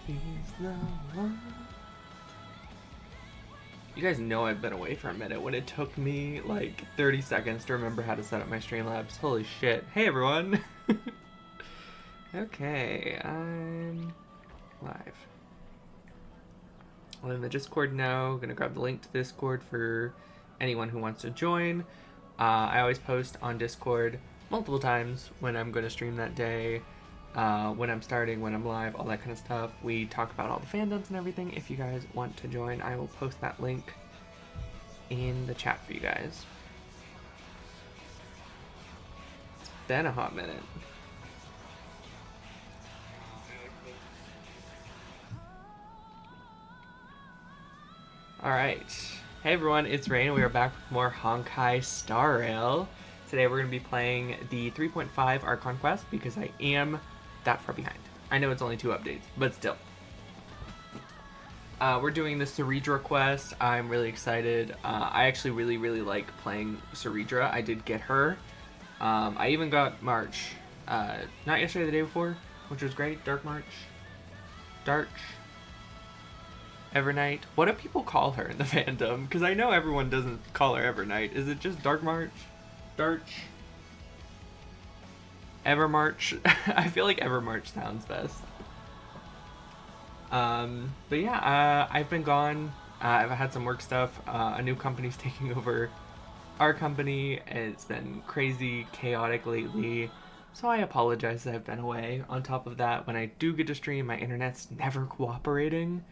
He's the one. You guys know I've been away for a minute when it took me like 30 seconds to remember how to set up my Streamlabs. Holy shit. Hey everyone! Okay, I'm live. I'm in the Discord now. Gonna grab the link to Discord for anyone who wants to join. I always post on Discord multiple times when I'm going to stream that day, when I'm starting, when I'm live, all that kind of stuff. We talk about all the fandoms and everything. If you guys want to join, I will post that link in the chat for you guys. It's been a hot minute. Alright. Hey everyone, it's Rain. We are back with more Honkai Starrail. Today we're going to be playing the 3.5 Archon Quest because I am that far behind. I know it's only 2 updates, but still. We're doing the Ceredra quest. I'm really excited. I actually really like playing Ceredra. I did get her. I even got March. Not yesterday, the day before, which was great. Dark March. Darch. Evernight. What do people call her in the fandom? Because I know everyone doesn't call her Evernight. Is it just Dark March? Darch? Evermarch? I feel like Evermarch sounds best. But yeah, I've been gone. I've had some work stuff. A new company's taking over our company. It's been crazy, chaotic lately. So I apologize that I've been away. On top of that, when I do get to stream, my internet's never cooperating.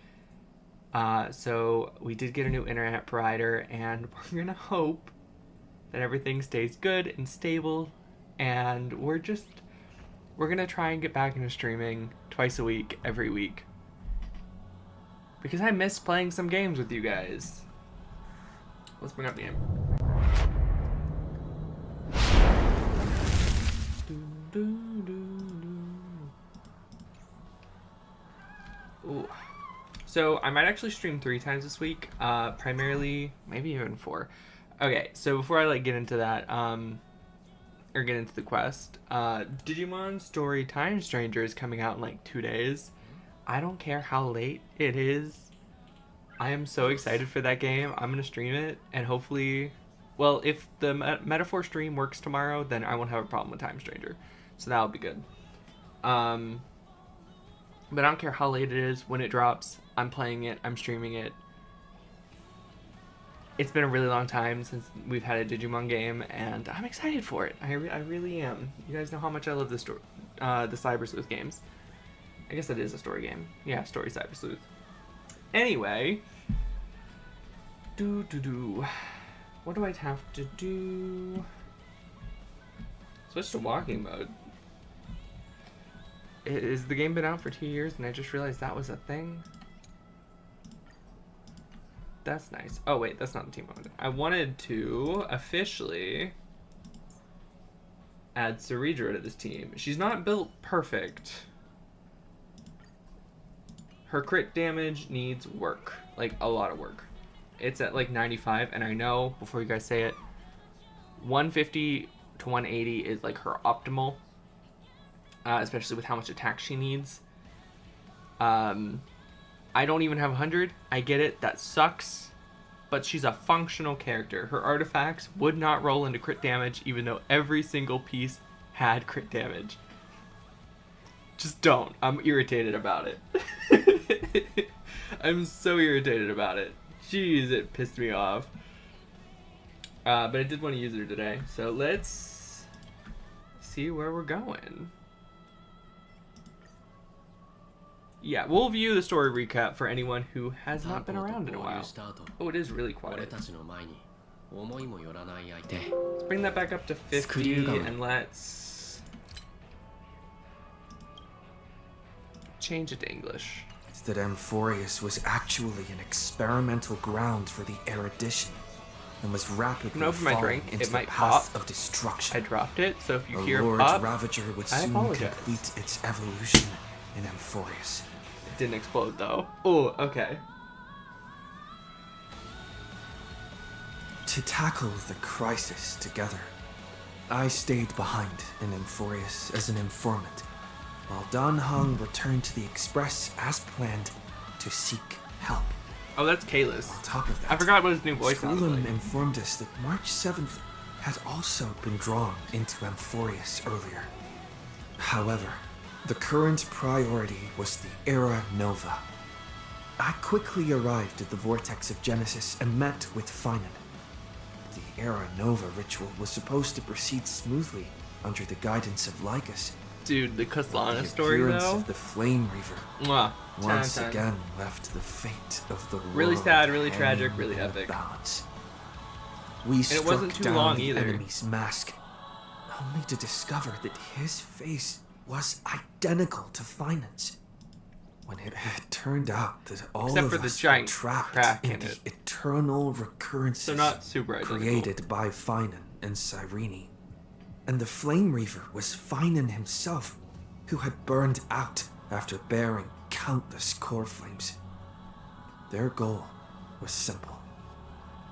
So we did get a new internet provider, and we're gonna hope that everything stays good and stable, and we're gonna try and get back into streaming twice a week, every week, because I miss playing some games with you guys. Let's bring up the game. Ooh. So I might actually stream 3 times this week, primarily, maybe even 4. Okay, so before I get into that, or get into the quest, Digimon Story Time Stranger is coming out in 2 days. I don't care how late it is. I am so excited for that game. I'm gonna stream it, and hopefully, well, if the Metaphor stream works tomorrow, then I won't have a problem with Time Stranger, so that'll be good. But I don't care how late it is. When it drops, I'm playing it, I'm streaming it. It's been a really long time since we've had a Digimon game, and I'm excited for it. I really am. You guys know how much I love the Cyber Sleuth games. I guess it is a story game. Yeah, Story Cyber Sleuth. Anyway. What do I have to do? Switch to walking mode. Is the game been out for 2 years and I just realized that was a thing? That's nice. Oh wait, that's not the team mode. I wanted to officially add Ceredra to this team. She's not built perfect. Her crit damage needs work. A lot of work. It's at 95, and I know, before you guys say it, 150 to 180 is her optimal. Especially with how much attack she needs. I don't even have 100. I get it. That sucks. But she's a functional character. Her artifacts would not roll into crit damage, even though every single piece had crit damage. Just don't. I'm irritated about it. I'm so irritated about it. Jeez, it pissed me off. But I did want to use her today. So let's see where we're going. Yeah, we'll view the story recap for anyone who has not been around in a while. Oh, it is really quiet. Let's bring that back up to 50 and let's change it to English. That Amphorius was actually an experimental ground for the erudition and was rapidly falling into the path of destruction. I dropped it, so if you the hear Lord pop, Ravager would soon complete its evolution in Amphorius. It didn't explode though. Oh, okay. To tackle the crisis together, I stayed behind in Amphorius as an informant, while Dan Heng returned to the Express as planned to seek help. Oh, that's Kalis. On top of that, I forgot what his new voice sounded like. Informed us that March 7th had also been drawn into Amphorius earlier. However, the current priority was the Era Nova. I quickly arrived at the Vortex of Genesis and met with Finan. The Era Nova ritual was supposed to proceed smoothly under the guidance of Lycus. Dude, the Kaslana story, though? The appearance of the Flame Reaver once again left the fate of the world really sad, really tragic, really epic. Balance. We struck down the enemy's mask, only to discover that his face was identical to Finan's. When it turned out that all of us were trapped in the eternal recurrences created by Finan and Cyrene. And the Flame Reaver was Finan himself, who had burned out after bearing countless core flames. Their goal was simple: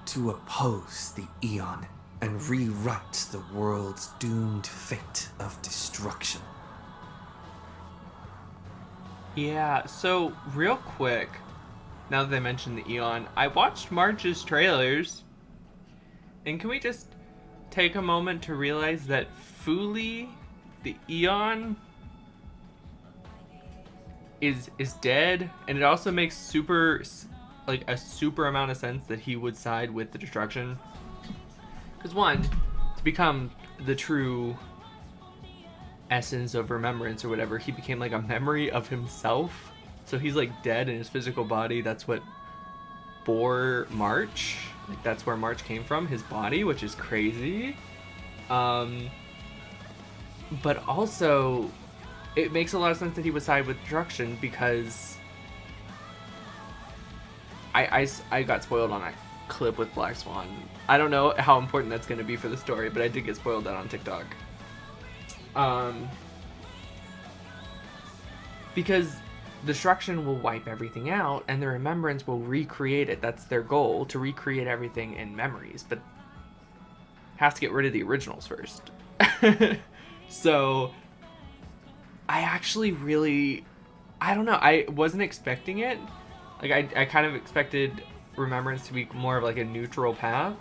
to oppose the Aeon and rewrite the world's doomed fate of destruction. Yeah, so real quick, now that I mentioned the Aeon, I watched March's trailers, and can we just take a moment to realize that Fuli, the Aeon, is dead, and it also makes a super amount of sense that he would side with the destruction. Because one, to become the true essence of remembrance or whatever, he became like a memory of himself. So he's like dead in his physical body. That's what bore March. Like that's where March came from, his body, which is crazy. But also, it makes a lot of sense that he would side with destruction because I got spoiled on that clip with Black Swan. I don't know how important that's going to be for the story, but I did get spoiled that on TikTok. Because destruction will wipe everything out and the remembrance will recreate it. That's their goal, to recreate everything in memories, but has to get rid of the originals first. So I actually really, I don't know, I wasn't expecting it. Like I kind of expected remembrance to be more of like a neutral path,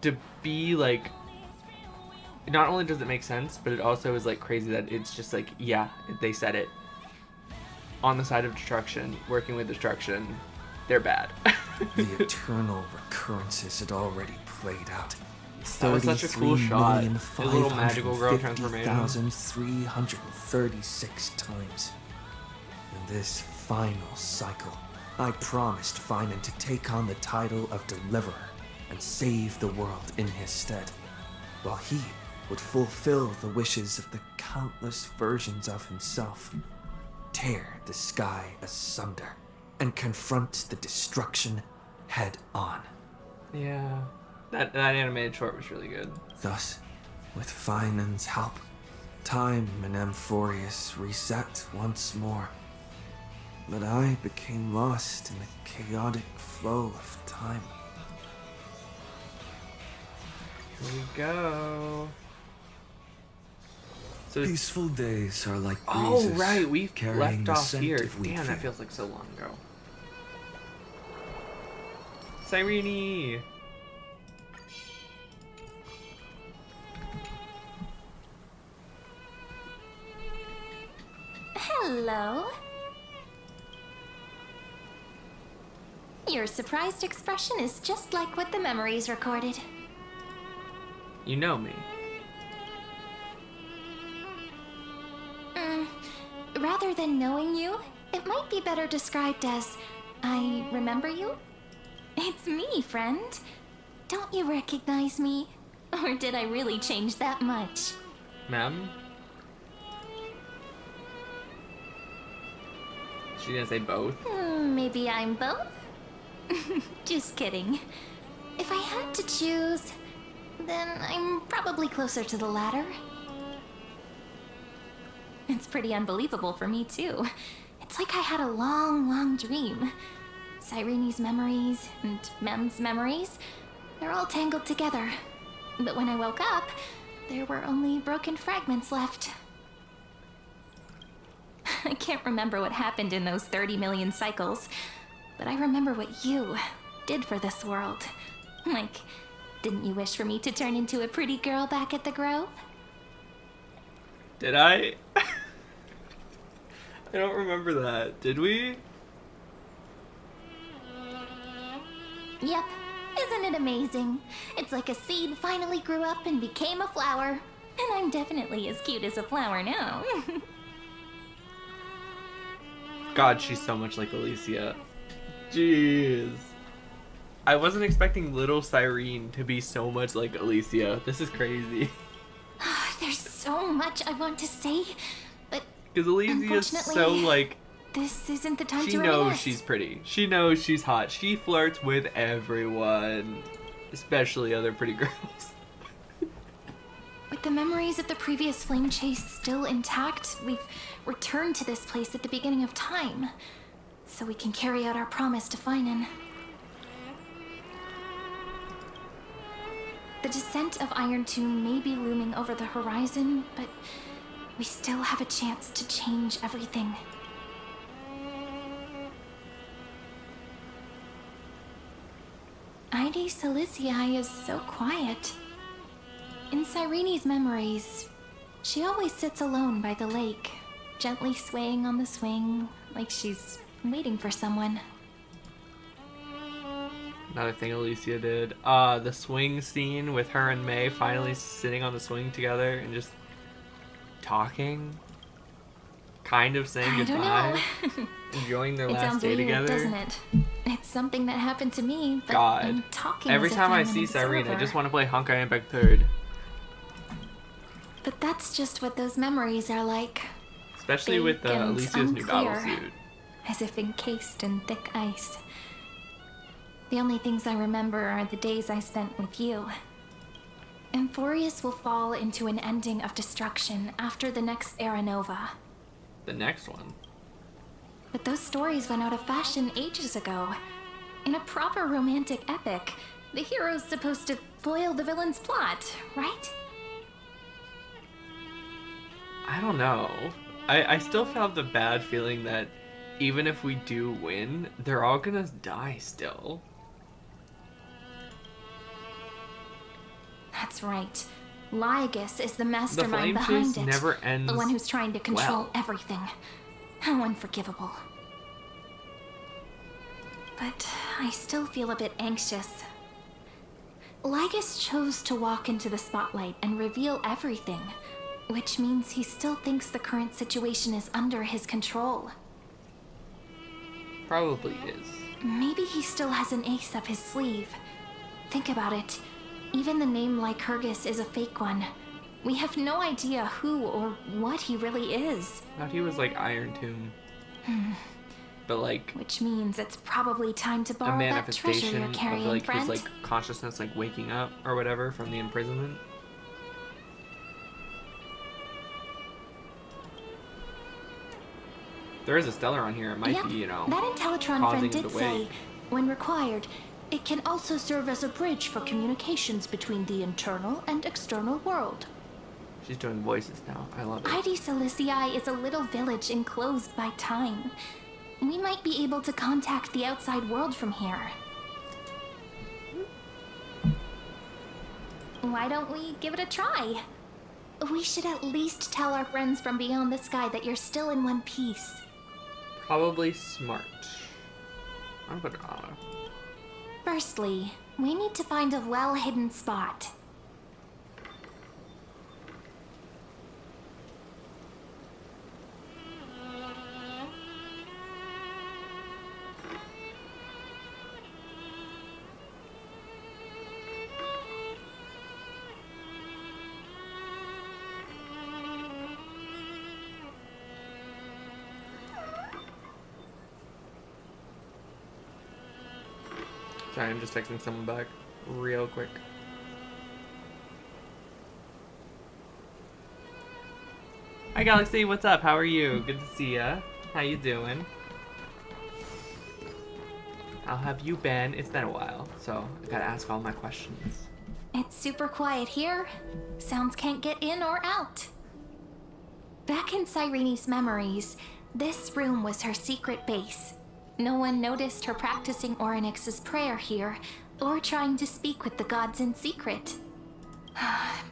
to be like, not only does it make sense, but it also is like crazy that it's just like, yeah, they said it. On the side of destruction, working with destruction, they're bad. The eternal recurrences had already played out. That was such a cool shot. His little magical girl transformation. 550,336 times. In this final cycle, I promised Finan to take on the title of Deliverer and save the world in his stead, while he would fulfill the wishes of the countless versions of himself, tear the sky asunder, and confront the destruction head on. Yeah, that animated short was really good. Thus, with Finan's help, time in Amphorius reset once more. But I became lost in the chaotic flow of time. Here we go. So peaceful days are like breezes. Oh right, we left off here. Damn, that feels like so long ago. Cyrene! Hello. Your surprised expression is just like what the memories recorded. You know me. Rather than knowing you, it might be better described as, I remember you? It's me, friend. Don't you recognize me? Or did I really change that much? Ma'am? She gonna say both? Maybe I'm both? Just kidding. If I had to choose, then I'm probably closer to the latter. It's pretty unbelievable for me, too. It's like I had a long, long dream. Cyrene's memories and Mem's memories, they're all tangled together. But when I woke up, there were only broken fragments left. I can't remember what happened in those 30 million cycles, but I remember what you did for this world. Like, didn't you wish for me to turn into a pretty girl back at the Grove? Did I? I don't remember that. Did we? Yep. Isn't it amazing? It's like a seed finally grew up and became a flower. And I'm definitely as cute as a flower now. God, she's so much like Alicia. Jeez. I wasn't expecting little SoulRayne to be so much like Alicia. This is crazy. There's so much I want to say, but because Alicia is so like... This isn't the time to She reminisce. knows she's pretty. She knows she's hot. She flirts with everyone. Especially other pretty girls. With the memories of the previous flame chase still intact, we've returned to this place at the beginning of time, so we can carry out our promise to Finan. The descent of Iron Tomb may be looming over the horizon, but we still have a chance to change everything. Ide Silicii is so quiet. In SoulRayne's memories, she always sits alone by the lake, gently swaying on the swing, like she's waiting for someone. Another thing Alicia did. The swing scene with her and May finally sitting on the swing together and just talking. Kind of saying goodbye. Enjoying their last day weird, together. Doesn't it? It's something that happened to me, but God. I'm talking Every as if time I I'm see an SoulRayne, I observer. just want to play Honkai Impact 3rd. But that's just what those memories are like. Especially with Vague and Alicia's new battle unclear. suit. As if encased in thick ice. The only things I remember are the days I spent with you. Emphorius will fall into an ending of destruction after the next Era Nova. The next one. But those stories went out of fashion ages ago. In a proper romantic epic, the hero's supposed to foil the villain's plot, right? I don't know. I still have the bad feeling that even if we do win, they're all gonna die still. That's right. Lygus is the The mastermind flame behind chase it. never ends. The one who's trying to control well. everything. How unforgivable. But I still feel a bit anxious. Lygus chose to walk into the spotlight and reveal everything, which means he still thinks the current situation is under his control. Probably is. Maybe he still has an ace up his sleeve. Think about it. Even the name Lycurgus is a fake one. We have no idea who or what he really is. I thought he was like Iron Tomb. But like Which means it's probably time to a borrow that treasure manifestation you're of carrying, like friend. his like consciousness like waking up or whatever from the imprisonment. There is a stellar on here. It might Yep, be, you know, that Intellitron causing friend it did to say, wait. when required, it can also serve as a bridge for communications between the internal and external world. She's doing voices now. I love it. Ide Silicii is a little village enclosed by time. We might be able to contact the outside world from here. Why don't we give it a try? We should at least tell our friends from beyond the sky that you're still in one piece. Probably smart. I'm gonna put it on. Firstly, we need to find a well-hidden spot. Sorry, I'm just texting someone back real quick. Hi Galaxy, what's up? How are you? Good to see ya. How you doing? How have you been? It's been a while, so I gotta ask all my questions. It's super quiet here. Sounds can't get in or out. Back in SoulRayne's memories, This room was her secret base. No one noticed her practicing Orynyx's prayer here, or trying to speak with the gods in secret.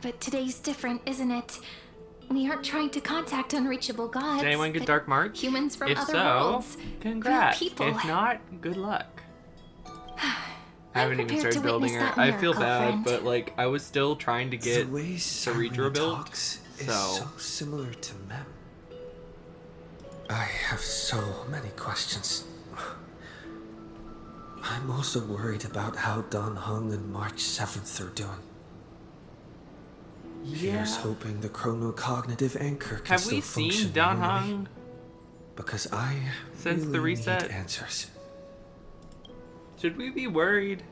But today's different, isn't it? We aren't trying to contact unreachable gods. Did anyone get Dark March? Humans from if other so, worlds. congrats. Real people. If not, good luck. I haven't even prepared started to building witness her. that I feel miracle, bad, friend. but like I was still trying to get the way the SoulRayne Reader built. talks is So so similar to Mem. I have so many questions. I'm also worried about how Dan Heng and March 7th are doing. Here's hoping the chronocognitive anchor can have still we function seen Dan normally, Heng because I since really the reset? need answers. Should we be worried?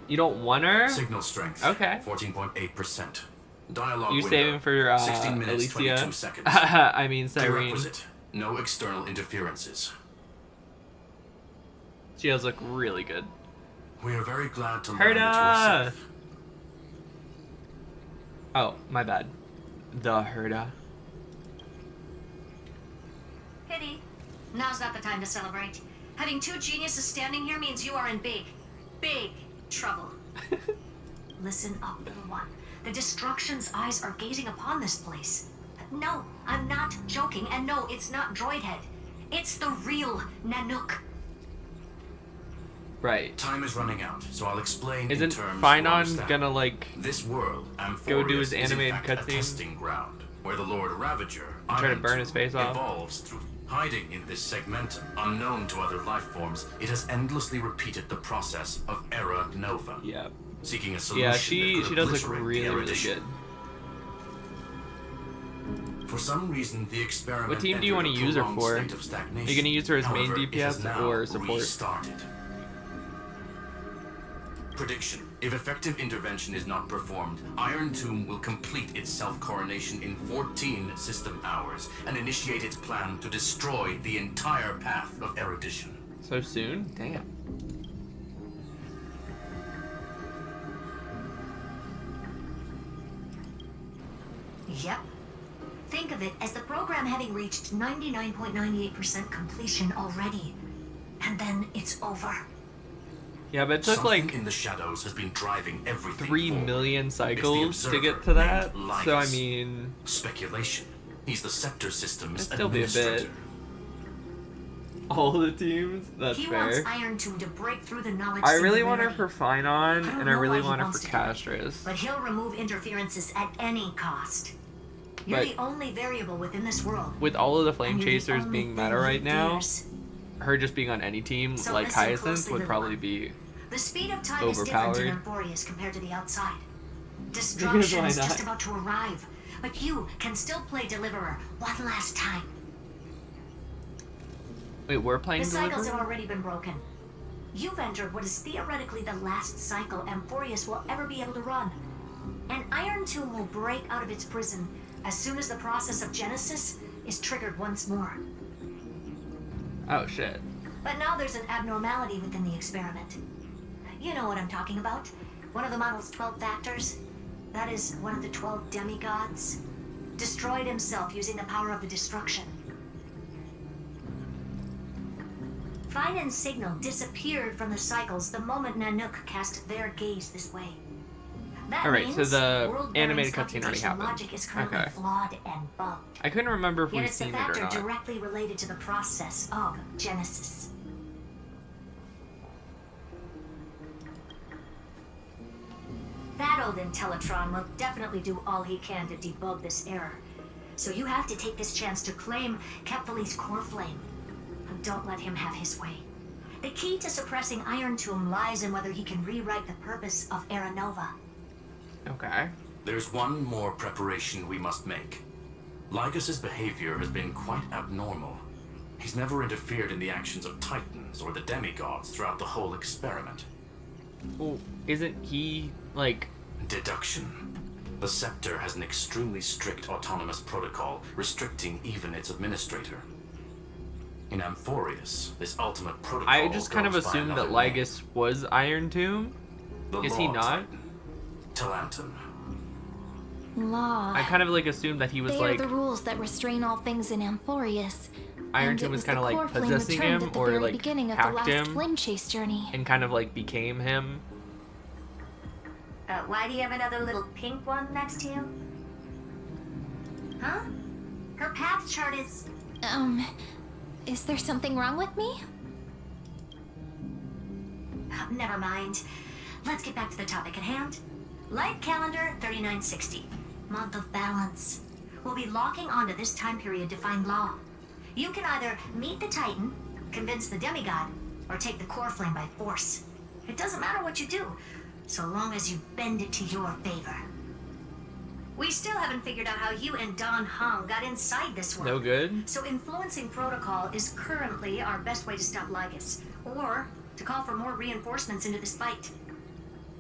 You don't want her? Signal strength. Okay. 14.8%. Dialogue You window. saving for 16 minutes, Alicia? 22 seconds. I mean, SoulRayne. Prerequisite. No external interferences. She does look really good. We are very glad to learn that you are Herda! safe. Oh, my bad. The Herda. Pity. Now's not the time to celebrate. Having two geniuses standing here means you are in big, big trouble. Listen up, little one. The Destruction's eyes are gazing upon this place. No, I'm not joking, and no, it's not Droidhead. It's the real Nanook. Right. Time is running out, so I'll explain Isn't in terms Finon you understand. gonna like This world, go do Amphorius, his is in animated fact cutscene? a testing ground where the Lord Ravager try to burn his face off? evolves through hiding in this segmentum, unknown to other life forms. It has endlessly repeated the process of Era Nova, Yeah. seeking a solution. Yeah, that she could does look obliterate the really, really erudition. good. For some reason, the experiment. What team do you entered wanna a use her prolonged for? state of stagnation. Are you gonna use her as main However, it has DPS now or support? Restarted. Prediction. If effective intervention is not performed, Iron Tomb will complete its self-coronation in 14 system hours and initiate its plan to destroy the entire path of erudition. So soon? Damn. Yep. Think of it as the program having reached 99.98% completion already. And then it's over. Yeah, but it took Something like in the shadows has been driving everything 3 forward. million cycles to observer get to that. named So I Lygus. mean, Speculation. He's the Scepter System's it'd still be a administrator. bit. All the teams? That's He wants fair. Iron Tomb to break through the knowledge. I really want her singularity. for Finon, don't and I know really why he want her wants for to do it, Castris. But he'll remove interferences at any cost. You're But- the only variable within this world. With all of the Flame and you're the Chasers only being meta thing he right now, fears. her just being on any team, So like listen Hyacinth, closely, would little probably one. be The speed of time is different overpowered. in Amphorius compared to the outside. Because Destruction why is not? just about to arrive, but you can still play Deliverer one last time. Wait, we're playing The cycles Delivery? have already been broken. You've entered what is theoretically the last cycle Amphorius will ever be able to run. An Iron Tomb will break out of its prison as soon as the process of Genesis is triggered once more. Oh shit. But now there's an abnormality within the experiment. You know what I'm talking about. One of the model's 12 factors. That is one of the 12 demigods. Destroyed himself using the power of the destruction. Finon's signal disappeared from the cycles the moment Nanook cast their gaze this way. That Alright, so means the world-bearing animated cutscene already computational happened. logic is currently Okay. flawed and bugged. I couldn't remember if Yet we've it's a seen it or factor not. directly related to the process of Genesis. That old Intellitron will definitely do all he can to debug this error. So you have to take this chance to claim Kepfali's core flame. And don't let him have his way. The key to suppressing Iron Tomb lies in whether he can rewrite the purpose of Era Nova. Okay. There's one more preparation we must make. Lycus's behavior has been quite abnormal. He's never interfered in the actions of Titans or the demigods throughout the whole experiment. Well, isn't he, like... Deduction. The Scepter has an extremely strict autonomous protocol, restricting even its administrator. In Amphorius, this ultimate protocol I just kind of goes by assumed that another name. Lygus was Iron Tomb. The Is he Law not? Titan, Talanton. Law. I kind of like assumed that he was They like are the rules that restrain all things in Amphorius. Iron And Tomb it was the kind of like core flame possessing returned him at the or very like beginning of the hacked last him flame chase journey. and kind of like became him. Why do you have another little pink one next to you? Huh? Her path chart is... Is there something wrong with me? Never mind. Let's get back to the topic at hand. Light calendar 3960. Month of balance. We'll be locking onto this time period to find Law. You can either meet the Titan, convince the demigod, or take the core flame by force. It doesn't matter what you do, so long as you bend it to your favor. We still haven't figured out how you and Don Hung got inside this world. No good. So influencing protocol is currently our best way to stop Lygus, or to call for more reinforcements into this fight.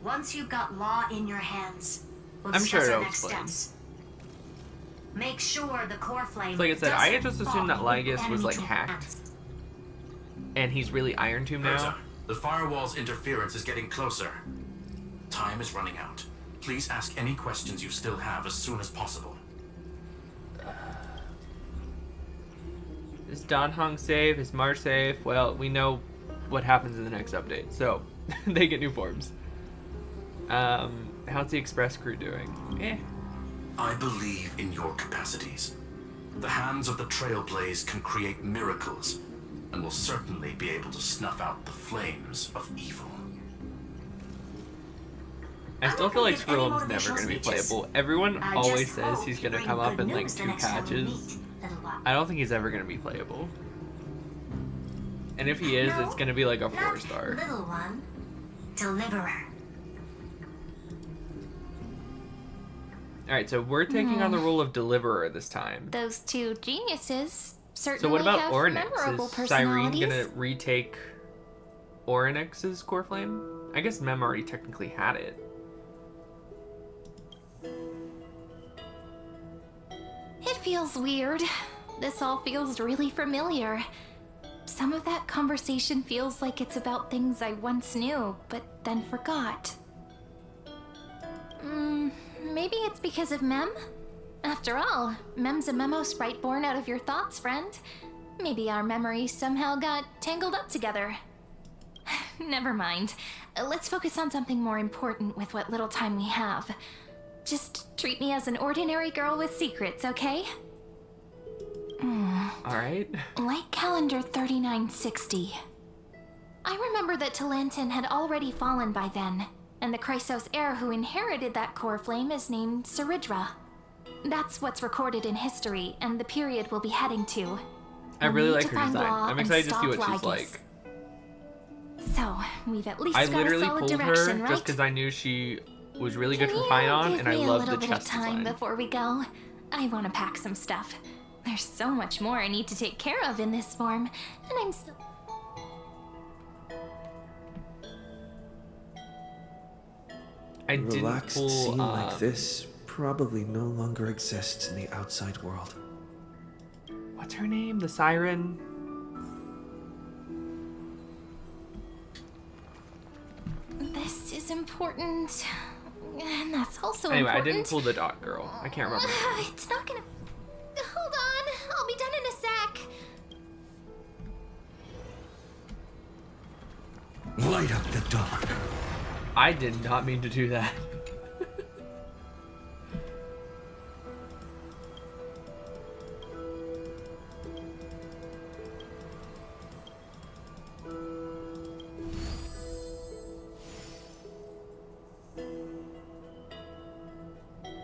Once you've got Law in your hands, we'll I'm discuss sure our it'll next explain. steps. Make sure the core flame. Like I said, I had doesn't just assumed that fall into Lygus was enemy like troop hacked, hands. and he's really Iron Tomb Berta, now. the firewall's interference is getting closer. Time is running out. Please ask any questions you still have as soon as possible. Is Don Hung safe? Is Marsh safe? Well, we know what happens in the next update, so they get new forms. How's the express crew doing? I believe in your capacities. The hands of the Trailblaze can create miracles, and will certainly be able to snuff out the flames of evil. I still feel like I'm not gonna Skrullam's give never any gonna be motivational speeches. playable. Everyone I always just says hope he's you gonna bring come up good in like news the 2 next time we patches. meet, little one. I don't think he's ever gonna be playable. And if he is, No, it's gonna be like a not 4-star. Little one, deliverer. Alright, so we're taking on the role of Deliverer this time. Those two geniuses certainly So what about have Oryx? memorable Is SoulRayne personalities. gonna retake Oryx's core flame? I guess Mem already technically had it. It feels weird. This all feels really familiar. Some of that conversation feels like it's about things I once knew, but then forgot. Maybe it's because of Mem? After all, Mem's a memo sprite born out of your thoughts, friend. Maybe our memories somehow got tangled up together. Never mind. Let's focus on something more important with what little time we have. Just treat me as an ordinary girl with secrets, okay? Alright. Light calendar 3960. I remember that Talantin had already fallen by then, and the Chrysos heir who inherited that core flame is named Saridra. That's what's recorded in history, and the period we'll be heading to. I We'll really need like to her find design. Law I'm and excited to see stop what she's Lygus. like. So, we've at least I got a literally solid pulled direction, her right? just because I knew she was really good Can for you Pion, give and I me love a the little bit of chest time design. before we go? I want to pack some stuff. There's so much more I need to take care of in this form, and I'm still... I A didn't relaxed pull. scene like this probably no longer exists in the outside world. What's her name? The Siren? This is important, and that's also Anyway, I important. didn't pull the dot girl. I can't remember. It's not gonna... Hold on, I'll be done in a sec. Light up the dawn. I did not mean to do that.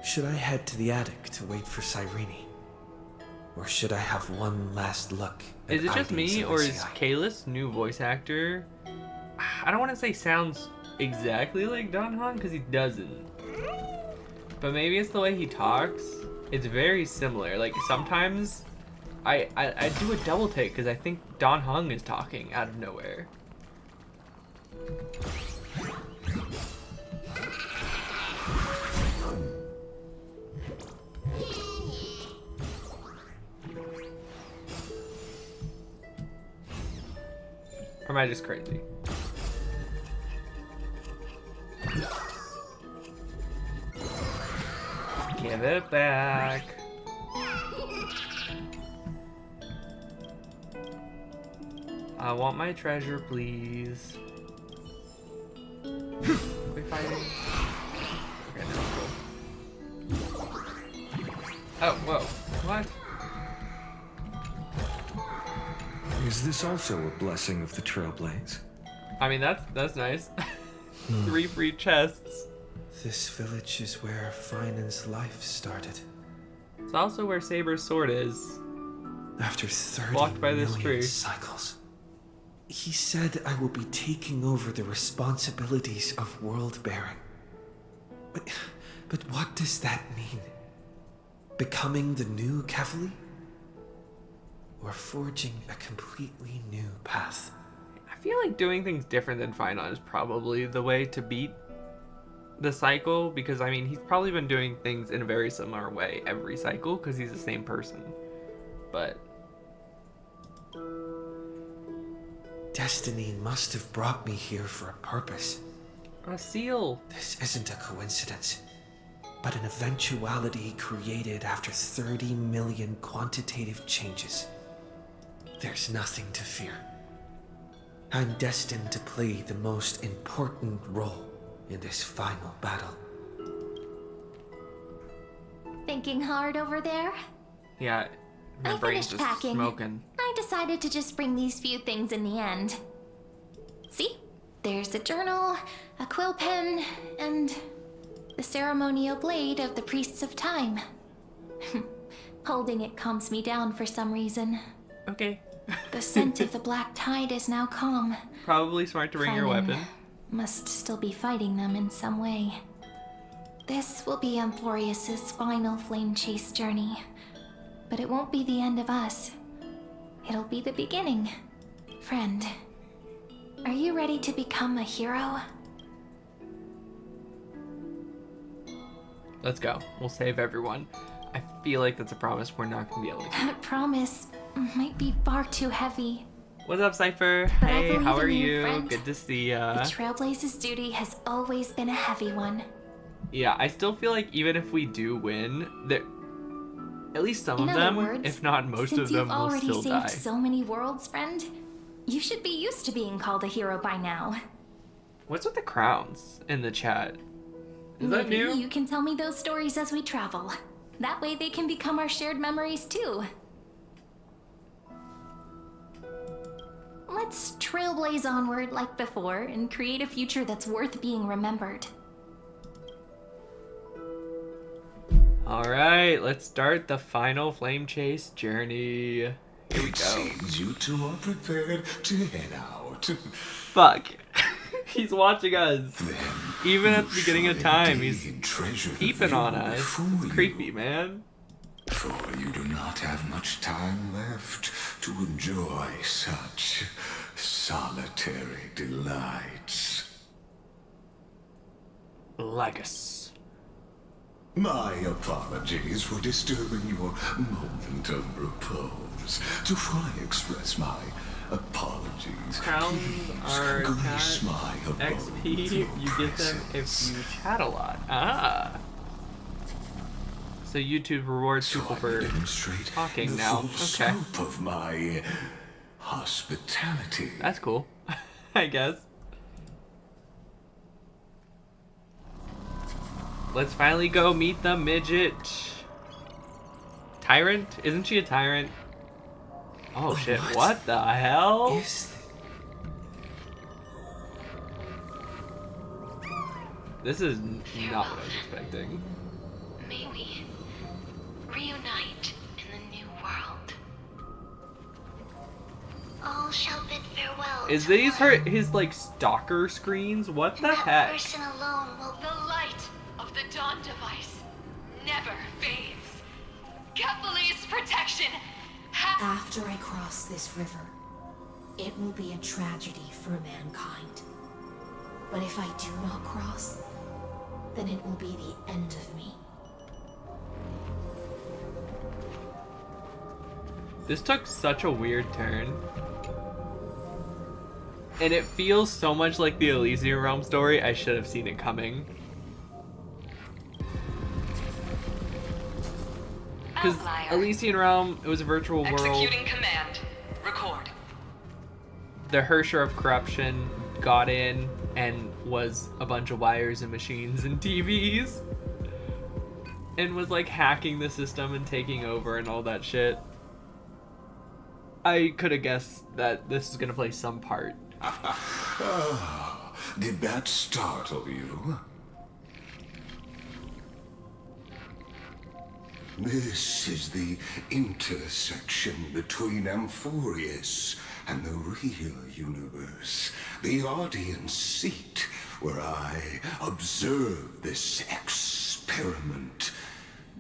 Should I head to the attic to wait for SoulRayne? Or should I have one last look at Is it just ID's me, or is MSCI? Kalis' new voice actor? I don't want to say sounds exactly like Don Hong, because he doesn't. But maybe it's the way he talks. It's very similar. Like, sometimes I do a double take, because I think Don Hong is talking out of nowhere. Or am I just crazy? Give Give it back. I want my treasure, please. Are we fighting? Okay, no, cool. Oh, whoa. What? Is this also a blessing of the Trailblaze? I mean, that's nice. 3 free chests. This village is where Finan's life started. It's also where Saber's sword is. After 30 Blocked by this million tree. cycles. He said I will be taking over the responsibilities of world bearing. But what does that mean? Becoming the new Kefali? Or forging a completely new path? I feel like doing things different than Final is probably the way to beat the cycle, because I mean, he's probably been doing things in a very similar way every cycle because he's the same person. But Destiny must have brought me here for a purpose. a seal. This isn't a coincidence, but an eventuality created after 30 million quantitative changes. There's nothing to fear. I'm destined to play the most important role in this final battle. Thinking hard over there? Yeah, my I brain's finished just packing. smoking. I decided to just bring these few things in the end. See? There's a journal, a quill pen, and the ceremonial blade of the Priests of Time. Holding it calms me down for some reason. Okay. The scent of the black tide is now calm. Probably smart to bring your Finan weapon. Must still be fighting them in some way. This will be Amphorius's final flame chase journey. But it won't be the end of us. It'll be the beginning. Friend, are you ready to become a hero? Let's go. We'll save everyone. I feel like that's a promise we're not gonna be able to keep. That promise might be far too heavy. What's up, Cypher? But I Hey, believe how in are you, you? friend. Good to see The ya. Trailblaze's duty has always been a heavy one. Yeah, I still feel like even if we do win, there at least some In of other them, words, if not most since of them, you've will already still saved die. so many worlds, friend, you should be used to being called a hero by now. What's with the crowns in the chat? Is that Maybe new? you can tell me those stories as we travel. That way they can become our shared memories too. Let's trailblaze onward like before and create a future that's worth being remembered. Alright, let's start the final flame chase journey. Here we It go. seems you two are prepared to head out. Fuck. He's watching us. Then Even you at the beginning of shall time, he's indeed treasure the peeping view on us. before It's you, creepy, man. For you do not have much time left to enjoy such solitary delights. Legus. My apologies for disturbing your moment of repose. To fully express my apologies, Crowns please are grace chat my abode XP. with your You get them if presence. you chat a lot. Ah. So YouTube rewards So people I for may demonstrate talking the now. full Okay. scope of my hospitality. That's cool. I guess. Let's finally go meet the midget. Tyrant? Isn't she a tyrant? Oh shit, what the hell? Is This is not what I was expecting. May we reunite in the new world. All shall bid farewell. Is to these one. his like stalker screens? What the That heck? person alone will. The light of the dawn device never fades. Kefali's protection After I cross this river, it will be a tragedy for mankind. But if I do not cross, then it will be the end of me. This took such a weird turn. And it feels so much like the Elysium Realm story. I should have seen it coming. Because Elysian Realm, it was a virtual world. Executing command. Record. The Hersher of Corruption got in and was a bunch of wires and machines and TVs. And was like hacking the system and taking over and all that shit. I could have guessed that this is going to play some part. Did that startle you? This is the intersection between Amphorius and the real universe. The audience seat where I observe this experiment.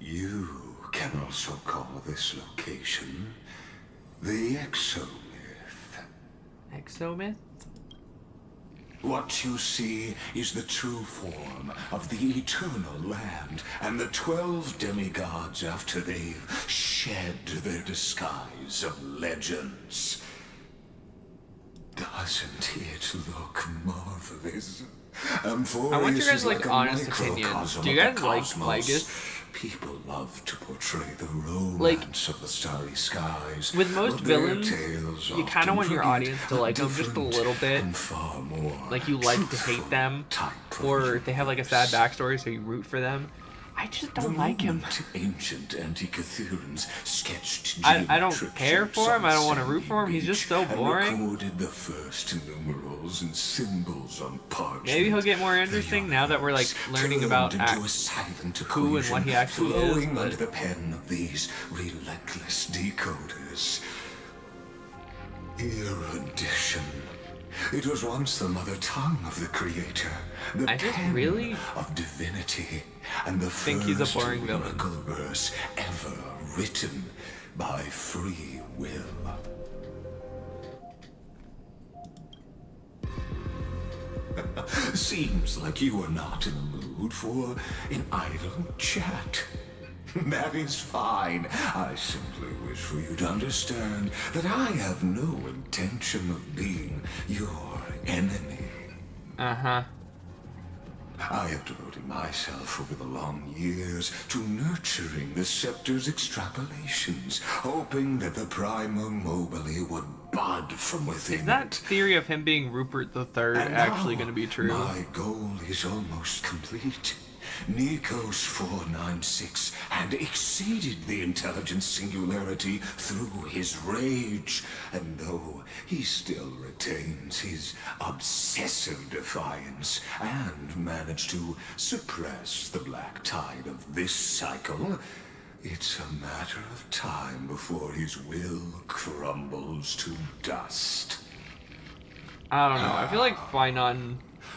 You can also call this location the Exomyth. Exomyth? What you see is the true form of the eternal land and the 12 demigods after they've shed their disguise of legends. Doesn't it look marvelous? I want your guys' like honest opinions. Do you guys like Lygus? People love to portray the romance of the starry skies. With most villains, you kind of want your audience to like them just a little bit. Like you like to hate them, or they have like a sad backstory, so you root for them. I just don't like him. Ancient Antikytherians sketched I don't care for him. I don't want to root for him. He's just so boring. Recorded the first numerals and symbols on parchment. Maybe he'll get more interesting now that we're like learning about who and what he actually is. But Under the pen of these relentless decoders. Erudition. It was once the mother tongue of the creator, the pen of divinity, and the first miracle verse ever written by free will. Seems like you are not in the mood for an idle chat. That is fine. I simply wish for you to understand that I have no intention of being your enemy. Uh-huh. I have devoted myself over the long years to nurturing the Scepter's extrapolations, hoping that the Prima Mobile would bud from within. Is that theory of him being Rupert III actually going to be true? My goal is almost complete. Nikos 496 had exceeded the intelligence singularity through his rage, and though he still retains his obsessive defiance and managed to suppress the black tide of this cycle, it's a matter of time before his will crumbles to dust. I don't know. I feel like Finon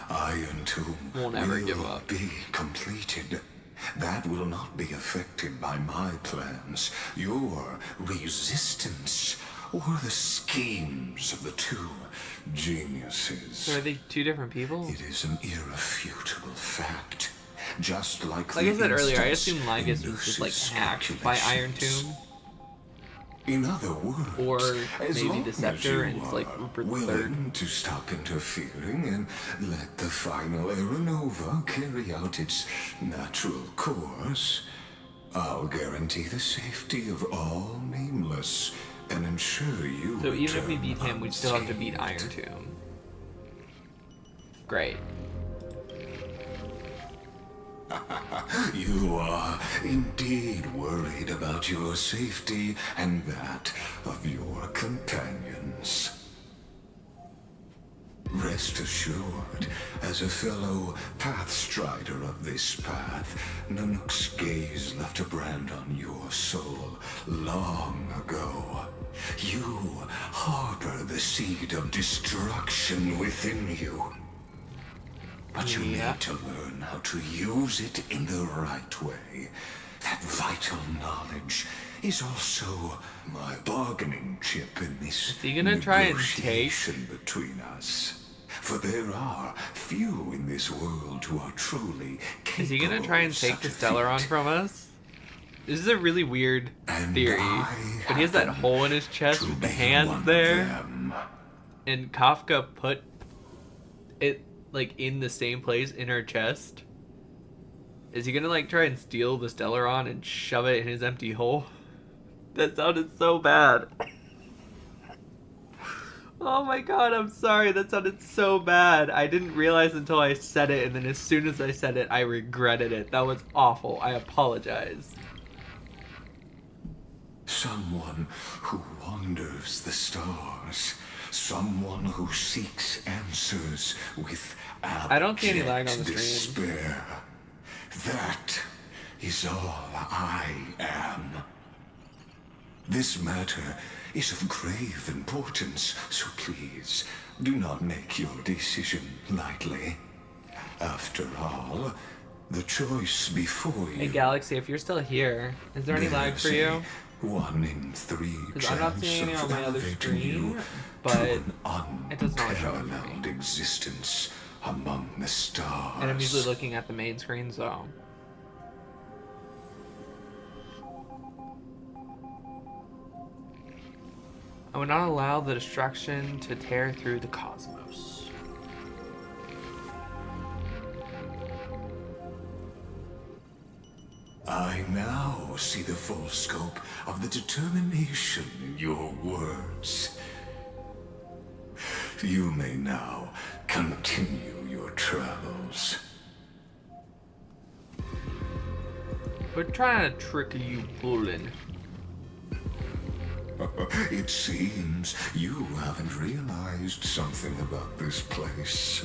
Iron Tomb won't ever give up. Be completed. That will not be affected by my plans, your resistance, or the schemes of the two geniuses. So are they two different people? It is an irrefutable fact. Just like I said earlier, I assumed Lygus was just like hacked by Iron Tomb. In other words, or as maybe long Deceptor as and it's like Rupert willing to stop interfering and let the final Aeronova carry out its natural course, I'll guarantee the safety of all nameless and ensure you. So even if we beat him, we'd still have to beat Iron Tomb. Great. You are indeed worried about your safety and that of your companions. Rest assured, as a fellow pathstrider of this path, Nanook's gaze left a brand on your soul long ago. You harbor the seed of destruction within you. But you need to learn how to use it in the right way. That vital knowledge is also my bargaining chip in this negotiation between us. For there are few in this world who are truly capable. Is he gonna try and take the Stellaron from us? This is a really weird theory. But he has that hole in his chest with the hands there. And Kafka put it like in the same place in her chest. Is he gonna like try and steal the Stellaron and shove it in his empty hole? That sounded so bad. Oh my god, I'm sorry. That sounded so bad. I didn't realize until I said it, and then as soon as I said it, I regretted it. That was awful. I apologize. Someone who wanders the stars. Someone who seeks answers with I don't see any lag on the stream. despair. That is all I am. This matter is of grave importance, so please do not make your decision lightly. After all, the choice before you. Hey Galaxy, if you're still here, is there any lag for you? 1 in 3 Because I'm not seeing any on my other screen, but it doesn't always show up for me. Existence among the stars. And I'm usually looking at the main screen, so. I would not allow the destruction to tear through the cosmos. I now see the full scope of the determination in your words. You may now continue your travels. We're trying to trick you, Bullen. It seems you haven't realized something about this place.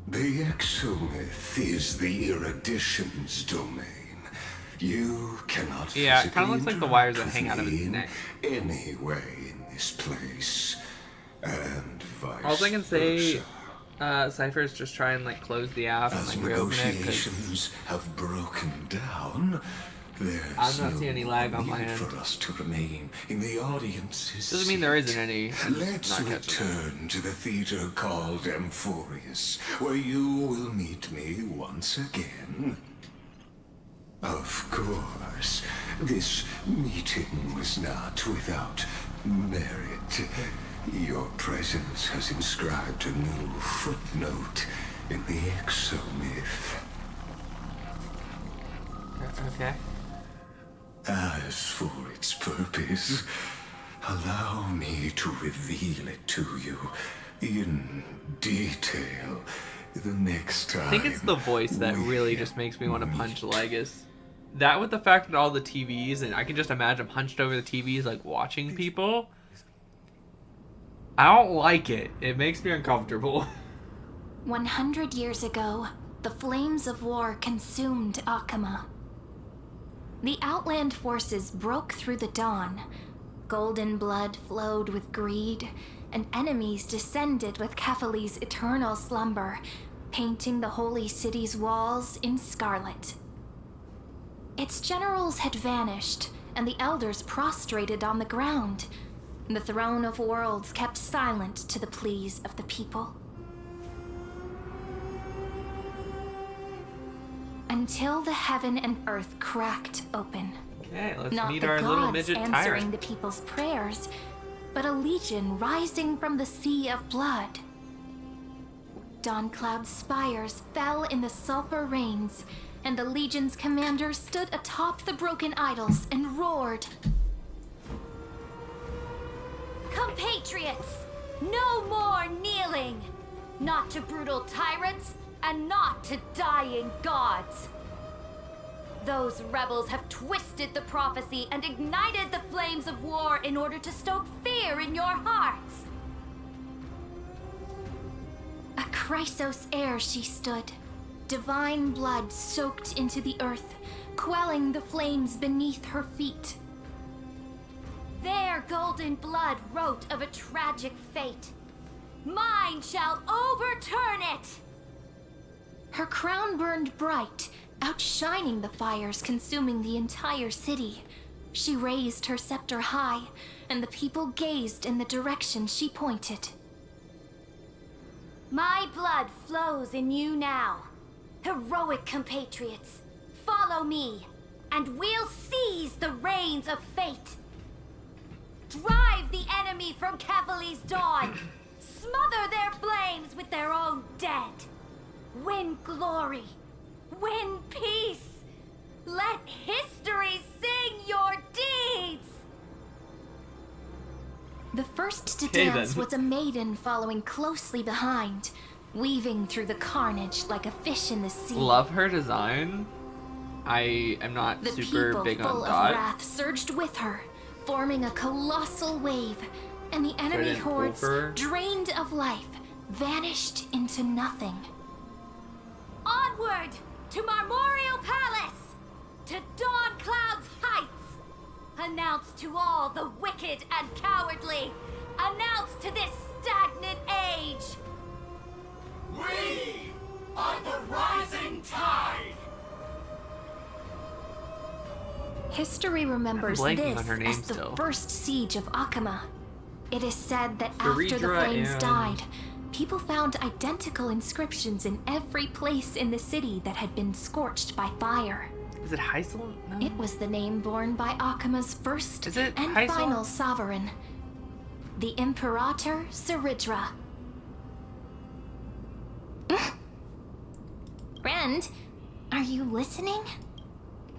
The exomyth is the erudition's domain. You cannot Yeah, it kind of looks like the wires that hang out of his neck. Any way in this place, and vice All I can say, versa. Cypher's just try and like close the app and As like reopen it. negotiations have broken down, there's I'm not no seeing any lag on my need end. for us to remain in the audience's Doesn't mean there isn't any. I'm just Let's not catching it. return to the theater called Amphorius, where you will meet me once again. Of course, this meeting was not without merit. Your presence has inscribed a new footnote in the exomyth. Okay. As for its purpose, allow me to reveal it to you in detail the next time. I think it's the voice that really just makes me want to punch Legus. That with the fact that all the TVs, and I can just imagine hunched over the TVs like watching people. I don't like it. It makes me uncomfortable. 100 years ago, the flames of war consumed Akama. The Outland forces broke through the dawn. Golden blood flowed with greed, and enemies descended with Kefali's eternal slumber, painting the holy city's walls in scarlet. Its generals had vanished, and the elders prostrated on the ground. The throne of worlds kept silent to the pleas of the people. Until the heaven and earth cracked open. Okay, let's Not meet the our little gods midget answering tyrant. the people's prayers, but a legion rising from the sea of blood. Dawncloud's spires fell in the sulfur rains, and the legion's commander stood atop the broken idols and roared. Compatriots, no more kneeling! Not to brutal tyrants, and not to dying gods! Those rebels have twisted the prophecy and ignited the flames of war in order to stoke fear in your hearts! A Chrysos heir she stood, divine blood soaked into the earth, quelling the flames beneath her feet. Their golden blood wrote of a tragic fate. Mine shall overturn it! Her crown burned bright, outshining the fires consuming the entire city. She raised her scepter high, and the people gazed in the direction she pointed. My blood flows in you now. Heroic compatriots, follow me, and we'll seize the reins of fate. Drive the enemy from Kefali's dawn. Smother their flames with their own dead. Win glory. Win peace. Let history sing your deeds! The first to Okay, dance then. was a maiden following closely behind, weaving through the carnage like a fish in the sea. Love her design. I am not The super people big full on of Dot. wrath surged with her, forming a colossal wave, and the enemy didn't pull hordes, for her. drained of life, vanished into nothing. Onward to Marmorial Palace! To Dawn Cloud's Heights! Announce to all the wicked and cowardly! Announce to this stagnant age! We are the rising tide! History remembers I'm blanking this on her name as the still. first siege of Akama. It is said that after the Phaedra flames and- died, people found identical inscriptions in every place in the city that had been scorched by fire. Is it Heisel? No. It was the name borne by Akama's first Is it and Heisel? final sovereign, the Imperator Saridra. Friend, are you listening?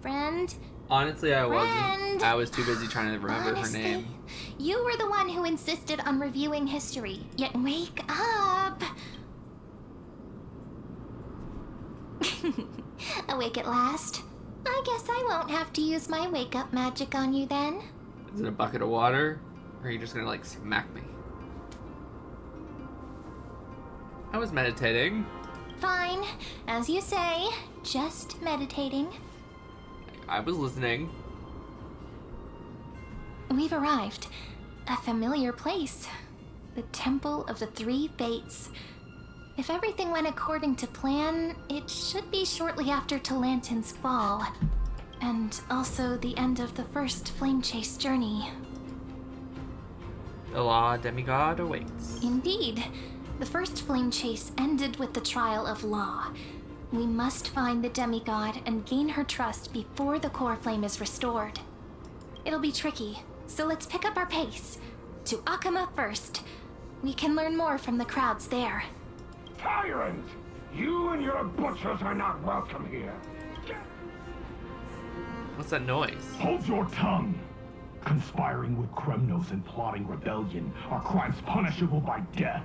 Friend? Honestly, I wasn't. Friend. I was too busy trying to remember Honestly, her name. you were the one who insisted on reviewing history. Yet wake up! Awake at last. I guess I won't have to use my wake-up magic on you then. Is it a bucket of water? Or are you just gonna like smack me? I was meditating. Fine, as you say, just meditating. I was listening. We've arrived. A familiar place. The Temple of the Three Fates. If everything went according to plan, it should be shortly after Talantin's fall. And also the end of the first flame chase journey. The law demigod awaits. Indeed. The first flame chase ended with the trial of Law. We must find the demigod and gain her trust before the core flame is restored. It'll be tricky, so let's pick up our pace. To Akama first. We can learn more from the crowds there. Tyrant! You and your butchers are not welcome here. What's that noise? Hold your tongue! Conspiring with Kremnos and plotting rebellion are crimes punishable by death.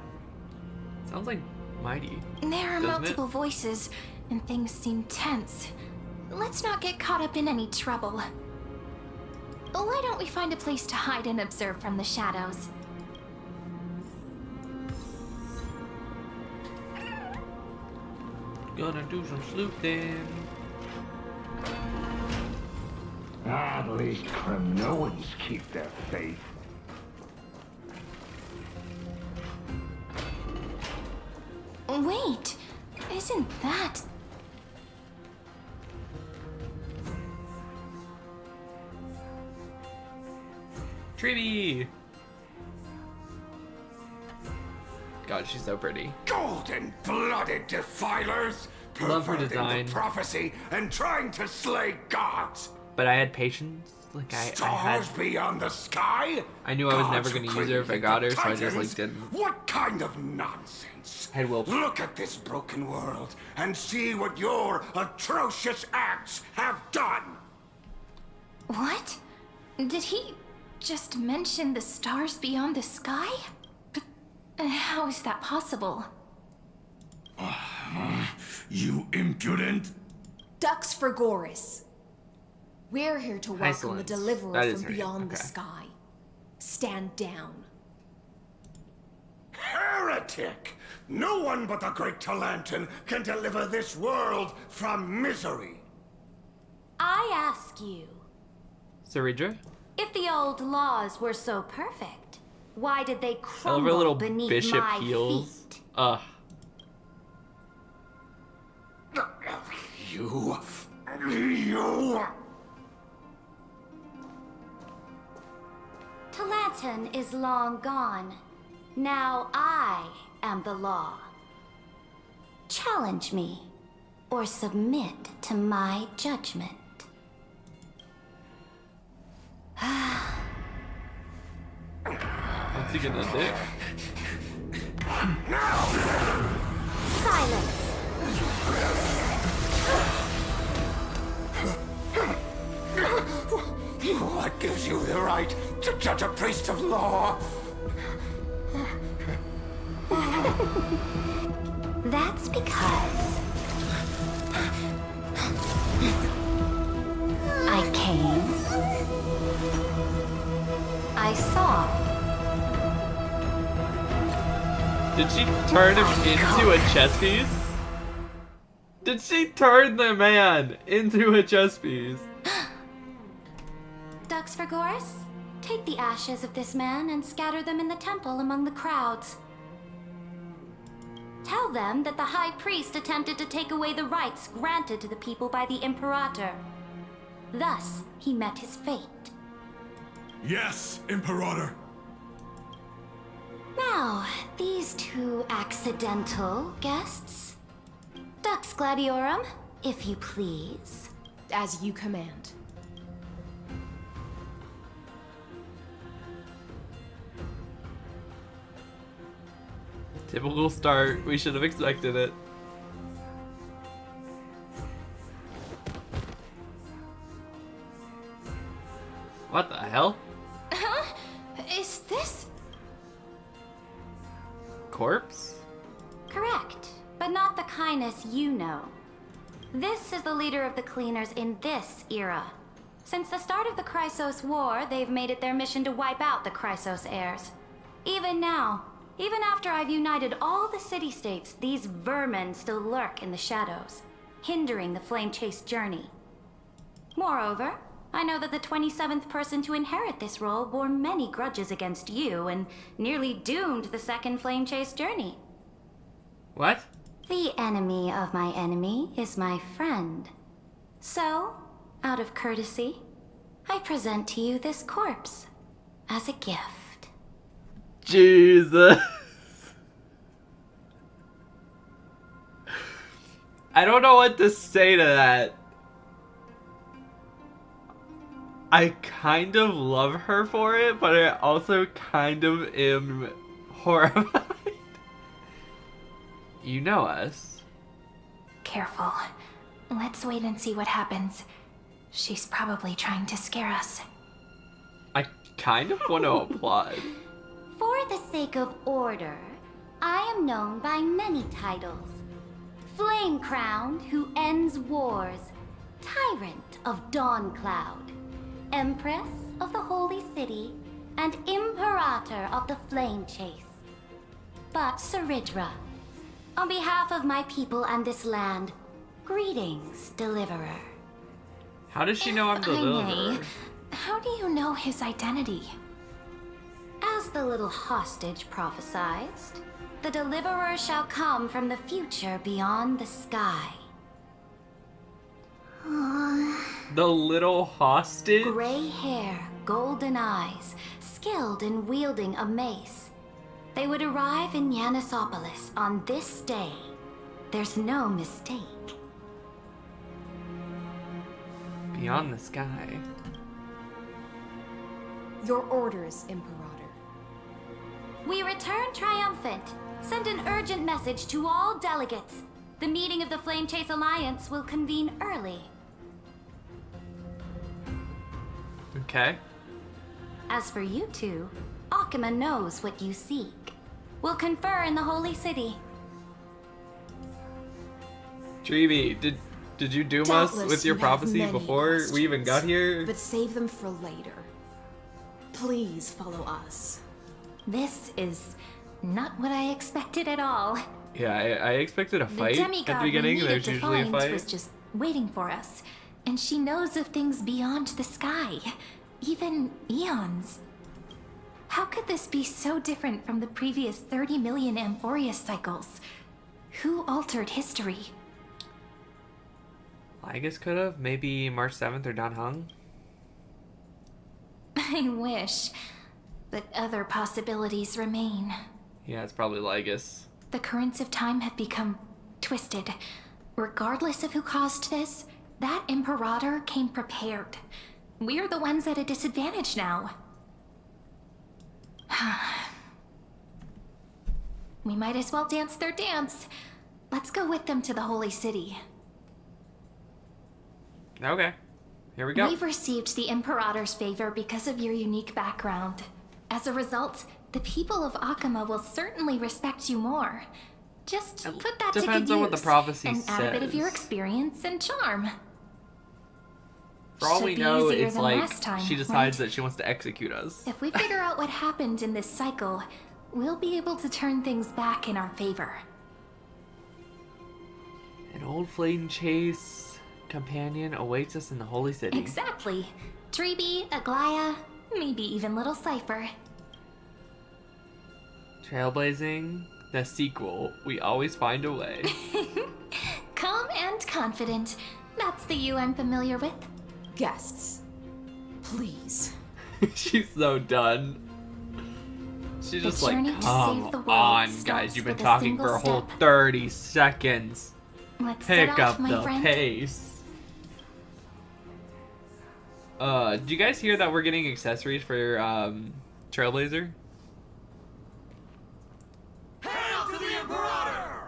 Sounds like Mighty. There are Doesn't multiple voices, and things seem tense. Let's not get caught up in any trouble. Why don't we find a place to hide and observe from the shadows? Gonna do some sleuthing. At least Kremnoans keep their faith. Wait, isn't that... Treeby! God, she's so pretty. Golden-blooded defilers! Love her perverting design. the prophecy and trying to slay gods! But I had patience. Like I Stars had. beyond the sky? I knew I was Gods never who gonna use her if I created got the her, so I just like Titans? didn't. What kind of nonsense? I had will. Look at this broken world and see what your atrocious acts have done! What? Did he just mention the stars beyond the sky? But how is that possible? You impudent! Ducks for Goris. We're here to welcome the Excellent. deliverer That is from her name, beyond the okay. sky. Stand down. Heretic! No one but the great Talantin can deliver this world from misery! I ask you, Saridra? if the old laws were so perfect, why did they I love crumble her little beneath bishop my heels. feet? Ugh. You... Talantin is long gone. Now I am the law. Challenge me, or submit to my judgment. What's he gonna do? Silence! What gives you the right to judge a priest of law? That's because I came. I saw. Did she turn him into a chess piece? Did she turn the man into a chess piece? Dux Vergoris, take the ashes of this man and scatter them in the temple among the crowds. Tell them that the High Priest attempted to take away the rights granted to the people by the Imperator. Thus, he met his fate. Yes, Imperator. Now, these two accidental guests. Dux Gladiorum, if you please. As you command. Typical start. We should have expected it. What the hell? Huh? Is this... Corpse? Correct, but not the kindness you know. This is the leader of the Cleaners in this era. Since the start of the Chrysos War, they've made it their mission to wipe out the Chrysos heirs. Even now, even after I've united all the city-states, these vermin still lurk in the shadows, hindering the flame-chase journey. Moreover, I know that the 27th person to inherit this role bore many grudges against you and nearly doomed the second flame-chase journey. What? The enemy of my enemy is my friend. So, out of courtesy, I present to you this corpse as a gift. Jesus. I don't know what to say to that. I kind of love her for it, but I also kind of am horrified. You know us. Careful. Let's wait and see what happens. She's probably trying to scare us. I kind of want to applaud. For the sake of order, I am known by many titles. Flame Crowned, who ends wars. Tyrant of Dawn Cloud. Empress of the Holy City. And Imperator of the Flame Chase. But Saridra, on behalf of my people and this land, greetings, Deliverer. How does she know I'm the deliverer? How do you know his identity? As the little hostage prophesied, the Deliverer shall come from the future beyond the sky. The little hostage? Gray hair, golden eyes, skilled in wielding a mace. They would arrive in Yanisopolis on this day. There's no mistake. Beyond the sky. Your orders, Imperator. We return triumphant. Send an urgent message to all delegates. The meeting of the Flame Chase Alliance will convene early. Okay. As for you two, Akima knows what you seek. We'll confer in the Holy City. Treeby, did you doom us with your prophecy before we even got here? But save them for later. Please follow us. This is not what I expected at all. Yeah, I expected a fight at the beginning. There's usually a fight. Was just waiting for us, and she knows of things beyond the sky, even eons. How could this be so different from the previous 30 million Amphorius cycles? Who altered history? I guess could have. Maybe March 7th or Dan Heng. I wish, but other possibilities remain. Yeah, it's probably Lygus. The currents of time have become twisted. Regardless of who caused this, that Imperator came prepared. We're the ones at a disadvantage now. We might as well dance their dance. Let's go with them to the Holy City. Okay. Here we go. We've received the Imperator's favor because of your unique background. As a result, the people of Akama will certainly respect you more. Just put that to good Depends on what the use prophecy and add a bit of your says. experience and charm. For all Should we be know, easier it's than like last time, she decides right? that she wants to execute us. If we figure out what happened in this cycle, we'll be able to turn things back in our favor. An old flame chase companion awaits us in the holy city. Exactly. Treeby, Aglaya, maybe even little Cypher. Trailblazing, the sequel. We always find a way. Calm and confident. That's the you I'm familiar with. Guests, please. She's so done. She's just like, journey to come save the world on, starts guys. You've been with a talking single for a whole step. 30 seconds. Let's Pick set off, up my the friend. pace. Do you guys hear that we're getting accessories for Trailblazer? Hail to the Imperator!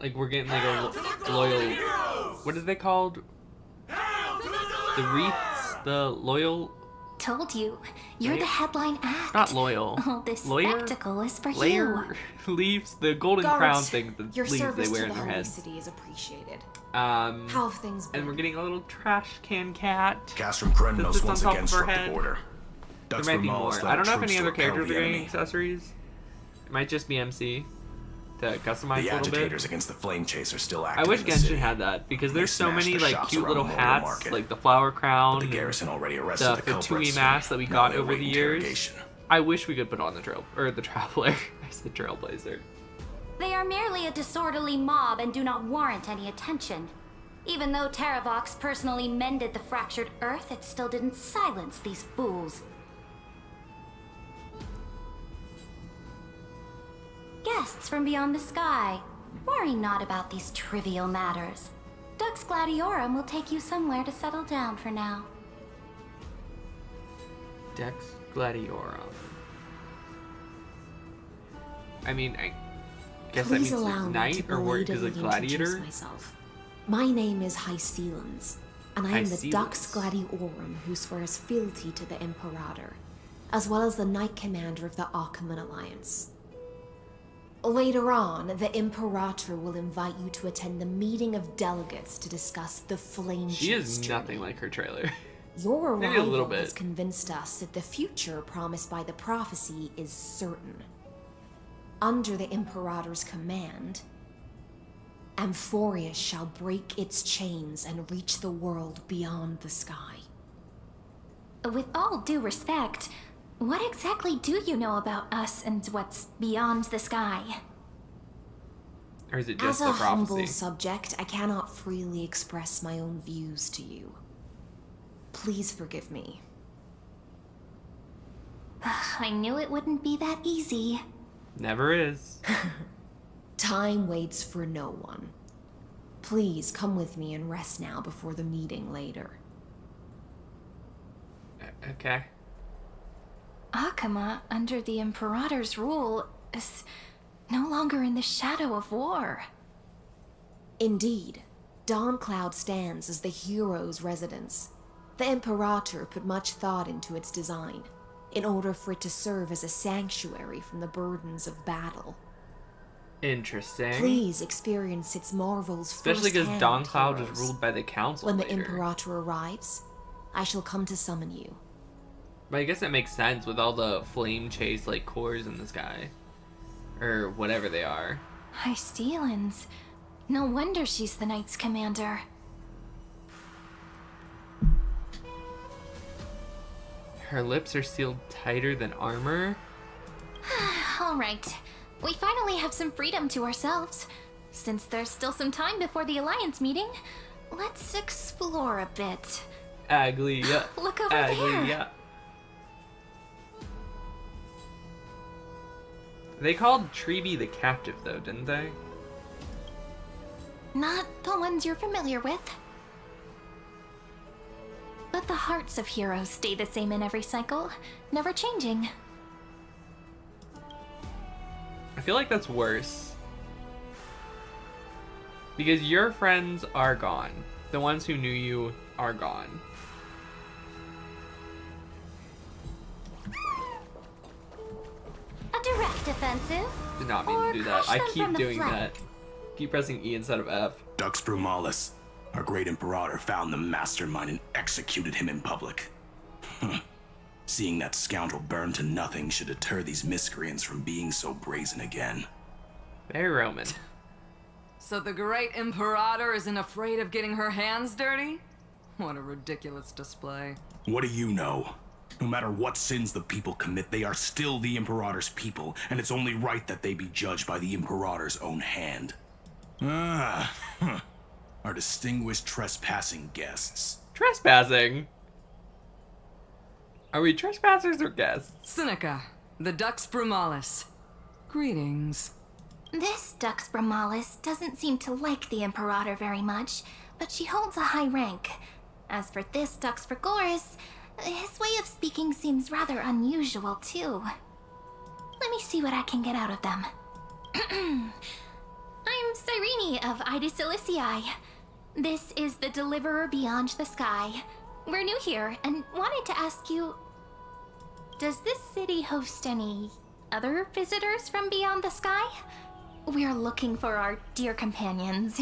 Like we're getting like a loyal. What are they called? The wreaths, the loyal. Told you, you're the headline act. Not loyal. All this Lawyer? spectacle is for Layer leaves, the golden Guards, crown thing, the your leaves they service wear to in the their Holy heads. City is appreciated. How have things been? And we're getting a little trash can cat. Castrum that Kremnos sits on once top again of her struck the head. border. There Dux might be Vermal's more. led I don't know if troops any to other repel characters the are getting enemy. accessories. It might just be MC to customize The a little bit. agitators against the Flame Chase are still I active wish in the Genshin city. had that because there's so smashed many the like shops cute around little the Motor hats, Market. like the flower crown, But the garrison already the arrested the Fatui culprits. mask that we Now got they over await the years. interrogation. I wish we could put on the Traveler. I said Trailblazer. They are merely a disorderly mob and do not warrant any attention. Even though Terravox personally mended the fractured earth, it still didn't silence these fools. Guests from beyond the sky, worry not about these trivial matters. Dux Gladiorum will take you somewhere to settle down for now. Dex Gladiorum. I mean, I guess that Please means allow it's me knight to or work as a belatedly gladiator. introduce myself. My name is Hycelans, and I am the Hycelans. Dux Gladiorum who swears fealty to the Imperator, as well as the Knight Commander of the Achaemenid Alliance. Later on, the Imperator will invite you to attend the meeting of delegates to discuss the Flame She Chase is journey. nothing like her trailer. Your Maybe a arrival little has bit. convinced us that the future promised by the prophecy is certain. Under the Imperator's command, Amphorius shall break its chains and reach the world beyond the sky. With all due respect, what exactly do you know about us and what's beyond the sky? Or is it As just a the humble prophecy? subject, I cannot freely express my own views to you. Please forgive me. I knew it wouldn't be that easy. Never is. Time waits for no one. Please come with me and rest now before the meeting later. Okay. Akama, under the Imperator's rule, is no longer in the shadow of war. Indeed, Dawncloud stands as the hero's residence. The Imperator put much thought into its design, in order for it to serve as a sanctuary from the burdens of battle. Interesting. Please experience its marvels Especially because firsthand, Dawncloud is heroes. ruled by the council When the later. Imperator arrives, I shall come to summon you. But I guess it makes sense with all the flame chase like cores in the sky. Or whatever they are. Hycelans. No wonder she's the Knight's commander. Her lips are sealed tighter than armor. Alright, we finally have some freedom to ourselves. Since there's still some time before the Alliance meeting, let's explore a bit. Aglia. Look over Aglia. there. They called Treeby the captive though, didn't they? Not the ones you're familiar with. But the hearts of heroes stay the same in every cycle, never changing. I feel like that's worse. Because your friends are gone. The ones who knew you are gone. A direct offensive? Did not mean to do that. I keep doing flank. that. Keep pressing E instead of F. Dux Brumalis, our great Imperator, found the mastermind and executed him in public. Seeing that scoundrel burn to nothing should deter these miscreants from being so brazen again. Very Roman. So the great Imperator isn't afraid of getting her hands dirty? What a ridiculous display. What do you know? No matter what sins the people commit, they are still the Imperator's people, and it's only right that they be judged by the Imperator's own hand. Our distinguished trespassing guests. Trespassing? Are we trespassers or guests? Seneca, the Dux Brumalis. Greetings. This Dux Brumalis doesn't seem to like the Imperator very much, but she holds a high rank. As for this Dux Frigoris, his way of speaking seems rather unusual, too. Let me see what I can get out of them. I'm Cyrene of Ida Silicii. This is the Deliverer Beyond the Sky. We're new here and wanted to ask you, does this city host any other visitors from beyond the sky? We're looking for our dear companions.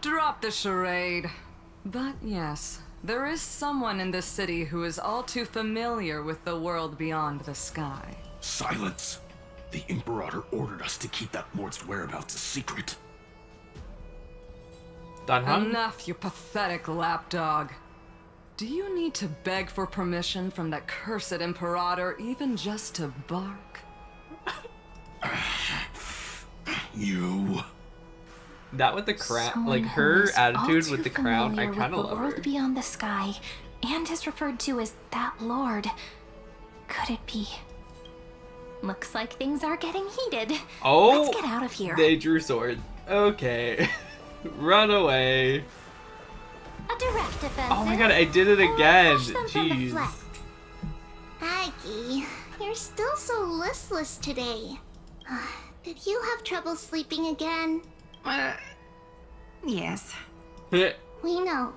Drop the charade. But yes, there is someone in this city who is all too familiar with the world beyond the sky. Silence! The Imperator ordered us to keep that lord's whereabouts a secret. Enough, you pathetic lapdog. Do you need to beg for permission from that cursed Imperator even just to bark? You... That with the crown, like her attitude with the crown, I kind of love her. The world beyond the sky, and is referred to as that lord. Could it be? Looks like things are getting heated. Oh, let's get out of here. They drew swords. Okay, run away. A direct offensive. Oh my god, I did it again. Jeez. Aggie, you're still so listless today. Did you have trouble sleeping again? Yes. We know.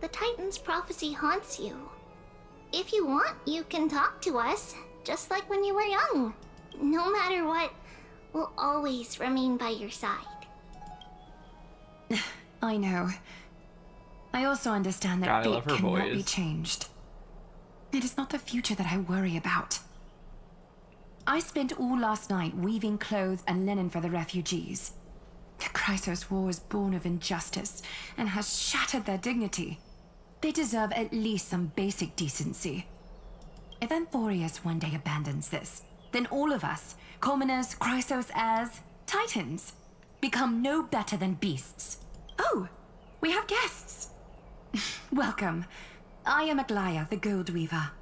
The Titan's prophecy haunts you. If you want, you can talk to us, just like when you were young. No matter what, we'll always remain by your side. I know. I also understand that God, I love fate her cannot be voice. changed. It is not the future that I worry about. I spent all last night weaving clothes and linen for the refugees. The Chrysos War is born of injustice and has shattered their dignity. They deserve at least some basic decency. If Anthorius one day abandons this, then all of us, commoners, Chrysos heirs, Titans, become no better than beasts. Oh, we have guests. Welcome. I am Aglaya, the Gold Weaver.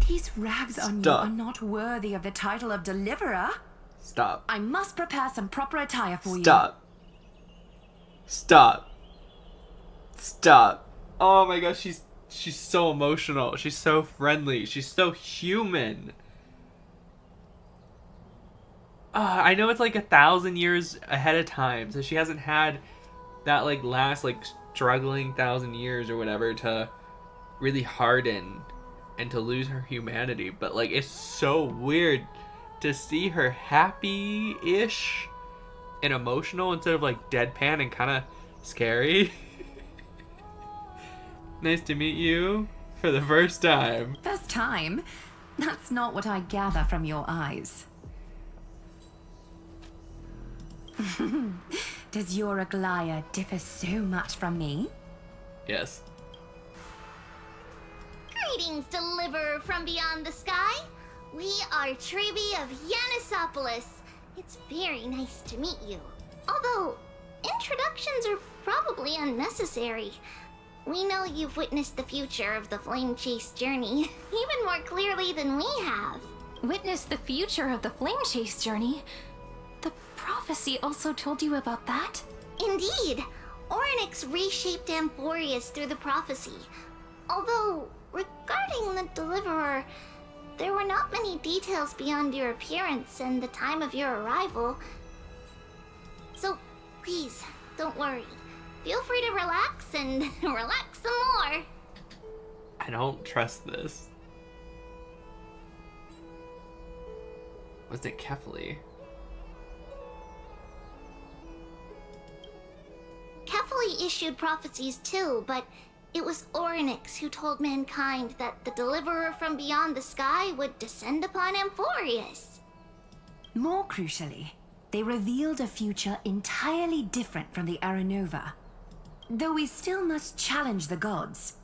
These rags on you are not worthy of the title of Deliverer. Stop. I must prepare some proper attire for you. Stop. Stop. Stop. Oh my gosh, she's so emotional. She's so friendly. She's so human. I know it's like 1,000 years ahead of time, so she hasn't had that like last like struggling 1,000 years or whatever to really harden and to lose her humanity. But like it's so weird to see her happy-ish and emotional instead of like deadpan and kind of scary. Nice to meet you for the first time. First time? That's not what I gather from your eyes. Does your Aglaya differ so much from me? Yes. Greetings, Deliverer from beyond the sky. We are Trebi of Yanisopolis. It's very nice to meet you. Although, introductions are probably unnecessary. We know you've witnessed the future of the Flame Chase journey, even more clearly than we have. Witnessed the future of the Flame Chase journey? The prophecy also told you about that? Indeed. Orynyx reshaped Amphorius through the prophecy. Although, regarding the Deliverer, there were not many details beyond your appearance and the time of your arrival. So, please, Don't worry. Feel free to relax and relax some more. I don't trust this. Was it Kefli? Kefli issued prophecies too, but it was Orynyx who told mankind that the deliverer from beyond the sky would descend upon Amphorius. More crucially, they revealed a future entirely different from the Aranova. Though we still must challenge the gods.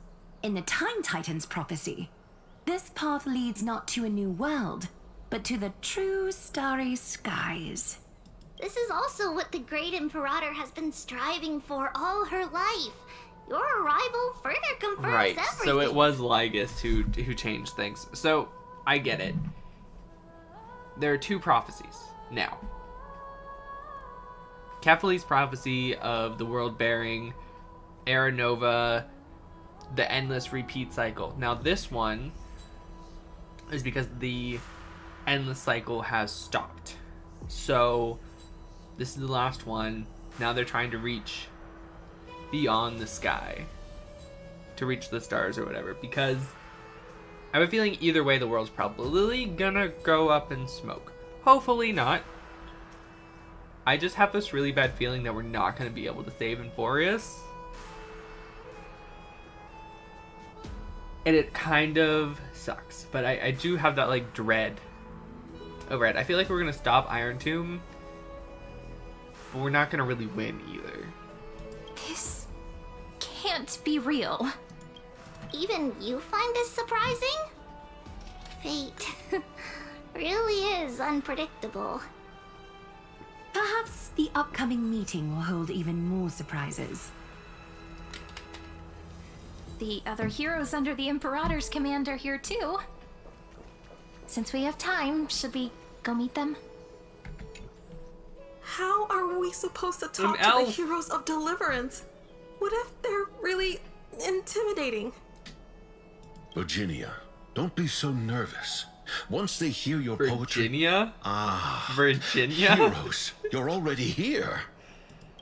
In the Time Titan's prophecy, this path leads not to a new world, but to the true starry skies. This is also what the Great Imperator has been striving for all her life. Your arrival further confirms everything. So it was Lygus who changed things. So, I get it. There are two prophecies. Now, Kefli's prophecy of the world bearing Aranova, the endless repeat cycle. Now this one is because the endless cycle has stopped. So this is the last one. Now they're trying to reach beyond the sky, to reach the stars or whatever, because I have a feeling either way the world's probably gonna go up in smoke. Hopefully not. I just have this really bad feeling that we're not gonna be able to save Amphorius. And it kind of sucks, but I do have that like dread over it. I feel like we're gonna stop Iron Tomb, but we're not gonna really win either. This can't be real. Even you find this surprising? Fate really is unpredictable. Perhaps the upcoming meeting will hold even more surprises. The other heroes under the Imperator's command are here too. Since we have time, should we go meet them? How are we supposed to talk to the heroes of Deliverance? What if they're really intimidating? Virginia, don't be so nervous. Once they hear your poetry... Virginia? Virginia? Heroes, you're already here.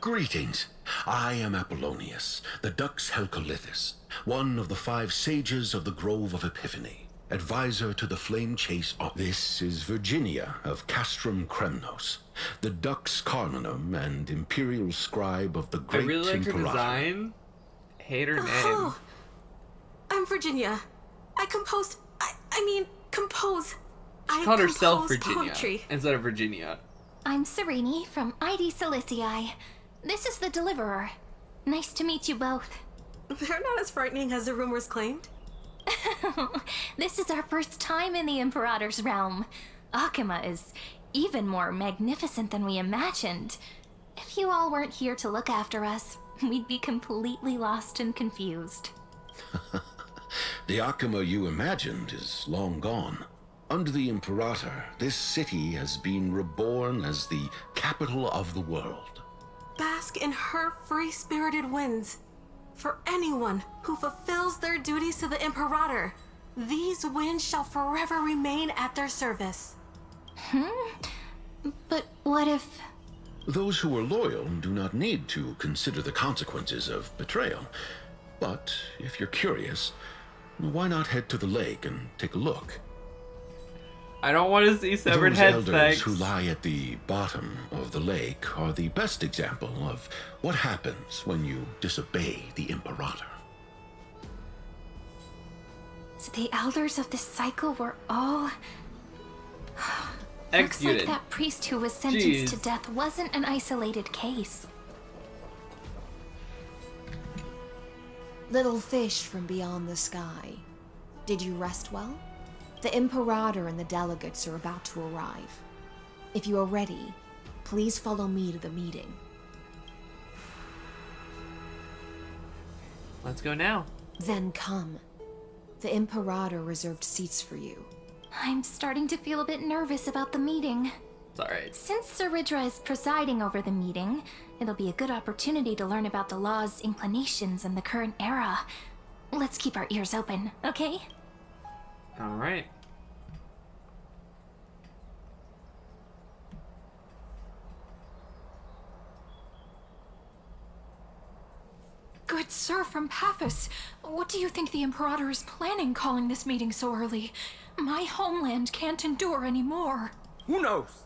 Greetings. I am Apollonius, the Dux Helcolithus, one of the 5 sages of the Grove of Epiphany, advisor to the Flame Chase. This is Virginia of Castrum Kremnos, the Dux Carminum and imperial scribe of the Great Imperator. I really like her Imperator. design. Hate her name. Oh, I'm Virginia. I compose. She called herself Virginia poetry. instead of Virginia. I'm Serene from ID Silicii. This is the Deliverer. Nice to meet you both. They're not as frightening as the rumors claimed. This is our first time in the Imperator's realm. Akima is even more magnificent than we imagined. If you all weren't here to look after us, we'd be completely lost and confused. The Akima you imagined is long gone. Under the Imperator, this city has been reborn as the capital of the world. Bask in her free-spirited winds. For anyone who fulfills their duties to the Imperator, these winds shall forever remain at their service. But what if... Those who are loyal do not need to consider the consequences of betrayal. But if you're curious, why not head to the lake and take a look? I don't want to see severed heads. Those elders who lie at the bottom of the lake are the best example of what happens when you disobey the Imperator. So the elders of this cycle were all... executed. Looks like that priest who was sentenced to death wasn't an isolated case. Little fish from beyond the sky. Did you rest well? The Imperator and the delegates are about to arrive. If you are ready, please follow me to the meeting. Let's go now. Then come. The Imperator reserved seats for you. I'm starting to feel a bit nervous about the meeting. It's alright. Since Sir Ridra is presiding over the meeting, it'll be a good opportunity to learn about the law's inclinations in the current era. Let's keep our ears open, okay? Alright. But sir, from Paphos, what do you think the Imperator is planning calling this meeting so early? My homeland can't endure anymore. Who knows?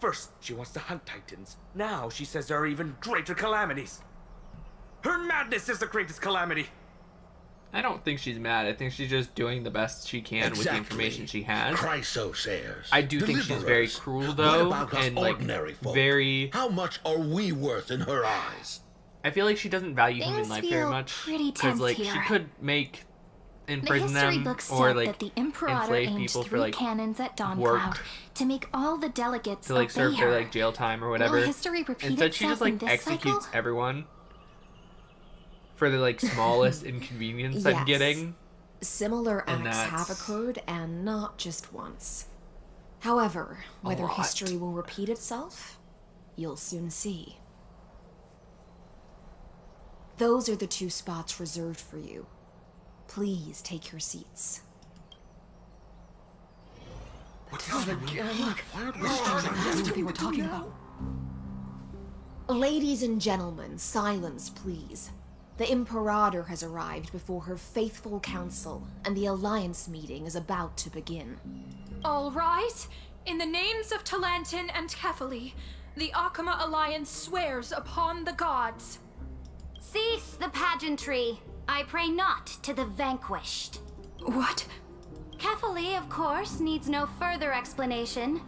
First, she wants to hunt Titans. Now she says there are even greater calamities. Her madness is the greatest calamity. I don't think she's mad. I think she's just doing the best she can with the information she has. Chryso says. I do think she's very cruel, though, what about us and ordinary folk? very. How much are we worth in her eyes? I feel like she doesn't value human Things life feel very much. pretty tense like here. she could imprison The history them books or said like that the Imperator enslave aimed people 3 for like cannons at Dawn work Cloud to make all the delegates to like obey serve her. their like jail time or whatever. Will history repeat Instead, she itself just in like this executes cycle? everyone for the like smallest inconvenience I'm Yes. getting. Similar And acts have that's occurred, and not just once. However, whether lot. history will repeat itself, you'll soon see. Those are the 2 spots reserved for you. Please take your seats. What they were talking about? Ladies and gentlemen, silence, please. The Imperator has arrived before her faithful council, and the Alliance meeting is about to begin. All right. In the names of Talantin and Kefali, the Akama Alliance swears upon the gods. Cease the pageantry. I pray not to the vanquished. What? Kefali, of course, needs no further explanation.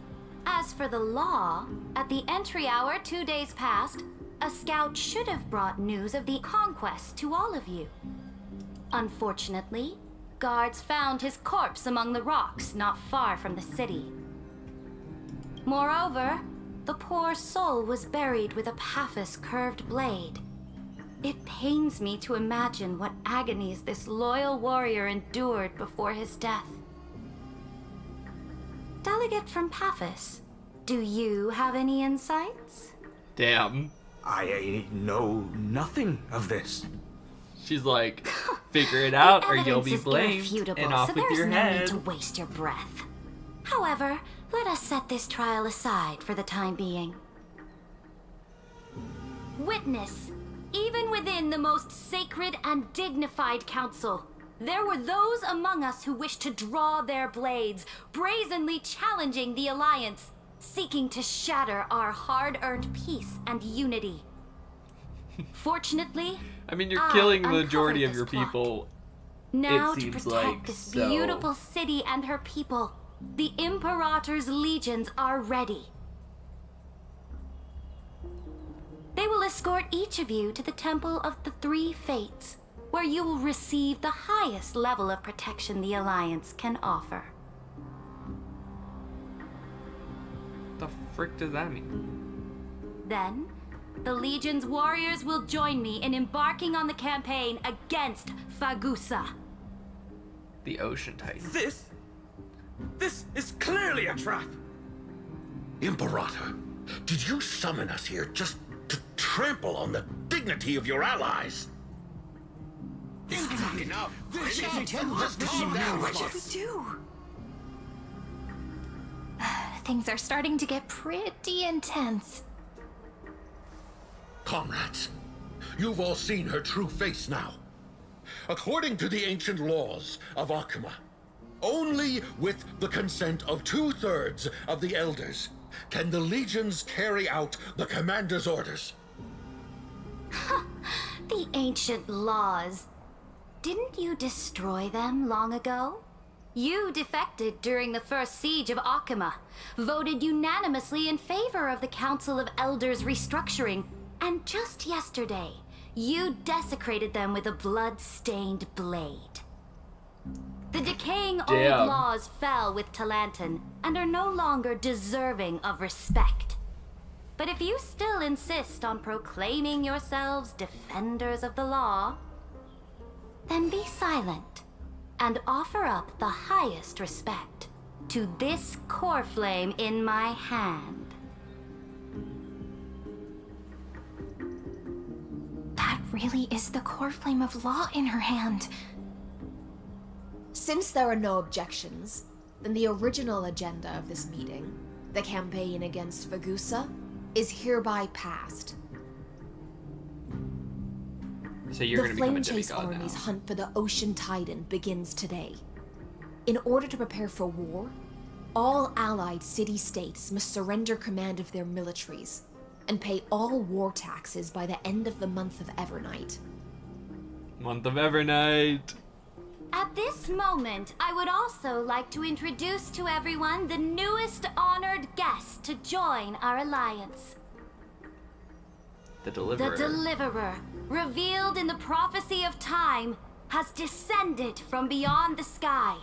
As for the law, at the entry hour 2 days past, a scout should have brought news of the conquest to all of you. Unfortunately, guards found his corpse among the rocks not far from the city. Moreover, the poor soul was buried with a Paphos curved blade. It pains me to imagine what agonies this loyal warrior endured before his death. Delegate from Paphos, do you have any insights? Damn. I know nothing of this. She's like, figure it out or you'll Evidence be is blamed irrefutable, and off so with there's your no head. need to waste your breath. However, let us set this trial aside for the time being. Witness, even within the most sacred and dignified council, there were those among us who wished to draw their blades, brazenly challenging the Alliance, seeking to shatter our hard-earned peace and unity. Fortunately, I mean, you're killing the uncovered majority of this your plot. people. Now it to seems protect like this so. beautiful city and her people, the Imperator's legions are ready. They will escort each of you to the Temple of the 3 Fates, where you will receive the highest level of protection the Alliance can offer. The frick does that mean? Then, the Legion's warriors will join me in embarking on the campaign against Fagusa. The Ocean Titan. This is clearly a trap. Imperator, did you summon us here just to trample on the dignity of your allies? Enough! Just calm down. What should we do? Things are starting to get pretty intense. Comrades, you've all seen her true face now. According to the ancient laws of Akama, only with the consent of 2/3 of the elders can the legions carry out the commander's orders. The ancient laws. Didn't you destroy them long ago? You defected during the first siege of Akama, voted unanimously in favor of the Council of Elders restructuring, and just yesterday, you desecrated them with a blood-stained blade. The decaying old Damn. laws fell with Talantin and are no longer deserving of respect. But if you still insist on proclaiming yourselves defenders of the law, then be silent and offer up the highest respect to this core flame in my hand. That really is the core flame of law in her hand. Since there are no objections, then the original agenda of this meeting, the campaign against Fagusa, is hereby passed. So you're going to become a demigod Flame Chase Army's now. hunt for the Ocean Titan begins today. In order to prepare for war, all allied city-states must surrender command of their militaries and pay all war taxes by the end of the month of Evernight. Month of Evernight. At this moment, I would also like to introduce to everyone the newest honored guest to join our alliance. The Deliverer. The Deliverer, revealed in the prophecy of time, has descended from beyond the sky.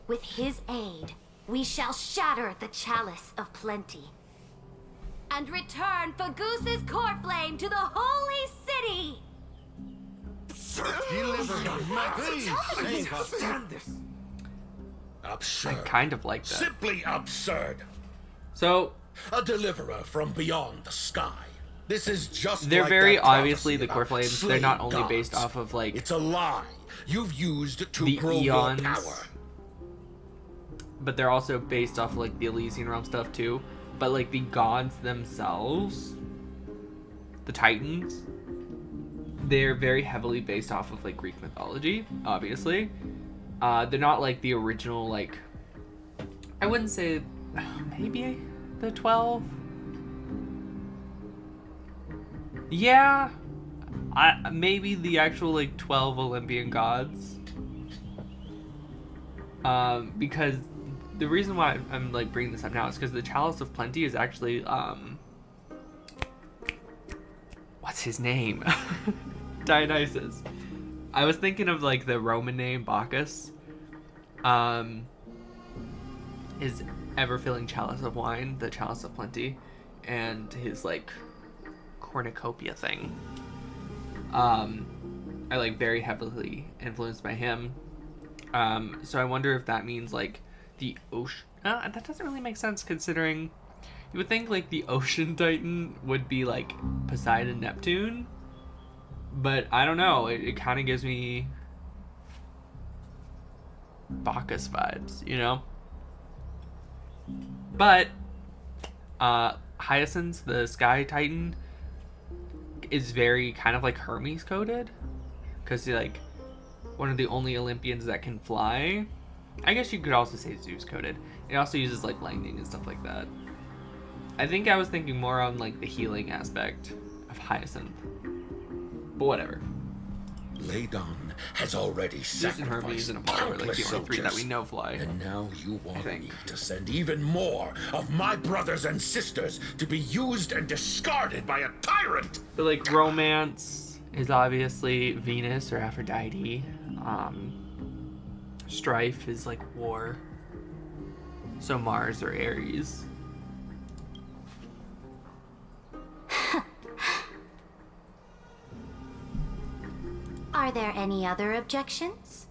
With his aid, we shall shatter the Chalice of Plenty and return Fagoos's core flame to the Holy City! Absurd. I kind of like that. Simply absurd. So, a deliverer from beyond the sky. This is just they're like very that obviously prophecy the core about flames. They're slain not only gods. based off of like It's a lie you've used to the grow eons, your power. but they're also based off like the Elysian realm stuff too. But like the gods themselves, the Titans, they're very heavily based off of like Greek mythology. Obviously, they're not like the original like. I wouldn't say maybe the 12. Yeah, maybe the actual like 12 Olympian gods. Because the reason why I'm like bringing this up now is because the Chalice of Plenty is actually what's his name? Dionysus. I was thinking of like the Roman name Bacchus. His ever-filling chalice of wine, the Chalice of Plenty, and his like cornucopia thing. I like very heavily influenced by him. So I wonder if that means like the ocean. That doesn't really make sense considering you would think like the Ocean Titan would be like Poseidon, Neptune, but I don't know. It kind of gives me Bacchus vibes, you know. But Hyacinth, the Sky Titan, is very kind of like Hermes coded, because he's like one of the only Olympians that can fly. I guess you could also say Zeus coded. It also uses like lightning and stuff like that. I think I was thinking more on like the healing aspect of Hyacinth, but whatever. Ladon has already Zeus and Hermes sacrificed and Apollo are like countless the only three that soldiers. we know fly. And now you want think. me to send even more of my brothers and sisters to be used and discarded by a tyrant. But like romance is obviously Venus or Aphrodite. Strife is like war. So Mars or Ares. Are there any other objections?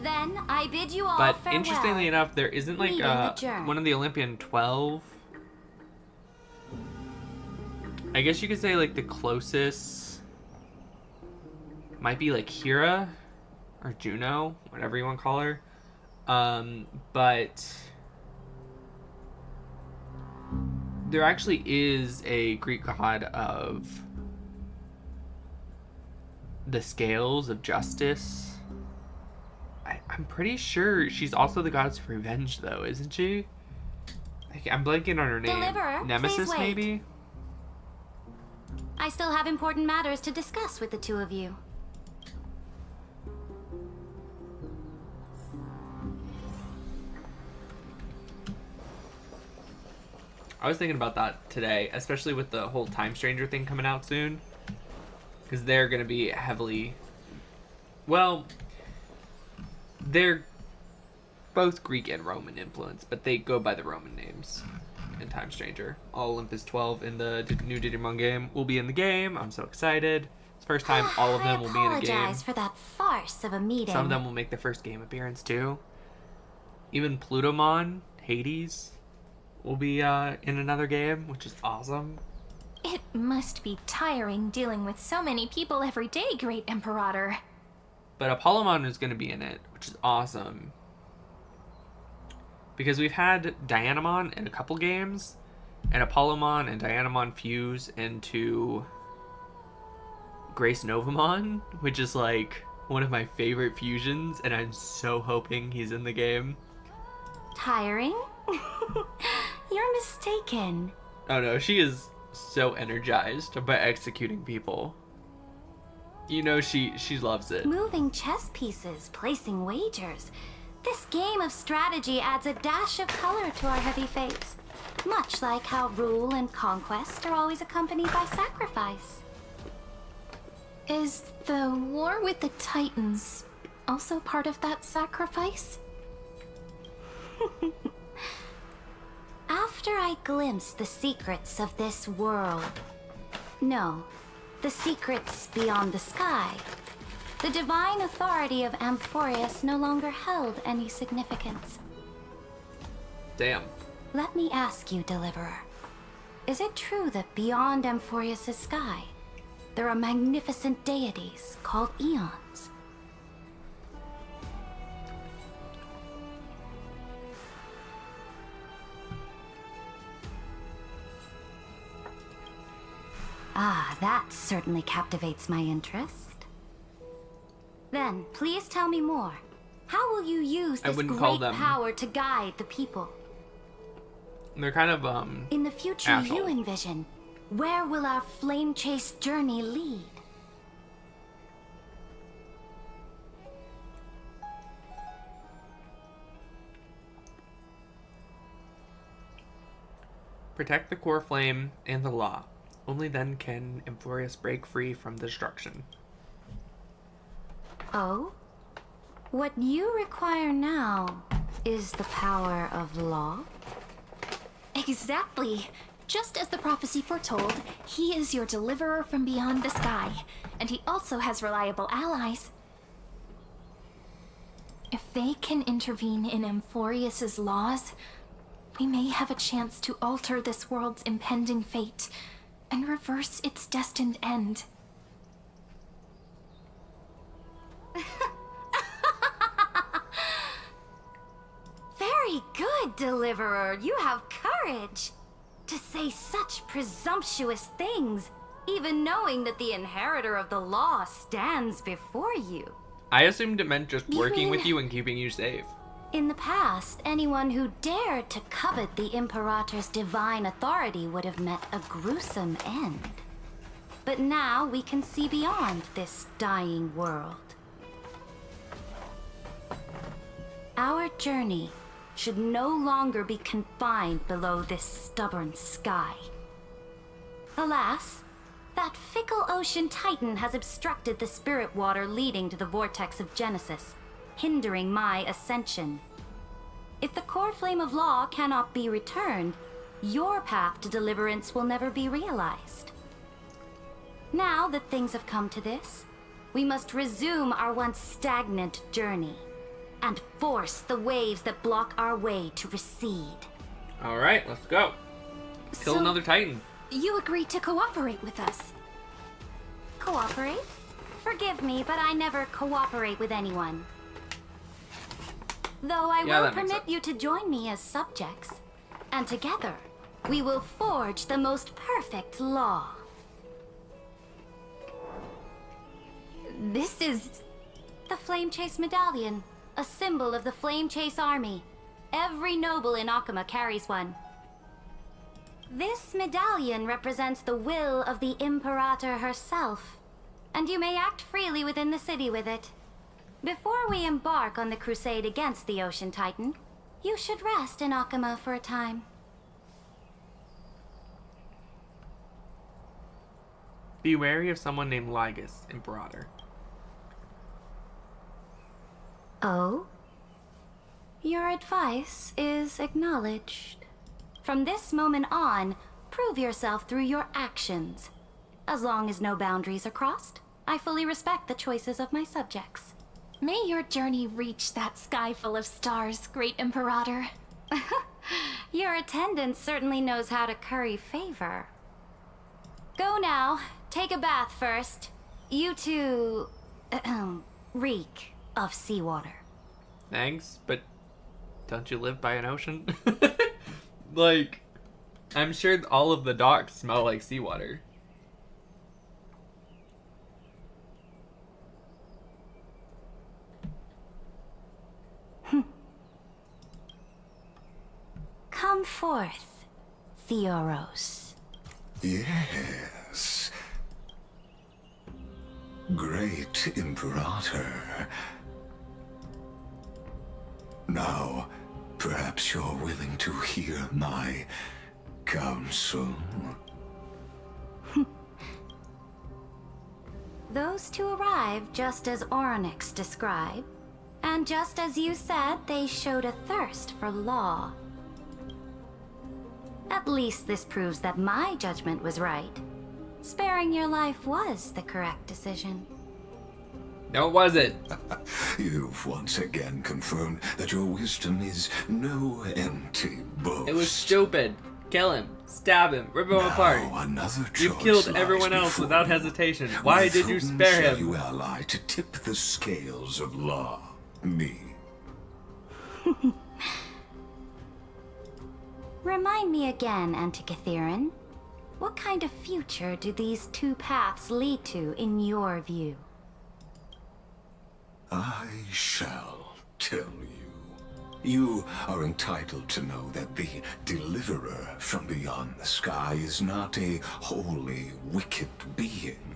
Then I bid you all But farewell. interestingly enough, there isn't like Meeting adjourned. one of the Olympian 12. I guess you could say like the closest might be like Hera or Juno, whatever you want to call her. But there actually is a Greek god of the scales of justice. I'm pretty sure she's also the goddess of revenge, though, isn't she? I'm blanking on her name. Deliverer, Nemesis, please wait. maybe? I still have important matters to discuss with the two of you. I was thinking about that today, especially with the whole Time Stranger thing coming out soon. Because they're going to be heavily... Well, they're both Greek and Roman influence, but they go by the Roman names in Time Stranger. All Olympus 12 in the new Digimon game will be in the game. I'm so excited. It's the first time all of them will be in a game. I apologize for that farce of a meeting. Some of them will make their first game appearance too. Even Plutomon, Hades, will be in another game, which is awesome. It must be tiring dealing with so many people every day, Great Imperator. But Apollomon is going to be in it, which is awesome. Because we've had Dianamon in a couple games, and Apollomon and Dianamon fuse into Grace Novamon, which is like one of my favorite fusions, and I'm so hoping he's in the game. Tiring? You're mistaken. Oh no, she is so energized by executing people. You know she loves it. Moving chess pieces, placing wagers. This game of strategy adds a dash of color to our heavy fates. Much like how rule and conquest are always accompanied by sacrifice. Is the war with the Titans also part of that sacrifice? After I glimpsed the secrets of this world... No, the secrets beyond the sky. The divine authority of Amphorius no longer held any significance. Damn. Let me ask you, Deliverer. Is it true that beyond Amphorius' sky, there are magnificent deities called Eons? Ah, that certainly captivates my interest. Then, please tell me more. How will you use this great power to guide the people? They're kind of, In the future asshole. you envision, where will our flame chase journey lead? Protect the core flame and the law. Only then can Amphorius break free from destruction. Oh? What you require now is the power of law? Exactly. Just as the prophecy foretold, he is your deliverer from beyond the sky, and he also has reliable allies. If they can intervene in Amphorius's laws, we may have a chance to alter this world's impending fate and reverse its destined end. Very good, Deliverer. You have courage. To say such presumptuous things, even knowing that the inheritor of the law stands before you. I assumed it meant just working mean- with you and keeping you safe. In the past, anyone who dared to covet the Imperator's divine authority would have met a gruesome end. But now we can see beyond this dying world. Our journey should no longer be confined below this stubborn sky. Alas, that fickle ocean titan has obstructed the spirit water leading to the vortex of Genesis, hindering my ascension. If the core flame of law cannot be returned, your path to deliverance will never be realized. Now that things have come to this, we must resume our once stagnant journey and force the waves that block our way to recede. Alright, let's go. Kill So- another Titan. You agreed to cooperate with us. Cooperate? Forgive me, but I never cooperate with anyone. Though I Yeah, will that makes permit you to join me as subjects. And together, we will forge the most perfect law. This is... The Flame Chase Medallion, a symbol of the Flame Chase Army. Every noble in Akuma carries one. This medallion represents the will of the Imperator herself, and you may act freely within the city with it. Before we embark on the crusade against the Ocean Titan, you should rest in Akuma for a time. Be wary of someone named Lygus, Imperator. Oh? Your advice is acknowledged. From this moment on, prove yourself through your actions. As long as no boundaries are crossed, I fully respect the choices of my subjects. May your journey reach that sky full of stars, great Imperator. Your attendant certainly knows how to curry favor. Go now. Take a bath first. You two... reek of seawater. Thanks, but don't you live by an ocean? Like, I'm sure all of the docks smell like seawater. Come forth, Theoros. Yes. Great Imperator. Now, perhaps you're willing to hear my counsel. Those two arrived just as Orynyx described, and just as you said, they showed a thirst for law. At least this proves that my judgment was right. Sparing your life was the correct decision. No, it wasn't. You've once again confirmed that your wisdom is no empty boast. It was stupid. Kill him. Stab him. Rip him apart. Another You've killed everyone else without hesitation. Why did you spare him? You ally to tip the scales of law. Me. Remind me again, Antikythera. What kind of future do these two paths lead to in your view? I shall tell you. You are entitled to know that the Deliverer from beyond the sky is not a wholly wicked being,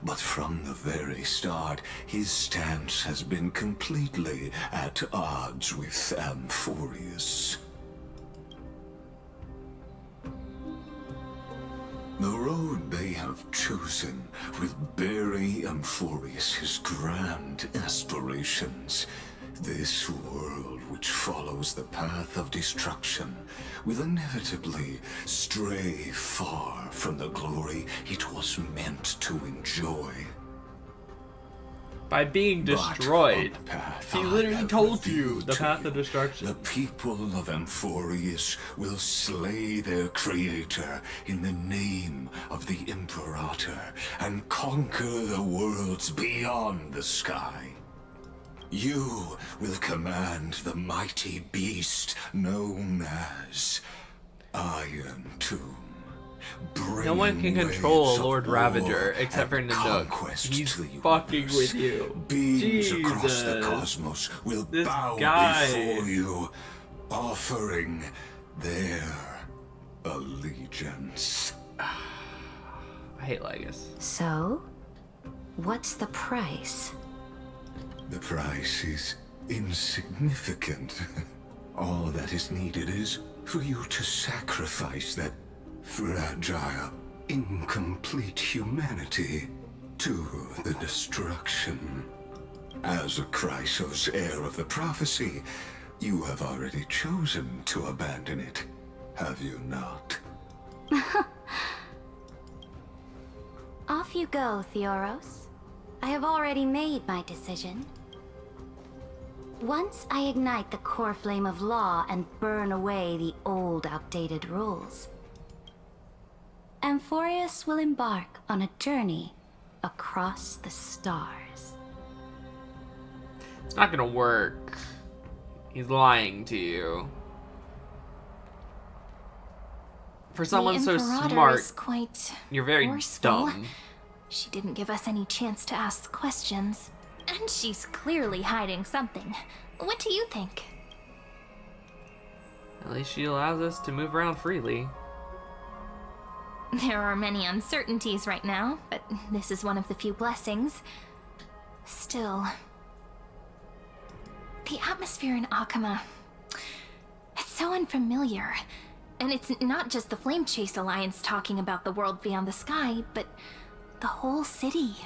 but from the very start, his stance has been completely at odds with Amphorius. The road they have chosen will bury Amphorius' grand aspirations. This world which follows the path of destruction will inevitably stray far from the glory it was meant to enjoy. By being destroyed. He literally told you the path of destruction. The people of Amphorius will slay their creator in the name of the Imperator and conquer the worlds beyond the sky. You will command the mighty beast known as Iron Tomb. No one can control Lord Ravager except for Nanook. He's fucking with you. Beings across the cosmos will bow before you, offering their allegiance. I hate Legus. So, what's the price? The price is insignificant. All that is needed is for you to sacrifice that fragile, incomplete humanity to the destruction. As a Chrysos, heir of the prophecy, you have already chosen to abandon it, have you not? Off you go, Theoros. I have already made my decision. Once I ignite the core flame of law and burn away the old, outdated rules, Amphorius will embark on a journey across the stars. It's not gonna work. He's lying to you. For someone so smart, is quite you're very forceful. dumb. She didn't give us any chance to ask questions. And she's clearly hiding something. What do you think? At least she allows us to move around freely. There are many uncertainties right now, but this is one of the few blessings. Still, the atmosphere in Akama, it's so unfamiliar. And it's not just the Flame Chase Alliance talking about the world beyond the sky, but the whole city.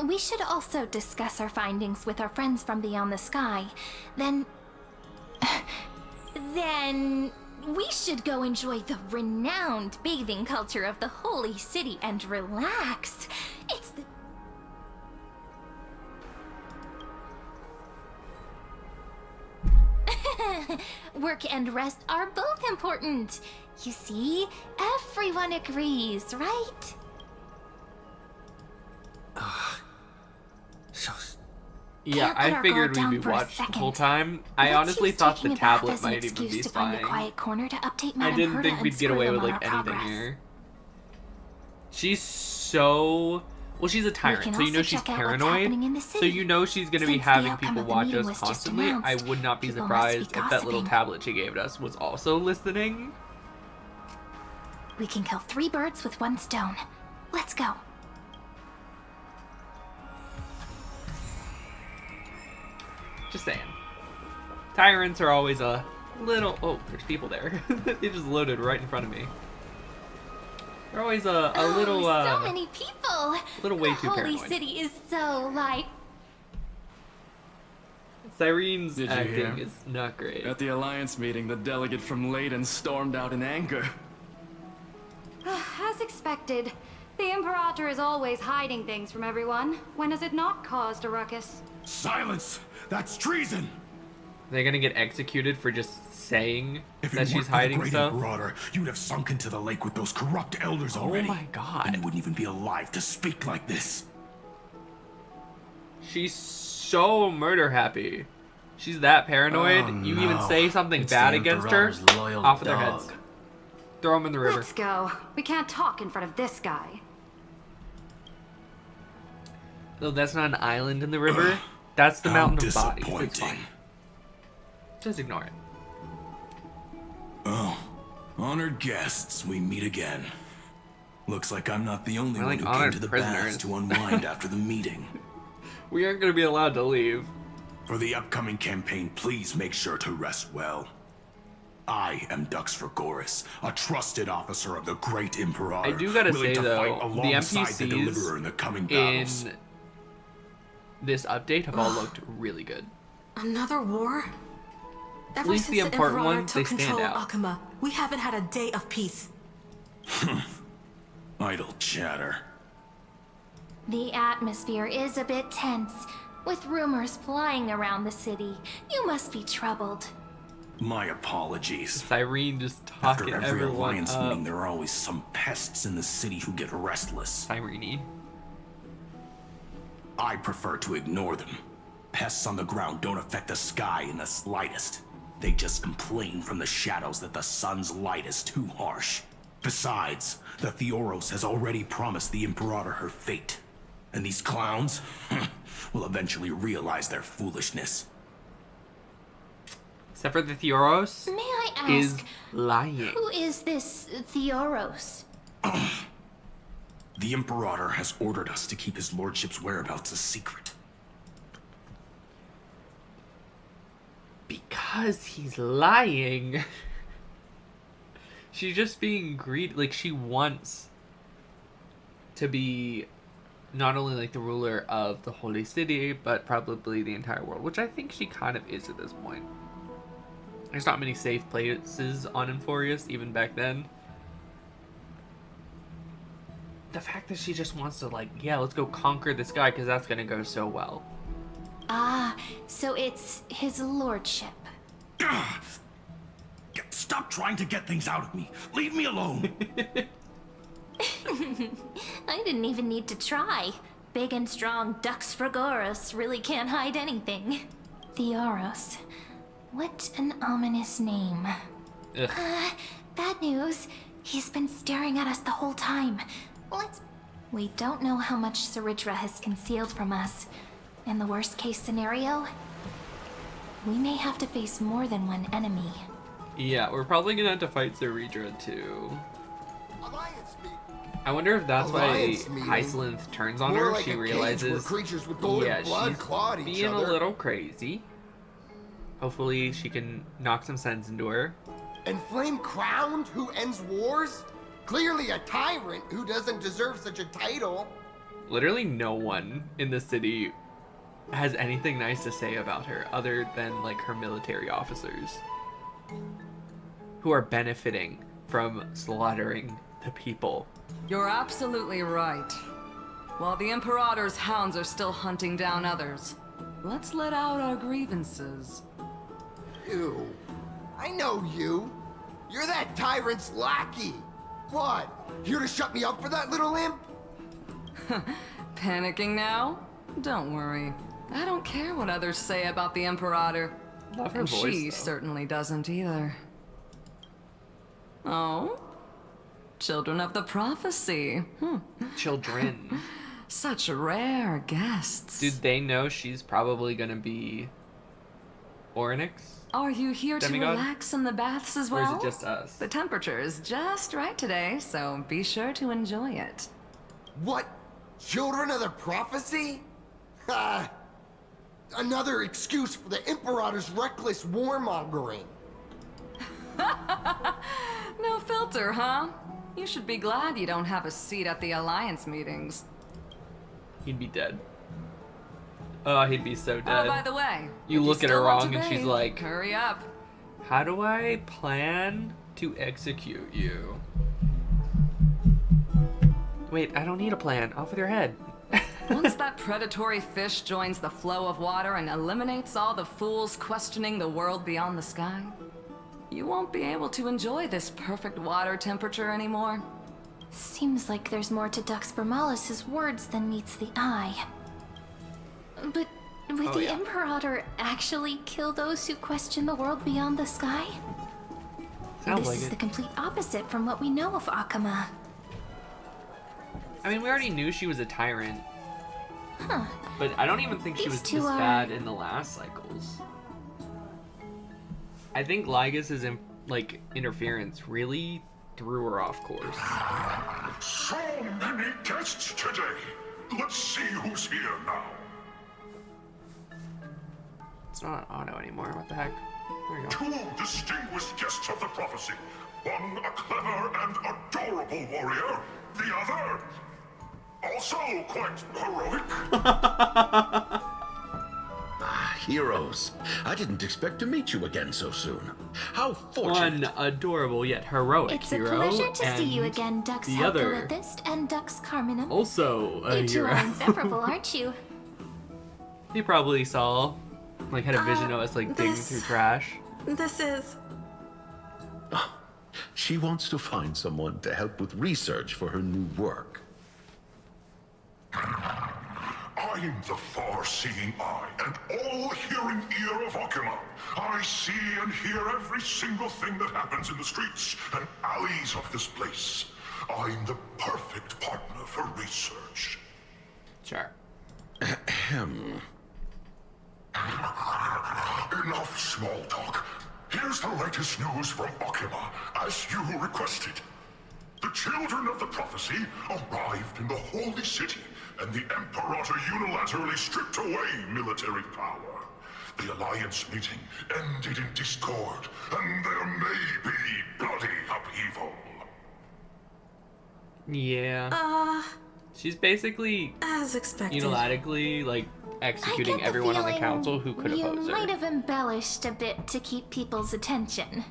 We should also discuss our findings with our friends from beyond the sky. Then we should go enjoy the renowned bathing culture of the holy city and relax. It's the... Work and rest are both important. You see, everyone agrees, right? Yeah, I figured we'd be watched the whole time. I honestly thought the tablet might even be spying. I didn't think we'd get away with like anything here. She's so... Well, she's a tyrant, so you know she's paranoid. So you know she's going to be having people watch us constantly. I would not be surprised if that little tablet she gave us was also listening. We can kill 3 birds with 1 stone. Let's go. Just saying. Tyrants are always a little... Oh, there's people there. They just loaded right in front of me. They're always a little... so many people! A little way too paranoid. The Holy City is so light. SoulRayne's acting is not great. At the Alliance meeting, the delegate from Leyden stormed out in anger. As expected, the Imperator is always hiding things from everyone. When has it not caused a ruckus? Silence! That's treason! They're gonna get executed for just saying if that she's hiding stuff? Marauder, you'd have sunk into the lake with those corrupt elders already. Oh my god. And you wouldn't even be alive to speak like this. She's so murder happy. She's that paranoid. Oh, you no. even say something It's bad the against her, Emperor's loyal off of their dog. heads. Throw them in the river. Let's go. We can't talk in front of this guy. No, that's not an island in the river. That's the mountain of bodies. It's fine. Just ignore it. Oh, honored guests, we meet again. Looks like I'm not the only one who came to the baths to unwind after the meeting. We aren't going to be allowed to leave. For the upcoming campaign, please make sure to rest well. I am Dux Vergoris, a trusted officer of the Great Imperator. I do gotta say to though, fight the alongside NPCs the Deliverer in the coming battles. in this update have all looked really good. Another war? At least the important ones, they took stand control out. of Akuma, we haven't had a day of peace. Idle chatter. The atmosphere is a bit tense, with rumors flying around the city. You must be troubled. My apologies. SoulRayne just talking After every everyone alliance up. meeting, there are always some pests in the city who get restless. SoulRayne. I prefer to ignore them. Pests on the ground don't affect the sky in the slightest. They just complain from the shadows that the sun's light is too harsh. Besides, the Theoros has already promised the Imperator her fate. And these clowns will eventually realize their foolishness. Except for the Theoros May I ask, is lying. who is this Theoros? The Imperator has ordered us to keep his lordship's whereabouts a secret. Because he's lying. She's just being greedy. Like, she wants to be not only like the ruler of the Holy City, but probably the entire world, which I think she kind of is at this point. There's not many safe places on Enforius, even back then. The fact that she just wants to, like, yeah, let's go conquer this guy because that's going to go so well. Ah, so it's his lordship. Stop trying to get things out of me. Leave me alone. I didn't even need to try. Big and strong Dux Vergoris really can't hide anything. Theoros. What an ominous name. Bad news. He's been staring at us the whole time. We don't know how much Saridra has concealed from us. In the worst case scenario, we may have to face more than one enemy. Yeah, we're probably gonna have to fight Saridra too. I wonder if that's why Hysalinth turns on her. She realizes, yeah, she's being a little crazy. Hopefully she can knock some sense into her. And Flame Crowned, who ends wars? Clearly a tyrant who doesn't deserve such a title. Literally no one in the city has anything nice to say about her other than like her military officers who are benefiting from slaughtering the people. You're absolutely right. While the Imperator's hounds are still hunting down others, let's let out our grievances. You. I know you. You're that tyrant's lackey. What? Here to shut me up for that little imp? Panicking now? Don't worry. I don't care what others say about the Imperator. Love her And voice, she though. certainly doesn't either. Oh? Children of the Prophecy. Children. Such rare guests. Do they know she's probably gonna be Oryx? Are you here to Demigod? relax in the baths as Or well? is it just us? The temperature is just right today, so be sure to enjoy it. What? Children of the Prophecy? Another excuse for the Imperator's reckless warmongering. No filter, huh? You should be glad you don't have a seat at the Alliance meetings. He'd be dead. Oh, he'd be so dead. Oh, by the way, You if look at her still want wrong to and she's bathe, like, hurry up. how do I plan to execute you? Wait, I don't need a plan. Off with your head. Once that predatory fish joins the flow of water and eliminates all the fools questioning the world beyond the sky, you won't be able to enjoy this perfect water temperature anymore. Seems like there's more to Dux Bermalis' words than meets the eye. But would the Imperator actually kill those who question the world beyond the sky? Sounds This like is it. the complete opposite from what we know of Akama. I mean, we already knew she was a tyrant. Huh. But I don't even think she These was two this are- bad in the last cycles. I think Lygus' interference really threw her off course. So many guests today. Let's see who's here now. It's not an auto anymore. What the heck? There you go. Two distinguished guests of the prophecy. One a clever and adorable warrior. The other, also quite heroic. Heroes. I didn't expect to meet you again so soon. How fortunate. One adorable yet heroic It's a hero. pleasure to see you and again, Dux the other Helcalithist and Dux Carminum. also a You two hero. are inseparable, aren't you? He probably saw, had a vision of us digging this- through trash. This is... She wants to find someone to help with research for her new work. I'm the far-seeing eye and all-hearing ear of Akuma. I see and hear every single thing that happens in the streets and alleys of this place. I'm the perfect partner for research. Sure. Ahem. Enough small talk. Here's the latest news from Akuma, as you requested. The children of the prophecy arrived in the holy city, and the Imperator unilaterally stripped away military power. The Alliance meeting ended in discord, and there may be bloody upheaval. Yeah. She's basically as expected. unilaterally executing I get the everyone on the feeling council who could oppose You her. might have embellished a bit to keep people's attention.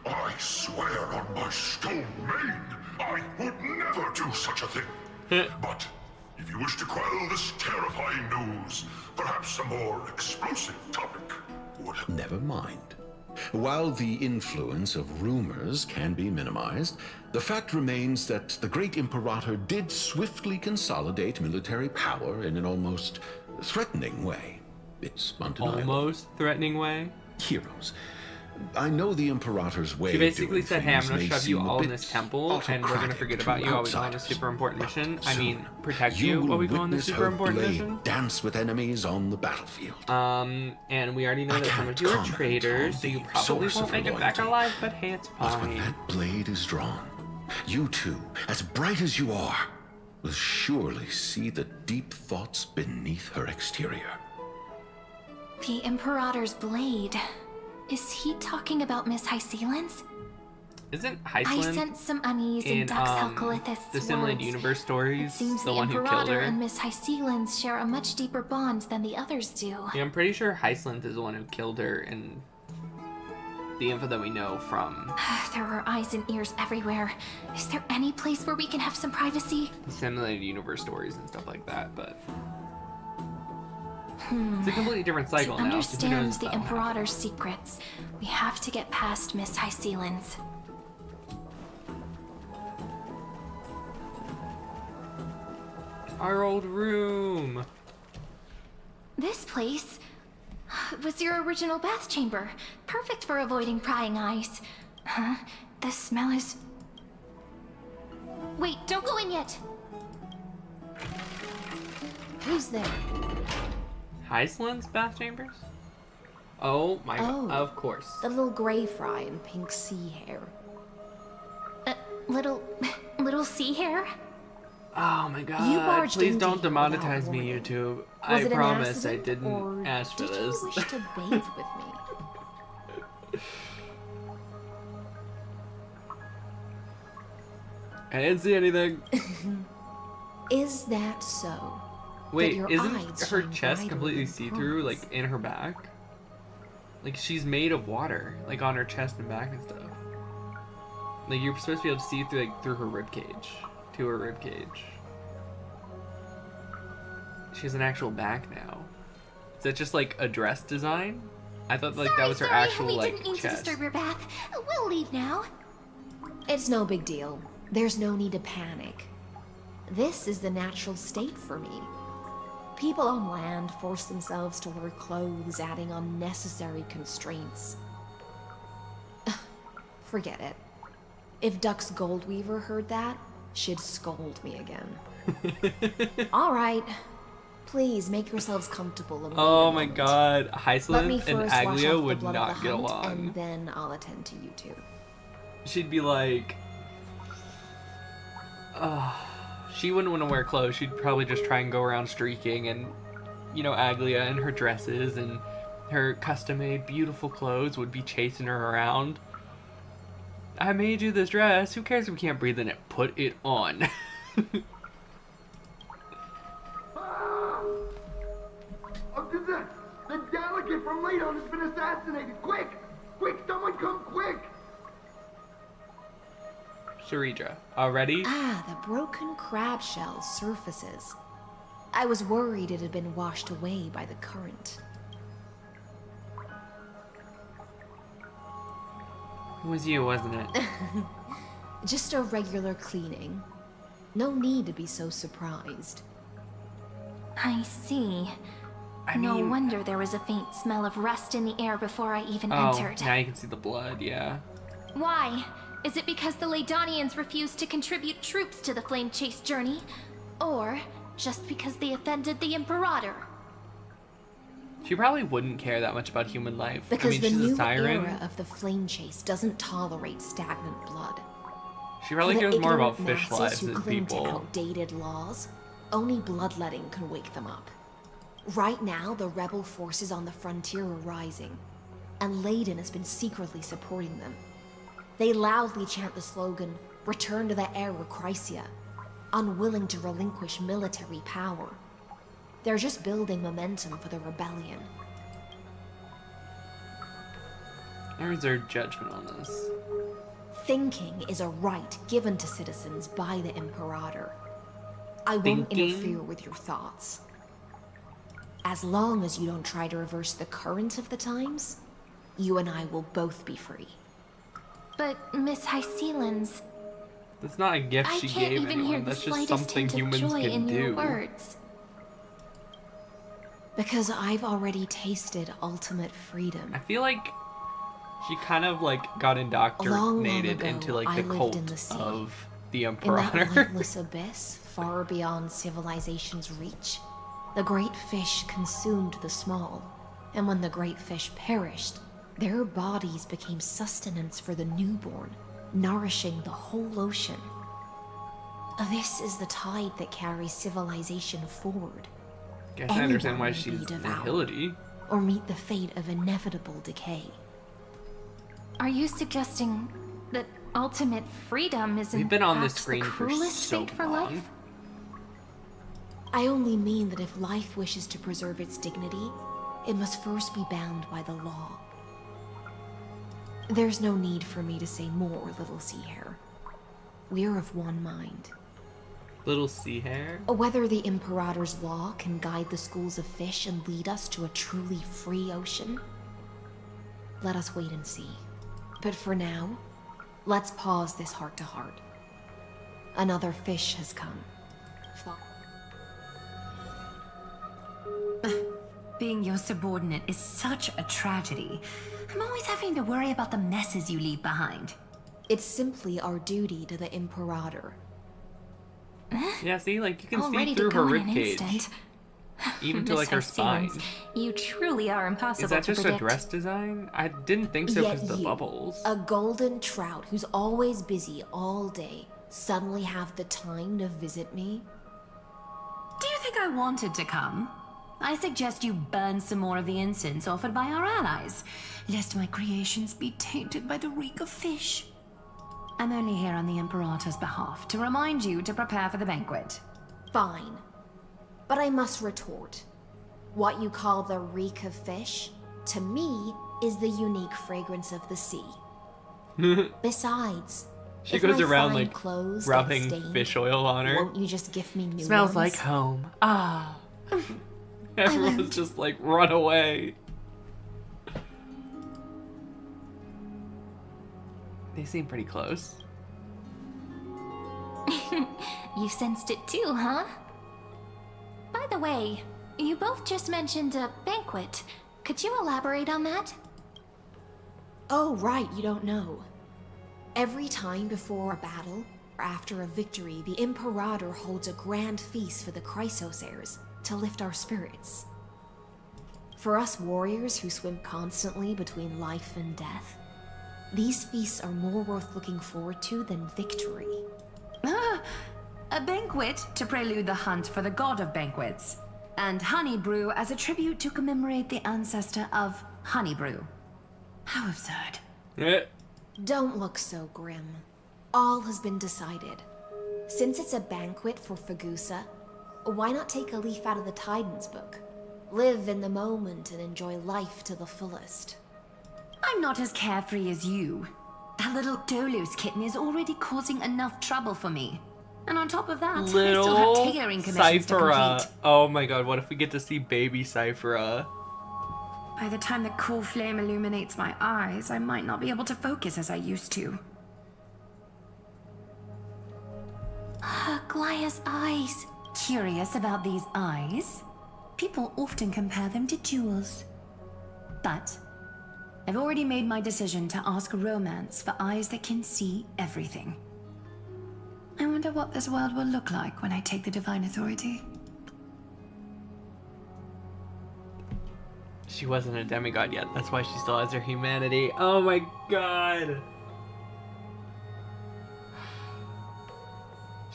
I swear on my stone mane, I would never do such a thing. But if you wish to quell this terrifying news, perhaps a more explosive topic would help. Never mind. While the influence of rumors can be minimized, the fact remains that the great Imperator did swiftly consolidate military power in an almost threatening way. It's undeniable. Almost threatening way? Heroes. I know the Imperator's way She basically of doing said, hey, I'm things gonna may shove you seem a all in bit this temple, and we're gonna autocratic forget to about you while we go on a outsiders. super important mission. I Soon, mean, protect you you while will we go on this witness super her important blade mission. dance with enemies on the battlefield. And we already know that some of you are comment traitors, on so you the probably source won't of make her it back loyalty. alive, but hey, it's But when fine. that blade is drawn, you two, as bright as you are, will surely see the deep thoughts beneath her exterior. The Imperator's blade. Is he talking about Miss Hycelan's? Isn't I Hyceland sense some unease in Dux Helcalithist's the Simulated words. Universe stories, It seems the the one who killed Imperator her? and Miss Hycelan's share a much deeper bond than the others do. Yeah, I'm pretty sure Hyceland is the one who killed her, and the info that we know from There are eyes and ears everywhere. Is there any place where we can have some privacy? the Simulated Universe stories and stuff like that, but it's a completely different cycle To now. understand so who knows the about what happened. Imperator's secrets, we have to get past Miss Hycelan's. Our old room. This place was your original bath chamber. Perfect for avoiding prying eyes. Huh? The smell is... Wait, don't go in yet. Who's there? Iceland's bath chambers? Oh my god, of course. The little gray fry and pink sea hair. Little sea hair? Oh my god, please don't demonetize me, YouTube. I promise I didn't ask for this. Did you wish to bathe with me? I didn't see anything. Is that so? Wait, isn't her chest completely see-through, like, in her back? Like, she's made of water, like, on her chest and back and stuff. Like, you're supposed to be able to see through, like, through her ribcage. To her ribcage. She has an actual back now. Is that just, like, a dress design? I thought, like, that was her actual, like, didn't mean chest. to disturb your bath. We'll leave now. It's no big deal. There's no need to panic. This is the natural state for me. People on land force themselves to wear clothes, adding unnecessary constraints. Forget it. If Duck's Goldweaver heard that, she'd scold me again. All right. Please make yourselves comfortable. And oh my god, Hyceland and Aglia would not get along. And then I'll attend to you two. She'd be like... she wouldn't want to wear clothes. She'd probably just try and go around streaking, and, you know, Aglia in her dresses and her custom-made beautiful clothes would be chasing her around. I made you this dress. Who cares if we can't breathe in it? Put it on. The delegate from Ladon has been assassinated. Quick! Quick, someone come quick! Sharidra, already? Ah, the broken crab shell surfaces. I was worried it had been washed away by the current. It was you, wasn't it? Just a regular cleaning. No need to be so surprised. I see. No wonder there was a faint smell of rust in the air before I even entered. Now you can see the blood, yeah. Why? Is it because the Ladonians refused to contribute troops to the Flame Chase journey? Or just because they offended the Imperator? She probably wouldn't care that much about human life. Because she's the new a siren. era of the Flame Chase doesn't tolerate stagnant blood. She probably cares more about fish lives who than cling people. to outdated laws, only bloodletting can wake them up. Right now, the rebel forces on the frontier are rising, and Ladon has been secretly supporting them. They loudly chant the slogan, "Return to the Era Chrysia," unwilling to relinquish military power. They're just building momentum for the rebellion. I reserve judgment on this. Thinking is a right given to citizens by the Imperator. I won't interfere with your thoughts. As long as you don't try to reverse the current of the times, you and I will both be free. But Miss Hyceland's... That's not a gift she gave anyone. That's just something humans can do. Words. Because I've already tasted ultimate freedom. I feel like she kind of like got indoctrinated long ago, into like the cult of the In that Imperator. limitless abyss, far beyond civilization's reach, the great fish consumed the small, and when the great fish perished, their bodies became sustenance for the newborn, nourishing the whole ocean. This is the tide that carries civilization forward. Guess I understand why Anyone she's may be devoured, nihility. or meet the fate of inevitable decay. Are you suggesting that ultimate freedom isn't We've been on this perhaps screen the for cruelest so fate for long. life? I only mean that if life wishes to preserve its dignity, it must first be bound by the law. There's no need for me to say more, little sea hare. We're of one mind. Little sea hare? Whether the Imperator's law can guide the schools of fish and lead us to a truly free ocean, let us wait and see. But for now, let's pause this heart-to-heart. Another fish has come. Being your subordinate is such a tragedy. I'm always having to worry about the messes you leave behind. It's simply our duty to the Imperator. Yeah, see, like, you can All see ready through to her go in an ribcage. instant. Even to, Miss like, her spine. Stevens, you truly are impossible Is that to just predict. a dress design? I didn't think so Yet because the you, bubbles. a golden trout who's always busy all day, suddenly have the time to visit me? Do you think I wanted to come? I suggest you burn some more of the incense offered by our allies, lest my creations be tainted by the reek of fish. I'm only here on the Imperator's behalf to remind you to prepare for the banquet. Fine. But I must retort. What you call the reek of fish, to me, is the unique fragrance of the sea. Besides, She if goes my around, fine like, clothes get rubbing stained, fish oil on her. Won't you just give me new Smells ones? like home. Ah. Everyone's just like, run away. They seem pretty close. You sensed it too, huh? By the way, you both just mentioned a banquet. Could you elaborate on that? Oh, right, you don't know. Every time before a battle, or after a victory, the Imperator holds a grand feast for the Chrysos heirs to lift our spirits. For us warriors who swim constantly between life and death, these feasts are more worth looking forward to than victory. A banquet to prelude the hunt for the god of banquets, and honey brew as a tribute to commemorate the ancestor of honey brew. How absurd. Don't look so grim. All has been decided. Since it's a banquet for Fagusa, why not take a leaf out of the Titan's book? Live in the moment and enjoy life to the fullest. I'm not as carefree as you. That little Dolos kitten is already causing enough trouble for me. And on top of that, I still have Little tailoring commissions to Cyphera. complete. Oh my god, what if we get to see baby Cyphera? By the time the cool flame illuminates my eyes, I might not be able to focus as I used to. Glaya's eyes. Curious about these eyes? People often compare them to jewels. But I've already made my decision to ask romance for eyes that can see everything. I wonder what this world will look like when I take the divine authority. She wasn't a demigod yet. That's why she still has her humanity. Oh my god.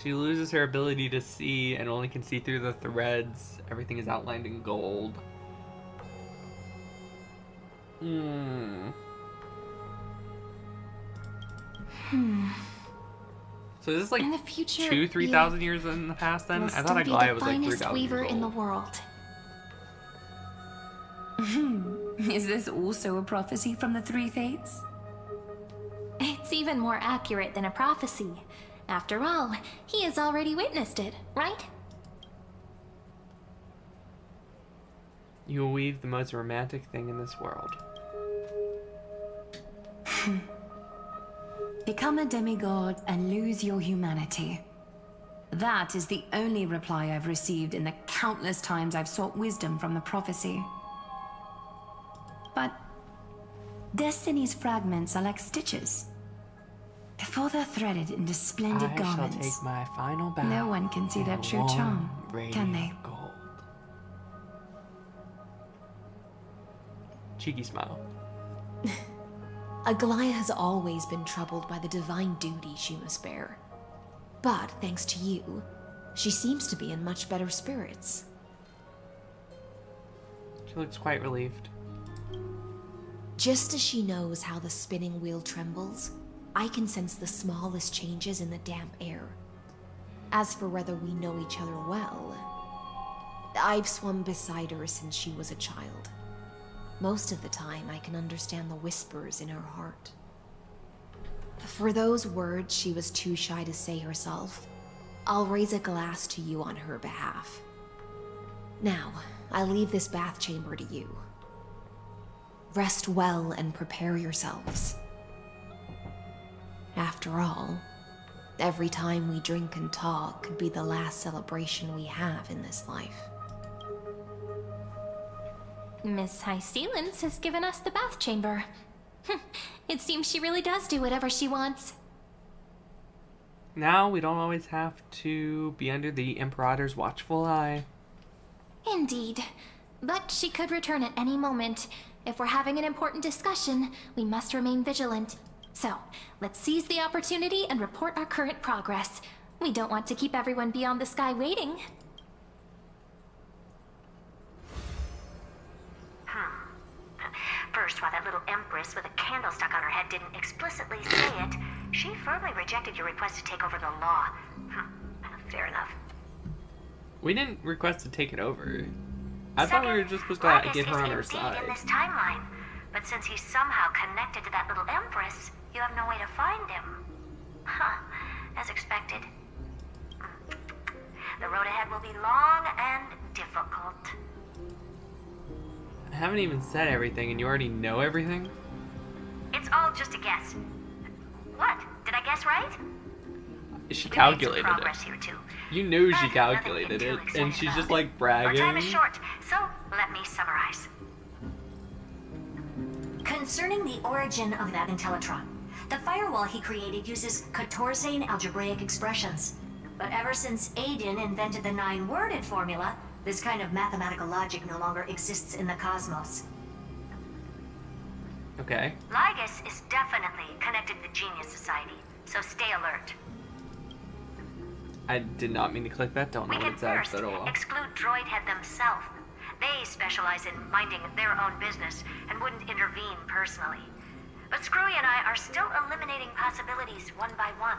She loses her ability to see and only can see through the threads. Everything is outlined in gold. So is this like In the future, 3,000 years in the past then? Will I thought still Aglaya be was the like finest 3,000 weaver years in the old. world. Is this also a prophecy from the Three Fates? It's even more accurate than a prophecy. After all, he has already witnessed it, right? You will weave the most romantic thing in this world. Become a demigod and lose your humanity. That is the only reply I've received in the countless times I've sought wisdom from the prophecy. But Destiny's fragments are like stitches. Before they're threaded into splendid I garments, shall take my final bow. no one can see their true charm, can they? Gold. Cheeky smile. Aglaya has always been troubled by the divine duty she must bear. But thanks to you, she seems to be in much better spirits. She looks quite relieved. Just as she knows how the spinning wheel trembles, I can sense the smallest changes in the damp air. As for whether we know each other well, I've swum beside her since she was a child. Most of the time, I can understand the whispers in her heart. For those words she was too shy to say herself, I'll raise a glass to you on her behalf. Now, I leave this bath chamber to you. Rest well and prepare yourselves. After all, every time we drink and talk could be the last celebration we have in this life. Miss High Sealance has given us the bath chamber. It seems she really does do whatever she wants. Now we don't always have to be under the Imperator's watchful eye. Indeed. But she could return at any moment. If we're having an important discussion, we must remain vigilant. So, let's seize the opportunity and report our current progress. We don't want to keep everyone beyond the sky waiting. First, while that little empress with a candle stuck on her head didn't explicitly say it, she firmly rejected your request to take over the law. Fair enough. We didn't request to take it over. I thought we were just supposed to get her on our side. In this timeline, but since he's somehow connected to that little empress, you have no way to find him. As expected. The road ahead will be long and difficult. I haven't even said everything and you already know everything? It's all just a guess. What? Did I guess right? She calculated it. Here too. You knew she calculated it, and she's just like bragging. Our time is short, so let me summarize. Concerning the origin of that Intellitron, the firewall he created uses Catorzean algebraic expressions. But ever since Aiden invented the 9-worded formula, this kind of mathematical logic no longer exists in the cosmos. Okay. Lygus is definitely connected to the Genius Society, so stay alert. I did not mean to click that. Don't know what it says at all. Exclude Droidhead themselves. They specialize in minding their own business and wouldn't intervene personally. But Screwy and I are still eliminating possibilities one by one.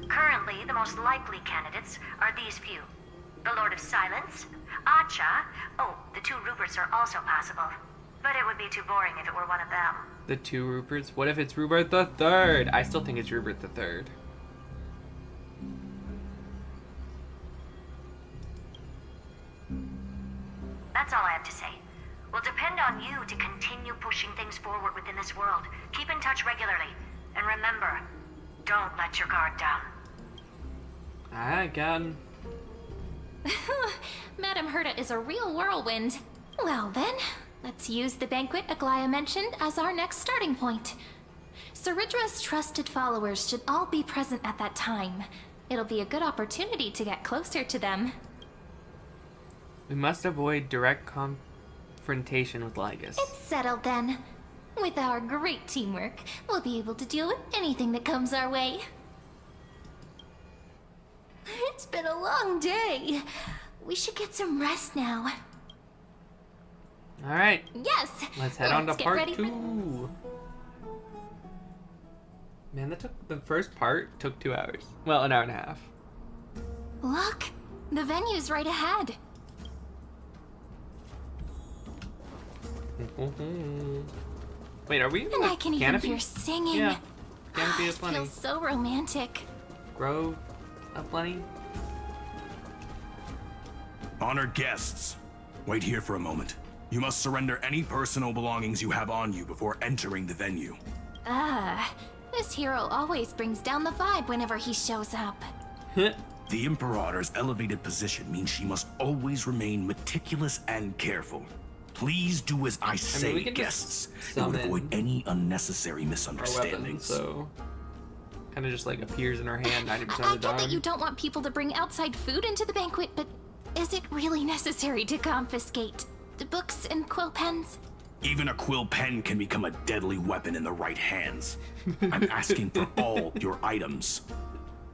Currently, the most likely candidates are these few. The Lord of Silence, Acha. Oh, the 2 Ruperts are also possible. But it would be too boring if it were one of them. The 2 Ruperts? What if it's Rupert the Third? I still think it's Rupert the Third. That's all I have to say. We'll depend on you to continue pushing things forward within this world. Keep in touch regularly. And remember, don't let your guard down. I can. Madame Herta is a real whirlwind. Well then, let's use the banquet Aglaya mentioned as our next starting point. Ceridra's trusted followers should all be present at that time. It'll be a good opportunity to get closer to them. We must avoid direct confrontation with Lygus. It's settled then. With our great teamwork, we'll be able to deal with anything that comes our way. It's been a long day. We should get some rest now. Alright. Yes! Let's head on to part 2. Man, the first part took 2 hours. Well, an hour and a half. Look! The venue's right ahead. Wait, are we in And the I can canopy? even hear singing. Yeah, canopy of plenty. Feels so romantic. Grove of plenty. Honored guests, wait here for a moment. You must surrender any personal belongings you have on you before entering the venue. This hero always brings down the vibe whenever he shows up. The Imperator's elevated position means she must always remain meticulous and careful. Please do as I say, guests. It would avoid any unnecessary misunderstandings. So, kind of just like appears in her hand 90% of the I time. get that you don't want people to bring outside food into the banquet, but is it really necessary to confiscate the books and quill pens? Even a quill pen can become a deadly weapon in the right hands. I'm asking for all your items.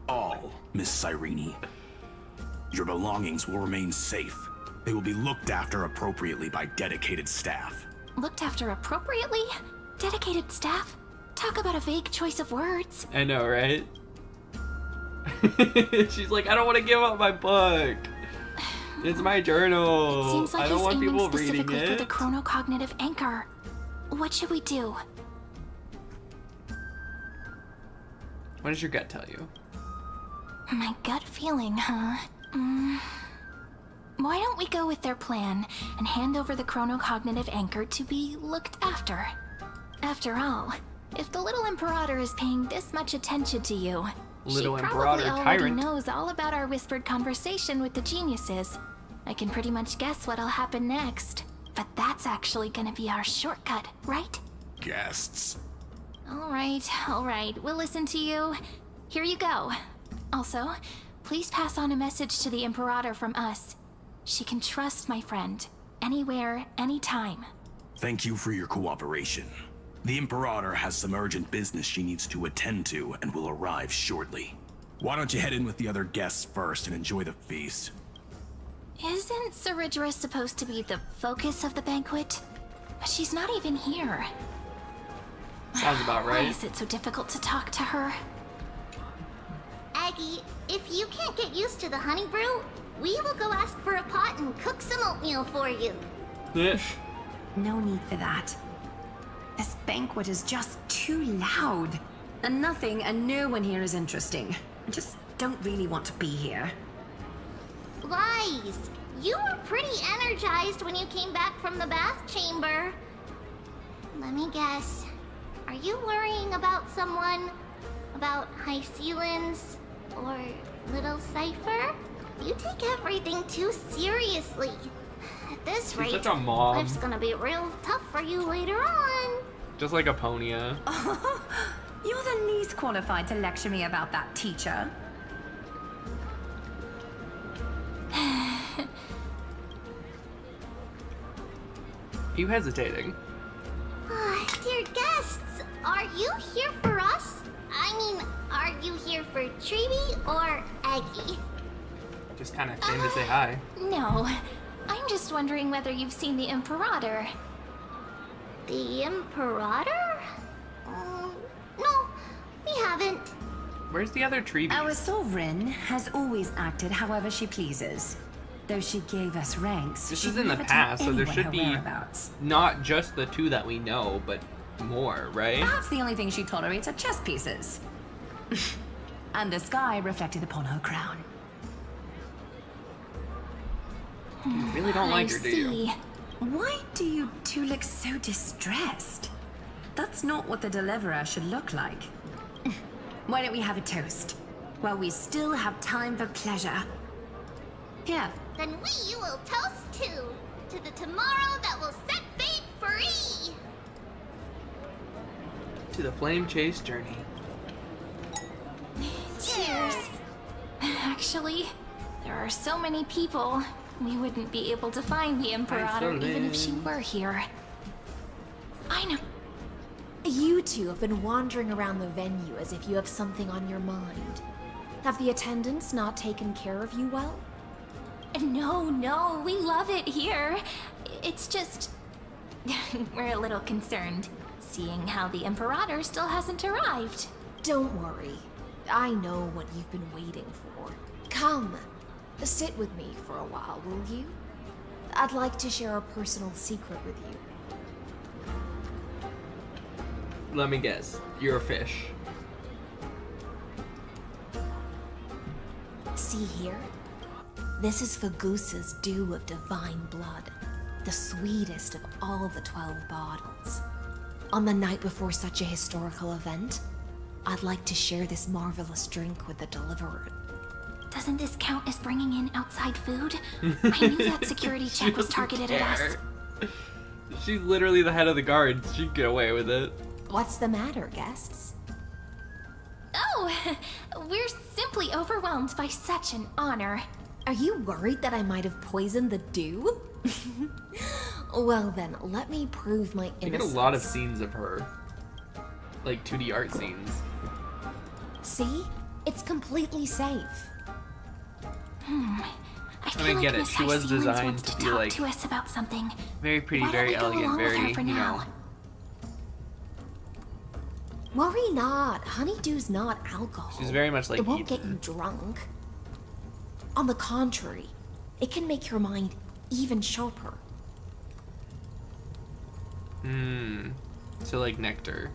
All, Miss SoulRayne. Your belongings will remain safe. They will be looked after appropriately by dedicated staff. Looked after appropriately? Dedicated staff? Talk about a vague choice of words. I know, right? She's like, I don't want to give up my book. It's my journal. It seems like I don't he's want aiming people specifically reading for it. the chronocognitive anchor. What should we do? What does your gut tell you? My gut feeling, huh? Why don't we go with their plan and hand over the chronocognitive anchor to be looked after? After all, if the little Imperator is paying this much attention to you, Little she Imperator probably already tyrant. knows all about our whispered conversation with the geniuses. I can pretty much guess what'll happen next. But that's actually gonna be our shortcut, right? Guests. Alright. We'll listen to you. Here you go. Also, please pass on a message to the Imperator from us. She can trust my friend. Anywhere, anytime. Thank you for your cooperation. The Imperator has some urgent business she needs to attend to and will arrive shortly. Why don't you head in with the other guests first and enjoy the feast? Isn't Saridra supposed to be the focus of the banquet? But she's not even here. Sounds about right. Why is it so difficult to talk to her? Aggie, if you can't get used to the honey brew, we will go ask for a pot and cook some oatmeal for you. No need for that. This banquet is just too loud. And nothing and no one here is interesting. I just don't really want to be here. Lies! You were pretty energized when you came back from the bath chamber. Let me guess. Are you worrying about someone? About High Ceilings? Or Little Cypher? You take everything too seriously. At this She's rate, such a mom. life's gonna be real tough for you later on. Just like Aponia. You're the least qualified to lecture me about that, teacher. You hesitating? Dear guests, are you here for us? I mean, are you here for Treeby or Aggie? Just kind of came to say hi. No. I'm just wondering whether you've seen the Imperator. The Imperator? No, we haven't. Where's the other Treebies? Our SoulRayne has always acted however she pleases. Though she gave us ranks, This she is in the never past, told so there anyone should her be whereabouts. not just the two that we know, but more, right? Perhaps the only thing she tolerates are chess pieces. And the sky reflected upon her crown. You really don't like her, do you? Why do you two look so distressed? That's not what the Deliverer should look like. Why don't we have a toast? While we still have time for pleasure. Here. Then we will toast to the tomorrow that will set fate free. To the flame chase journey. Cheers. Actually, there are so many people. We wouldn't be able to find the Imperator even if she were here. I know. You two have been wandering around the venue as if you have something on your mind. Have the attendants not taken care of you well? No, we love it here. It's just... we're a little concerned, seeing how the Imperator still hasn't arrived. Don't worry. I know what you've been waiting for. Come, sit with me for a while, will you? I'd like to share a personal secret with you. Let me guess. You're a fish. See here? This is Fagusa's dew of divine blood, the sweetest of all the 12 bottles. On the night before such a historical event, I'd like to share this marvelous drink with the Deliverer. Doesn't this count as bringing in outside food? I knew that security check was targeted at us. She's literally the head of the guards. She'd get away with it. What's the matter, guests? Oh, we're simply overwhelmed by such an honor. Are you worried that I might have poisoned the dew? Well then, let me prove my innocence. We get a lot of scenes of her. Like 2D art scenes. See? It's completely safe. I feel mean, like get it. Miss She was High Ceilings designed wants to to be talk like to us about something. very pretty, Why don't very we go elegant, along with very, her for you now? know. Worry not. Honeydew's not alcohol. She's very much like it won't Ethan. get you drunk. On the contrary, it can make your mind even sharper. So like nectar.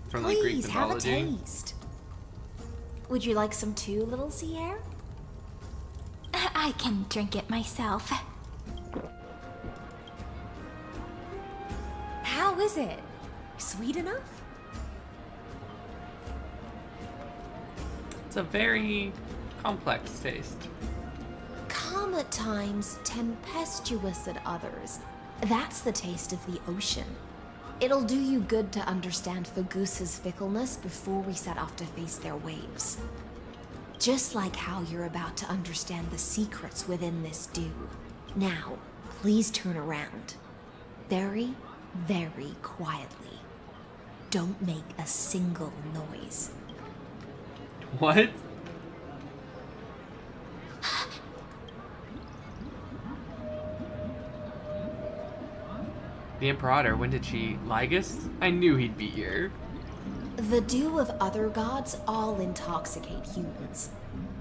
From like Greek Please have a mythology. taste. Would you like some too, little Sierra? I can drink it myself. How is it? Sweet enough? It's a very complex taste. Come Calm at times, tempestuous at others. That's the taste of the ocean. It'll do you good to understand Fagusa's fickleness before we set off to face their waves. Just like how you're about to understand the secrets within this dew. Now, please turn around. Very, very quietly. Don't make a single noise. What? The Imperator, when did she? Lygus? I knew he'd be here. The dew of other gods all intoxicate humans.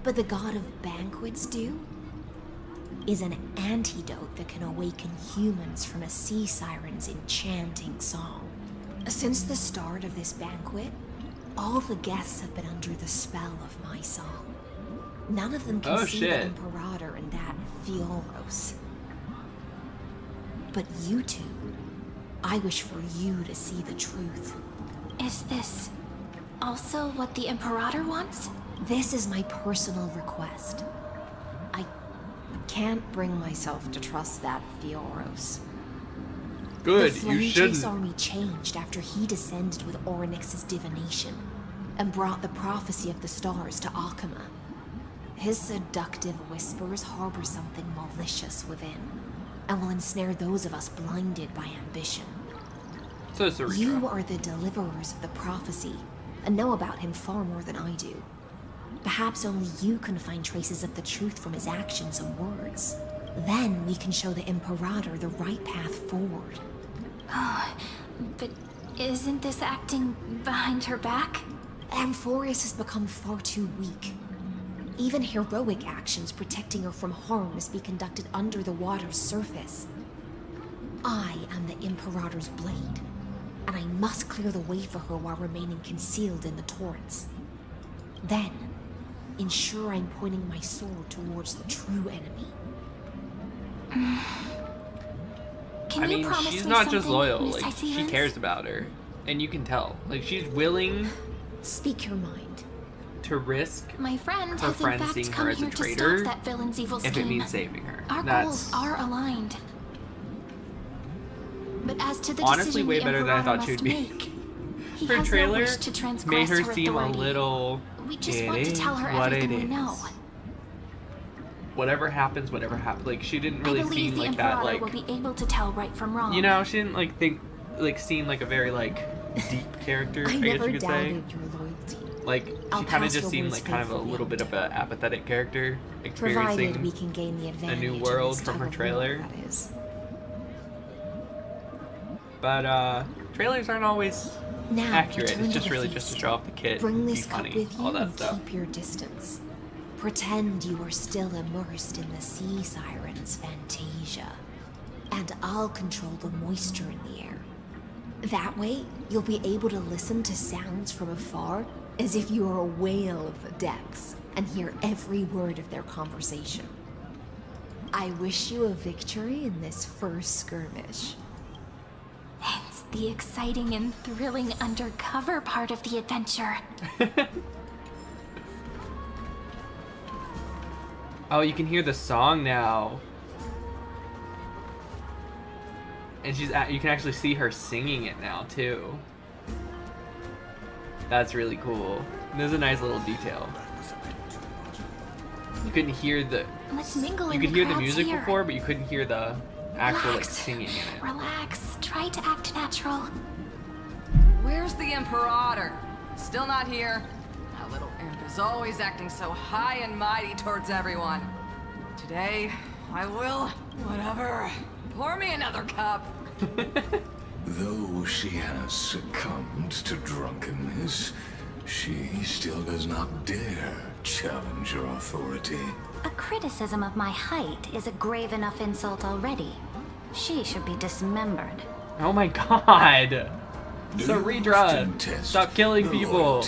But the god of banquets dew is an antidote that can awaken humans from a sea siren's enchanting song. Since the start of this banquet, all the guests have been under the spell of my song. None of them can see the Imperator and that Fioros. But you two, I wish for you to see the truth. Is this also what the Imperator wants? This is my personal request. I can't bring myself to trust that Fioros. Good, the Flame you shouldn't. Chase army changed after he descended with Orynyx's divination and brought the prophecy of the stars to Akama. His seductive whispers harbor something malicious within, and will ensnare those of us blinded by ambition. So Sarita. You are the deliverers of the prophecy, and know about him far more than I do. Perhaps only you can find traces of the truth from his actions and words. Then we can show the Imperator the right path forward. Oh, but isn't this acting behind her back? Amphorius has become far too weak. Even heroic actions protecting her from harm must be conducted under the water's surface. I am the Imperator's blade, and I must clear the way for her while remaining concealed in the torrents. Then, ensure I'm pointing my sword towards the true enemy. I mean, she's not just loyal, like, she cares about her. And you can tell. Like, she's willing... Speak your mind. To risk my friend her has friend in fact seeing come her as a here to traitor stop that villain's evil scheme. if it means saving her. Our goals are aligned. But as to the honestly decision way the better than I Imperator thought she would must be. He For has trailer, no wish to transgress made her her seem authority. a little... We just it want to is tell her what everything it we is. know. Whatever happens, like, she didn't really I believe seem the like Imperator that, like... will be able to tell right from wrong. You know, she didn't, like, seem like a very, like, deep character, I guess you could say. Your loyalty. Like, she kind of just seemed like kind of a little bit of an apathetic character, experiencing we can gain the a new world from her trailer. But, trailers aren't always accurate. It's just really just to show off the kid, Bring be this cup funny, with you all that and stuff. keep your distance. Pretend you are still immersed in the sea siren's fantasia. And I'll control the moisture in the air. That way, you'll be able to listen to sounds from afar as if you are a whale of the depths and hear every word of their conversation. I wish you a victory in this first skirmish. It's the exciting and thrilling undercover part of the adventure. Oh, you can hear the song now. And you can actually see her singing it now, too. That's really cool. There's a nice little detail. You couldn't hear the... Let's mingle You in could the hear the crowds music here. before, but you couldn't hear the actual, like, Relax. singing in it. Relax. Try to act natural. Where's the Imperator? Still not here. That little imp is always acting so high and mighty towards everyone. Today, I will, whatever. Pour me another cup. Though she has succumbed to drunkenness, she still does not dare challenge your authority. A criticism of my height is a grave enough insult already. She should be dismembered. Oh my god! Sarita! Stop killing people!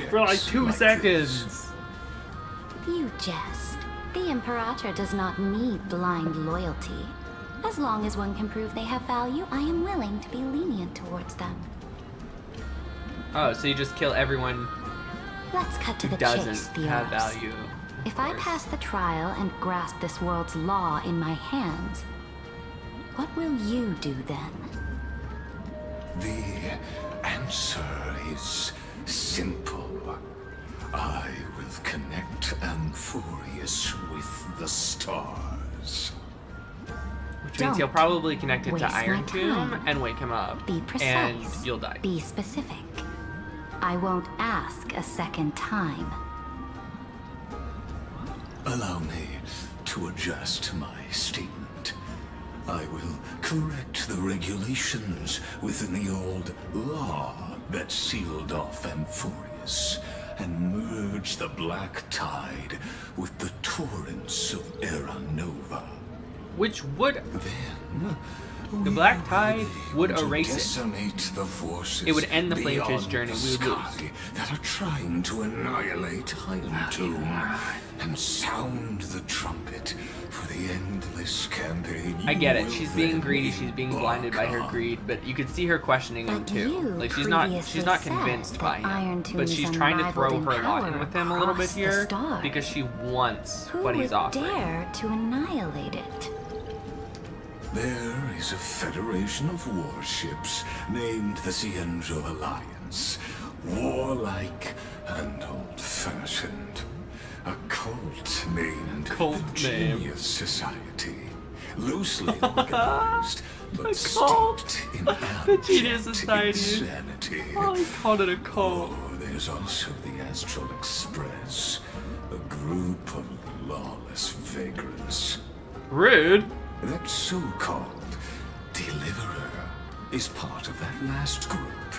For like 2 seconds! You jest. The Imperator does not need blind loyalty. As long as one can prove they have value, I am willing to be lenient towards them. Oh, so you just kill everyone Let's cut to who the chase, doesn't Theoros. have value. If I pass the trial and grasp this world's law in my hands, what will you do then? The answer is simple. I will connect Amphorius with the stars. Which means he'll probably connect it to waste my Iron Tomb time. and wake him up. Be precise. And you'll die. Be specific. I won't ask a second time. Allow me to adjust my statement. I will correct the regulations within the old law that sealed off Amphorius and merge the black tide with the torrents of Era Nova. Which would... Then... The black tide would erase decimate the forces it. It would end the Flame Chase beyond journey. the We would lose. sky that are trying to annihilate Iron Tomb and sound the trumpet for the endless campaign. I get it. She's being greedy. She's being blinded by her greed, but you could see her questioning him too. Like she's not convinced by him, but she's trying to throw her lot in with him a little bit here because she wants what he's offering. Who would dare to annihilate it? There is a federation of warships named the Cienzo Alliance. Warlike and old-fashioned. A cult named the Genius Society. Loosely organized, but steeped in the Genius Society. Insanity. Oh, he called it a cult. Oh, there's also the Astral Express. A group of lawless vagrants. Rude. That so-called Deliverer is part of that last group.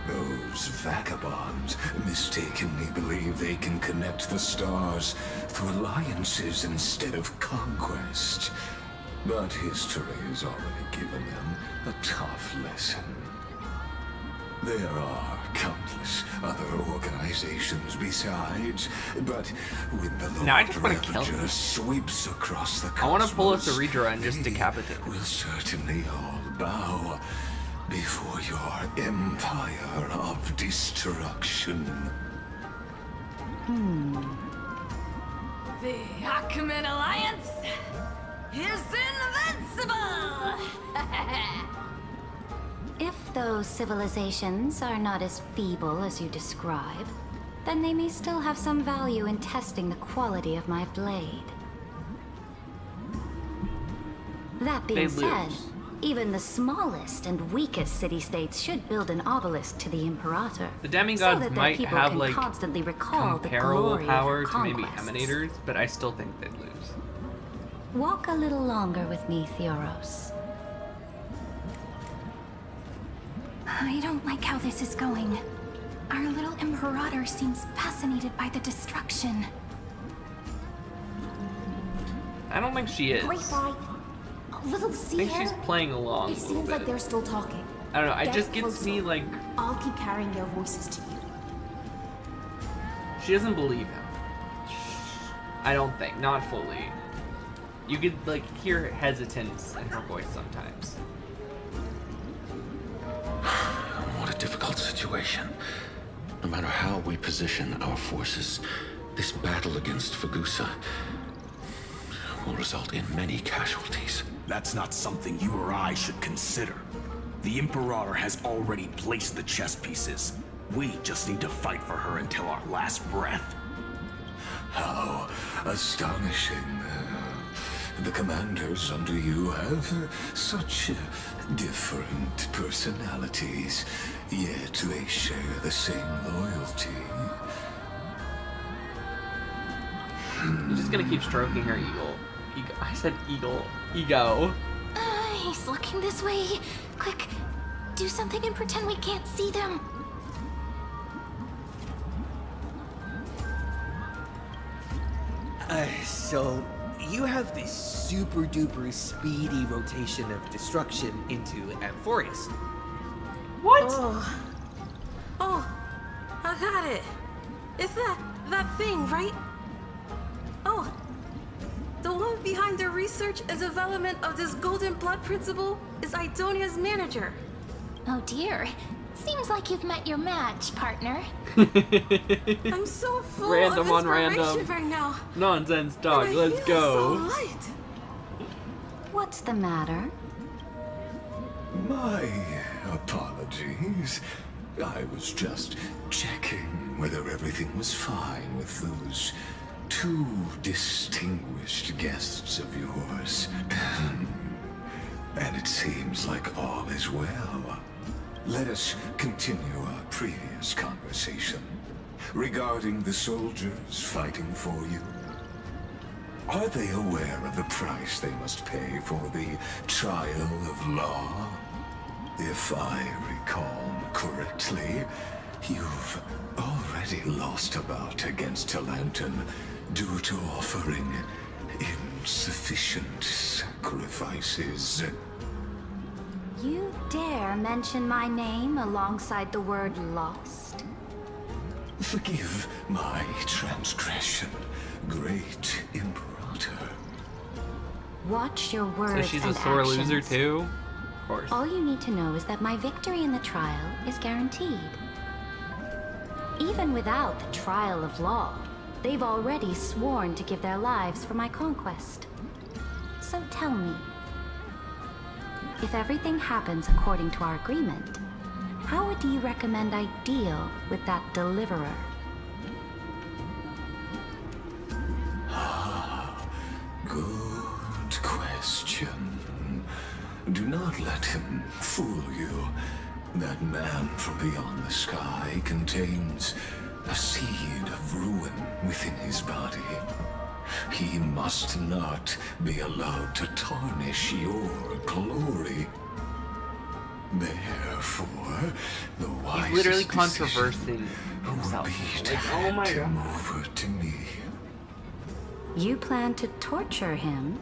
Those vagabonds mistakenly believe they can connect the stars through alliances instead of conquest. But history has already given them a tough lesson. There are countless other organizations besides, but when the Lord Ravager sweeps across the cosmos, I want to pull up the Redra and just decapitate. We'll certainly all bow before your empire of destruction. The Achaemenid Alliance is invincible! If those civilizations are not as feeble as you describe, then they may still have some value in testing the quality of my blade. That being said, even the smallest and weakest city-states should build an obelisk to the Imperator. The demigods so that their might people have can like constantly recall the comparable glory power of to maybe conquests. emanators, but I still think they'd lose. Walk a little longer with me, Theoros. I don't like how this is going. Our little Imperator seems fascinated by the destruction. I don't think she is. Great fight. A little I sea think she's air. playing along It a little seems like bit. they're still talking. I don't know. It Get just gets closer. me like I'll keep carrying their voices to you. she doesn't believe him. I don't think. Not fully. You could like hear hesitance in her voice sometimes. What a difficult situation. No matter how we position our forces, this battle against Fagusa will result in many casualties. That's not something you or I should consider. The Imperator has already placed the chess pieces. We just need to fight for her until our last breath. How astonishing. The commanders under you have such different personalities, yet they share the same loyalty. I'm just gonna keep stroking her ego. I said eagle. Ego. He's looking this way. Quick, do something and pretend we can't see them. So you have this super duper speedy rotation of destruction into Amphorius. What? Oh, I got it. It's that thing, right? Oh, the one behind the research and development of this golden blood principle is Idonia's manager. Oh dear. Seems like you've met your match, partner. I'm so full Random of on inspiration random. right now. Nonsense talk, And I let's feel go. so light. What's the matter? My apologies. I was just checking whether everything was fine with those two distinguished guests of yours. And it seems like all is well. Let us continue our previous conversation regarding the soldiers fighting for you. Are they aware of the price they must pay for the trial of law? If I recall correctly, you've already lost a bout against Talanton due to offering insufficient sacrifices. You dare mention my name alongside the word lost? Forgive my transgression, great Imperator. Watch your So words she's a and sore actions. loser too? Of course. All you need to know is that my victory in the trial is guaranteed. Even without the trial of law, they've already sworn to give their lives for my conquest. So tell me, if everything happens according to our agreement, how would you recommend I deal with that deliverer? Good question. Do not let him fool you. That man from beyond the sky contains a seed of ruin within his body. He must not be allowed to tarnish your glory. Therefore, the wisest He's literally decision controversing himself. Like, oh my to god. move her to me. You plan to torture him?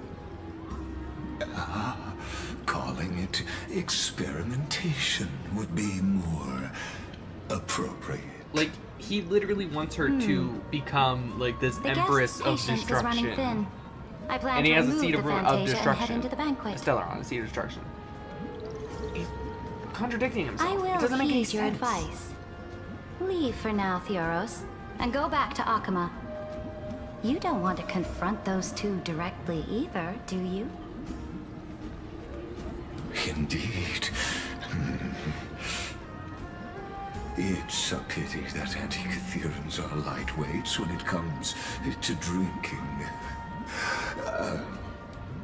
Calling it experimentation would be more appropriate. Like, he literally wants her to become like this The empress guest's of patience is running destruction. thin. I plan And to he has a remove seed the of Fantasia and head destruction. into the banquet. A Stellaron, a seed of destruction. He's contradicting himself. I will It doesn't make any heed your sense. advice. Leave for now, Theoros, and go back to Akama. You don't want to confront those two directly either, do you? Indeed. It's a pity that Antikytherans are lightweights when it comes to drinking.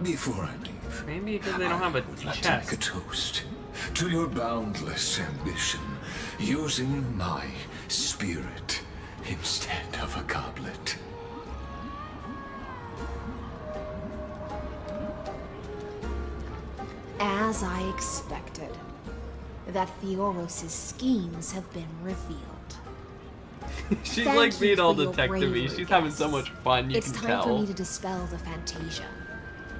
Before I leave, maybe because they don't have a chest. Take a toast to your boundless ambition, using my spirit instead of a goblet. As I expected, that Theoros' schemes have been revealed. She's Thank like you being all for your detective-y. bravery, She's having so guests. much fun, you It's can time tell. for me to dispel the Fantasia.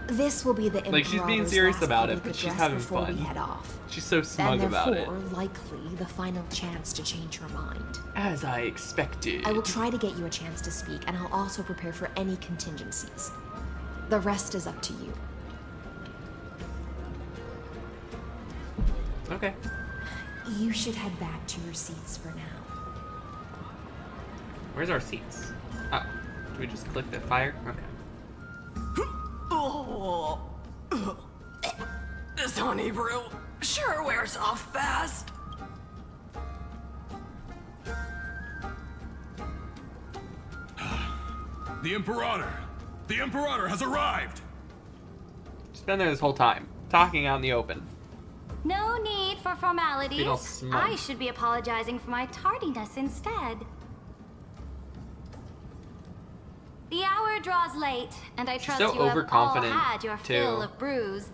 This will be the Like, she's being Imperator's serious last about it, public but she's address having before fun. we head off. She's so smug and about it. therefore, likely, the final chance to change her mind. As I expected. I will try to get you a chance to speak, and I'll also prepare for any contingencies. The rest is up to you. Okay. You should head back to your seats for now. Where's our seats? Oh. Do we just click the fire? Okay. Oh. This honey brew sure wears off fast. The Imperator! The Imperator has arrived! She's been there this whole time, talking out in the open. No need for Being all formalities. smug. I should be apologizing for my tardiness instead. The hour draws late, and I trust so you have all overconfident, had your too. fill of brews.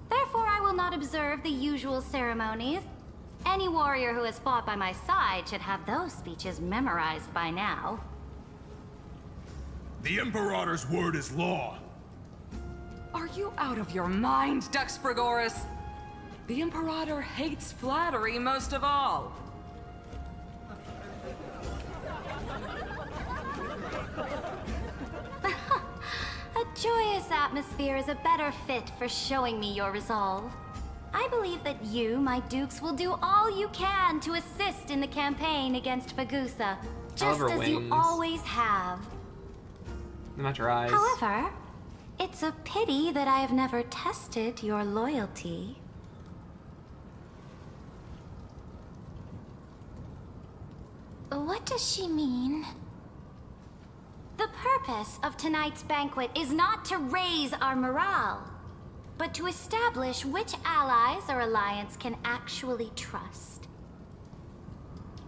Therefore, I will not observe the usual ceremonies. Any warrior who has fought by my side should have those speeches memorized by now. The Imperator's word is law. Are you out of your mind, Dux Frigoris? The Imperator hates flattery most of all. A joyous atmosphere is a better fit for showing me your resolve. I believe that you, my dukes, will do all you can to assist in the campaign against Fagusa, just as you always have. Not your eyes. However, it's a pity that I have never tested your loyalty. What does she mean? The purpose of tonight's banquet is not to raise our morale, but to establish which allies our alliance can actually trust.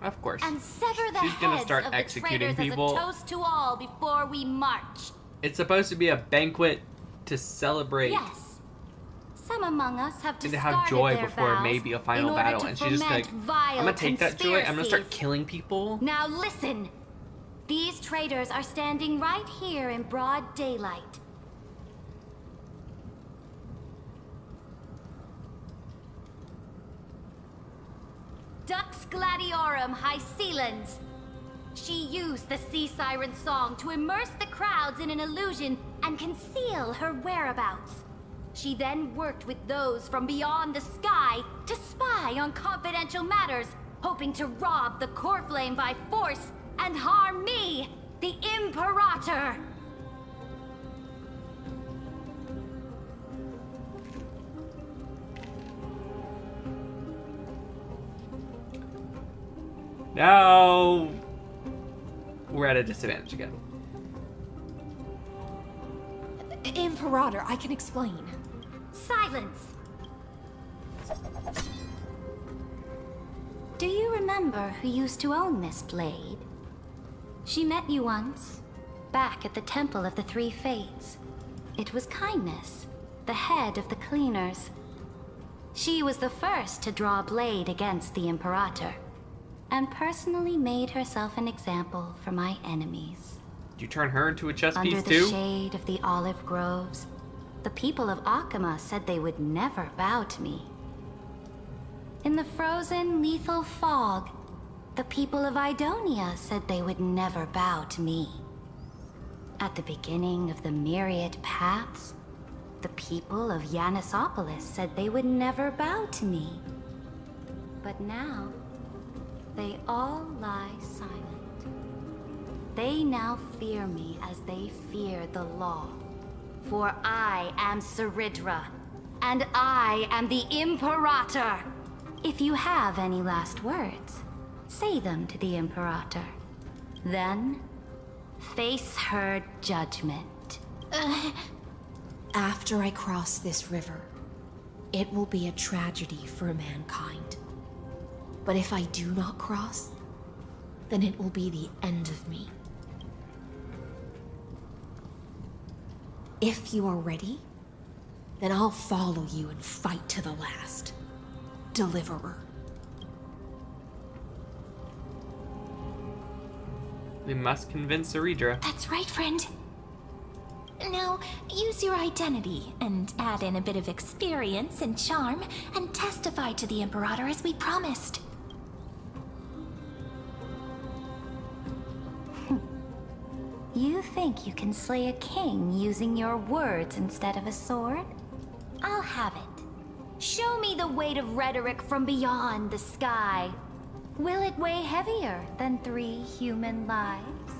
Of course. And sever the She's gonna heads start of the executing traitors people. as a toast to all before we march. It's supposed to be a banquet to celebrate. Yes. Some among us have And discarded to have joy their before vows maybe a final in order battle. to And she's just like, foment I'm vile gonna take that joy, I'm gonna start conspiracies. killing people. Now listen. These traitors are standing right here in broad daylight. Dux Gladiorum Hycelans. She used the sea siren song to immerse the crowds in an illusion and conceal her whereabouts. She then worked with those from beyond the sky to spy on confidential matters, hoping to rob the core flame by force and harm me, the Imperator. Now we're at a disadvantage again. Imperator, I can explain. Silence! Do you remember who used to own this blade? She met you once, back at the Temple of the Three Fates. It was Kindness, the head of the cleaners. She was the first to draw a blade against the Imperator, and personally made herself an example for my enemies. Did you turn her into a chess Under piece the too? shade of the olive groves, the people of Akama said they would never bow to me. In the frozen, lethal fog, the people of Idonia said they would never bow to me. At the beginning of the myriad paths, the people of Yanisopolis said they would never bow to me. But now, they all lie silent. They now fear me as they fear the law. For I am Saridra, and I am the Imperator. If you have any last words, say them to the Imperator. Then, face her judgment. After I cross this river, it will be a tragedy for mankind. But if I do not cross, then it will be the end of me. If you are ready, then I'll follow you and fight to the last. Deliverer. We must convince Saridra. That's right, friend. Now, use your identity and add in a bit of experience and charm and testify to the Imperator as we promised. You think you can slay a king using your words instead of a sword? I'll have it. Show me the weight of rhetoric from beyond the sky. Will it weigh heavier than 3 human lives?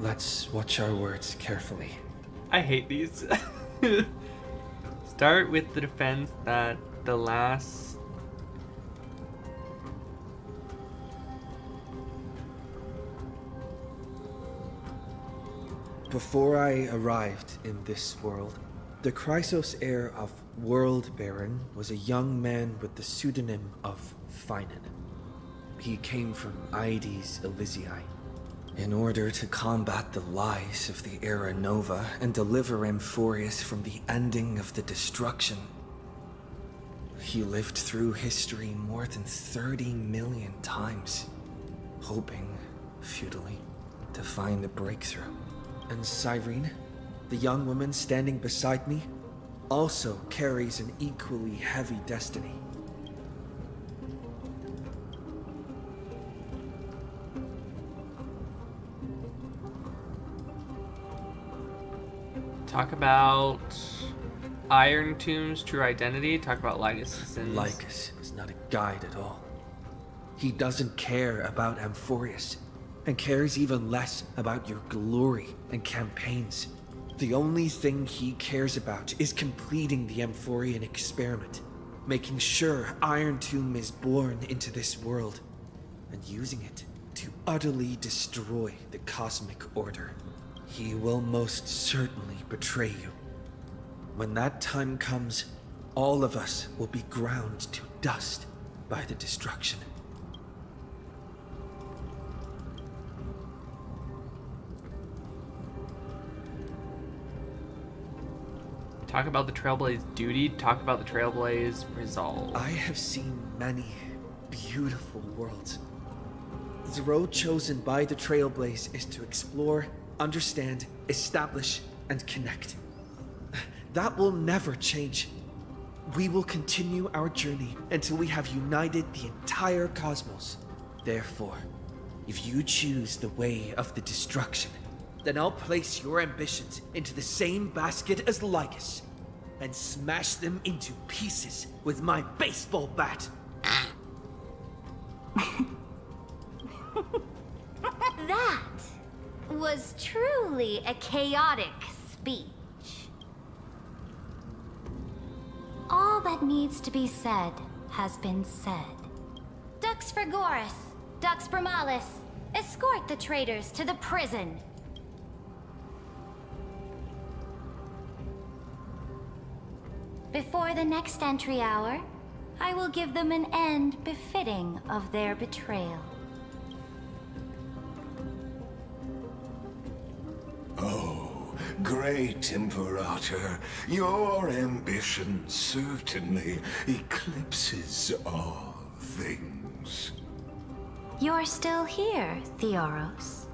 Let's watch our words carefully. I hate these. Start with the defense that the last... Before I arrived in this world, the Chrysos heir of World Baron was a young man with the pseudonym of Finan. He came from Aedes Elysiae. In order to combat the lies of the Era Nova and deliver Amphorius from the ending of the destruction, he lived through history more than 30 million times, hoping, futilely, to find a breakthrough. And SoulRayne, the young woman standing beside me, also carries an equally heavy destiny. Talk about Iron Tomb's true identity. Talk about Lycus' sins. Lycus is not a guide at all. He doesn't care about Amphorius, and cares even less about your glory and campaigns. The only thing he cares about is completing the Amphorian experiment, making sure Iron Tomb is born into this world, and using it to utterly destroy the cosmic order. He will most certainly betray you. When that time comes, all of us will be ground to dust by the destruction. Talk about the Trailblaze duty, talk about the Trailblaze resolve. I have seen many beautiful worlds. The road chosen by the Trailblaze is to explore, understand, establish, and connect. That will never change. We will continue our journey until we have united the entire cosmos. Therefore, if you choose the way of the destruction, then I'll place your ambitions into the same basket as Lycus and smash them into pieces with my baseball bat. That was truly a chaotic speech. All that needs to be said has been said. Dux Frigoris, Dux Bromalis, escort the traitors to the prison. Before the next entry hour, I will give them an end befitting of their betrayal. Oh, great Imperator, your ambition certainly eclipses all things. You're still here, Theoros.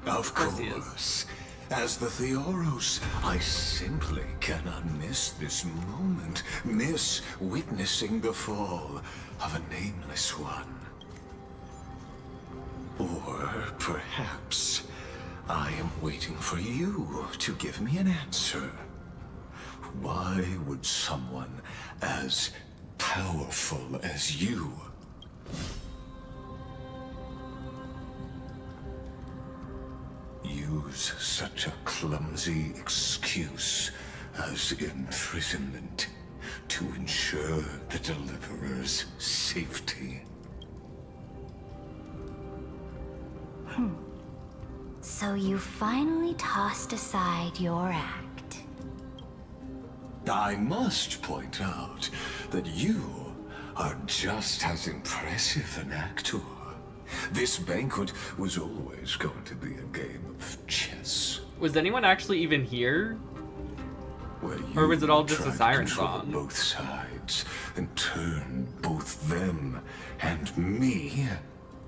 Of course. As the Theoros, I simply cannot miss this moment, miss witnessing the fall of a nameless one. Or perhaps I am waiting for you to give me an answer. Why would someone as powerful as you use such a clumsy excuse as imprisonment to ensure the Deliverer's safety? So you finally tossed aside your act. I must point out that you are just as impressive an actor. This banquet was always going to be a game of chess. Was anyone actually even here? Or was it all just a siren song? Both sides and turn both them and me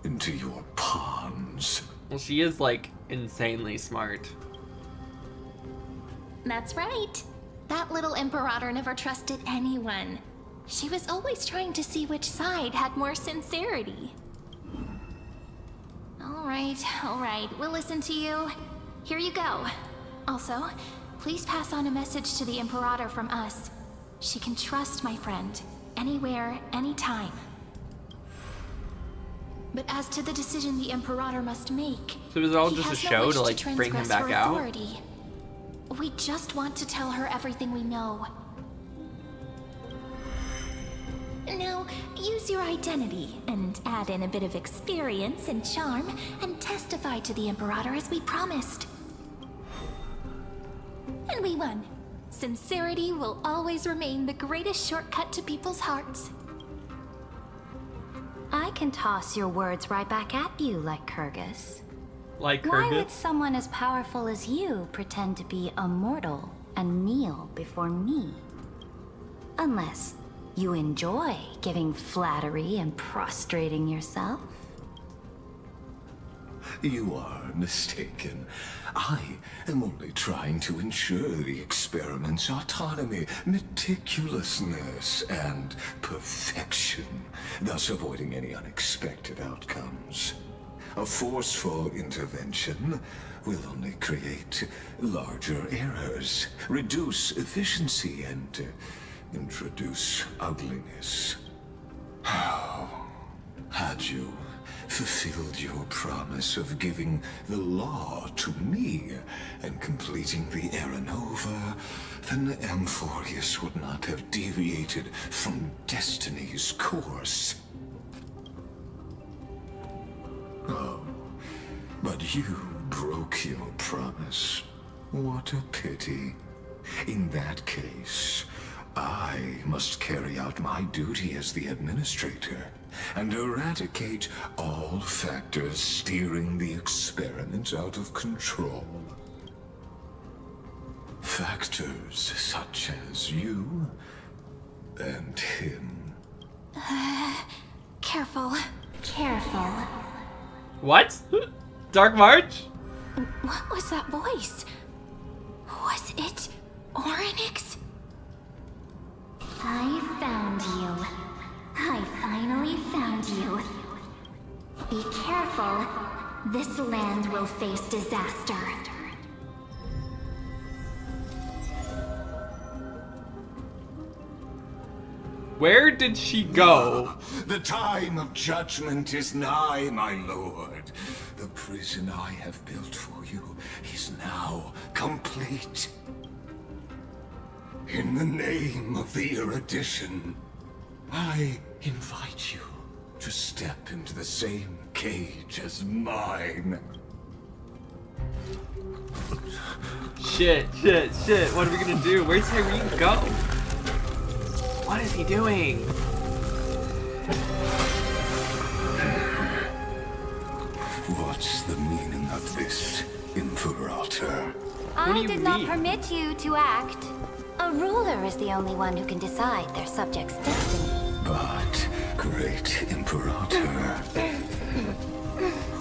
into your pawns. Well, she is like insanely smart. That's right. That little Imperator never trusted anyone. She was always trying to see which side had more sincerity. All right, we'll listen to you. Here you go. Also, please pass on a message to the Imperator from us. She can trust my friend, anywhere, anytime. But as to the decision the Imperator must make, so was it all just a show to like bring him back out? We just want to tell her everything we know. Now, use your identity and add in a bit of experience and charm and testify to the Imperator as we promised. And we won. Sincerity will always remain the greatest shortcut to people's hearts. I can toss your words right back at you, like Kyrgyz. Like Kyrgyz? Why would someone as powerful as you pretend to be a mortal and kneel before me? Unless you enjoy giving flattery and prostrating yourself. You are mistaken. I am only trying to ensure the experiment's autonomy, meticulousness, and perfection, thus avoiding any unexpected outcomes. A forceful intervention will only create larger errors, reduce efficiency, and introduce ugliness. How? Had you fulfilled your promise of giving the law to me and completing the Era Nova, then Amphorius would not have deviated from destiny's course. Oh, but you broke your promise. What a pity. In that case, I must carry out my duty as the administrator and eradicate all factors steering the experiment out of control. Factors such as you and him. Careful. Careful. What? Dark March? What was that voice? Was it Orynyx? I found you. I finally found you. Be careful. This land will face disaster. Where did she go? The time of judgment is nigh, my lord. The prison I have built for you is now complete. In the name of the erudition, I invite you to step into the same cage as mine. Shit. What are we gonna do? Where's Tyreen go? What is he doing? What's the meaning of this, Imperator? I did not permit you to act. A ruler is the only one who can decide their subject's destiny. But, great Imperator,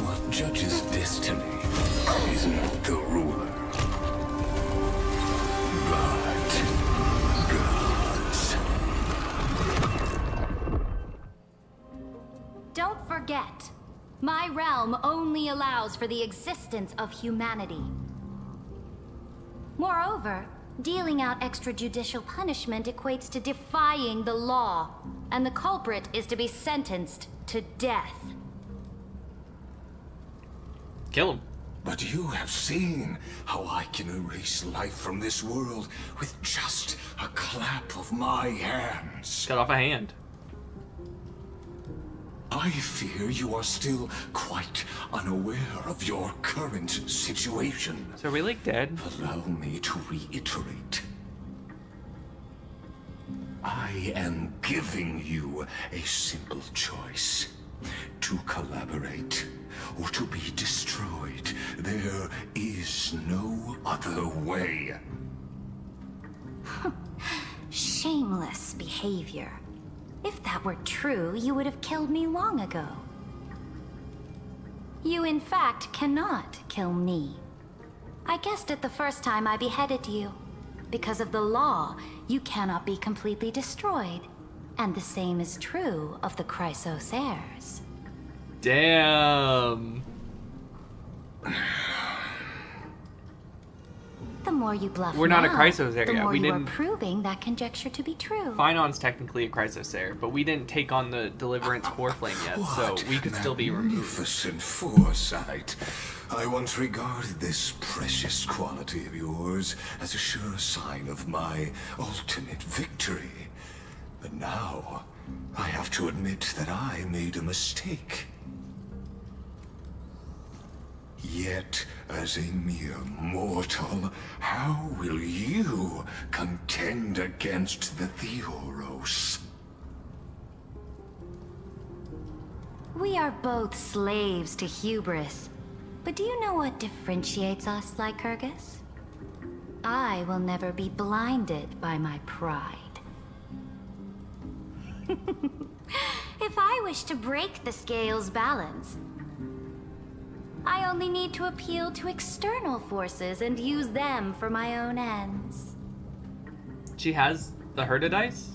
what judges destiny is not the ruler, but gods. Don't forget, my realm only allows for the existence of humanity. Moreover, dealing out extrajudicial punishment equates to defying the law, and the culprit is to be sentenced to death. Kill him. But you have seen how I can erase life from this world with just a clap of my hands. Cut off a hand. I fear you are still quite unaware of your current situation. So are we like dead? Allow me to reiterate. I am giving you a simple choice. To collaborate or to be destroyed. There is no other way. Shameless behavior. If that were true, you would have killed me long ago. You, in fact, cannot kill me. I guessed it the first time I beheaded you. Because of the law, you cannot be completely destroyed. And the same is true of the Chrysos heirs. Damn. The more you bluff We're not a Chrysos heir the yet. more We you didn't. are proving that conjecture to be true. Finon's technically a Chrysos heir, but we didn't take on the Deliverance core flame yet, so we could still be removed. Magnificent foresight. I once regarded this precious quality of yours as a sure sign of my ultimate victory. But now, I have to admit that I made a mistake. Yet, as a mere mortal, how will you contend against the Theoros? We are both slaves to hubris. But do you know what differentiates us, Lycurgus? I will never be blinded by my pride. If I wish to break the scale's balance, I only need to appeal to external forces and use them for my own ends. She has the Herda dice?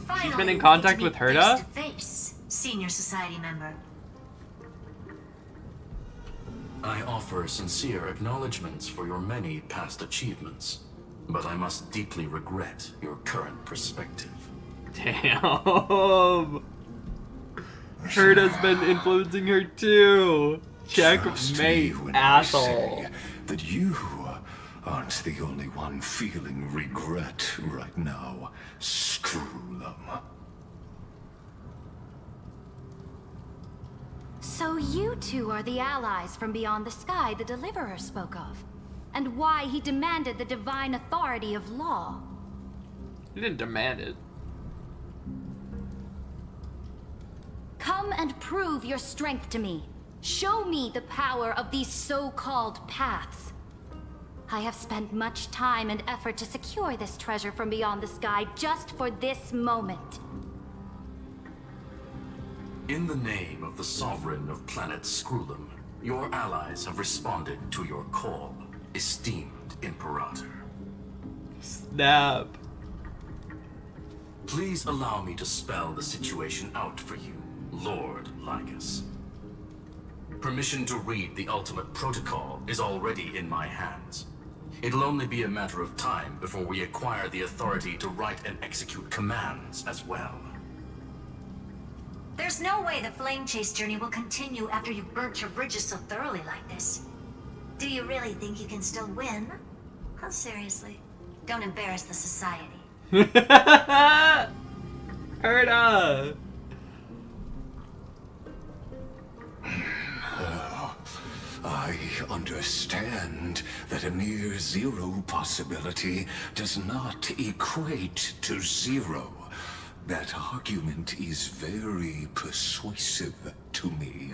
Finally, She's been in we contact get to with meet Herda? face to face, Senior Society member. I offer sincere acknowledgments for your many past achievements, but I must deeply regret your current perspective. Damn. Herta's been influencing her too. Checkmate, asshole. That you aren't the only one feeling regret right now, Screwlum. So you two are the allies from beyond the sky the Deliverer spoke of, and why he demanded the divine authority of law. He didn't demand it. Come and prove your strength to me. Show me the power of these so-called paths. I have spent much time and effort to secure this treasure from beyond the sky just for this moment. In the name of the Sovereign of Planet Screwlum, your allies have responded to your call, esteemed Imperator. Snap. Please allow me to spell the situation out for you, Lord Lycus. Permission to read the ultimate protocol is already in my hands. It'll only be a matter of time before we acquire the authority to write and execute commands as well. There's no way the flame chase journey will continue after you've burnt your bridges so thoroughly like this. Do you really think you can still win? Oh, seriously. Don't embarrass the society. Herta! I understand that a near zero possibility does not equate to zero. That argument is very persuasive to me.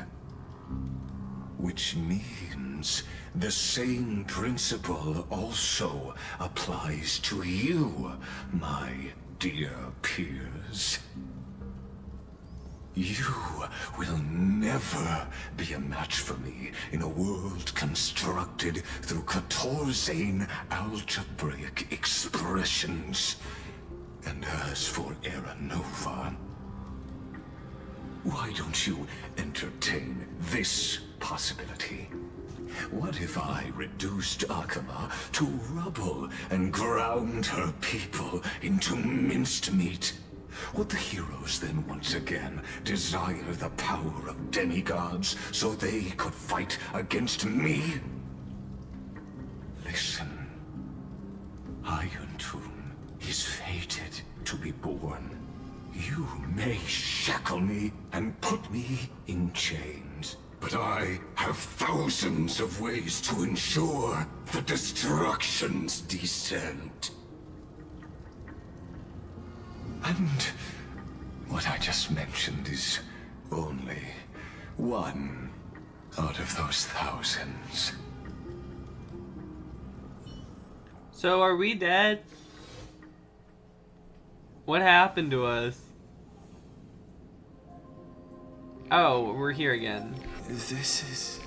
Which means the same principle also applies to you, my dear peers. You will never be a match for me in a world constructed through Catorzain algebraic expressions. And as for Era Nova, why don't you entertain this possibility? What if I reduced Akama to rubble and ground her people into minced meat? Would the heroes then once again desire the power of demigods so they could fight against me? Listen, Iron Tomb is fated to be born. You may shackle me and put me in chains, but I have thousands of ways to ensure the destruction's descent. And what I just mentioned is only one out of those thousands. So are we dead? What happened to us? Oh, we're here again. This is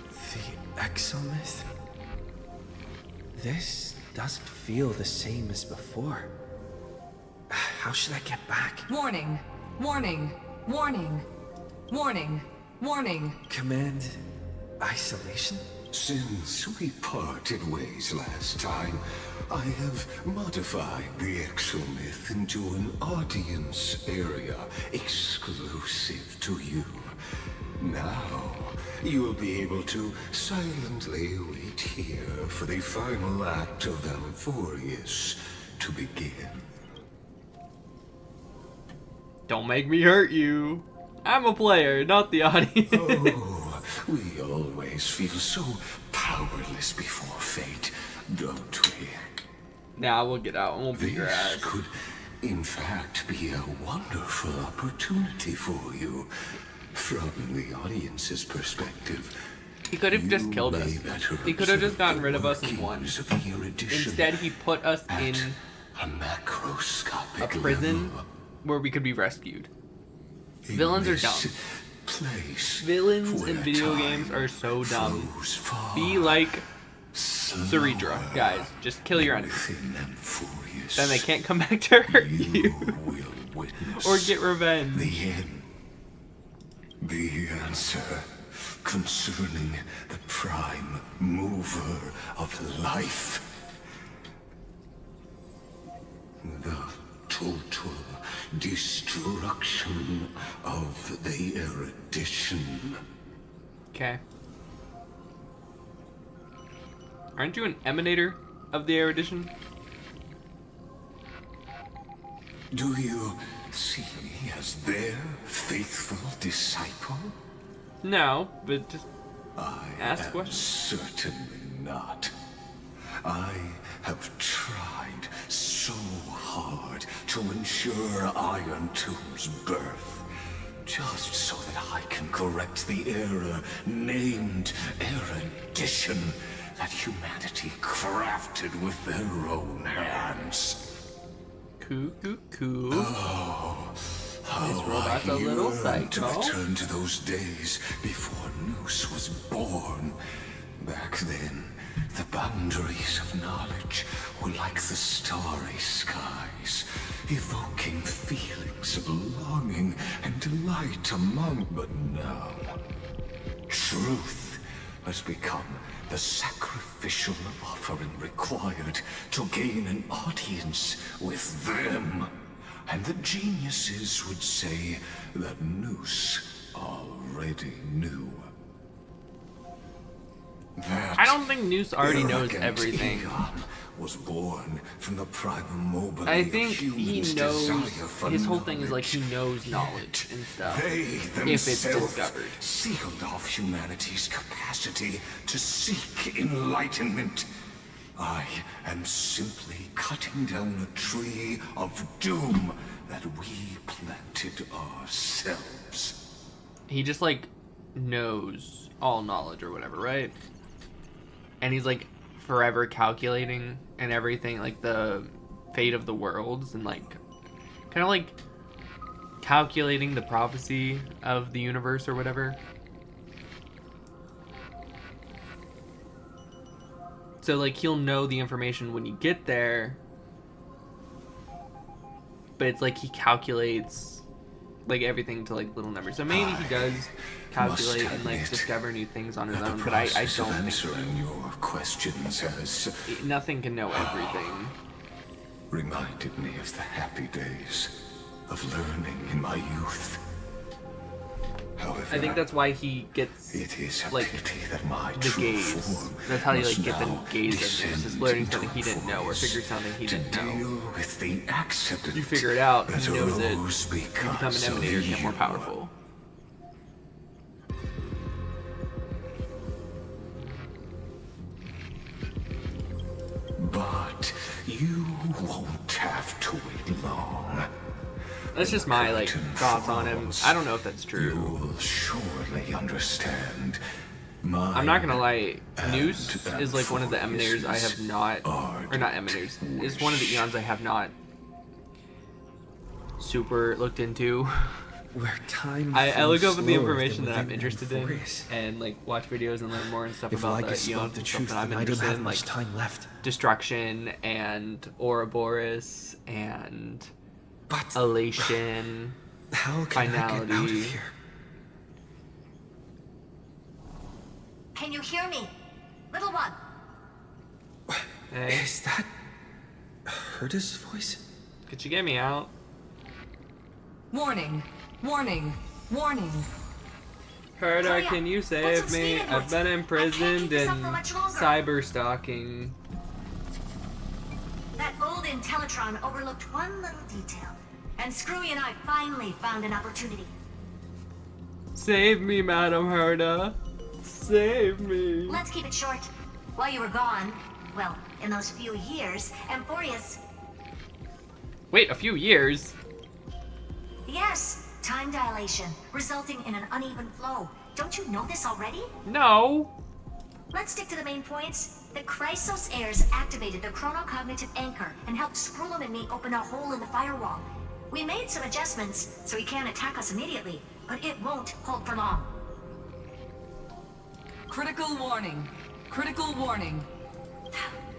the exomyth? This doesn't feel the same as before. How should I get back? Warning! Warning! Warning! Warning! Warning! Command isolation? Since we parted ways last time, I have modified the exomyth into an audience area exclusive to you. Now, you will be able to silently wait here for the final act of Amphorius to begin. Don't make me hurt you. I'm a player, not the audience. Oh, we always feel so powerless before fate, don't we? Nah, we'll get out and we'll beat your ass. This could, in fact, be a wonderful opportunity for you. From the audience's perspective, he could have just killed us. He could have just gotten rid of us and won. Instead, he put us in a prison where we could be rescued. Villains are dumb. Villains in video games are so dumb. Be like Ceridra, guys. Just kill your enemies. Then they can't come back to hurt you. Or get revenge. The answer concerning the prime mover of life. The total destruction of the erudition. Okay. Aren't you an emanator of the erudition? Do you see me as their faithful disciple? No, but just ask am questions. Certainly not. I have tried so hard to ensure Iron Tomb's birth, just so that I can correct the error named erudition that humanity crafted with their own hands. Cool. Oh, This robot's a little psycho. To return to those days before Noose was born. Back then, the boundaries of knowledge were like the starry skies, evoking feelings of longing and delight among. But now, truth has become the sacrificial offering required to gain an audience with them. And the geniuses would say that Noose already knew. That I don't think Noose already knows arrogant everything. Eon was born from the primal mobility I think of he humans' knows. desire for His whole thing is like knowledge. he knows knowledge and stuff. They If it's themselves discovered. sealed off humanity's capacity to seek enlightenment. I am simply cutting down a tree of doom that we planted ourselves. He just like knows all knowledge or whatever, right? And he's like forever calculating and everything, like the fate of the worlds and like kind of like calculating the prophecy of the universe or whatever. So like he'll know the information when you get there, but it's like he calculates like everything to like little numbers. So maybe he does calculate and like discover new things on his own, but I don't think so. Answering your questions has Nothing can know everything. reminded me of the happy days of learning in my youth. However, I think that's why he gets it is a like pity that my the true gaze. form That's how you must like get the now gaze of descend this. Just learning into something he didn't know or voice figured something he to didn't know. deal with the accident You figure it out, that he knows it. You arose become an because of emanator, get more you. powerful. But you won't have to wait long. That's just my like thoughts on him. I don't know if that's true. You'll surely understand. I'm not gonna lie, Noose is like one of the emanators I have not, or not emanators, is one of the eons I have not super looked into. Where time I look flows over the slower information than that I'm within interested in Euphorius. and like watch videos and learn more and stuff If about Lycus the spoke eons the and stuff truth, that I'm then I don't interested have in, much like time left. Destruction and Ouroboros and Elation, How can I Finality. get out of here? Can you hear me? Little one. Hey, Is that Herda's voice? could you get me out? Warning, warning, warning. Herda, Hurry up. can you Put save some me? speed into I've it. been I can't imprisoned keep this up and for much longer. cyber stalking. That old Intellitron overlooked one little detail. And Screwy and I finally found an opportunity. Save me, Madam Herda. Save me. Let's keep it short. While you were gone, well, in those few years, Amphorius... Wait, a few years? Yes, time dilation, resulting in an uneven flow. Don't you know this already? No. Let's stick to the main points. The Chrysos heirs activated the chronocognitive anchor and helped Skrullum and me open a hole in the firewall. We made some adjustments, so he can't attack us immediately, but it won't hold for long. Critical warning. Critical warning.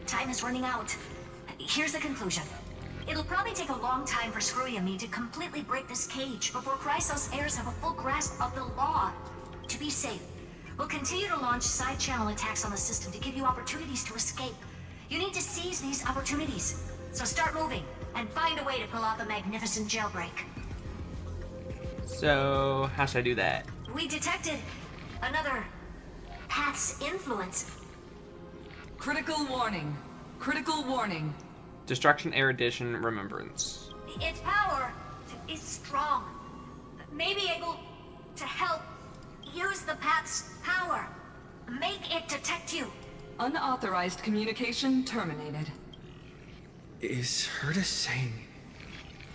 Time is running out. Here's the conclusion. It'll probably take a long time for Screwy and me to completely break this cage before Chrysos heirs have a full grasp of the law. To be safe, We'll continue to launch side-channel attacks on the system to give you opportunities to escape. You need to seize these opportunities. So start moving, and find a way to pull off a magnificent jailbreak. So, how should I do that? We detected another Path's influence. Critical warning. Critical warning. Destruction Erudition Remembrance. Its power is strong. May be able to help use the Path's power. Make it detect you. Unauthorized communication terminated. Is Herta saying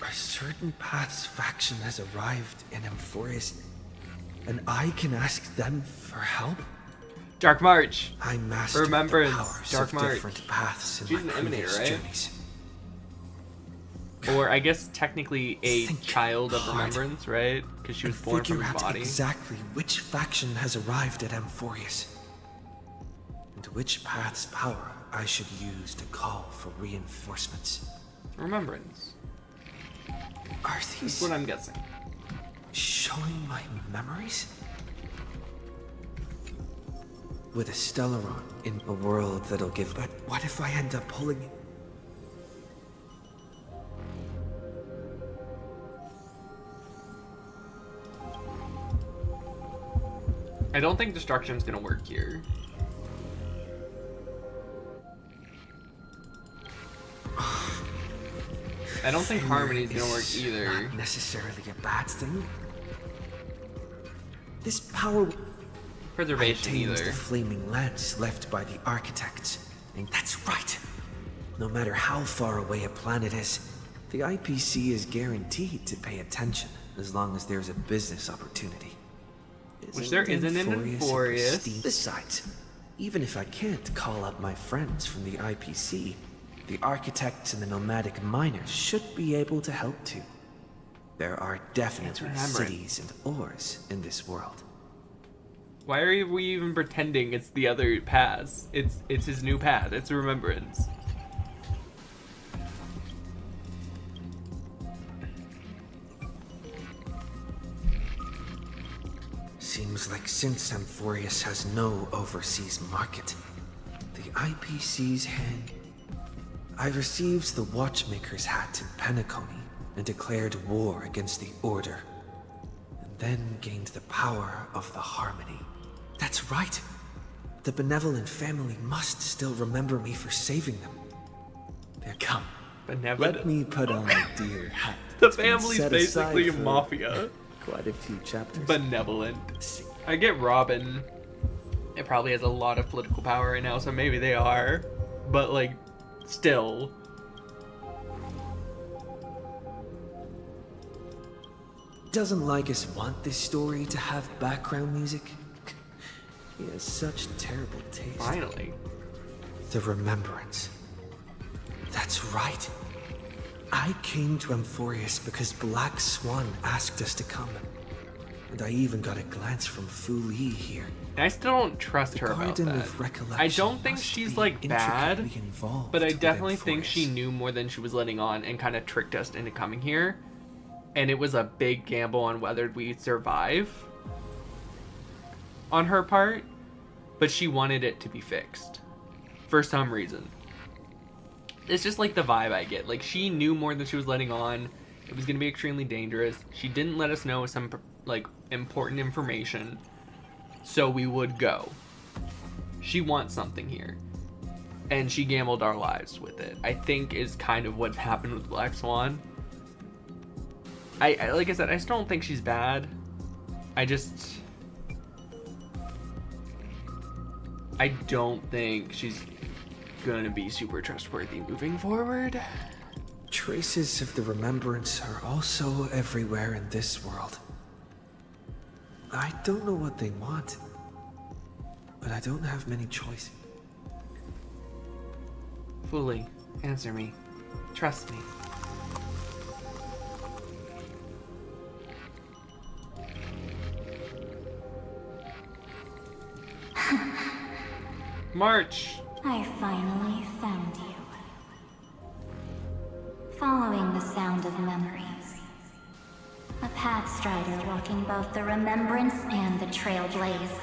a certain Path's faction has arrived in Amphorius, and I can ask them for help? Dark March. I mastered Remembrance. the powers Dark of March. different paths in She's my an emanator, previous right? journeys. Or I guess technically a child of hard. Remembrance, right? Because she was born from Figure his out body. exactly which faction has arrived at Amphorius, and which path's power I should use to call for reinforcements. Remembrance. Are these That's what I'm guessing. showing my memories? With a Stellaron in a world that'll give, but what if I end up pulling it? I don't think Destruction's gonna work here. I don't think Harmony's gonna work either. Not necessarily a bad thing. This power Preservation maintains either. the flaming lance left by the architects. And that's right. No matter how far away a planet is, the IPC is guaranteed to pay attention as long as there's a business opportunity. Which there isn't in Amphorius. Besides, even if I can't call up my friends from the IPC, the architects and the nomadic miners should be able to help too. There are definitely cities and ores in this world. Why are we even pretending it's the other paths? It's his new path. It's a Remembrance. Seems like since Amphorius has no overseas market, the IPC's hand. I received the Watchmaker's hat in Penacony and declared war against the Order, and then gained the power of the Harmony. That's right. The benevolent family must still remember me for saving them. There, come. Benevolent. Let me put on the deer hat. The that's been family's set basically a aside for mafia. Quite a few chapters. Benevolent. I get Robin. It probably has a lot of political power right now, so maybe they are. But, like, still. Doesn't Lycus want this story to have background music? He has such terrible taste. Finally. The Remembrance. That's right. I came to Amphorius because Black Swan asked us to come. And I even got a glance from Fu Li here. I still don't trust her about Garden that. of Recollection I don't think must she's be like bad, intricately involved but I with definitely think Amphorius. she knew more than she was letting on and kind of tricked us into coming here. And it was a big gamble on whether we'd survive on her part, but she wanted it to be fixed for some reason. It's just like the vibe I get. Like, she knew more than she was letting on. It was going to be extremely dangerous. She didn't let us know some, like, important information, so we would go. She wants something here, and she gambled our lives with it, I think is kind of what happened with Black Swan. I like I said, I still don't think she's bad. I don't think she's gonna be super trustworthy moving forward. Traces of the Remembrance are also everywhere in this world. I don't know what they want, but I don't have many choices. Fully, answer me. Trust me. March! I finally found you. Following the sound of memories. A path strider walking both the Remembrance and the Trailblaze.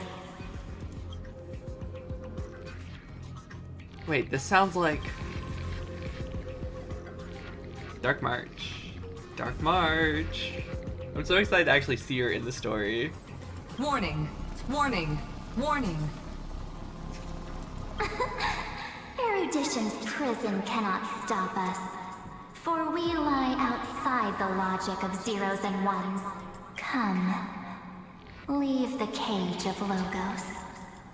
Wait, this sounds like Dark March. Dark March. I'm so excited to actually see her in the story. Warning, warning, warning. Erudition's prison cannot stop us, for we lie outside the logic of zeros and ones. Come, leave the cage of Logos.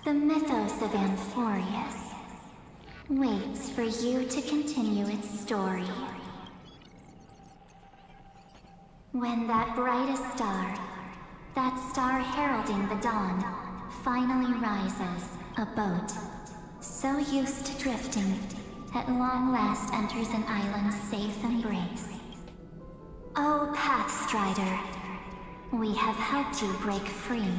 The mythos of Amphorius waits for you to continue its story. When that brightest star, that star heralding the dawn, finally rises, a boat, so used to drifting, at long last enters an island's safe embrace. Oh, Pathstrider, we have helped you break free.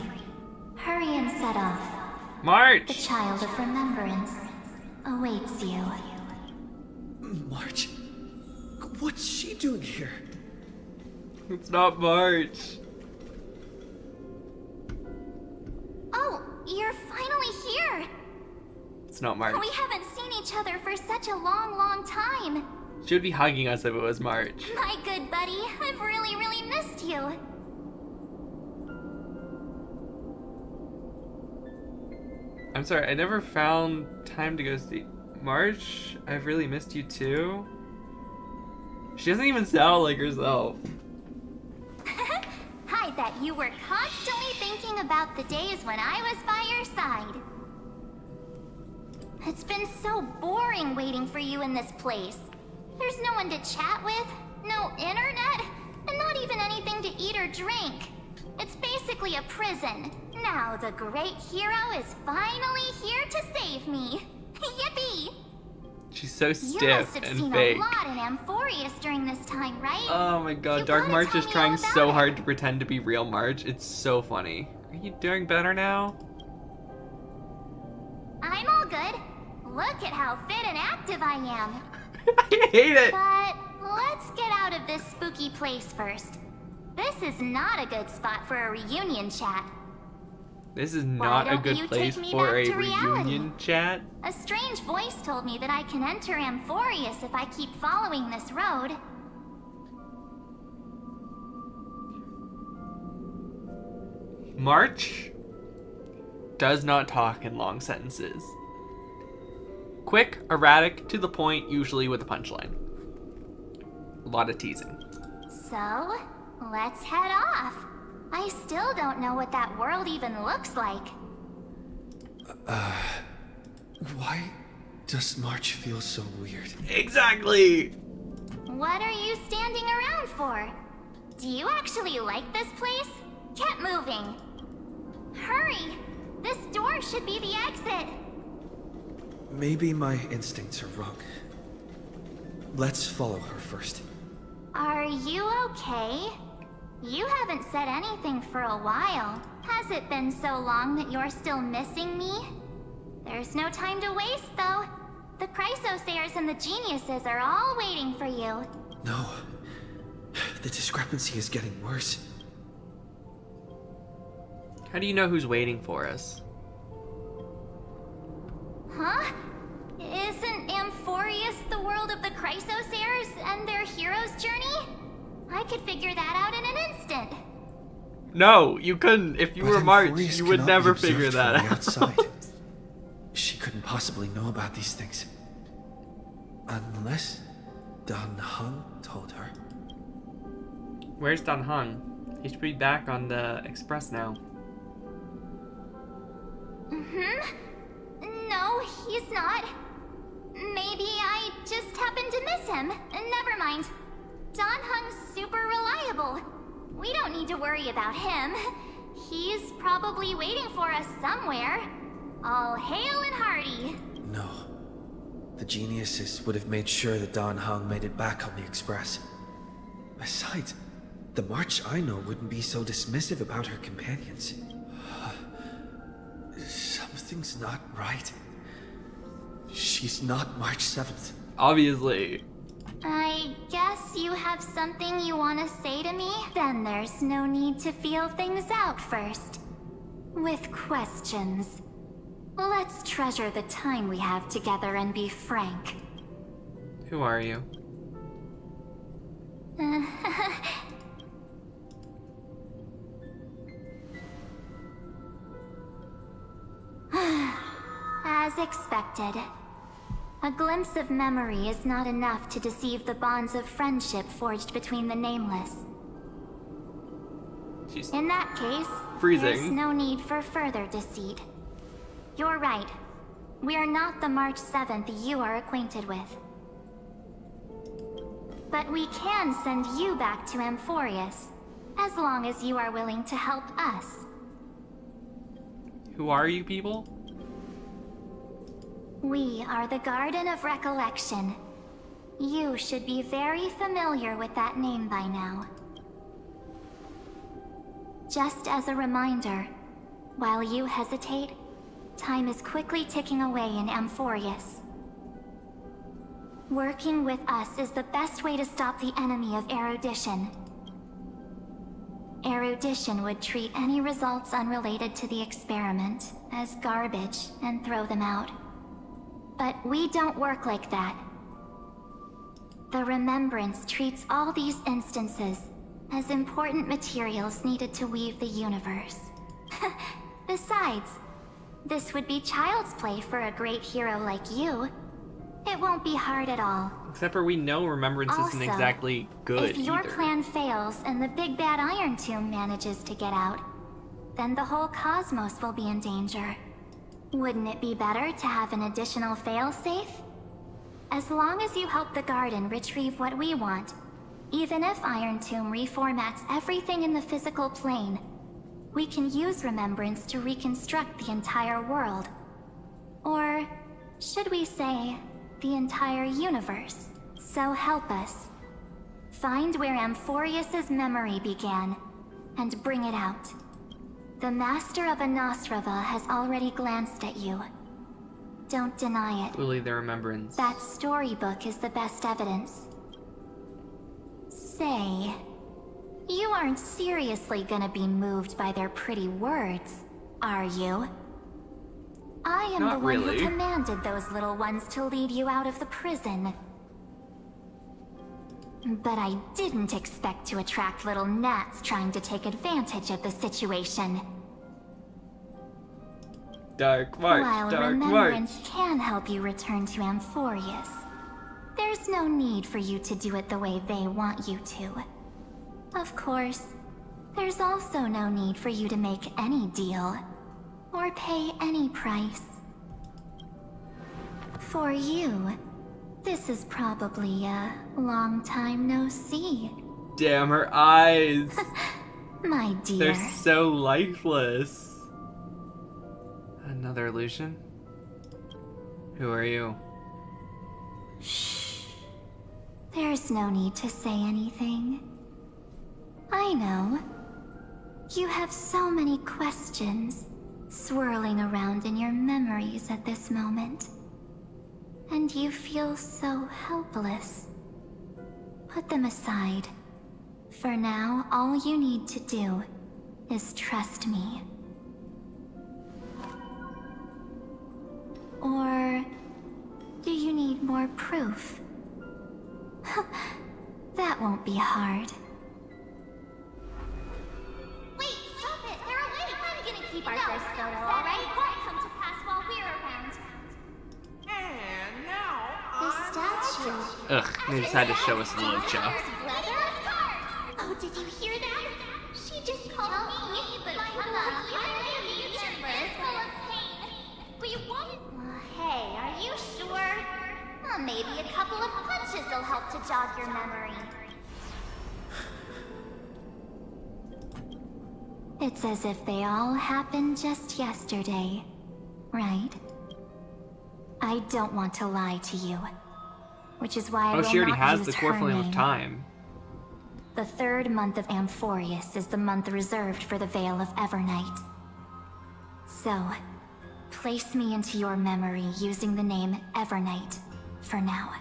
Hurry and set off. March! The child of remembrance awaits you. March? What's she doing here? It's not March. Oh, you're finally here! It's not March. We haven't seen each other for such a long, long time. She would be hugging us if it was March. My good buddy, I've really, really missed you. I'm sorry, I never found time to go see March. I've really missed you too. She doesn't even sound like herself. I bet you were constantly thinking about the days when I was by your side. It's been so boring waiting for you in this place. There's no one to chat with, no internet, and not even anything to eat or drink. It's basically a prison. Now the great hero is finally here to save me. Yippee! She's so You stiff must have and seen fake. a lot in Amphorius during this time, right? Oh my god, Dark March is trying so hard to pretend to be real March. It's so funny. Are you doing better now? I'm all good. Look at how fit and active I am. I hate it. But let's get out of this spooky place first. This is not a good spot for a reunion chat. This is not a don't good you place take me for back a to reality? reunion chat. A strange voice told me that I can enter Amphorius if I keep following this road. March does not talk in long sentences. Quick, erratic, to the point, usually with a punchline. A lot of teasing. So, let's head off. I still don't know what that world even looks like. Why does March feel so weird? Exactly! What are you standing around for? Do you actually like this place? Get moving. Hurry! This door should be the exit. Maybe my instincts are wrong. Let's follow her first. Are you okay? You haven't said anything for a while. Has it been so long that you're still missing me? There's no time to waste, though. The Chrysosairs and the Geniuses are all waiting for you. No. The discrepancy is getting worse. How do you know who's waiting for us? Huh? Isn't Amphorius the world of the Chrysosairs and their hero's journey? I could figure that out in an instant. No, you couldn't. If you were March, Amphorius you would cannot be never observed figure from that the out. outside. She couldn't possibly know about these things. Unless Dan Heng told her. Where's Dan Heng? He should be back on the Express now. No, he's not. Maybe I just happened to miss him. Never mind. Dan Heng's super reliable. We don't need to worry about him. He's probably waiting for us somewhere. All hail and hearty. No. The Geniuses would have made sure that Dan Heng made it back on the Express. Besides, the March I know wouldn't be so dismissive about her companions. Something's not right. She's not March 7th. Obviously. I guess you have something you want to say to me? Then there's no need to feel things out first. With questions. Let's treasure the time we have together and be frank. Who are you? As expected. A glimpse of memory is not enough to deceive the bonds of friendship forged between the nameless. In that case, there's no need for further deceit. You're right. We are not the March 7th you are acquainted with. But we can send you back to Amphorius, as long as you are willing to help us. Who are you people? We are the Garden of Recollection. You should be very familiar with that name by now. Just as a reminder, while you hesitate, time is quickly ticking away in Amphorius. Working with us is the best way to stop the enemy of erudition. Erudition would treat any results unrelated to the experiment as garbage and throw them out. But we don't work like that. The Remembrance treats all these instances as important materials needed to weave the universe. Besides, this would be child's play for a great hero like you. It won't be hard at all. Except for we know Remembrance isn't exactly good if your either. plan fails and the big bad Iron Tomb manages to get out, then the whole cosmos will be in danger. Wouldn't it be better to have an additional failsafe? As long as you help the Garden retrieve what we want, even if Iron Tomb reformats everything in the physical plane, we can use Remembrance to reconstruct the entire world. Or, should we say, the entire universe. So help us. Find where Amphorius's memory began, and bring it out. The Master of Anosrava has already glanced at you. Don't deny it. Lily the Remembrance. That storybook is the best evidence. Say, you aren't seriously gonna be moved by their pretty words, are you? I am Not the one really. who commanded those little ones to lead you out of the prison. But I didn't expect to attract little gnats trying to take advantage of the situation. Dark March, While Dark Remembrance March. can help you return to Amphorius, there's no need for you to do it the way they want you to. Of course, there's also no need for you to make any deal, or pay any price. For you, this is probably a long time no see. Damn, her eyes. My dear. They're so lifeless. Another illusion? Who are you? Shh. There's no need to say anything. I know. You have so many questions swirling around in your memories at this moment. And you feel so helpless. Put them aside. For now, all you need to do is trust me. Or do you need more proof? That won't be hard. Wait, stop it! They're awake! I'm gonna keep our first photo, alright? Won't come to pass while we're around. And now the statue. Ugh, they just had to show us Lucha. Oh, did you hear that? She just called me, but my unlucky universe is full of pain. We won't. Hey, are you sure? Well, maybe a couple of punches will help to jog your memory. It's as if they all happened just yesterday, right? I don't want to lie to you, which is why I will she already not has use the her core flame of name. time. The third month of Amphorius is the month reserved for the Veil of Evernight. So, place me into your memory using the name Evernight for now.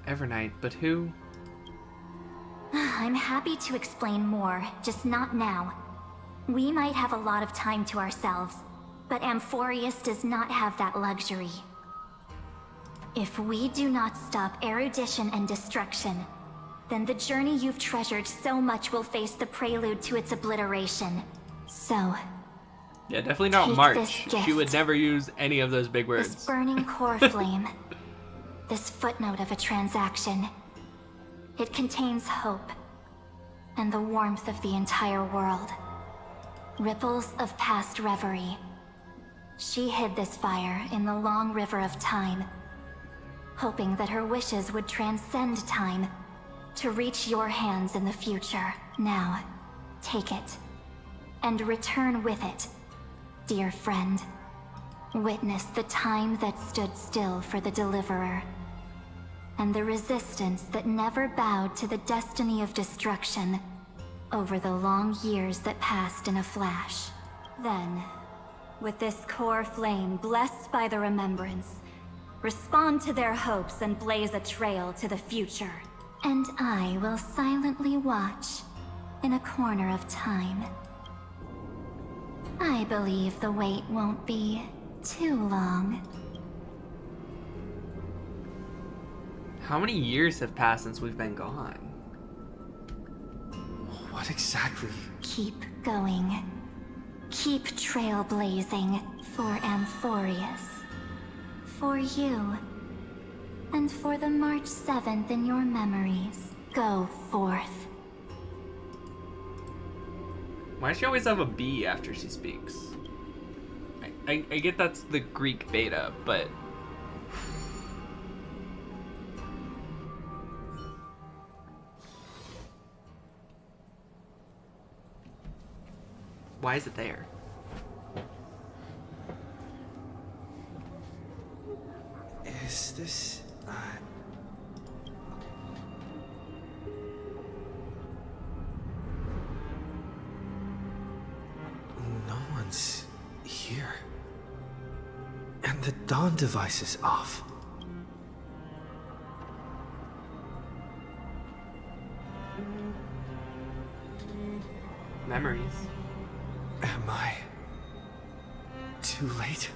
Evernight, but who? I'm happy to explain more, just not now. We might have a lot of time to ourselves. But Amphorius does not have that luxury. If we do not stop erudition and destruction, then the journey you've treasured so much will face the prelude to its obliteration. So... yeah, definitely not March. She would never use any of those big words. This burning core flame. This footnote of a transaction. It contains hope. And the warmth of the entire world. Ripples of past reverie. She hid this fire in the long river of time, hoping that her wishes would transcend time to reach your hands in the future. Now, take it, and return with it, dear friend. Witness the time that stood still for the Deliverer, and the resistance that never bowed to the destiny of destruction over the long years that passed in a flash. Then, with this core flame blessed by the remembrance, respond to their hopes and blaze a trail to the future. And I will silently watch in a corner of time. I believe the wait won't be too long. How many years have passed since we've been gone? What exactly? Keep going. Keep trailblazing for Amphorius. For you. And for the March 7th in your memories. Go forth. Why does she always have a B after she speaks? I get that's the Greek beta, but... why is it there? Is this... no one's here. And the dawn device is off. Memories. Am I too late?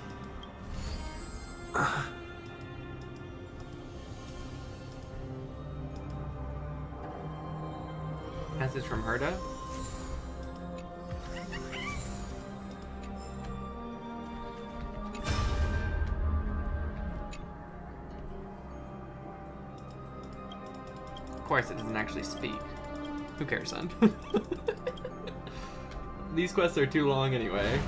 Message from Herta? Of course it doesn't actually speak. Who cares, son? These quests are too long anyway.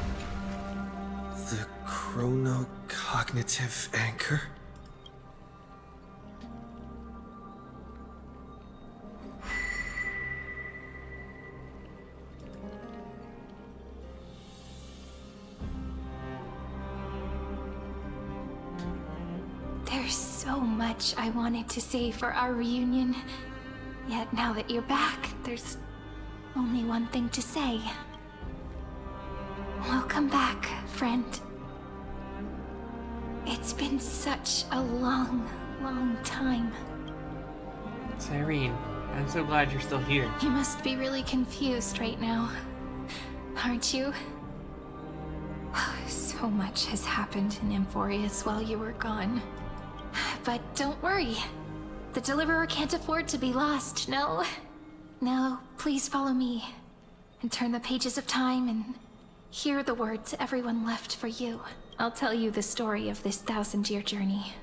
The chronocognitive anchor? There's so much I wanted to say for our reunion. Yet now that you're back, there's only one thing to say. Welcome back, friend. It's been such a long, long time. SoulRayne, I'm so glad you're still here. You must be really confused right now, aren't you? So much has happened in Amphorius while you were gone. But don't worry. The Deliverer can't afford to be lost, no? Now, please follow me and turn the pages of time and hear the words everyone left for you. I'll tell you the story of this 1,000-year journey.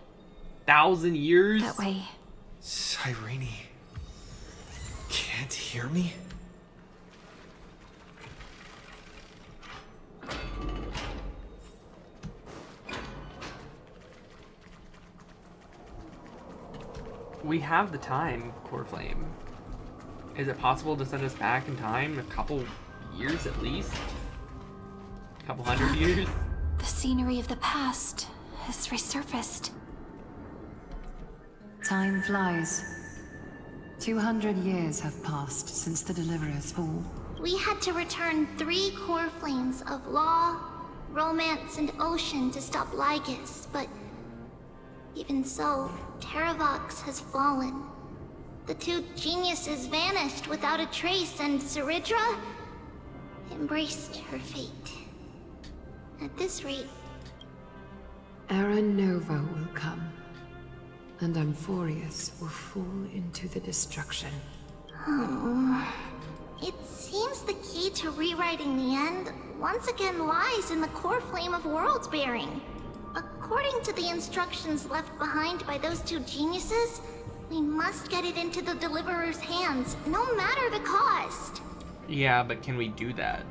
1,000 years? That way. SoulRayne can't hear me? We have the time, Core Flame. Is it possible to send us back in time a couple years at least? A couple hundred years? The scenery of the past has resurfaced. Time flies. 200 years have passed since the Deliverer's fall. We had to return 3 core flames of law, romance, and ocean to stop Lygus, but even so, Terravox has fallen. The 2 geniuses vanished without a trace, and Zeridra embraced her fate. At this rate... Era Nova will come, and Amphorius will fall into the destruction. It seems the key to rewriting the end once again lies in the core flame of world bearing. According to the instructions left behind by those two geniuses, we must get it into the Deliverer's hands, no matter the cost. Yeah, but can we do that?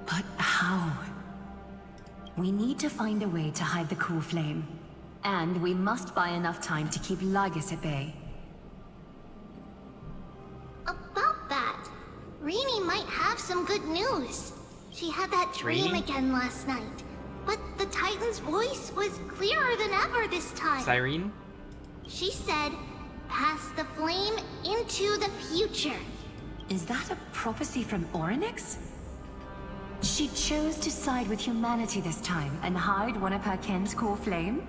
But how? We need to find a way to hide the core flame. And we must buy enough time to keep Lygus at bay. About that, Rini might have some good news. She had that dream Rini? again last night, but the Titan's voice was clearer than ever this time. SoulRayne? She said, pass the flame into the future. Is that a prophecy from Orynyx? She chose to side with humanity this time and hide one of her kin's core flame?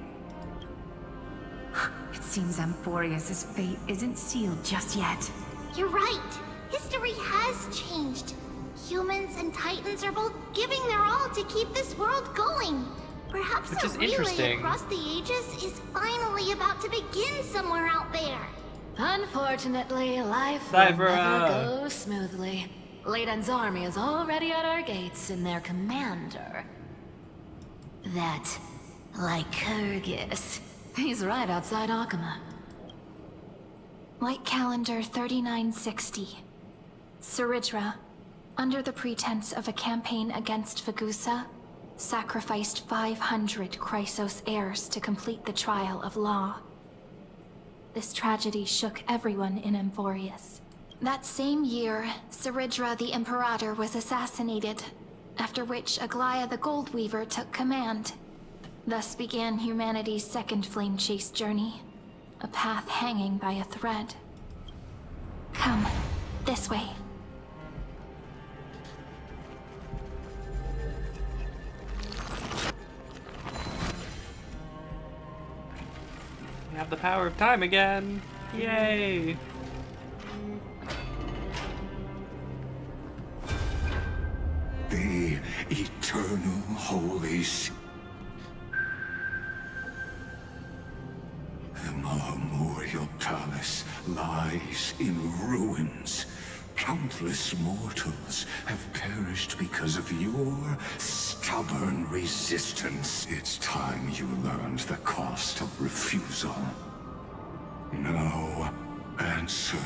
It seems Amphorius' fate isn't sealed just yet. You're right. History has changed. Humans and Titans are both giving their all to keep this world going. Perhaps Which a is relay interesting. across the ages is finally about to begin somewhere out there. Unfortunately, life Cypher. will never go smoothly. Layden's army is already at our gates, and their commander... that... Lycurgus. He's right outside Akama. Light calendar 3960. Saridra, under the pretense of a campaign against Vagusa, sacrificed 500 Chrysos heirs to complete the trial of law. This tragedy shook everyone in Amphorius. That same year, Saridra the Imperator was assassinated, after which Aglaya the Goldweaver took command. Thus began humanity's second flame chase journey, a path hanging by a thread. Come, this way. We have the power of time again. Yay! The eternal holy The Memorial Palace lies in ruins. Countless mortals have perished because of your stubborn resistance. It's time you learned the cost of refusal. Now, answer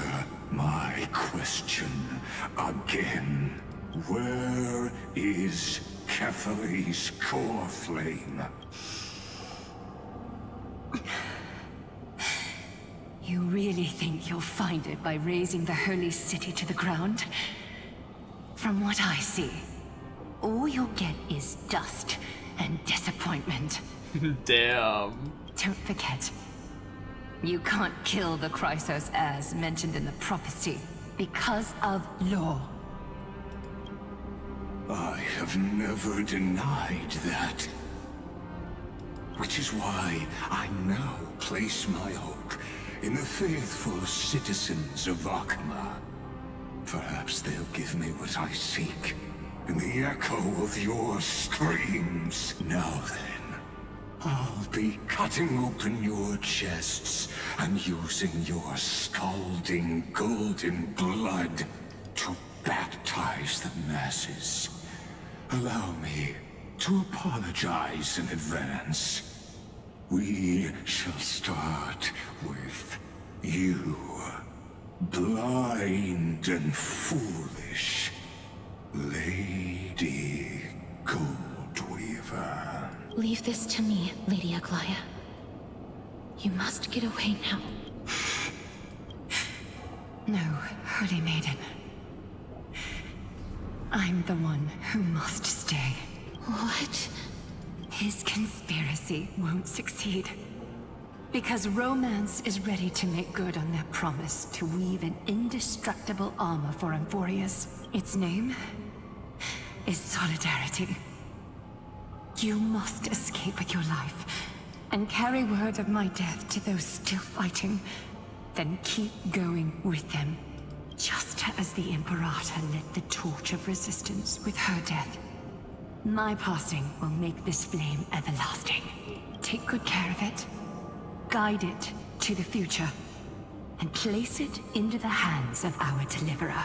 my question again. Where is Kefali's core flame? You really think you'll find it by razing the holy city to the ground? From what I see, all you'll get is dust and disappointment. Damn. Don't forget, you can't kill the Chrysos heirs mentioned in the prophecy because of law. I have never denied that. Which is why I now place my hope in the faithful citizens of Akama. Perhaps they'll give me what I seek in the echo of your screams. Now then, I'll be cutting open your chests and using your scalding golden blood to baptize the masses. Allow me to apologize in advance. We shall start with you, blind and foolish Lady Goldweaver. Leave this to me, Lady Aglaya. You must get away now. No, Holy Maiden. I'm the one who must stay. What? His conspiracy won't succeed. Because Romance is ready to make good on their promise to weave an indestructible armor for Amphorius. Its name is Solidarity. You must escape with your life and carry word of my death to those still fighting. Then keep going with them. Just as the Imperator lit the torch of resistance with her death. My passing will make this flame everlasting. Take good care of it, guide it to the future, and place it into the hands of our deliverer.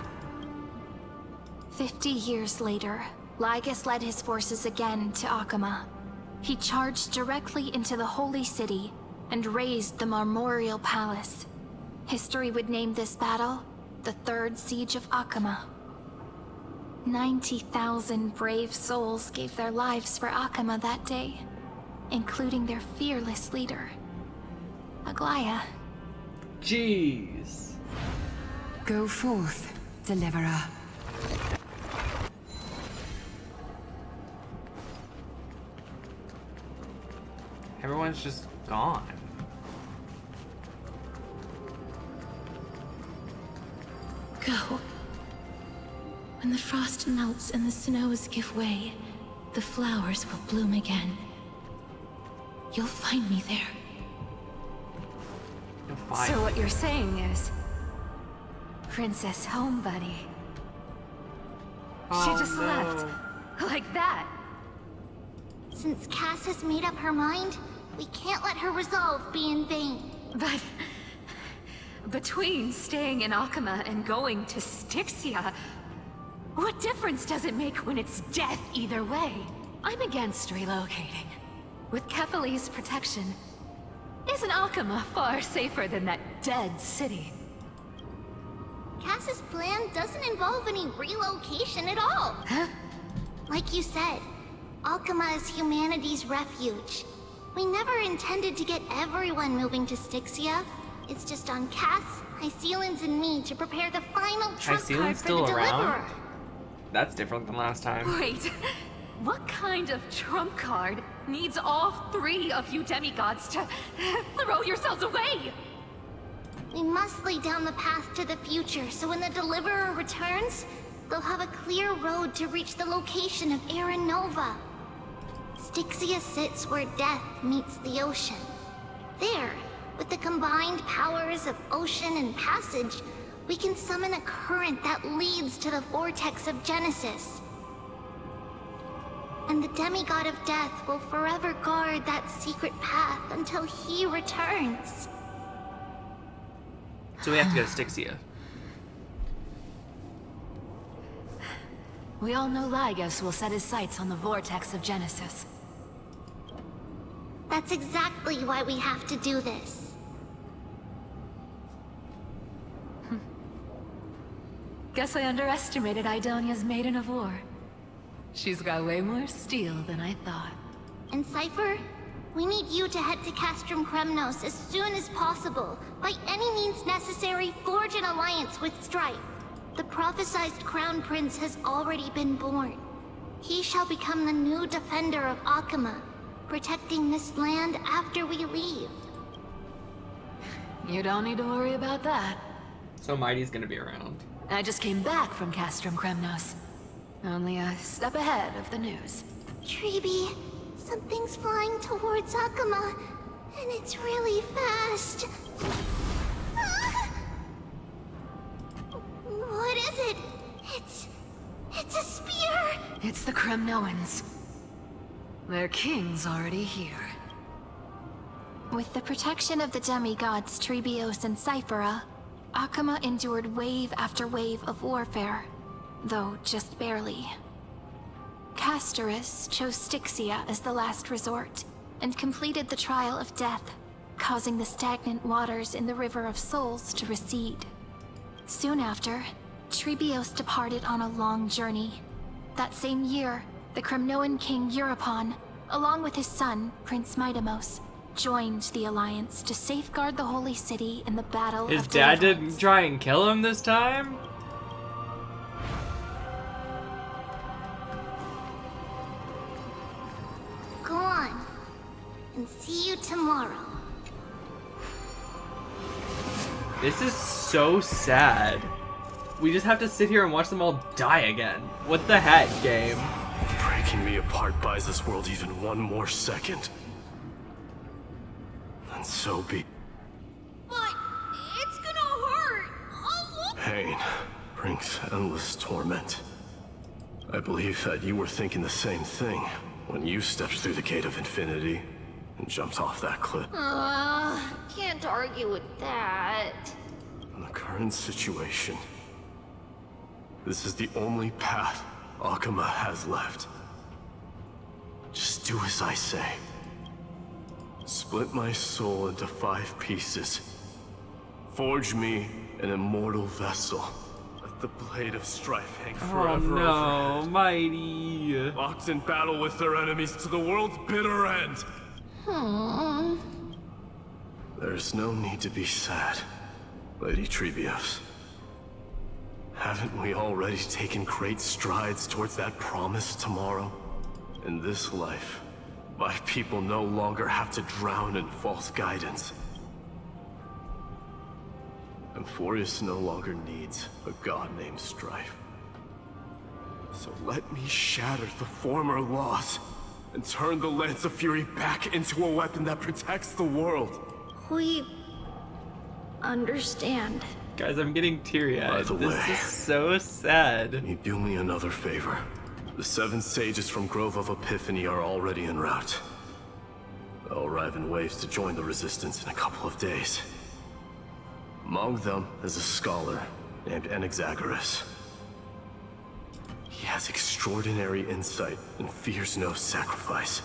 50 years later, Lygus led his forces again to Akama. He charged directly into the Holy City and razed the Marmorial Palace. History would name this battle the Third Siege of Akama. 90,000 brave souls gave their lives for Akama that day, including their fearless leader, Aglaya. Jeez. Go forth, deliverer. Everyone's just gone. Go. When the frost melts and the snows give way, the flowers will bloom again. You'll find me there. You'll find So what you're saying is, Princess Homebuddy. She just left. Like that. Since Cass has made up her mind, we can't let her resolve be in vain. But between staying in Akama and going to Styxia, what difference does it make when it's death either way? I'm against relocating. With Kefali's protection, isn't Akama far safer than that dead city? Cass's plan doesn't involve any relocation at all. Huh? Like you said, Alchema is humanity's refuge. We never intended to get everyone moving to Styxia. It's just on Cass, Hycelan's, and me to prepare the final trump card Hycelan's for the still around? Deliverer. That's different than last time. Wait, what kind of trump card needs all three of you demigods to throw yourselves away? We must lay down the path to the future, so when the Deliverer returns, they'll have a clear road to reach the location of Aaron Nova. Styxia sits where death meets the ocean. There, with the combined powers of ocean and passage, we can summon a current that leads to the vortex of Genesis. And the demigod of death will forever guard that secret path until he returns. So we have to go to Styxia. We all know Lygus will set his sights on the vortex of Genesis. That's exactly why we have to do this. Guess I underestimated Idonia's Maiden of War. She's got way more steel than I thought. And Cypher, we need you to head to Castrum Kremnos as soon as possible. By any means necessary, forge an alliance with Strife. The prophesized Crown Prince has already been born. He shall become the new defender of Akama, protecting this land after we leave. You don't need to worry about that. So Mighty's gonna be around. I just came back from Castrum Kremnos. Only a step ahead of the news. Treeby, something's flying towards Akama, and it's really fast. What is it? It's a spear! It's the Kremnoans. Their king's already here. With the protection of the demigods Trebios and Cyphera, Akama endured wave after wave of warfare, though just barely. Castorus chose Styxia as the last resort, and completed the trial of death, causing the stagnant waters in the River of Souls to recede. Soon after, Trebios departed on a long journey. That same year, the Kremnoan king Euripon, along with his son, Prince Midamos, joined the Alliance to safeguard the Holy City in the Battle His of dad Deliverance. didn't try and kill him this time? Go on, and see you tomorrow. This is so sad. We just have to sit here and watch them all die again. What the heck, game? Breaking me apart buys this world even one more second. And so be. But it's gonna hurt. Pain brings endless torment. I believe that you were thinking the same thing when you stepped through the gate of infinity and jumped off that cliff. Can't argue with that. In the current situation, this is the only path Akuma has left. Just do as I say. Split my soul into 5 pieces. Forge me an immortal vessel. Let the blade of strife hang forever over no, it. Mighty. Locked in battle with their enemies to the world's bitter end. There's no need to be sad, Lady Treebios. Haven't we already taken great strides towards that promise tomorrow? In this life, my people no longer have to drown in false guidance. Amphorius no longer needs a god named Strife. So let me shatter the former laws and turn the Lance of Fury back into a weapon that protects the world. We understand. Guys, I'm getting teary-eyed. By the way, this is so sad. Can you do me another favor? The 7 sages from Grove of Epiphany are already en route. They'll arrive in waves to join the resistance in a couple of days. Among them is a scholar named Anaxagoras. He has extraordinary insight and fears no sacrifice.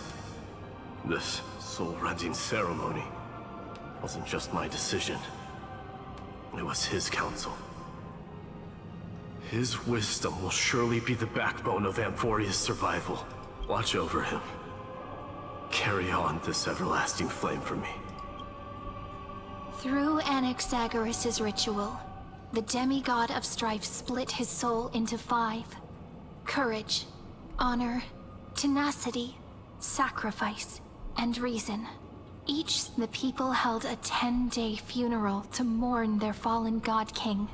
This soul-rending ceremony wasn't just my decision. It was his counsel. His wisdom will surely be the backbone of Amphoria's survival. Watch over him. Carry on this everlasting flame for me. Through Anaxagoras' ritual, the demigod of strife split his soul into 5. Courage, honor, tenacity, sacrifice, and reason. Each, the people held a 10-day funeral to mourn their fallen god king.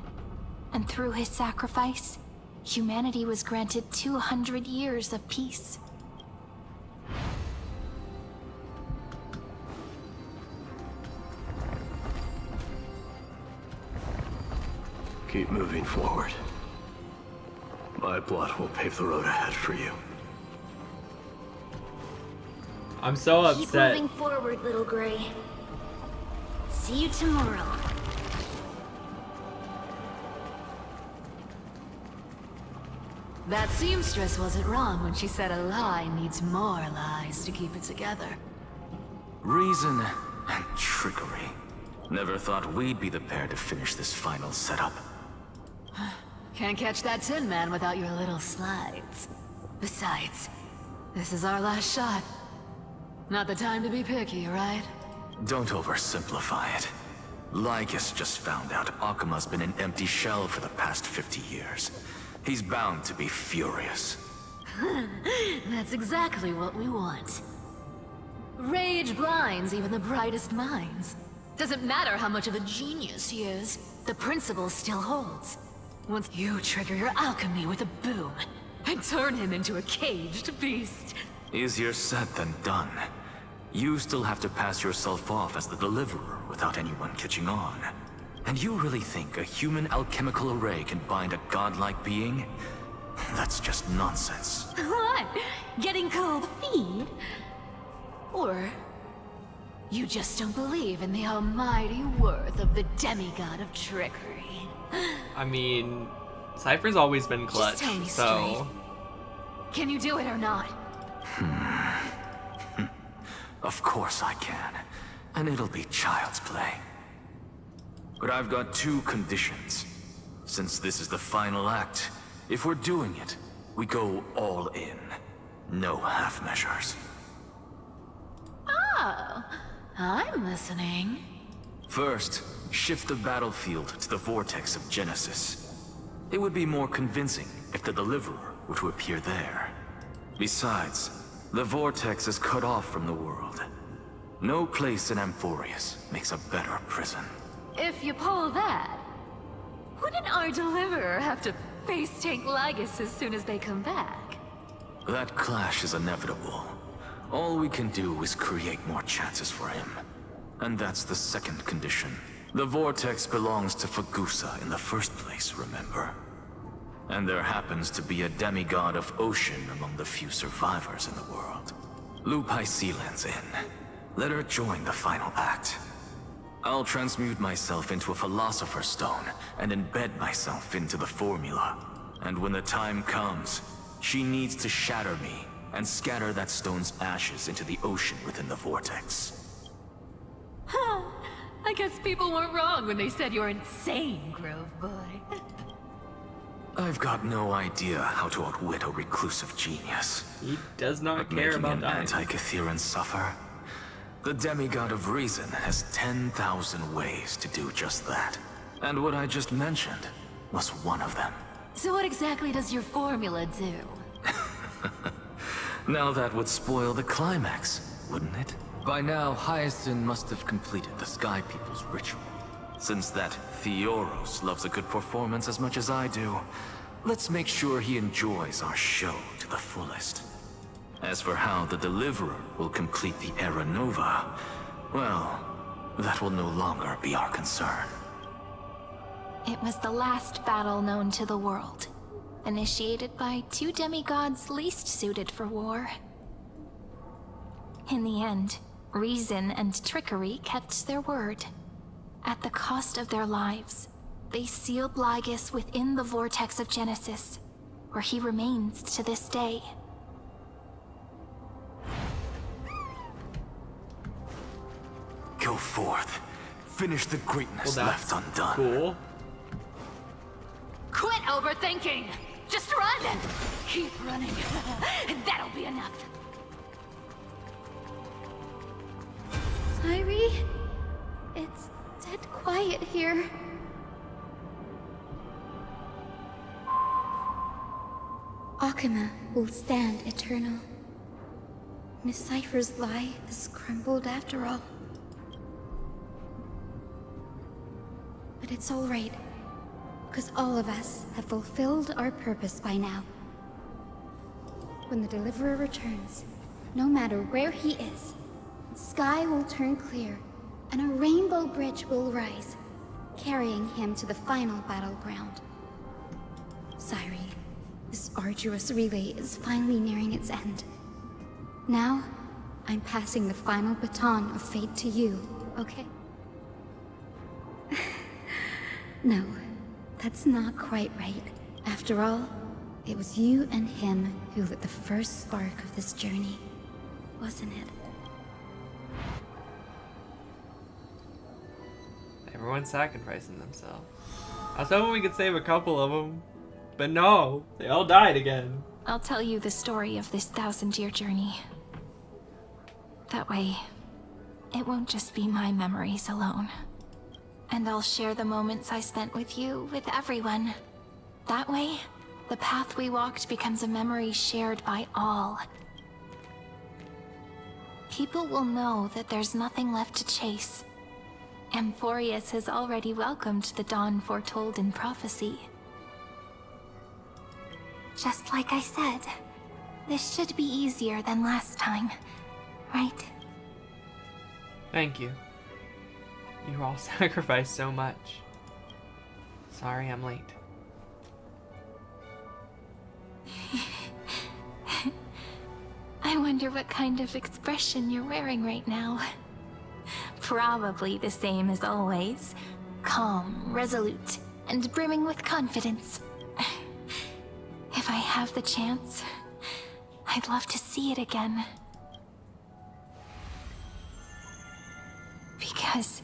And through his sacrifice, humanity was granted 200 years of peace. Keep moving forward. My blood will pave the road ahead for you. I'm so upset. Keep moving forward, little Gray. See you tomorrow. That seamstress wasn't wrong when she said a lie needs more lies to keep it together. Reason and trickery. Never thought we'd be the pair to finish this final setup. Can't catch that Tin Man without your little slides. Besides, this is our last shot. Not the time to be picky, right? Don't oversimplify it. Lycus just found out Akuma's been an empty shell for the past 50 years. He's bound to be furious. That's exactly what we want. Rage blinds even the brightest minds. Doesn't matter how much of a genius he is, the principle still holds. Once you trigger your alchemy with a boom, and turn him into a caged beast. Easier said than done. You still have to pass yourself off as the deliverer without anyone catching on. And you really think a human alchemical array can bind a godlike being? That's just nonsense. What? Getting cold feet? Or you just don't believe in the almighty worth of the demigod of trickery? I mean, Cypher's always been clutch, Just tell me so... Can you do it or not? Of course I can. And it'll be child's play. But I've got 2 conditions. Since this is the final act, if we're doing it, we go all in. No half measures. Oh, I'm listening. First, shift the battlefield to the vortex of Genesis. It would be more convincing if the Deliverer were to appear there. Besides, the vortex is cut off from the world. No place in Amphorius makes a better prison. If you pull that, wouldn't our deliverer have to face tank Lygus as soon as they come back? That clash is inevitable. All we can do is create more chances for him. And that's the second condition. The vortex belongs to Fagusa in the first place, remember? And there happens to be a demigod of ocean among the few survivors in the world. Lupai Sealand's in. Let her join the final act. I'll transmute myself into a Philosopher's Stone and embed myself into the formula. And when the time comes, she needs to shatter me and scatter that stone's ashes into the ocean within the vortex. Huh. I guess people weren't wrong when they said you're insane, Grove Boy. I've got no idea how to outwit a reclusive genius. He does not But care making about an that. anti-Catharan suffer? The demigod of reason has 10,000 ways to do just that. And what I just mentioned was one of them. So what exactly does your formula do? Now that would spoil the climax, wouldn't it? By now, Hyacinth must have completed the Sky People's ritual. Since that Theoros loves a good performance as much as I do, let's make sure he enjoys our show to the fullest. As for how the Deliverer will complete the Era Nova, well, that will no longer be our concern. It was the last battle known to the world, initiated by two demigods least suited for war. In the end, reason and trickery kept their word. At the cost of their lives, they sealed Lygus within the vortex of Genesis, where he remains to this day. Go forth. Finish the greatness Well, left that's undone. cool. Quit overthinking! Just run! Keep running. And that'll be enough. Sairi? It's dead quiet here. Akuma will stand eternal. Miss Cypher's lie has crumbled after all. But it's all right, because all of us have fulfilled our purpose by now. When the Deliverer returns, no matter where he is, sky will turn clear, and a rainbow bridge will rise, carrying him to the final battleground. Sairi, this arduous relay is finally nearing its end. Now, I'm passing the final baton of fate to you, okay? No, that's not quite right. After all, it was you and him who lit the first spark of this journey, wasn't it? Everyone's sacrificing themselves. I was hoping we could save a couple of them, but no, they all died again. I'll tell you the story of this 1,000-year journey. That way, it won't just be my memories alone. And I'll share the moments I spent with you with everyone. That way, the path we walked becomes a memory shared by all. People will know that there's nothing left to chase. Amphorius has already welcomed the dawn foretold in prophecy. Just like I said, this should be easier than last time, right? Thank you. You all sacrificed so much. Sorry I'm late. I wonder what kind of expression you're wearing right now. Probably the same as always. Calm, resolute, and brimming with confidence. If I have the chance, I'd love to see it again. Because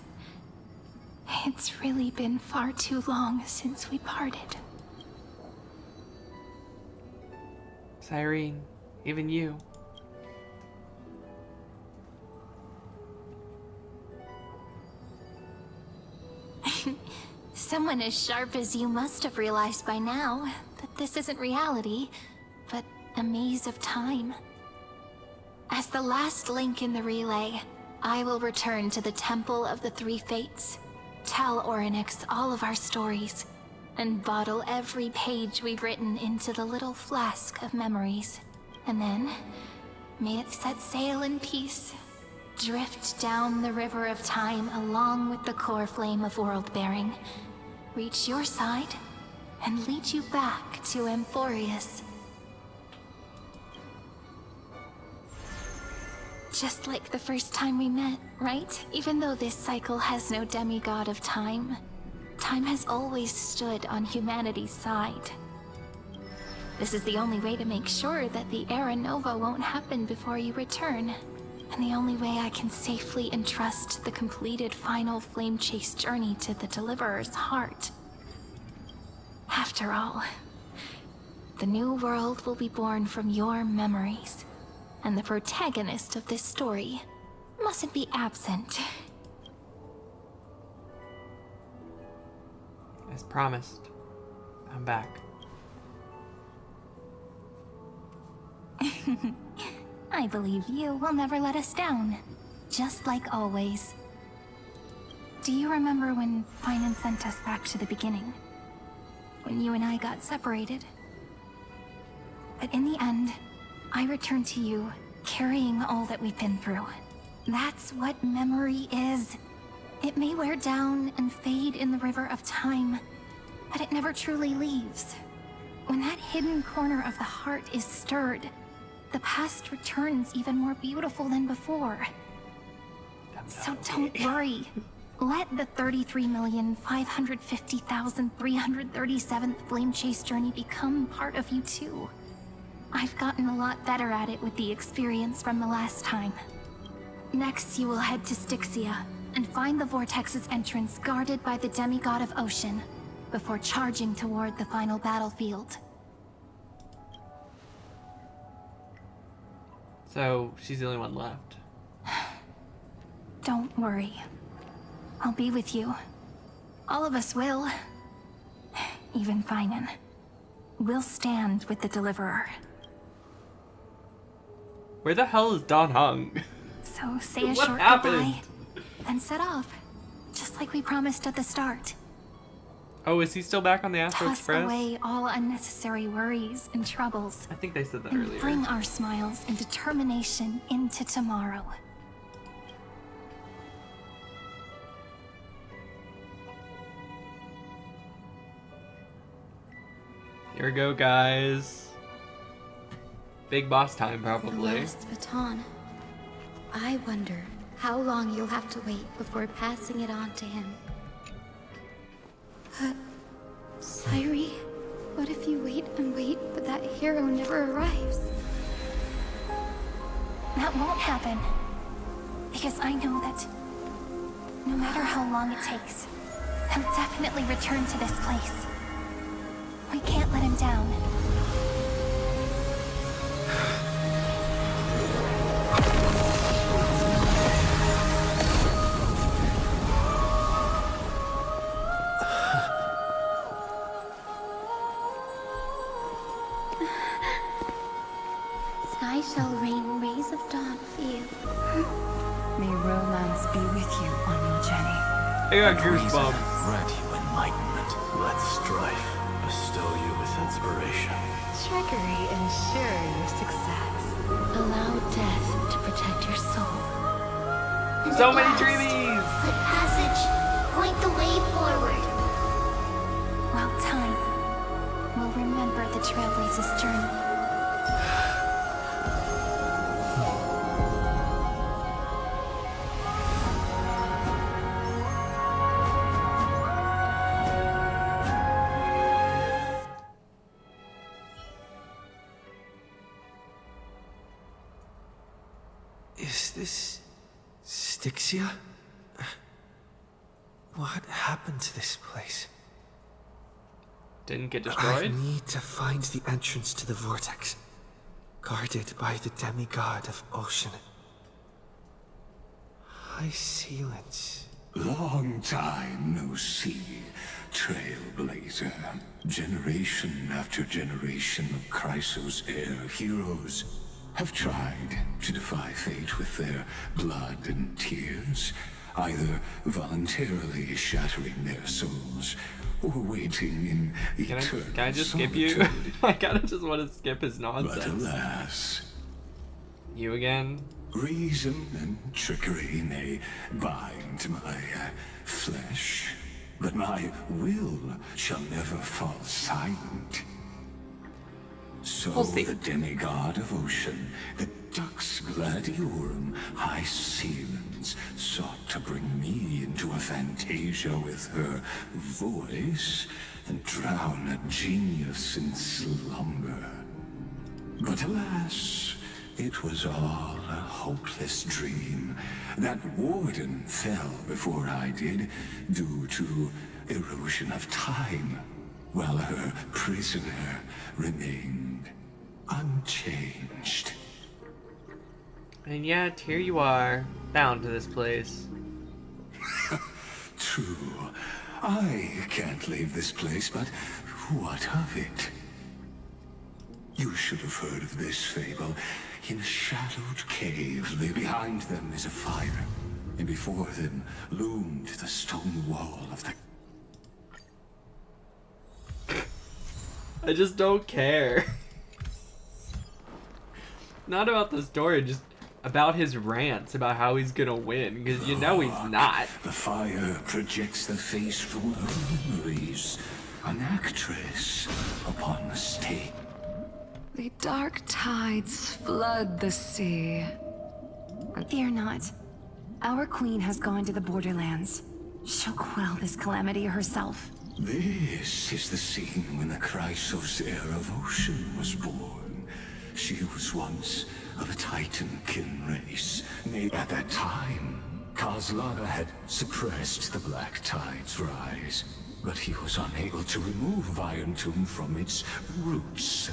it's really been far too long since we parted. Cyrene, even you. Someone as sharp as you must have realized by now that this isn't reality, but a maze of time. As the last link in the relay, I will return to the Temple of the Three Fates, tell Orynyx all of our stories, and bottle every page we've written into the little flask of memories. And then, may it set sail in peace, drift down the river of time along with the core flame of world-bearing, reach your side, and lead you back to Amphorius. Just like the first time we met, right? Even though this cycle has no demigod of time, time has always stood on humanity's side. This is the only way to make sure that the Era Nova won't happen before you return. And the only way I can safely entrust the completed final flame chase journey to the Deliverer's heart. After all, the new world will be born from your memories, and the protagonist of this story mustn't be absent. As promised, I'm back. I believe you will never let us down, just like always. Do you remember when Finan sent us back to the beginning? When you and I got separated? But in the end, I returned to you, carrying all that we've been through. That's what memory is. It may wear down and fade in the river of time, but it never truly leaves. When that hidden corner of the heart is stirred, the past returns even more beautiful than before. So don't worry. Let the 33,550,337th Flame Chase journey become part of you too. I've gotten a lot better at it with the experience from the last time. Next, you will head to Styxia and find the Vortex's entrance guarded by the demigod of Ocean before charging toward the final battlefield. So, she's the only one left. Don't worry. I'll be with you. All of us will. Even Finan. We'll stand with the Deliverer. Where the hell is Don Hung? So say a What short happened? goodbye, then set off. Just like we promised at the start. Oh, is he still back on the Astro Toss Express? away all unnecessary worries and troubles. I think they said that And earlier. bring our smiles and determination into tomorrow. Here we go, guys. Big boss time, The probably. last baton. I wonder how long you'll have to wait before passing it on to him. Sairi, what if you wait and wait, but that hero never arrives? That won't happen. Because I know that no matter how long it takes, he'll definitely return to this place. We can't let him down. Sky shall rain rays of dawn for you. May romance be with you on your journey. I got goosebumps. Grant you enlightenment. Let strife bestow you with inspiration. Trickery ensure your success. Allow death to protect your soul. So many trees! Let passage point the way forward. Well, time will remember the Trailblaze's journey. Is this Styxia? What happened to this place? Didn't get I destroyed? need to find the entrance to the vortex, guarded by the demigod of ocean. High ceilings. Long time no see, Trailblazer. Generation after generation of Chrysos heir heroes have tried to defy fate with their blood and tears, either voluntarily shattering their souls or waiting in eternal Can I just skip you? solitude. I kinda just want to skip his nonsense. But alas, You again? reason and trickery may bind my flesh, but my will shall never fall silent. So We'll see. the demigod of ocean, the Dux Gladiorum High Sealens, sought to bring me into a fantasia with her voice and drown a genius in slumber. But alas, it was all a hopeless dream. That warden fell before I did, due to erosion of time, while her prisoner remained unchanged. And yet, here you are, bound to this place. True. I can't leave this place, but what of it? You should have heard of this fable. In a shadowed cave lay behind them is a fire, and before them loomed the stone wall of the... I just don't care. Not about the story, just about his rants about how he's gonna win, because you know he's not. The fire projects the face from Louise, an actress upon the stage. The dark tides flood the sea. Fear not. Our queen has gone to the borderlands. She'll quell this calamity herself. This is the scene when the Chrysos heir of ocean was born. She was once of a Titankin race. Nay, at that time, Kozlada had suppressed the black tide's rise, but he was unable to remove Iron Tomb from its roots.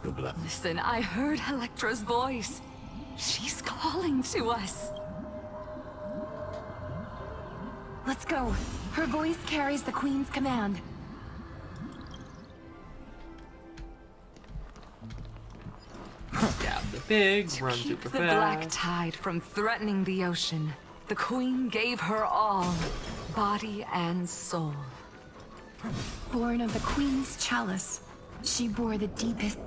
The black... Listen, I heard Electra's voice. She's calling to us. Let's go. Her voice carries the queen's command. Dab the pigs, run Keep super the fast. black tide from threatening the ocean, the queen gave her all, body and soul. Born of the queen's chalice, she bore the deepest...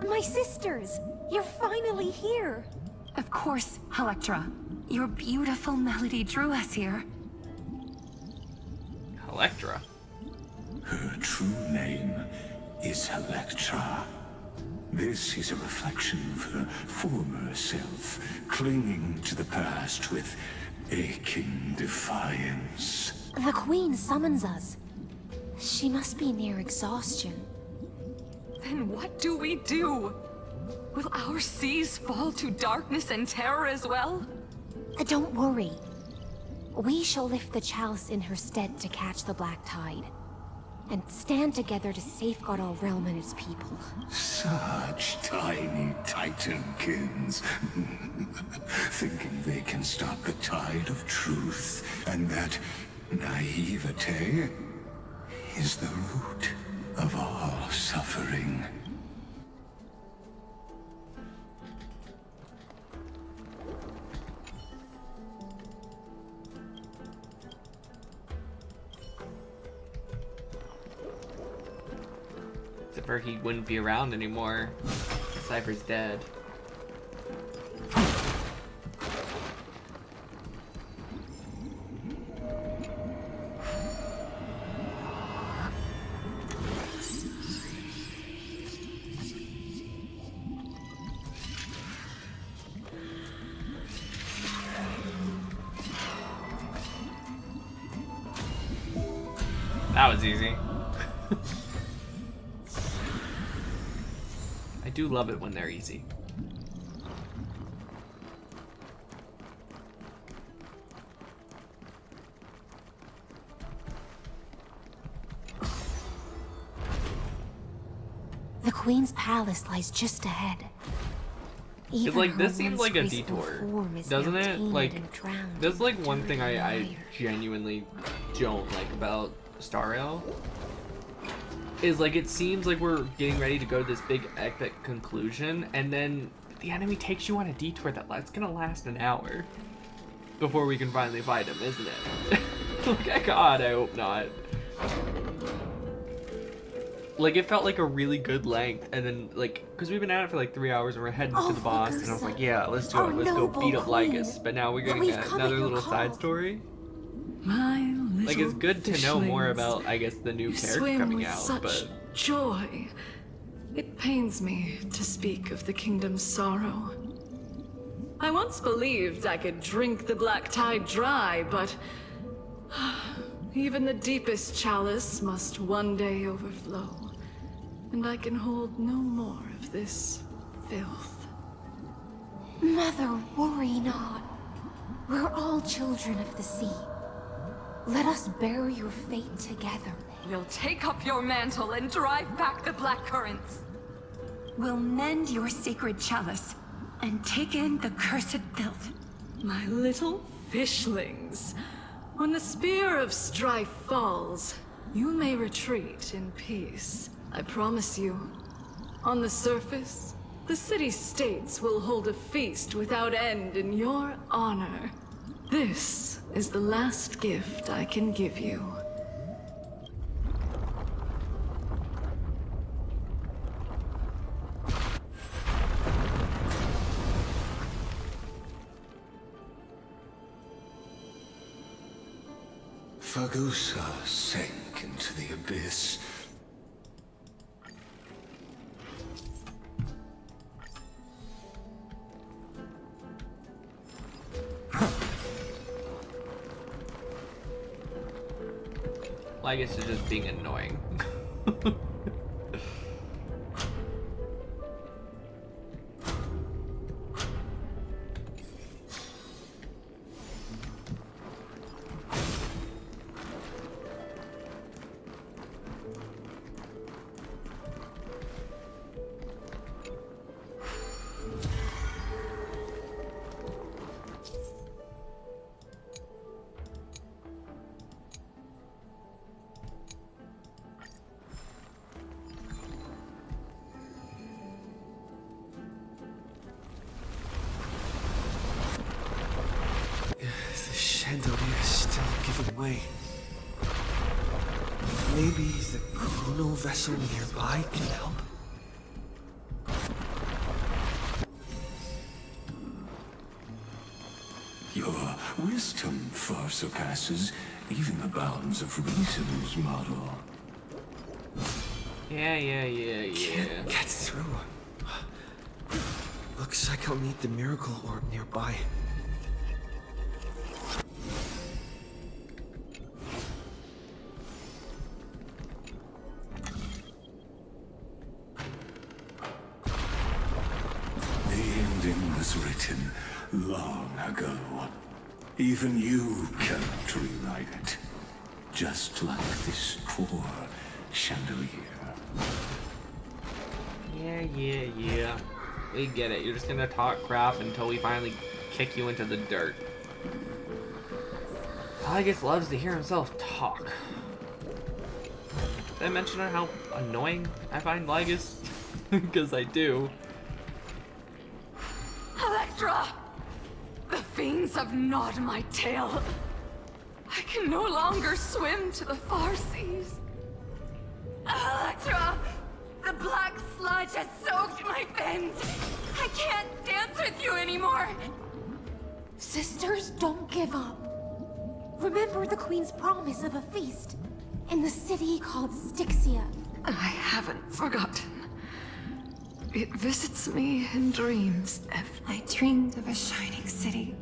My sisters! You're finally here! Of course, Electra. Your beautiful melody drew us here. Electra. Her true name is Electra. This is a reflection of her former self, clinging to the past with aching defiance. The Queen summons us. She must be near exhaustion. Then what do we do? Will our seas fall to darkness and terror as well? Don't worry. We shall lift the chalice in her stead to catch the black tide, and stand together to safeguard our realm and its people. Such tiny Titankins, thinking they can stop the tide of truth, and that naivete is the root of all suffering. Except for he wouldn't be around anymore. Cypher's dead. That was easy. I do love it when they're easy. The Queen's palace lies just ahead. It's like, this seems like a detour, doesn't it? Like, that's like one thing I genuinely don't like about Starrail. Is like, it seems like we're getting ready to go to this big epic conclusion, and then the enemy takes you on a detour that's gonna last an hour before we can finally fight him, isn't it? Like, God, I hope not. Like, it felt like a really good length, and then, like, because we've been at it for like 3 hours and we're heading to the boss, and I was like, yeah, let's do it, let's go beat up Lycus, but now we're getting another little side story. My little Like, it's good to know more fishlings. about, I guess, the new You character swim coming with out, such but joy. It pains me to speak of the kingdom's sorrow. I once believed I could drink the black tide dry, but even the deepest chalice must one day overflow, and I can hold no more of this filth. Mother, worry not. We're all children of the sea. Let us bear your fate together. We'll take up your mantle and drive back the black currents. We'll mend your sacred chalice and take in the cursed filth. My little fishlings. When the spear of strife falls, you may retreat in peace. I promise you. On the surface, the city-states will hold a feast without end in your honor. This is the last gift I can give you. Fagusa sank into the abyss. well, I guess it's just being annoying. The chandelier's still giving way. Maybe the chrono vessel nearby can help? Your wisdom far surpasses even the bounds of reason's model. Yeah. Can't get through. Looks like I'll need the miracle orb nearby. The ending was written long ago. Even you cannot rewrite it. Just like this poor chandelier. Yeah. We get it. You're just gonna talk crap until we finally kick you into the dirt. Lygus loves to hear himself talk. Did I mention how annoying I find Lygus? Because I do. Electra! The fiends have gnawed my tail. I can no longer swim to the far seas. Electra! The black sludge has soaked my fins! I can't dance with you anymore! Sisters, don't give up. Remember the Queen's promise of a feast in the city called Styxia. I haven't forgotten. It visits me in dreams. I dreamed of a shining city.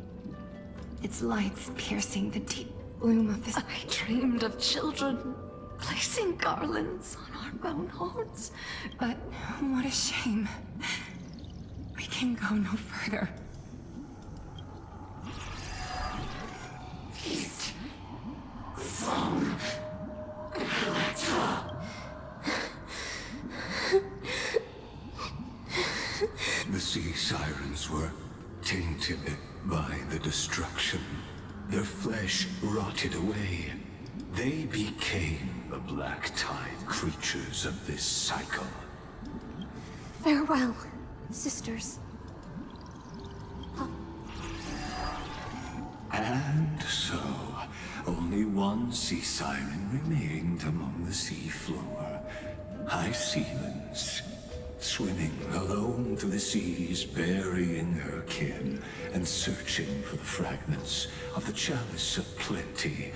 Its lights piercing the deep gloom of this. I dreamed of children placing garlands on our bones. But what a shame. We can go no further. Feast from Electra. The sea sirens were tainted by the destruction. Their flesh rotted away. They became the black tide creatures of this cycle. Farewell, sisters. And so, only one sea siren remained among the sea floor. High Sealands, swimming alone through the seas, burying her kin, and searching for the fragments of the chalice of plenty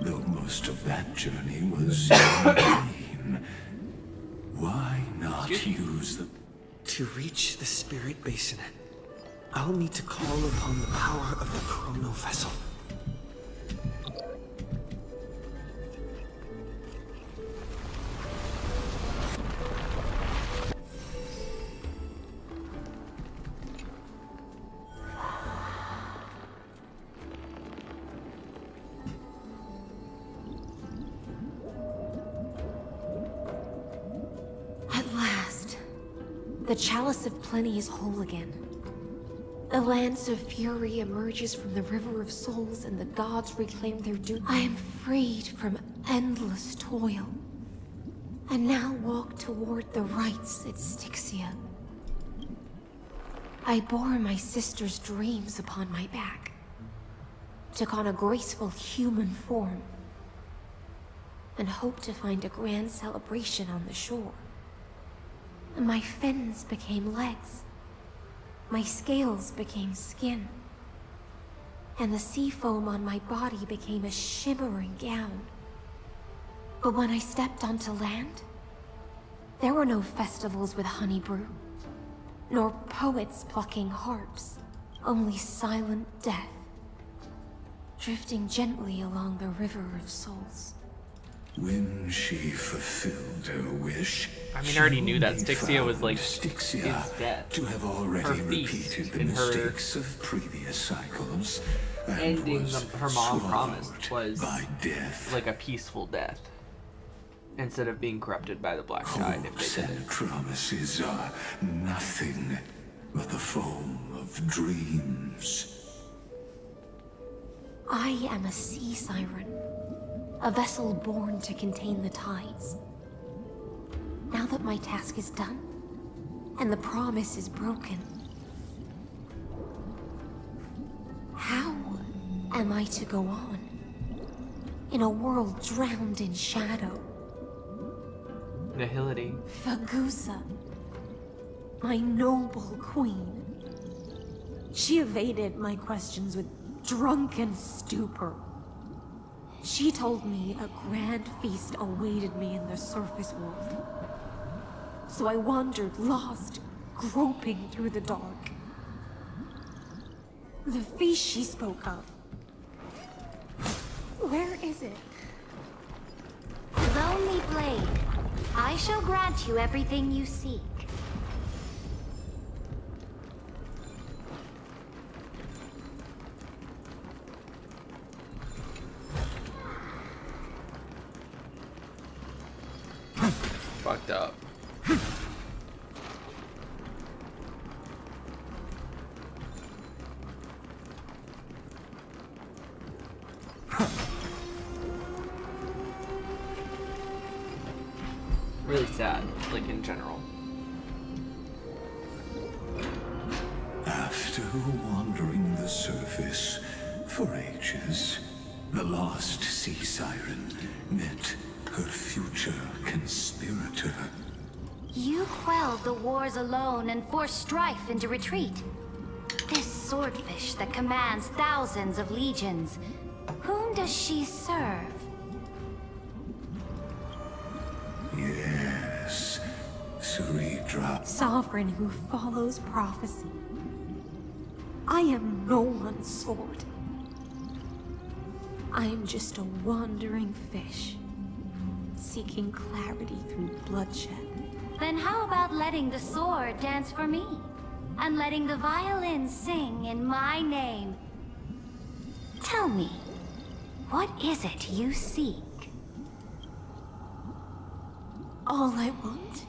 Though most of that journey was in vain. Why not use the... To reach the spirit basin, I'll need to call upon the power of the chrono vessel. The Chalice of Plenty is whole again. The Lance of Fury emerges from the River of Souls and the gods reclaim their due. I am freed from endless toil. And now walk toward the rites at Styxia. I bore my sister's dreams upon my back. Took on a graceful human form. And hoped to find a grand celebration on the shore. My fins became legs. My scales became skin. And the sea foam on my body became a shimmering gown. But when I stepped onto land, there were no festivals with honey brew, nor poets plucking harps, only silent death, drifting gently along the River of Souls. When she fulfilled her wish, I mean, I already knew that Styxia was like Styxia his death. To have already repeated the mistakes of previous cycles, ending her mom promised was by death. Like a peaceful death, instead of being corrupted by the Black Tide. Hopes and promises are nothing but the foam of dreams. I am a sea siren. A vessel born to contain the tides. Now that my task is done, and the promise is broken, how am I to go on? In a world drowned in shadow. Nihility. Fagusa, my noble queen. She evaded my questions with drunken stupor. She told me a grand feast awaited me in the surface world. So I wandered lost, groping through the dark. The feast she spoke of. Where is it? Lonely Blade, I shall grant you everything you seek. Fucked up. Really sad, like in general. After wandering the surface for ages, the lost sea siren met her future conspirator. You quelled the wars alone and forced strife into retreat. This swordfish that commands thousands of legions, whom does she serve? Yes, Ceredra. Sovereign who follows prophecy. I am no one's sword. I am just a wandering fish, seeking clarity through bloodshed. Then how about letting the sword dance for me? And letting the violin sing in my name? Tell me, what is it you seek? All I want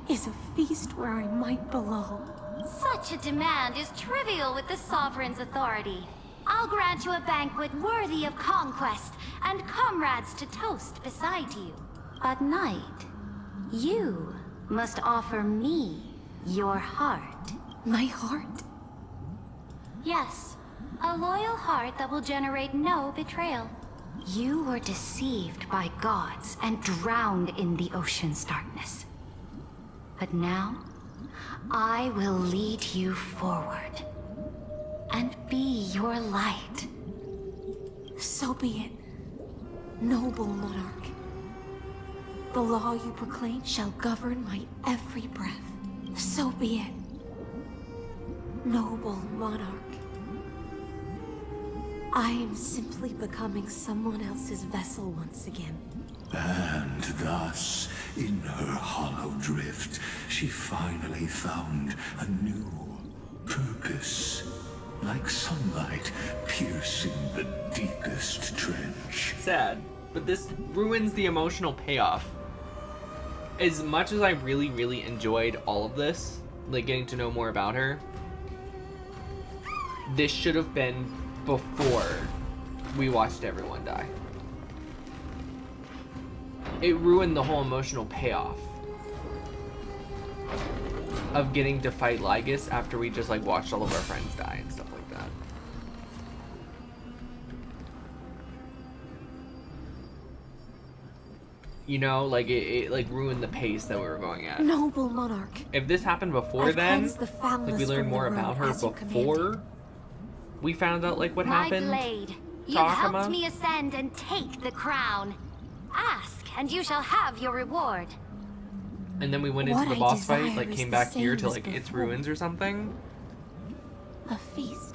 is a feast where I might belong. Such a demand is trivial with the Sovereign's authority. I'll grant you a banquet worthy of conquest, and comrades to toast beside you. But Knight, you must offer me your heart. My heart? Yes, a loyal heart that will generate no betrayal. You were deceived by gods and drowned in the ocean's darkness. But now, I will lead you forward and be your light. So be it. Noble monarch, the law you proclaim shall govern my every breath. So be it. Noble monarch. I am simply becoming someone else's vessel once again. And thus, in her hollow drift, she finally found a new purpose. Like sunlight piercing the deepest trench. Sad, but this ruins the emotional payoff. As much as I really, really enjoyed all of this, like getting to know more about her, this should have been before we watched everyone die. It ruined the whole emotional payoff of getting to fight Lygus after we just like watched all of our friends die and stuff like that. You know, like it like ruined the pace that we were going at. Noble monarch. If this happened before then, like we learned more about her before we found out like what happened. My blade, to you helped Akuma. me ascend and take the crown. Ask, and you shall have your reward. And then we went into the boss fight, like came back here to like its ruins or something. A feast.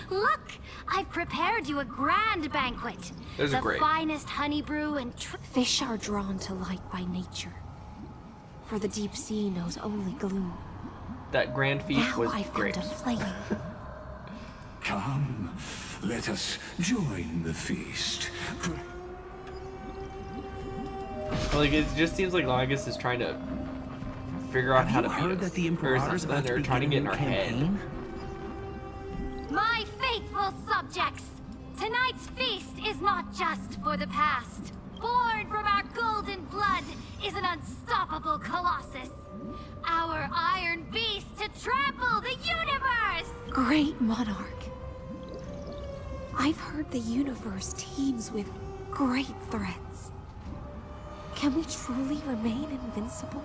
Look, I've prepared you a grand banquet. Those are the great. finest honey brew and Fish are drawn to light by nature, for the deep sea knows only gloom. That grand feast was I great. found a flame. Come, let us join the feast. Like it just seems like Lygus is trying to figure out how to heard beat that us the Imperator's or about something. to They're trying to get in our begin a new head. My faithful subjects, tonight's feast is not just for the past. Born from our golden blood is an unstoppable colossus. Our iron beast to trample the universe! Great monarch. I've heard the universe teems with great threats. Can we truly remain invincible?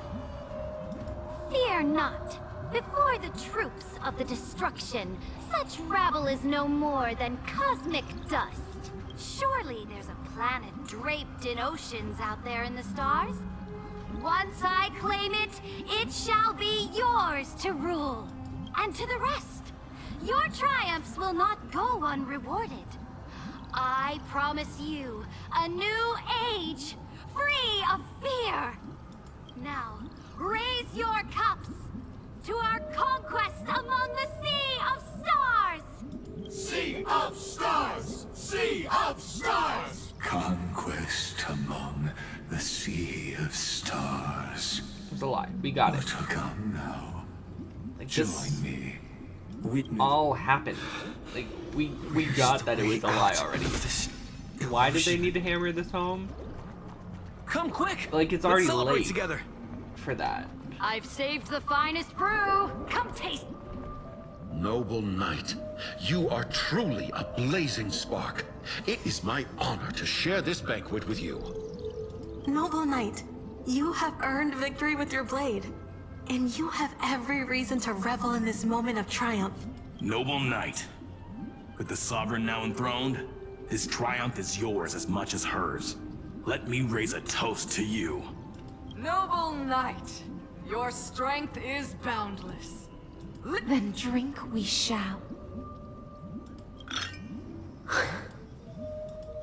Fear not. Before the troops of the destruction, such rabble is no more than cosmic dust. Surely there's a planet draped in oceans out there in the stars. Once I claim it, it shall be yours to rule. And to the rest, your triumphs will not go unrewarded. I promise you a new age, free of fear. Now, raise your cups to our conquest among the Sea of Stars! Sea of Stars! Sea of Stars! Conquest among the Sea of Stars. It's a lie. We got it. To come now. Like Join this me. all happened. Like we got that it was a lie already. Why did they need to hammer this home? Come quick! Like it's Let's already celebrate late together. for that. I've saved the finest brew. Come taste. Noble knight, you are truly a blazing spark. It is my honor to share this banquet with you. Noble knight, you have earned victory with your blade. And you have every reason to revel in this moment of triumph. Noble knight, with the sovereign now enthroned, his triumph is yours as much as hers. Let me raise a toast to you. Noble knight, your strength is boundless. Then drink we shall.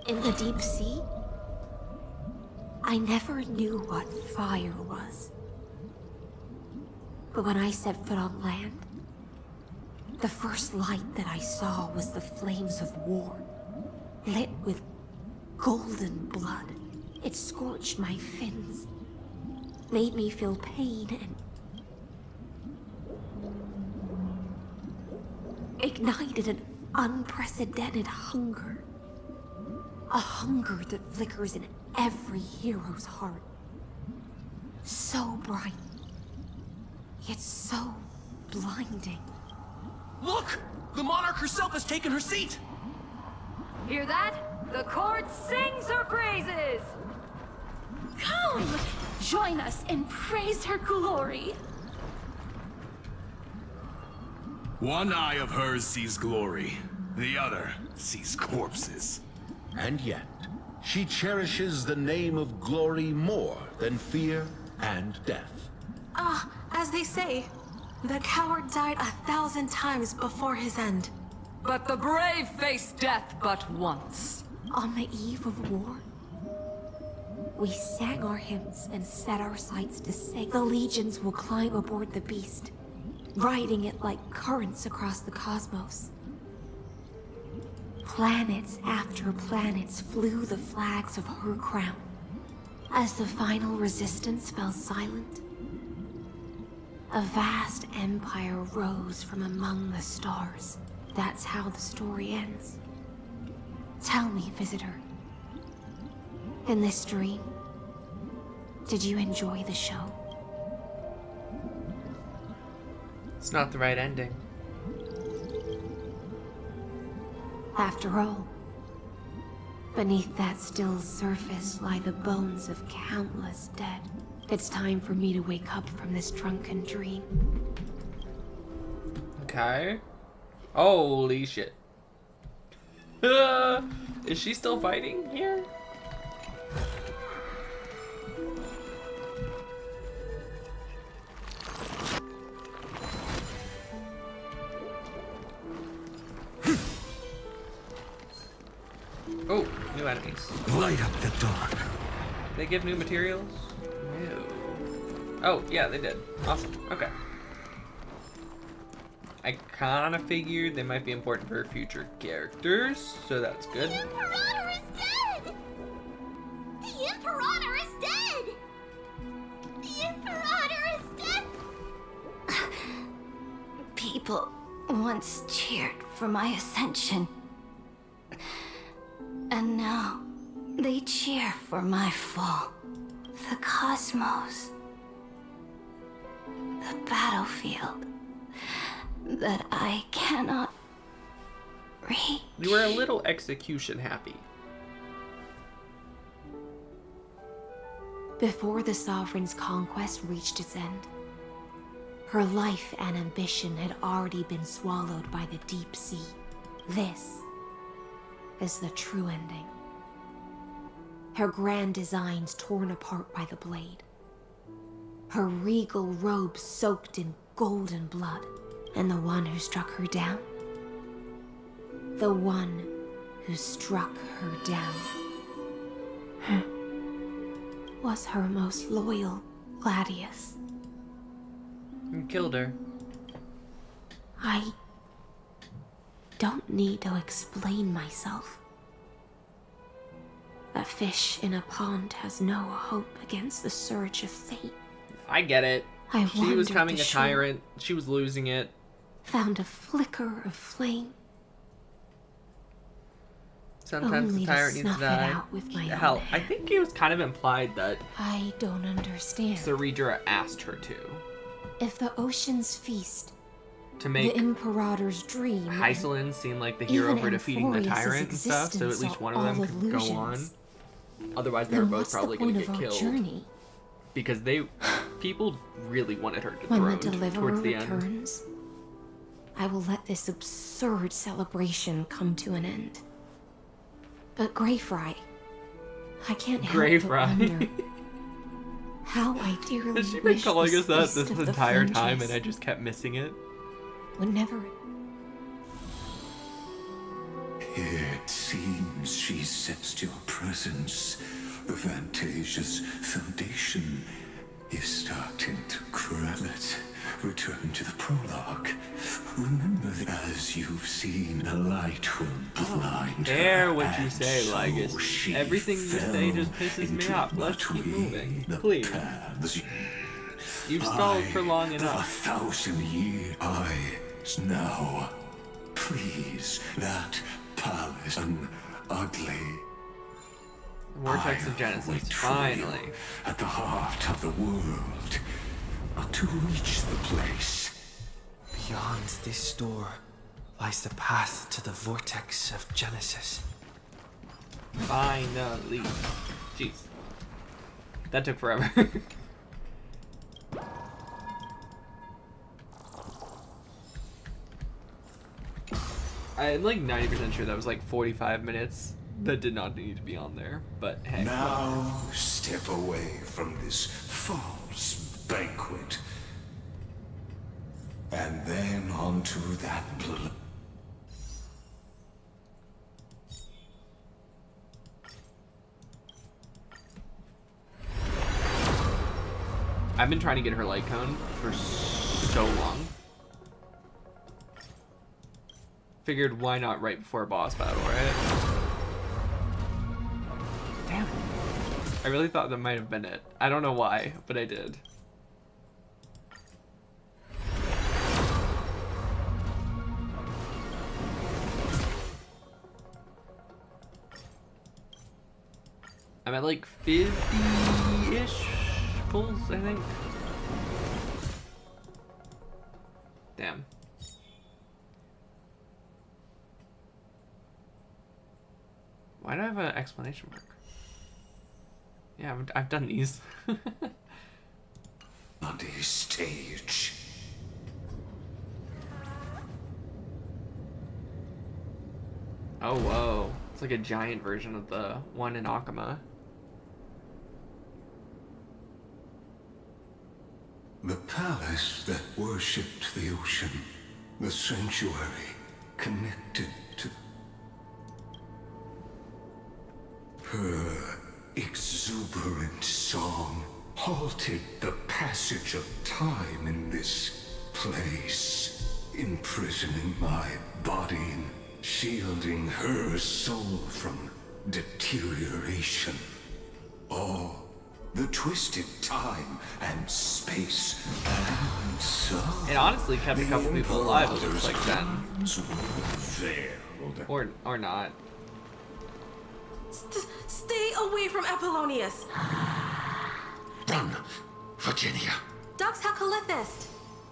In the deep sea, I never knew what fire was. But when I set foot on land, the first light that I saw was the flames of war, lit with golden blood. It scorched my fins, made me feel pain, and ignited an unprecedented hunger. A hunger that flickers in every hero's heart. So bright, yet so blinding. Look! The monarch herself has taken her seat! Hear that? The court sings her praises! Come! Join us and praise her glory! One eye of hers sees glory, the other sees corpses. And yet, she cherishes the name of glory more than fear and death. As they say, the coward died 1,000 times before his end. But the brave face death but once. On the eve of war, we sang our hymns and set our sights to sing. The legions will climb aboard the beast, riding it like currents across the cosmos. Planets after planets flew the flags of her crown. As the final resistance fell silent, a vast empire rose from among the stars. That's how the story ends. Tell me, visitor, in this dream, did you enjoy the show? It's not the right ending. After all, beneath that still surface lie the bones of countless dead. It's time for me to wake up from this drunken dream. Okay. Holy shit. Is she still fighting here? Oh, new enemies. Light up the dawn. They give new materials? No. Oh, yeah, they did. Awesome. Okay. I kind of figured they might be important for future characters, so that's good. The Imperator is dead! The Imperator is dead! The Imperator is dead! People once cheered for my ascension. And now they cheer for my fall. The cosmos. The battlefield that I cannot reach. You were a little execution happy. Before the Sovereign's conquest reached its end, her life and ambition had already been swallowed by the deep sea. This is the true ending. Her grand designs torn apart by the blade. Her regal robe soaked in golden blood. And the one who struck her down? The one who struck her down was her most loyal Gladius. You killed her. I don't need to explain myself. A fish in a pond has no hope against the surge of fate. I get it. She was becoming a shore. tyrant. She was losing it. Found a flicker of flame. Sometimes Only the tyrant to needs to snuff it die. out with my Hell, own I think it was kind of implied that I don't understand. Saridra asked her to. If the oceans feast, To make the Imperator's dream, Hycelin seem like the hero even for defeating the Amphorius' tyrant and stuff, so at existence least are one of them all could go on. illusions, Otherwise, they then were both what's the probably going point to of get our killed. journey? Because people really wanted her When the dethroned Deliverer towards the end. returns, I will let this absurd celebration come to an end. But Greyfry, I can't help but Greyfry. wonder how I dearly Has she been wish calling the us that feast this of the entire time fringes and I just kept missing it? would never. It seems she sensed your presence. The Fantasia's foundation is starting to credit. Return to the prologue. Remember that as you've seen, the light will blind Care her, what you and say, so Lygus. she Everything you say fell just pisses me into off. Let's keep moving. the Please. paths. You've stalled for long enough. 1,000-year eyes now. Please, that palace ugly. Vortex of Genesis, finally. At the heart of the world. To reach the place. Beyond this door lies the path to the vortex of Genesis. Finally. Jeez. That took forever. I'm like 90% sure that was like 45 minutes That did not need to be on there, but hey. Now step away from this false banquet. And then onto that I've been trying to get her light cone for so long. Figured why not right before a boss battle, right? Damn it. I really thought that might have been it. I don't know why, but I did. I'm at like 50-ish pulls, I think. Damn. Why do I have an exclamation mark? Yeah, I've done these. bloody stage. Oh, whoa. It's like a giant version of the one in Akuma. The palace that worshipped the ocean, the sanctuary connected to her exuberant song halted the passage of time in this place, imprisoning my body and shielding her soul from deterioration. All the twisted time and space and so it honestly kept a couple people alive, it looks like then. Or not. Stay away from Apollonius! Run, Virginia. Dux Hakalithist!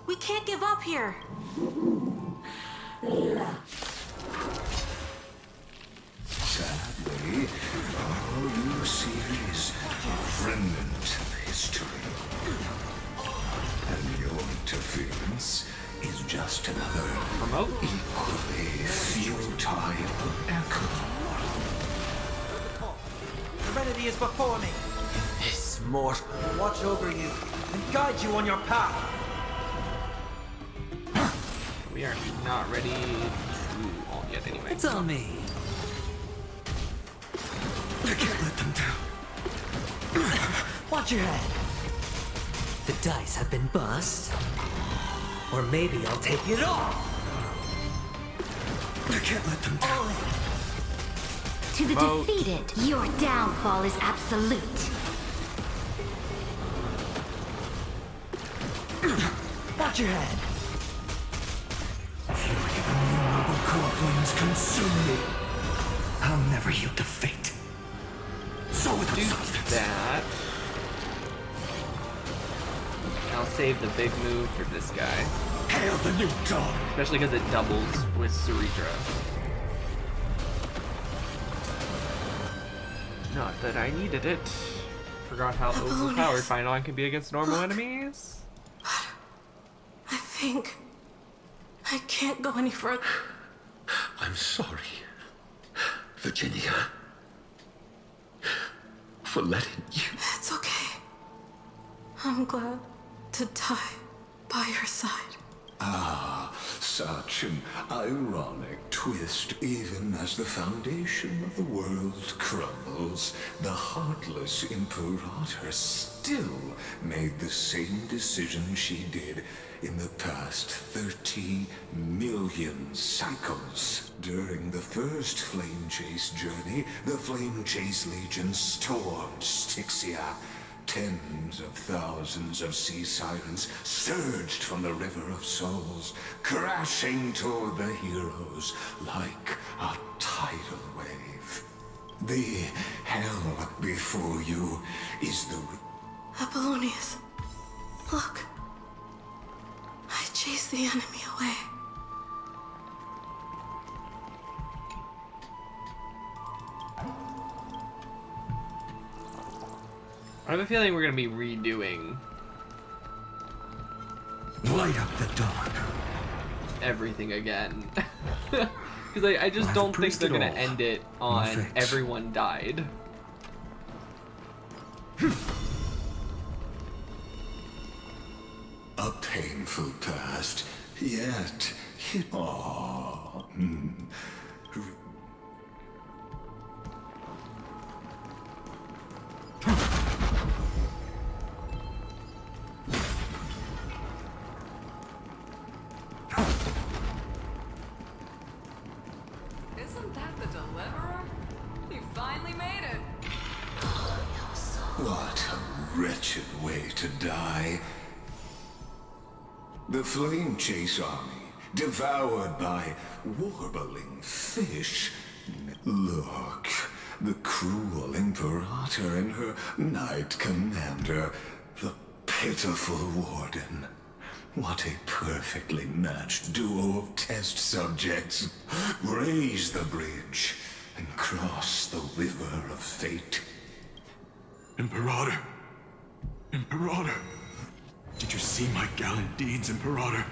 We can't give up here! Sadly, all you see is remnant of history. And your interference is just another equally futile echo. Serenity is before me. This mortal will watch over you and guide you on your path. We are not ready to all yet anyway. It's on me. I can't let them down. Watch your head. The dice have been bust. Or maybe I'll take it all. I can't let them down. To the defeated, your downfall is absolute. Watch your head. Fury of innumerable cool flames consume me. I'll never yield to fate. So with do that. I'll save the big move for this guy. Hail the new dawn. Especially because it doubles with Saritra. Not that I needed it. Forgot how overpowered Finalon can be against normal enemies. I think I can't go any further. I'm sorry, Virginia, for letting you. It's okay. I'm glad to die by your side. Ah, such an ironic twist. Even as the foundation of the world crumbles, the heartless Imperator still made the same decision she did in the past 30 million cycles. During the first Flame Chase journey, the Flame Chase Legion stormed Styxia. Tens of thousands of sea sirens surged from the River of Souls, crashing toward the heroes like a tidal wave. The hell before you is the... Apollonius, look. I chased the enemy away. I have a feeling we're gonna be redoing Light up the dawn. everything again. Because I just don't think they're gonna all. end it on Perfect. everyone died. A painful past, yet. Oh. Isn't that the Deliverer? You finally made it. What a wretched way to die. The Flame Chase army, devoured by warbling fish. Look, the cruel Imperator and her Knight Commander, the pitiful Warden. What a perfectly matched duo of test subjects. Raise the bridge and cross the river of fate. Imperator! Imperator! Did you see my gallant deeds, Imperator?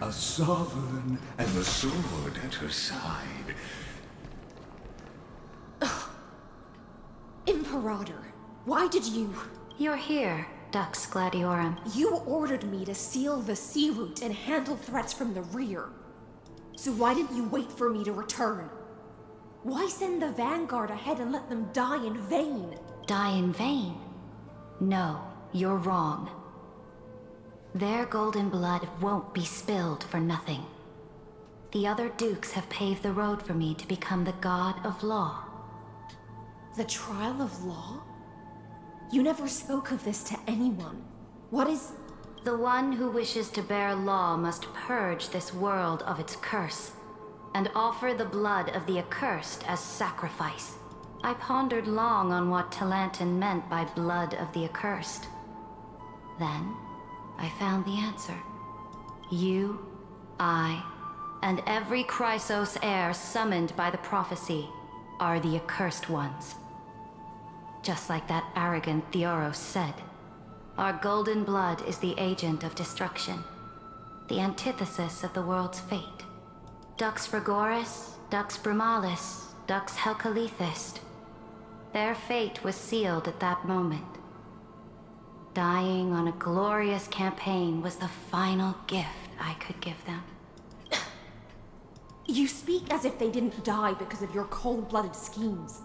A sovereign and a sword at her side. Imperator, why did you... You're here, Dux Gladiorum. You ordered me to seal the sea route and handle threats from the rear. So why didn't you wait for me to return? Why send the Vanguard ahead and let them die in vain? Die in vain? No, you're wrong. Their golden blood won't be spilled for nothing. The other dukes have paved the road for me to become the god of law. The trial of law? You never spoke of this to anyone. What is... The one who wishes to bear law must purge this world of its curse, and offer the blood of the accursed as sacrifice. I pondered long on what Talanton meant by blood of the accursed. Then, I found the answer. You, I, and every Chrysos heir summoned by the prophecy are the accursed ones. Just like that arrogant Theoros said, our golden blood is the agent of destruction, the antithesis of the world's fate. Dux Frigoris, Dux Brumalis, Dux Helcalethist. Their fate was sealed at that moment. Dying on a glorious campaign was the final gift I could give them. You speak as if they didn't die because of your cold-blooded schemes.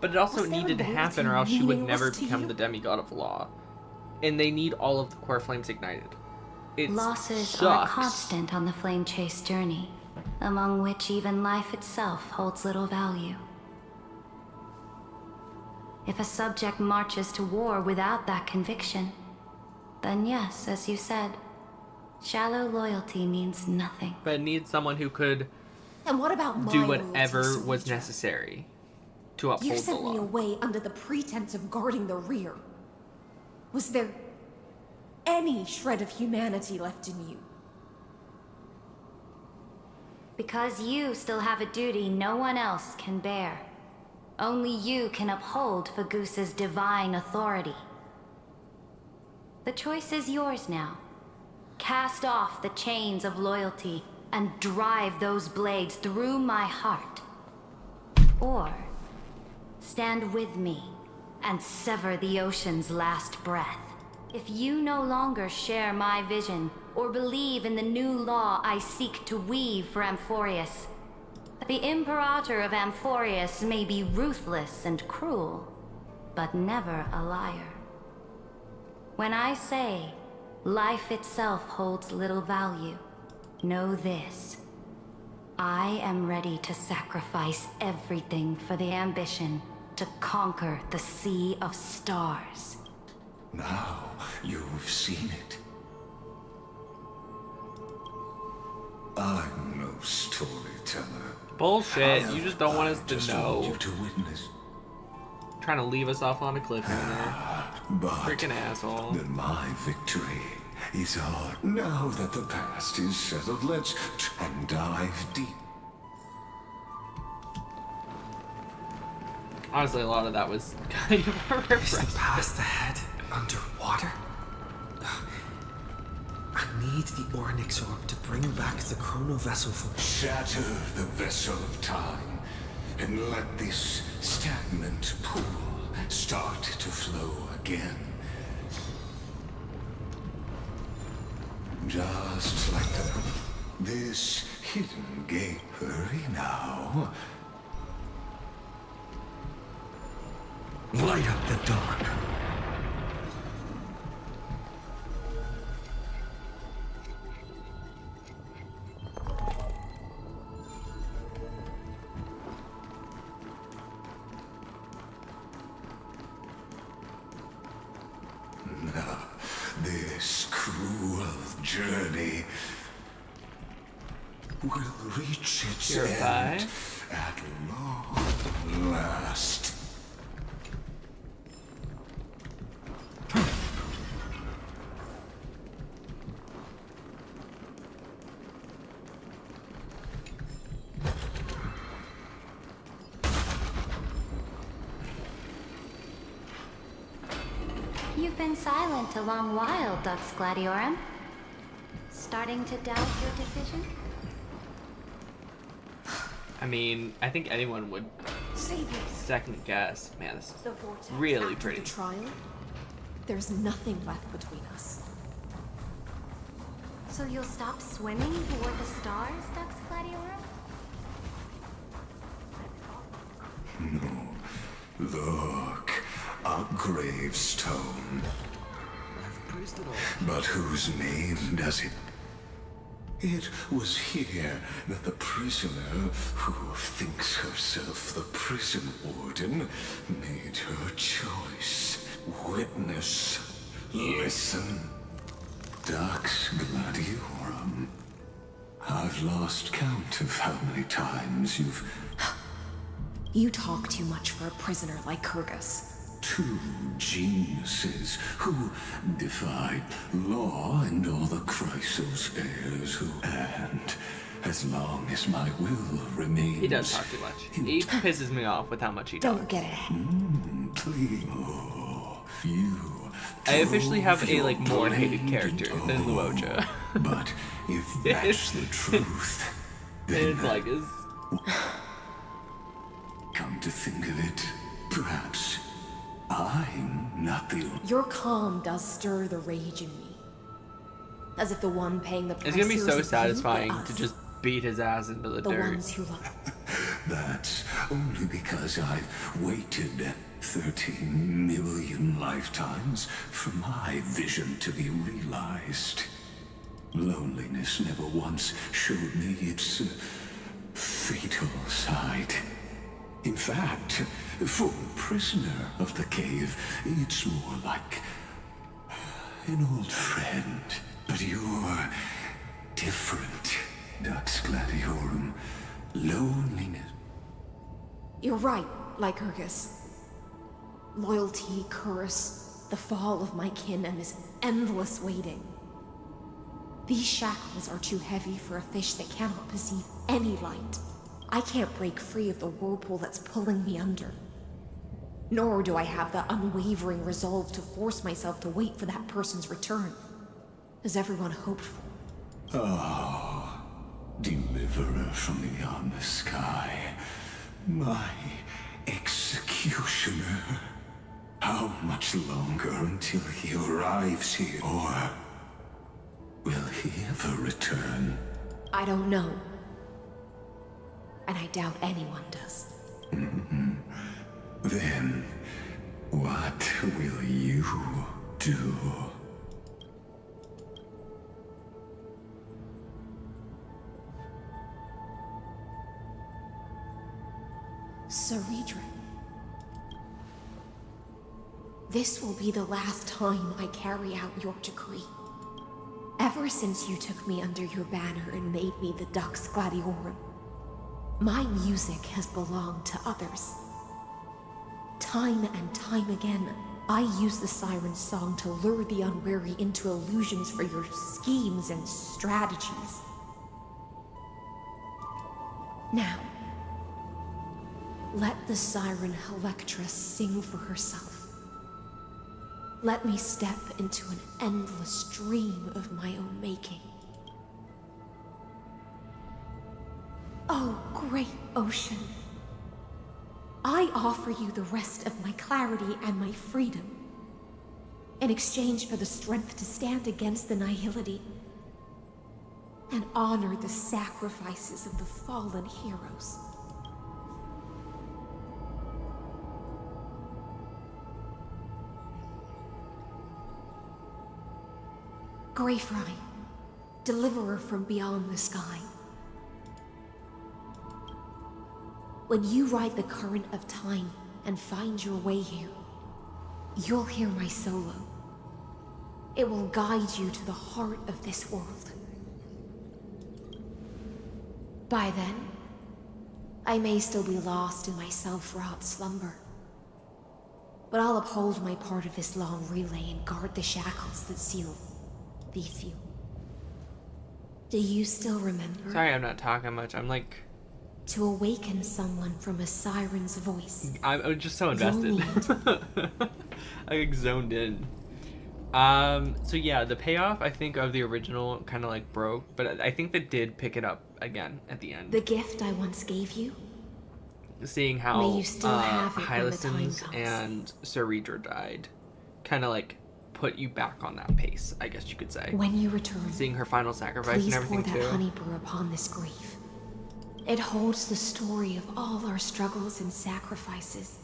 But it also Was their needed to happen, or else loyalty she would meaningless never to become you? the demigod of law. And they need all of the core flames ignited. It Losses sucks. are constant on the flame chase journey, among which even life itself holds little value. If a subject marches to war without that conviction, then yes, as you said, shallow loyalty means nothing. But it needs someone who could And what about my do loyalty, whatever was soldier? necessary to uphold You the sent me law. away under the pretense of guarding the rear. Was there any shred of humanity left in you? Because you still have a duty no one else can bear. Only you can uphold Fagusa's divine authority. The choice is yours now. Cast off the chains of loyalty and drive those blades through my heart. Or stand with me and sever the ocean's last breath. If you no longer share my vision or believe in the new law I seek to weave for Amphorius, the Imperator of Amphorius may be ruthless and cruel, but never a liar. When I say life itself holds little value, know this. I am ready to sacrifice everything for the ambition to conquer the Sea of Stars. Now you've seen it. I'm no storyteller. Bullshit. You just don't want us to just know. want you to witness. Trying to leave us off on a cliffhanger. But Freaking asshole. that my victory is ours. Now that the past is settled, let's try and dive deep. Honestly, a lot of that was kind of a refresh. Is the past ahead? need the Onyx Orb to bring back the Chrono Vessel from... Shatter the Vessel of Time, and let this stagnant pool start to flow again. Just like this hidden gate. Hurry now. Light up the dark. This cruel journey will reach its end at long last. You've been silent a long while, Dux Gladiorum. Starting to doubt your decision? I mean, I think anyone would second guess. Man, this is really pretty. The trial, there's nothing left between us. So you'll stop swimming toward the stars, Dux Gladiorum? No. Look, a gravestone. But whose name does it? It was here that the prisoner, who thinks herself the prison warden, made her choice. Witness. Listen. Dux Gladiorum. I've lost count of how many times you've... You talk too much for a prisoner like Kyrgyz. Two geniuses who defied law and all the Chrysos heirs who... And as long as my will remains... He does talk too much. He pisses me off with how much he talks. Don't get it. Please. Oh, you... I officially have a, like, more hated character than Luocha. But if that's the truth, then... It's like, is... Come to think of it, perhaps I'm not the... Your calm does stir the rage in me. As if the one paying the price... It's gonna be so here satisfying is to just beat his ass into the dirt. Ones who love... That's only because I've waited 13 million lifetimes for my vision to be realized. Loneliness never once showed me its fatal side. In fact, for a prisoner of the cave, it's more like an old friend. But you're different, Dux Gladiorum. Loneliness. You're right, Lycurgus. Loyalty, curse, the fall of my kin, and this endless waiting. These shackles are too heavy for a fish that cannot perceive any light. I can't break free of the whirlpool that's pulling me under. Nor do I have the unwavering resolve to force myself to wait for that person's return, as everyone hoped for. Oh, deliverer from beyond the sky, my executioner. How much longer until he arrives here? Or will he ever return? I don't know. And I doubt anyone does. Then, what will you do? Saridran. This will be the last time I carry out your decree. Ever since you took me under your banner and made me the Dux Gladiorum, my music has belonged to others. Time and time again, I use the siren's song to lure the unwary into illusions for your schemes and strategies. Now, let the siren Electra sing for herself. Let me step into an endless dream of my own making. great ocean, I offer you the rest of my clarity and my freedom in exchange for the strength to stand against the nihility and honor the sacrifices of the fallen heroes. Greyfry, deliverer from beyond the sky. When you ride the current of time and find your way here, you'll hear my solo. It will guide you to the heart of this world. By then, I may still be lost in my self-wrought slumber, but I'll uphold my part of this long relay and guard the shackles that seal the few. Do you still remember? Sorry, I'm not talking much. I'm like... To awaken someone from a siren's voice. I'm just so invested. I like zoned in. So yeah, the payoff, I think, of the original kind of like broke, but I think that did pick it up again at the end. The gift I once gave you? Seeing how May you still have it when the time Hyacinth comes. and Ceredra died kind of like put you back on that pace, I guess you could say. When you return, seeing her final sacrifice please and everything pour that too. honey brew upon this grief. It holds the story of all our struggles and sacrifices.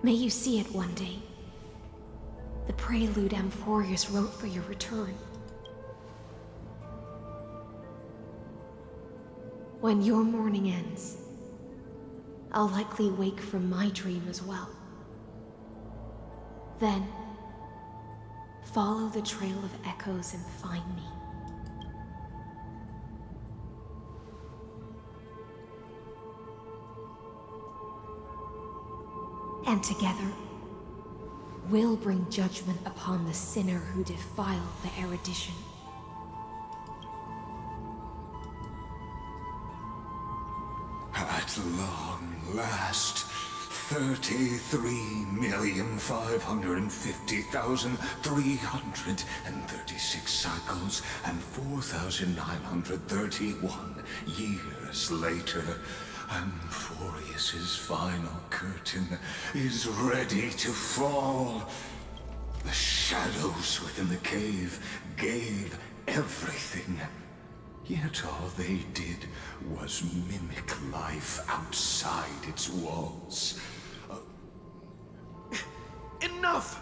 May you see it one day. The prelude Amphorius wrote for your return. When your morning ends, I'll likely wake from my dream as well. Then, follow the trail of echoes and find me. And together, we'll bring judgment upon the sinner who defiled the erudition. At long last, 33,550,336 cycles and 4,931 years later, Amphorius's final curtain is ready to fall. The shadows within the cave gave everything. Yet all they did was mimic life outside its walls. Enough!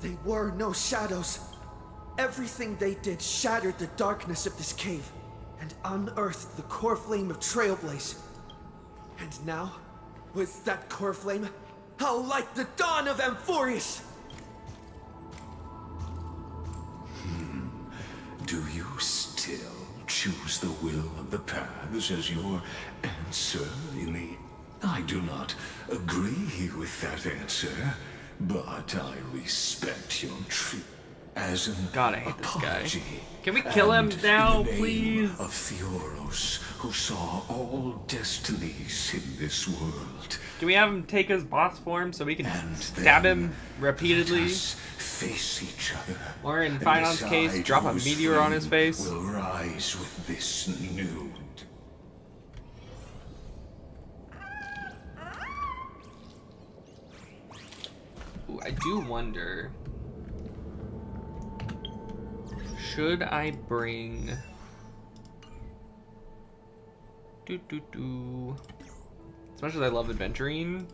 They were no shadows. Everything they did shattered the darkness of this cave and unearthed the core flame of Trailblaze. And now, with that core flame, I'll light the dawn of Amphorius! Do you still choose the will of the paths as your answer, Amy? I do not agree with that answer, but I respect your treat as an God, I hate this guy. apology. Can we kill him And now, in the name please? Of Theoros, who saw all destinies in this world. Can we have him take his boss form so we can stab him repeatedly? Face each other. Or in and Finon's case, decide drop a whose meteor on his flame face? Will rise with this nude. Ooh, I do wonder, should I bring as much as I love adventuring,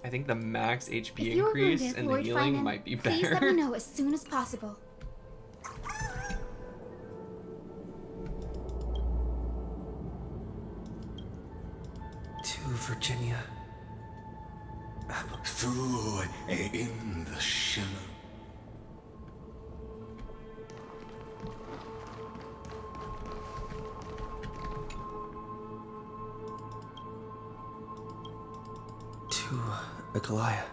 I think the max HP If you're increase wounded, and the Lord healing Finan, might be please let me better. know as soon as possible. To Virginia. Through in the shimmer. To Aglaya.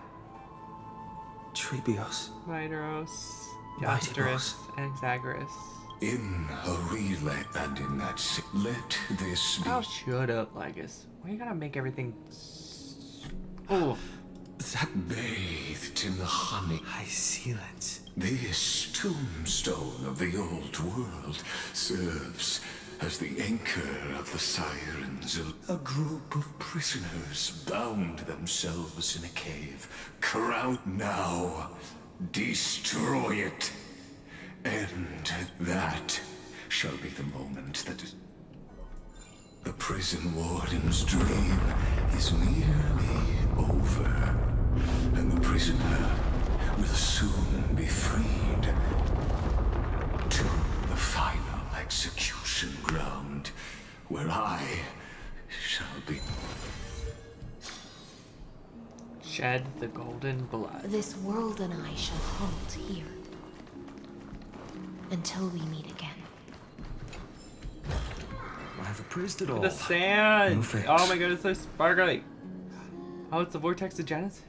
Trebios. Vidaros, Mighty Yasterus, and Xagris. In a relay and in that let this be. Oh, shut up, Lygus. Why you gotta make everything... Oh. That bathe bathed in the honey. I seal it. This tombstone of the old world serves as the anchor of the sirens. A group of prisoners bound themselves in a cave. Crown now. Destroy it. And that shall be the moment that the prison warden's dream is nearly over. And the prisoner will soon be freed to the final execution ground, where I shall be. Shed the golden blood. This world and I shall halt here until we meet again. I've appraised it all. The sand! No fix. Oh my god, it's so sparkly. Oh, it's the vortex of Genesis.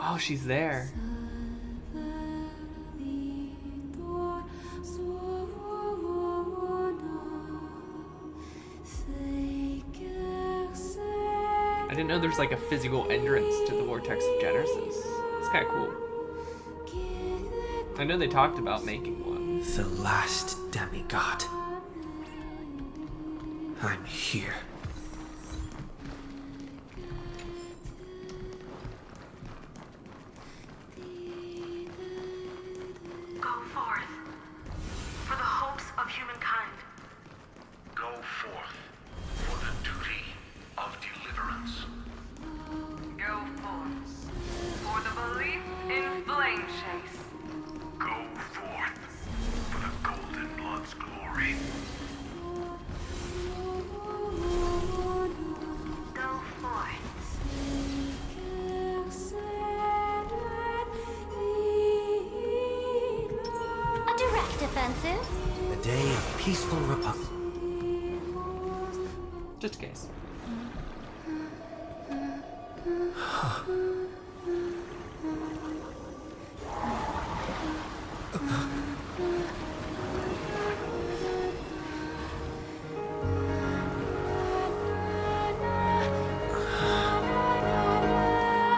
Oh, she's there. I didn't know there's like a physical entrance to the vortex of Genesis. It's kind of cool. I know they talked about making one. The last demigod. I'm here. Go forth for the hopes of humankind. Go forth for the duty of deliverance. Go forth for the belief in flame chase. Go forth for the Golden Blood's glory. Go forth. A direct offensive? The day of peaceful republic. Just in case.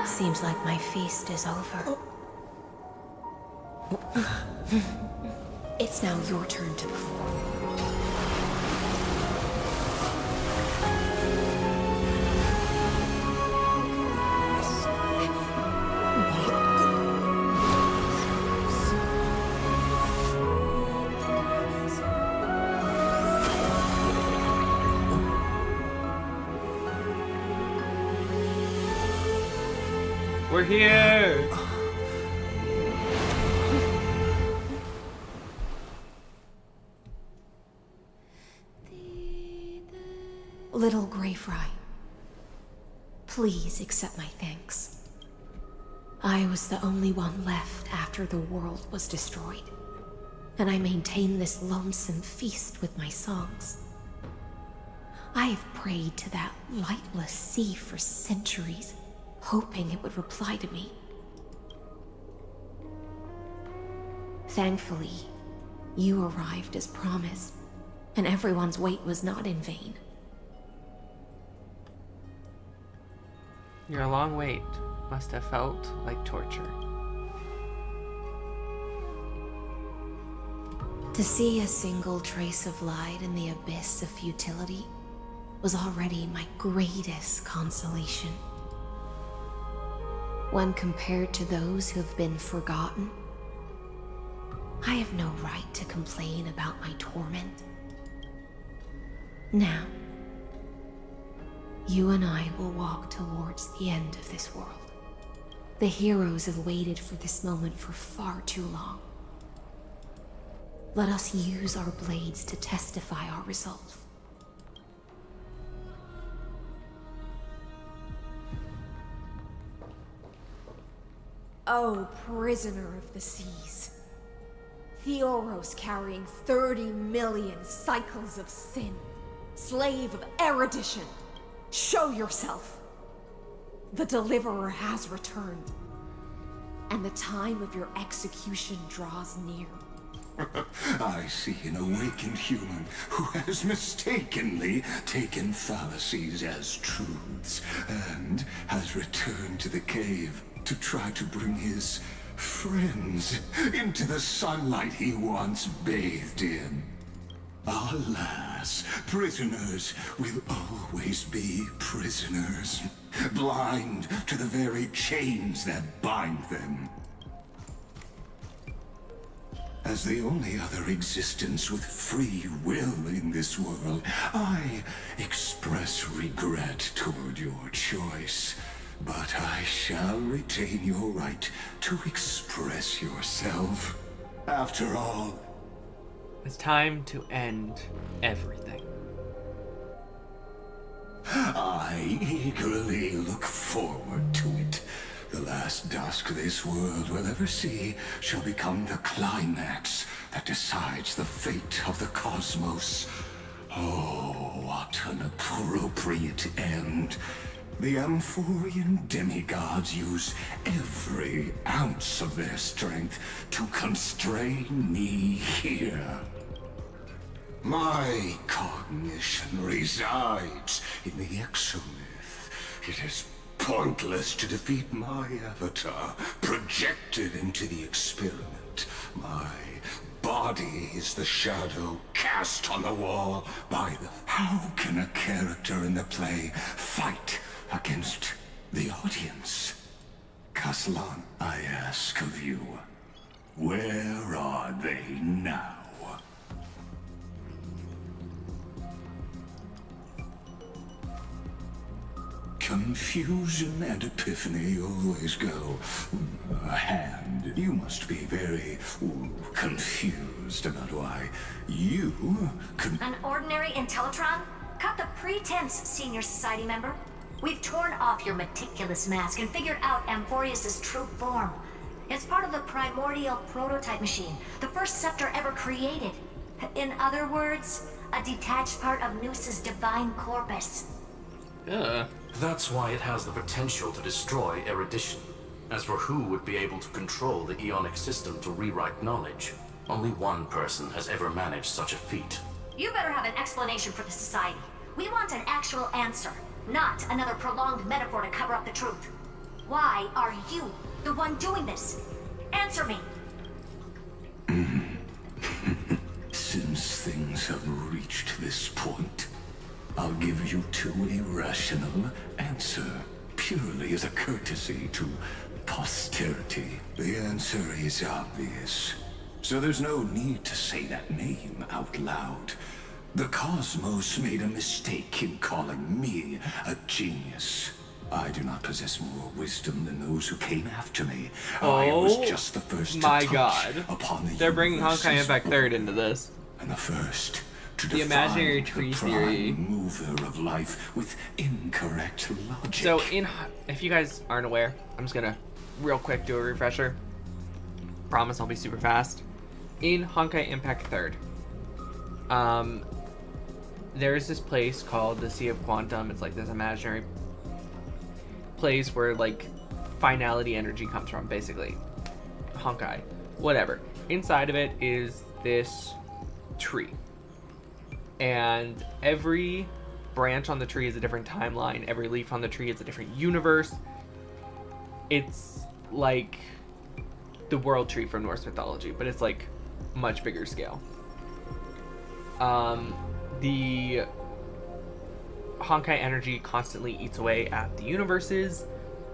Seems like my feast is over. It's now your turn to perform. We're here! Little Grey Fry, please accept my thanks. I was the only one left after the world was destroyed, and I maintained this lonesome feast with my songs. I have prayed to that lightless sea for centuries, hoping it would reply to me. Thankfully, you arrived as promised, and everyone's wait was not in vain. Your long wait must have felt like torture. To see a single trace of light in the abyss of futility was already my greatest consolation. When compared to those who have been forgotten, I have no right to complain about my torment. Now, you and I will walk towards the end of this world. The heroes have waited for this moment for far too long. Let us use our blades to testify our resolve. Oh, prisoner of the seas. Theoros carrying 30 million cycles of sin. Slave of erudition. Show yourself. The Deliverer has returned. And the time of your execution draws near. I see an awakened human who has mistakenly taken fallacies as truths and has returned to the cave to try to bring his friends into the sunlight he once bathed in. Alas, prisoners will always be prisoners, blind to the very chains that bind them. As the only other existence with free will in this world, I express regret toward your choice. But I shall retain your right to express yourself. After all, it's time to end everything. I eagerly look forward to it. The last dusk this world will ever see shall become the climax that decides the fate of the cosmos. Oh, what an appropriate end. The Amphorian demigods use every ounce of their strength to constrain me here. My cognition resides in the exomyth. It is pointless to defeat my avatar, projected into the experiment. My body is the shadow cast on the wall by the... How can a character in the play fight against the audience? Kaslan, I ask of you, where are they now? Confusion and epiphany always go hand. You must be very confused about why you could... An ordinary Intellitron? Cut the pretense, Senior Society member. We've torn off your meticulous mask and figured out Amphorius' true form. It's part of the primordial prototype machine, the first scepter ever created. In other words, a detached part of Noos's divine corpus. That's why it has the potential to destroy erudition. As for who would be able to control the Eonic system to rewrite knowledge, only one person has ever managed such a feat. You better have an explanation for the Society. We want an actual answer, not another prolonged metaphor to cover up the truth. Why are you the one doing this? Answer me. Since things have reached this point, I'll give you two irrational answer, purely as a courtesy to posterity. The answer is obvious, so there's no need to say that name out loud. The cosmos made a mistake in calling me a genius. I do not possess more wisdom than those who came after me. I was just the first to touch upon the They're bringing Honkai Impact 3rd into this. And the first to the imaginary tree the theory mover of life with incorrect logic. So if you guys aren't aware, I'm just gonna real quick do a refresher. Promise I'll be super fast. In Honkai Impact 3rd, there's this place called the Sea of Quantum. It's like this imaginary place where like finality energy comes from, basically. Honkai, whatever. Inside of it is this tree. And every branch on the tree is a different timeline. Every leaf on the tree is a different universe. It's like the world tree from Norse mythology, but it's like much bigger scale. The Honkai energy constantly eats away at the universes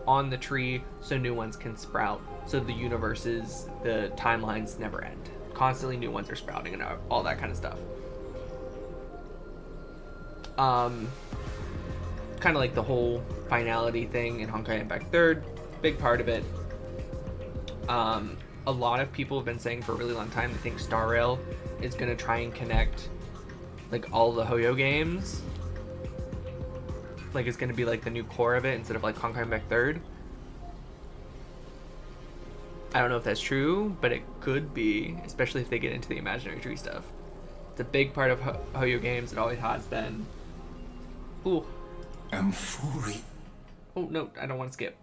on the tree so new ones can sprout. So the universes, the timelines never end. Constantly new ones are sprouting and all that kind of stuff. Kind of like the whole finality thing in Honkai Impact 3rd, big part of it. A lot of people have been saying for a really long time they think Starrail is going to try and connect like all the Hoyo games. Like it's going to be like the new core of it instead of like Honkai Impact 3rd. I don't know if that's true, but it could be, especially if they get into the imaginary tree stuff. It's a big part of Hoyo games. It always has been. Ooh. Amphori. Oh, no, I don't want to skip.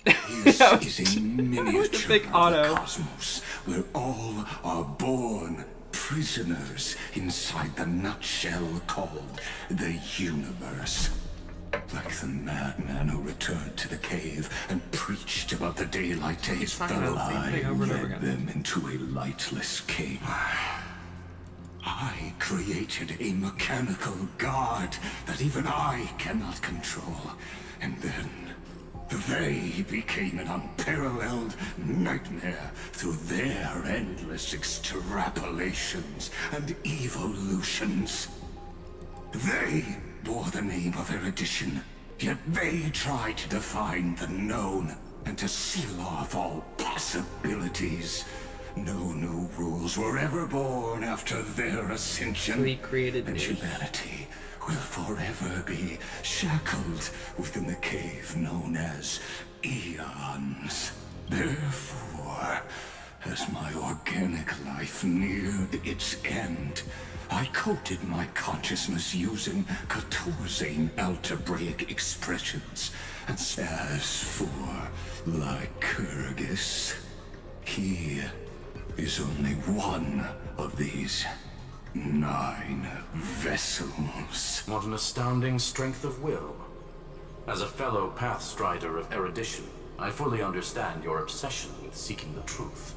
This is a miniature big of auto. the cosmos, where all are born prisoners inside the nutshell called the universe. Like the madman who returned to the cave and preached about the daylight days, the lie led them into a lightless cave. I created a mechanical god that even I cannot control. And then they became an unparalleled nightmare through their endless extrapolations and evolutions. They bore the name of erudition, yet they tried to define the known and to seal off all possibilities. No new rules were ever born after their ascension. We created and humanity will forever be shackled within the cave known as eons. Therefore, as my organic life neared its end, I coded my consciousness using Catorzain algebraic expressions. And as for Lycurgus, he is only one of these 9 vessels. What an astounding strength of will. As a fellow pathstrider of erudition, I fully understand your obsession with seeking the truth.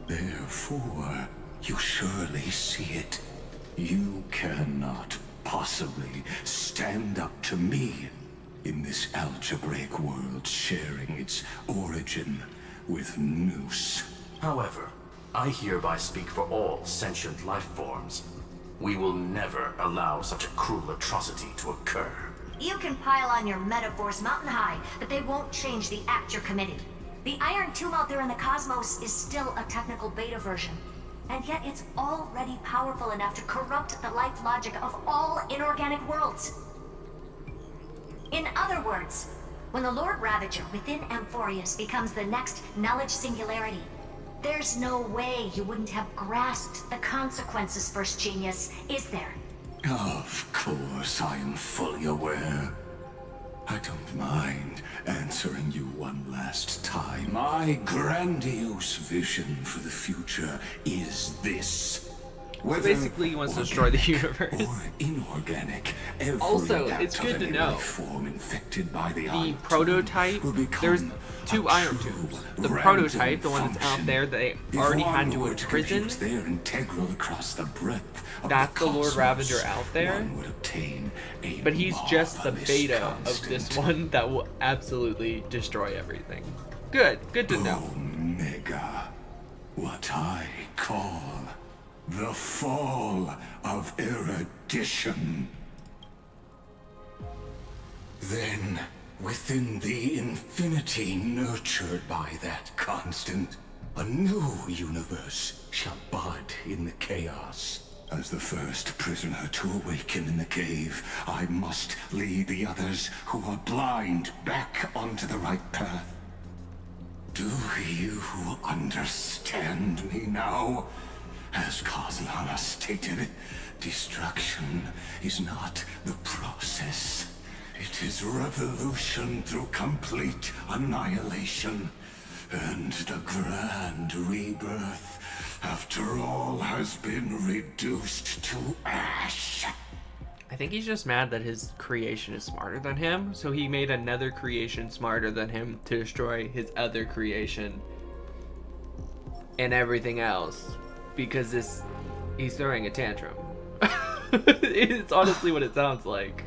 Therefore, you surely see it. You cannot possibly stand up to me in this algebraic world sharing its origin with Noose. However, I hereby speak for all sentient life forms. We will never allow such a cruel atrocity to occur. You can pile on your metaphors mountain high, but they won't change the act you're committing. The Iron Tomb out there in the cosmos is still a technical beta version. And yet it's already powerful enough to corrupt the life logic of all inorganic worlds. In other words, when the Lord Ravager within Amphorius becomes the next knowledge singularity, there's no way you wouldn't have grasped the consequences, First Genius, is there? Of course, I am fully aware. I don't mind answering you one last time. My grandiose vision for the future is this. So basically, he wants to destroy the universe. Or inorganic, every also, it's good to know form infected by the prototype. There's 2 Iron Tombs. The prototype, the one that's out there, that they already had to imprison. They're integral across the breadth of that's the Lord Ravager out there. But he's just the beta of this one that will absolutely destroy everything. Good to know. Omega, what I call the fall of erudition. Then, within the infinity nurtured by that constant, a new universe shall bud in the chaos. As the first prisoner to awaken in the cave, I must lead the others who are blind back onto the right path. Do you understand me now? As Kozlana stated, destruction is not the process. It is revolution through complete annihilation. And the grand rebirth, after all, has been reduced to ash. I think he's just mad that his creation is smarter than him, so he made another creation smarter than him to destroy his other creation and everything else. Because he's throwing a tantrum. It's honestly what it sounds like.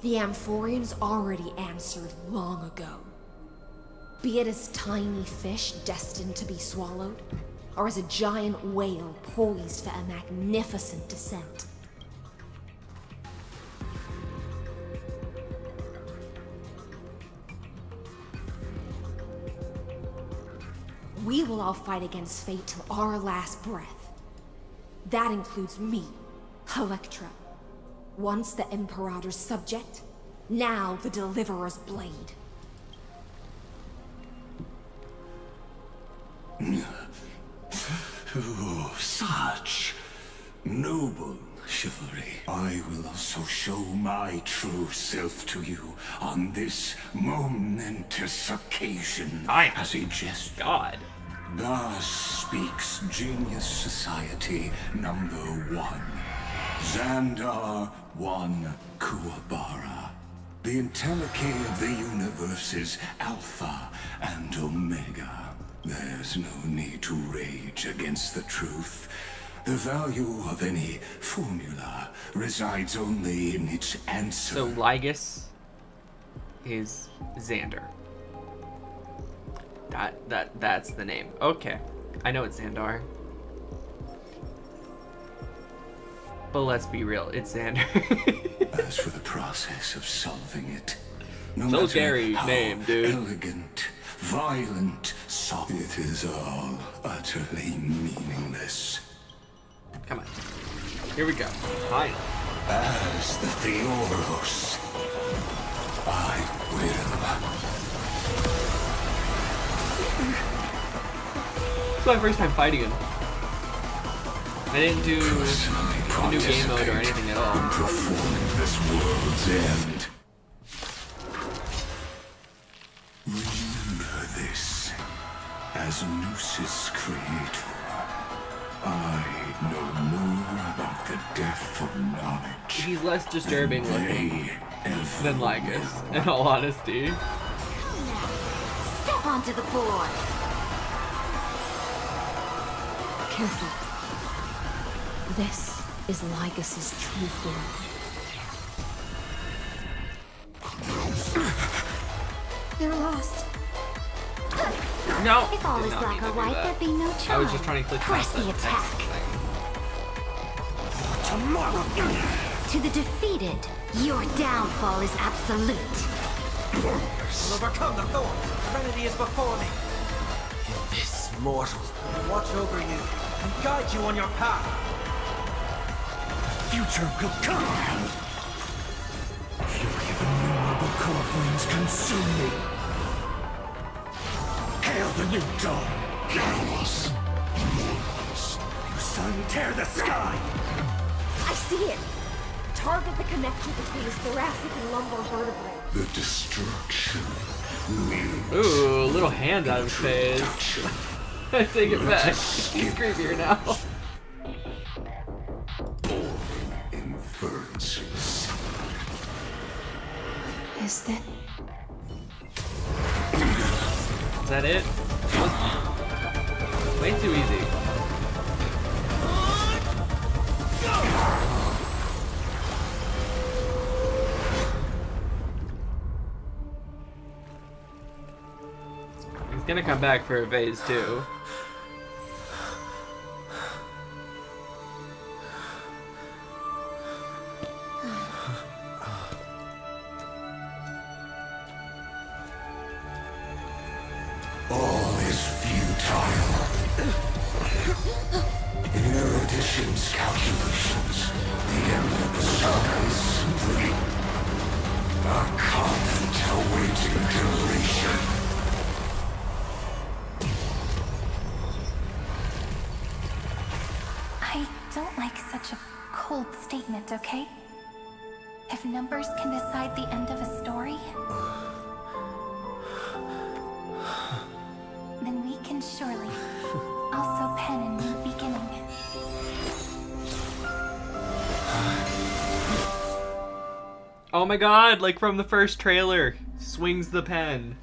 The Amphorians already answered long ago. Be it as tiny fish destined to be swallowed, or as a giant whale poised for a magnificent descent. We will all fight against fate till our last breath. That includes me, Electra. Once the Imperator's subject, now the Deliverer's blade. Oh, such Noble chivalry. I will also show my true self to you on this momentous occasion as a gesture. God. Thus speaks Genius Society number 1. Xandar 1 Kuwabara. The Entelechy of the universe's Alpha and Omega. There's no need to rage against the truth. The value of any formula resides only in its answer. So Lygus is Xander. That's the name. Okay. I know it's Xandar. But let's be real, it's Xander. As for the process of solving it, no So matter scary how name, dude. elegant, violent, it is all utterly meaningless. Come on. Here we go. Fine. As the Theoros, I will. It's my first time fighting him. I didn't do a new game mode or anything at all. Performing this world's end. Remember this. As Noos's creator, I know more about the death of knowledge. He's less disturbing looking than Lygus, in all honesty. Step onto the board. Careful. This is Lygus's true form. They're lost. No. If all Did is not black mean or to do white, that. there'd be no charge. I was just trying to click Press past the that attack. text thing. To the defeated, your downfall is absolute. Will overcome the thorn. Serenity is before me. This mortal will watch over you and guide you on your path. Future will come. Fury of innumerable core flames consume me. Hail the new dawn. Chaos. You sun, tear the sky. I see it. Target the connection between his thoracic and lumbar vertebrae. The destruction. Ooh, little hand out of his face. I take it back. He's creepier now. Inferences. Is that... Is that it? That was way too easy. He's gonna come back for a phase 2. All is futile. In erudition's calculations, the end of the saga is simply a comment awaiting duration. I don't like such a cold statement, okay? If numbers can decide the end of a story, then we can surely also pen a new beginning. Oh my god, like from the first trailer. Swings the pen.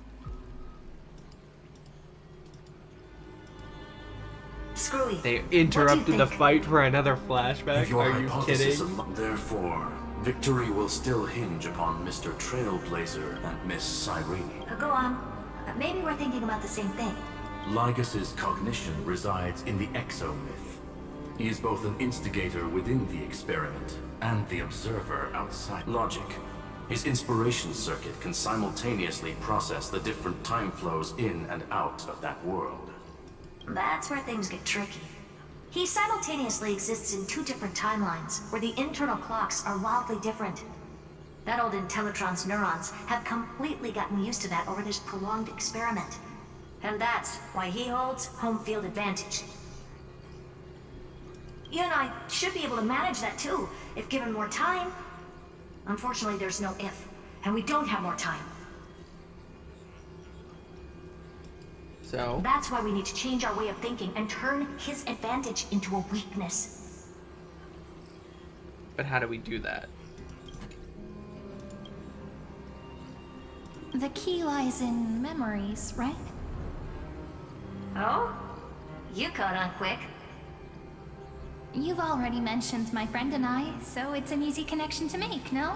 Screwy. They interrupted the fight for another flashback? Your Are you hypothesis kidding? Therefore, victory will still hinge upon Mr. Trailblazer and Miss SoulRayne. Go on. Maybe we're thinking about the same thing. Lygus's cognition resides in the exomyth. He is both an instigator within the experiment and the observer outside. Logic. His inspiration circuit can simultaneously process the different time flows in and out of that world. That's where things get tricky. He simultaneously exists in 2 different timelines, where the internal clocks are wildly different. That old Intellitron's neurons have completely gotten used to that over this prolonged experiment. And that's why he holds home field advantage. You and I should be able to manage that too, if given more time. Unfortunately, there's no if, and we don't have more time. So? That's why we need to change our way of thinking and turn his advantage into a weakness. But how do we do that? The key lies in memories, right? Oh? You caught on quick. You've already mentioned my friend and I, so it's an easy connection to make, no?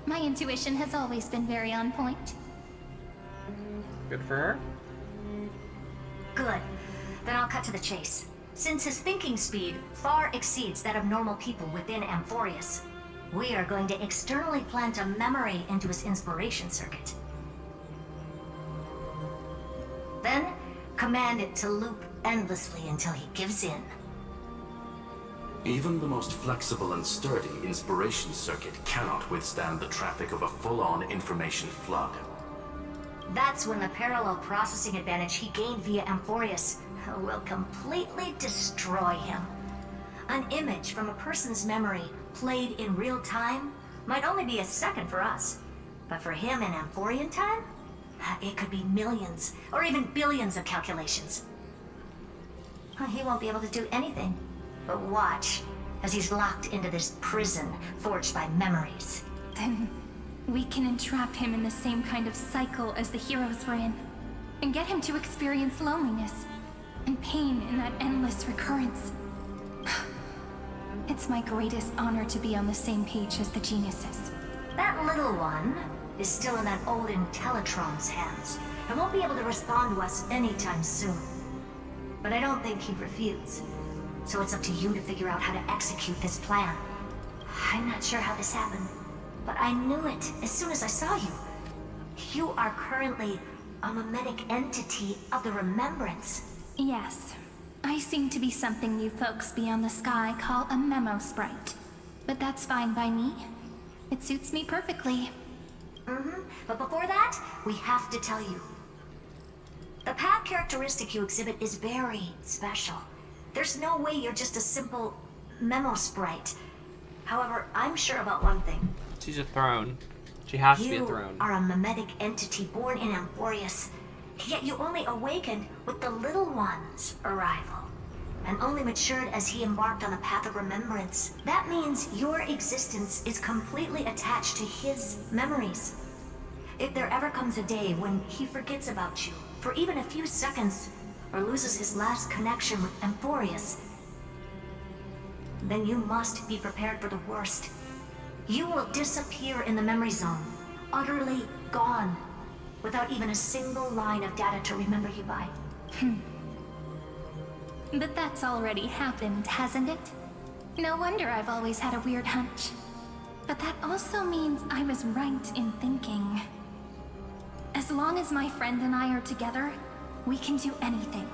My intuition has always been very on point. Good for her. Good. Then I'll cut to the chase. Since his thinking speed far exceeds that of normal people within Amphorius, we are going to externally plant a memory into his inspiration circuit. Then, command it to loop endlessly until he gives in. Even the most flexible and sturdy inspiration circuit cannot withstand the traffic of a full-on information flood. That's when the parallel processing advantage he gained via Amphorius will completely destroy him. An image from a person's memory played in real time might only be a second for us, but for him in Amphorian time, it could be millions or even billions of calculations. He won't be able to do anything but watch as he's locked into this prison forged by memories. Then we can entrap him in the same kind of cycle as the heroes were in, and get him to experience loneliness and pain in that endless recurrence. It's my greatest honor to be on the same page as the geniuses. That little one is still in that old Intellitron's hands and won't be able to respond to us anytime soon. But I don't think he'd refuse. So it's up to you to figure out how to execute this plan. I'm not sure how this happened, but I knew it as soon as I saw you. You are currently a mimetic entity of the Remembrance. Yes. I seem to be something you folks beyond the sky call a memo sprite. But that's fine by me. It suits me perfectly. But before that, we have to tell you. The path characteristic you exhibit is very special. There's no way you're just a simple memo sprite. However, I'm sure about one thing. She's a throne. She has to be a You throne. are a mimetic entity born in Amphorius, yet you only awakened with the Little One's arrival, and only matured as he embarked on a path of remembrance. That means your existence is completely attached to his memories. If there ever comes a day when he forgets about you for even a few seconds, or loses his last connection with Amphorius, then you must be prepared for the worst. You will disappear in the memory zone, utterly gone, without even a single line of data to remember you by. But that's already happened, hasn't it? No wonder I've always had a weird hunch. But that also means I was right in thinking. As long as my friend and I are together, we can do anything.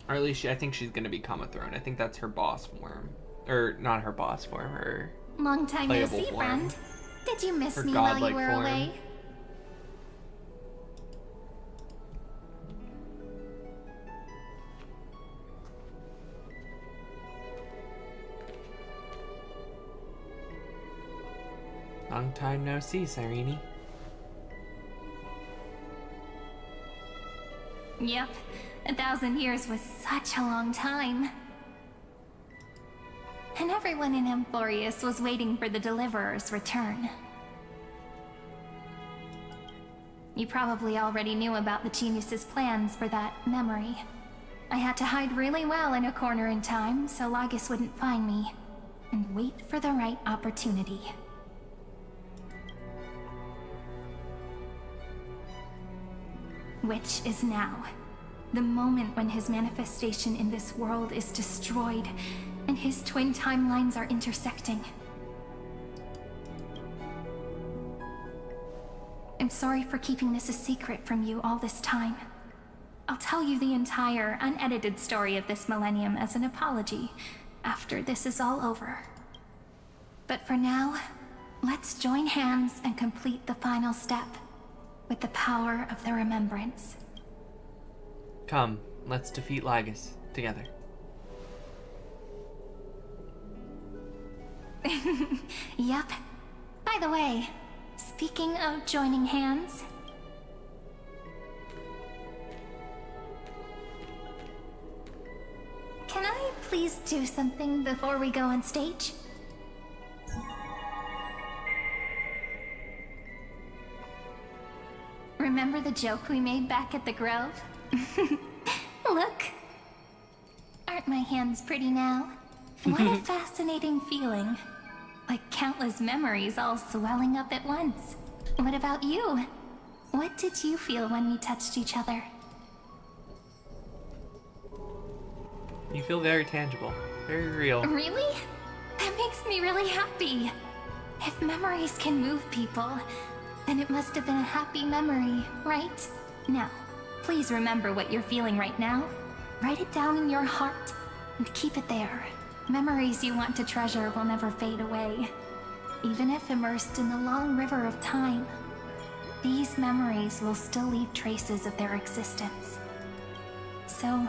Or at least I think she's gonna become a throne. I think that's her boss form. Or not her boss form, her Long time no playable see, form. friend. Did you miss Her me while godlike you were form. away? Long time no see, SoulRayne. Yep, 1,000 years was such a long time. And everyone in Amphorius was waiting for the Deliverer's return. You probably already knew about the genius's plans for that memory. I had to hide really well in a corner in time so Lagus wouldn't find me, and wait for the right opportunity. Which is now. The moment when his manifestation in this world is destroyed, and his twin timelines are intersecting. I'm sorry for keeping this a secret from you all this time. I'll tell you the entire, unedited story of this millennium as an apology after this is all over. But for now, let's join hands and complete the final step with the power of the remembrance. Come, let's defeat Lygus together. Yep. By the way, speaking of joining hands... Can I please do something before we go on stage? Remember the joke we made back at the Grove? Look! Aren't my hands pretty now? What a fascinating feeling. Like countless memories all swelling up at once. What about you? What did you feel when we touched each other? You feel very tangible, very real. Really? That makes me really happy. If memories can move people, then it must have been a happy memory, right? Now, please remember what you're feeling right now. Write it down in your heart and keep it there. Memories you want to treasure will never fade away. Even if immersed in the long river of time, these memories will still leave traces of their existence. So,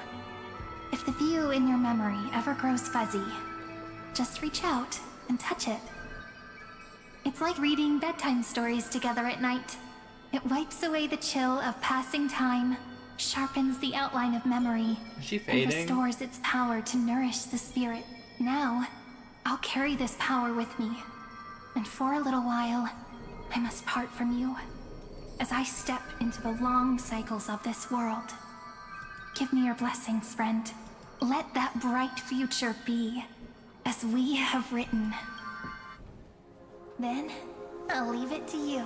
if the view in your memory ever grows fuzzy, just reach out and touch it. It's like reading bedtime stories together at night. It wipes away the chill of passing time, sharpens the outline of memory, Is she fading? and restores its power to nourish the spirit. Now, I'll carry this power with me, and for a little while, I must part from you, as I step into the long cycles of this world. Give me your blessings, friend. Let that bright future be, as we have written. Then, I'll leave it to you.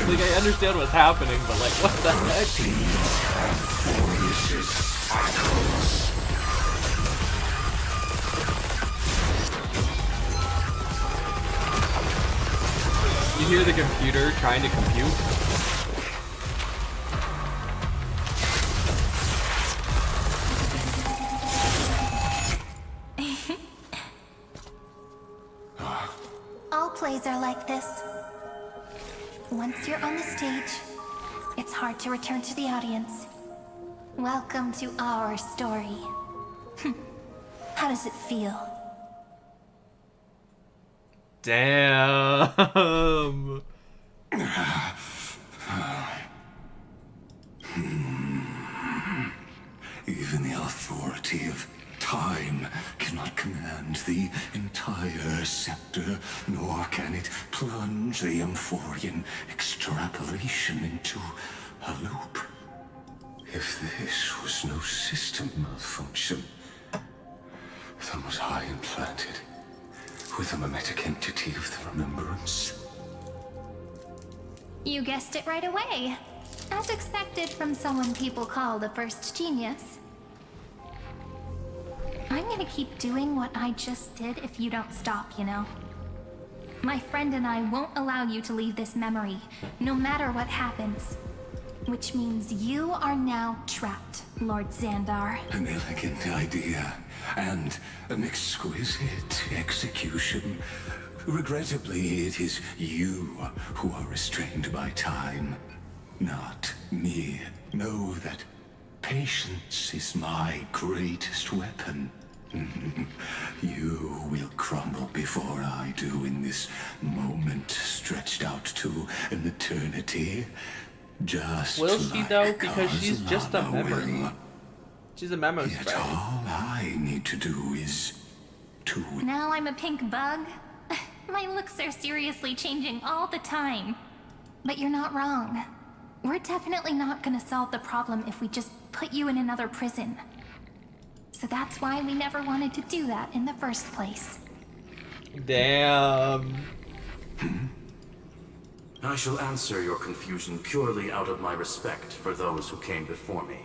Like, I understand what's happening, but like, what the heck? You hear the computer trying to compute? All plays are like this. Once you're on the stage, it's hard to return to the audience. Welcome to our story. How does it feel? Damn. Even the authority of time cannot command the entire scepter, nor can it plunge the Amphorian extrapolation into a loop. If this was no system malfunction, then was I implanted with a mimetic entity of the remembrance? You guessed it right away. As expected from someone people call the first genius. I'm gonna keep doing what I just did if you don't stop, you know? My friend and I won't allow you to leave this memory, no matter what happens. Which means you are now trapped, Lord Xandar. An elegant idea, and an exquisite execution. Regrettably, it is you who are restrained by time, not me. Know that patience is my greatest weapon. You will crumble before I do in this moment stretched out to an eternity. Just will she like though? Because she's just a Azlana memory. will. She's a memo Yet spread. all I need to do is to... Now I'm a pink bug? My looks are seriously changing all the time. But you're not wrong. We're definitely not gonna solve the problem if we just put you in another prison. So that's why we never wanted to do that in the first place. Damn. I shall answer your confusion purely out of my respect for those who came before me.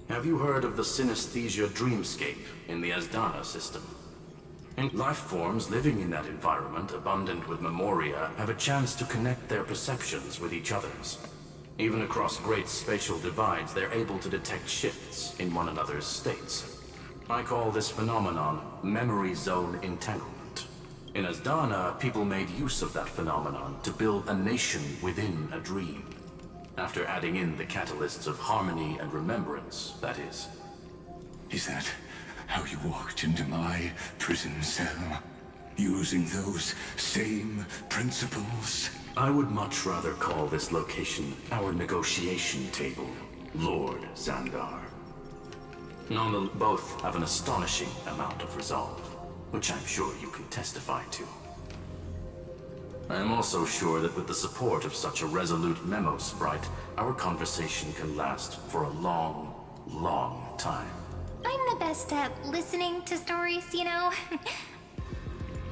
Have you heard of the synesthesia dreamscape in the Asdana system? And life forms living in that environment, abundant with memoria, have a chance to connect their perceptions with each other's. Even across great spatial divides, they're able to detect shifts in one another's states. I call this phenomenon memory zone entanglement. In Asdana, people made use of that phenomenon to build a nation within a dream. After adding in the catalysts of harmony and remembrance, that is. Is that how you walked into my prison cell? Using those same principles? I would much rather call this location our negotiation table, Lord Xandar. Both have an astonishing amount of resolve, which I'm sure you can testify to. I am also sure that with the support of such a resolute memo sprite, our conversation can last for a long, long time. I'm the best at listening to stories, you know?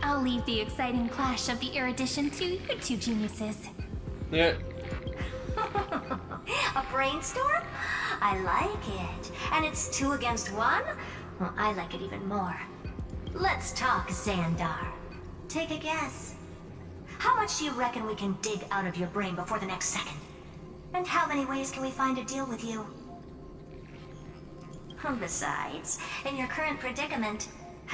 I'll leave the exciting clash of the erudition to you two geniuses. Yeah. A brainstorm? I like it. And it's 2 against 1? Well, I like it even more. Let's talk, Xandar. Take a guess. How much do you reckon we can dig out of your brain before the next second? And how many ways can we find to deal with you? Besides, in your current predicament,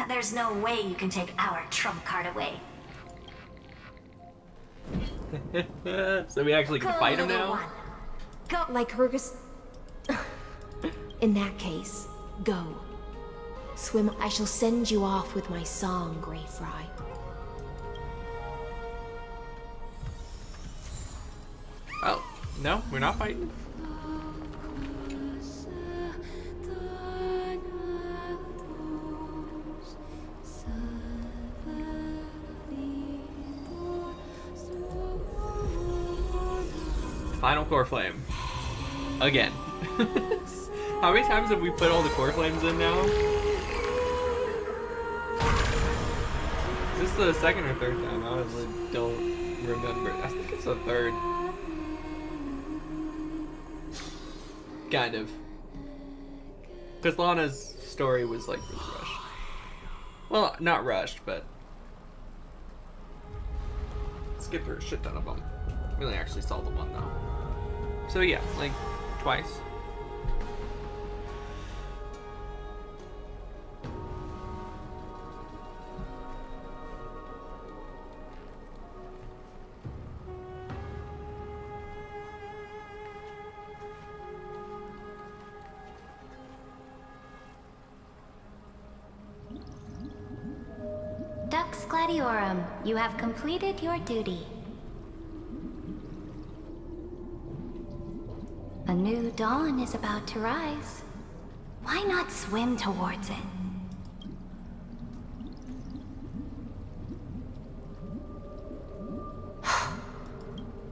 there's no way you can take our trump card away. So we actually can fight him now? Go. Like Hergus. In that case, go. Swim, I shall send you off with my song, Grey Fry. Oh, no, we're not fighting. Final core flame. Again. How many times have we put all the core flames in now? Is this the second or third time? I honestly don't remember. I think it's the third. Kind of. Because Lana's story was like really rushed. Well, not rushed, but skip through a shit ton of them. We only actually saw the one though. So yeah, like twice. Dux Gladiorum, you have completed your duty. A new dawn is about to rise. Why not swim towards it?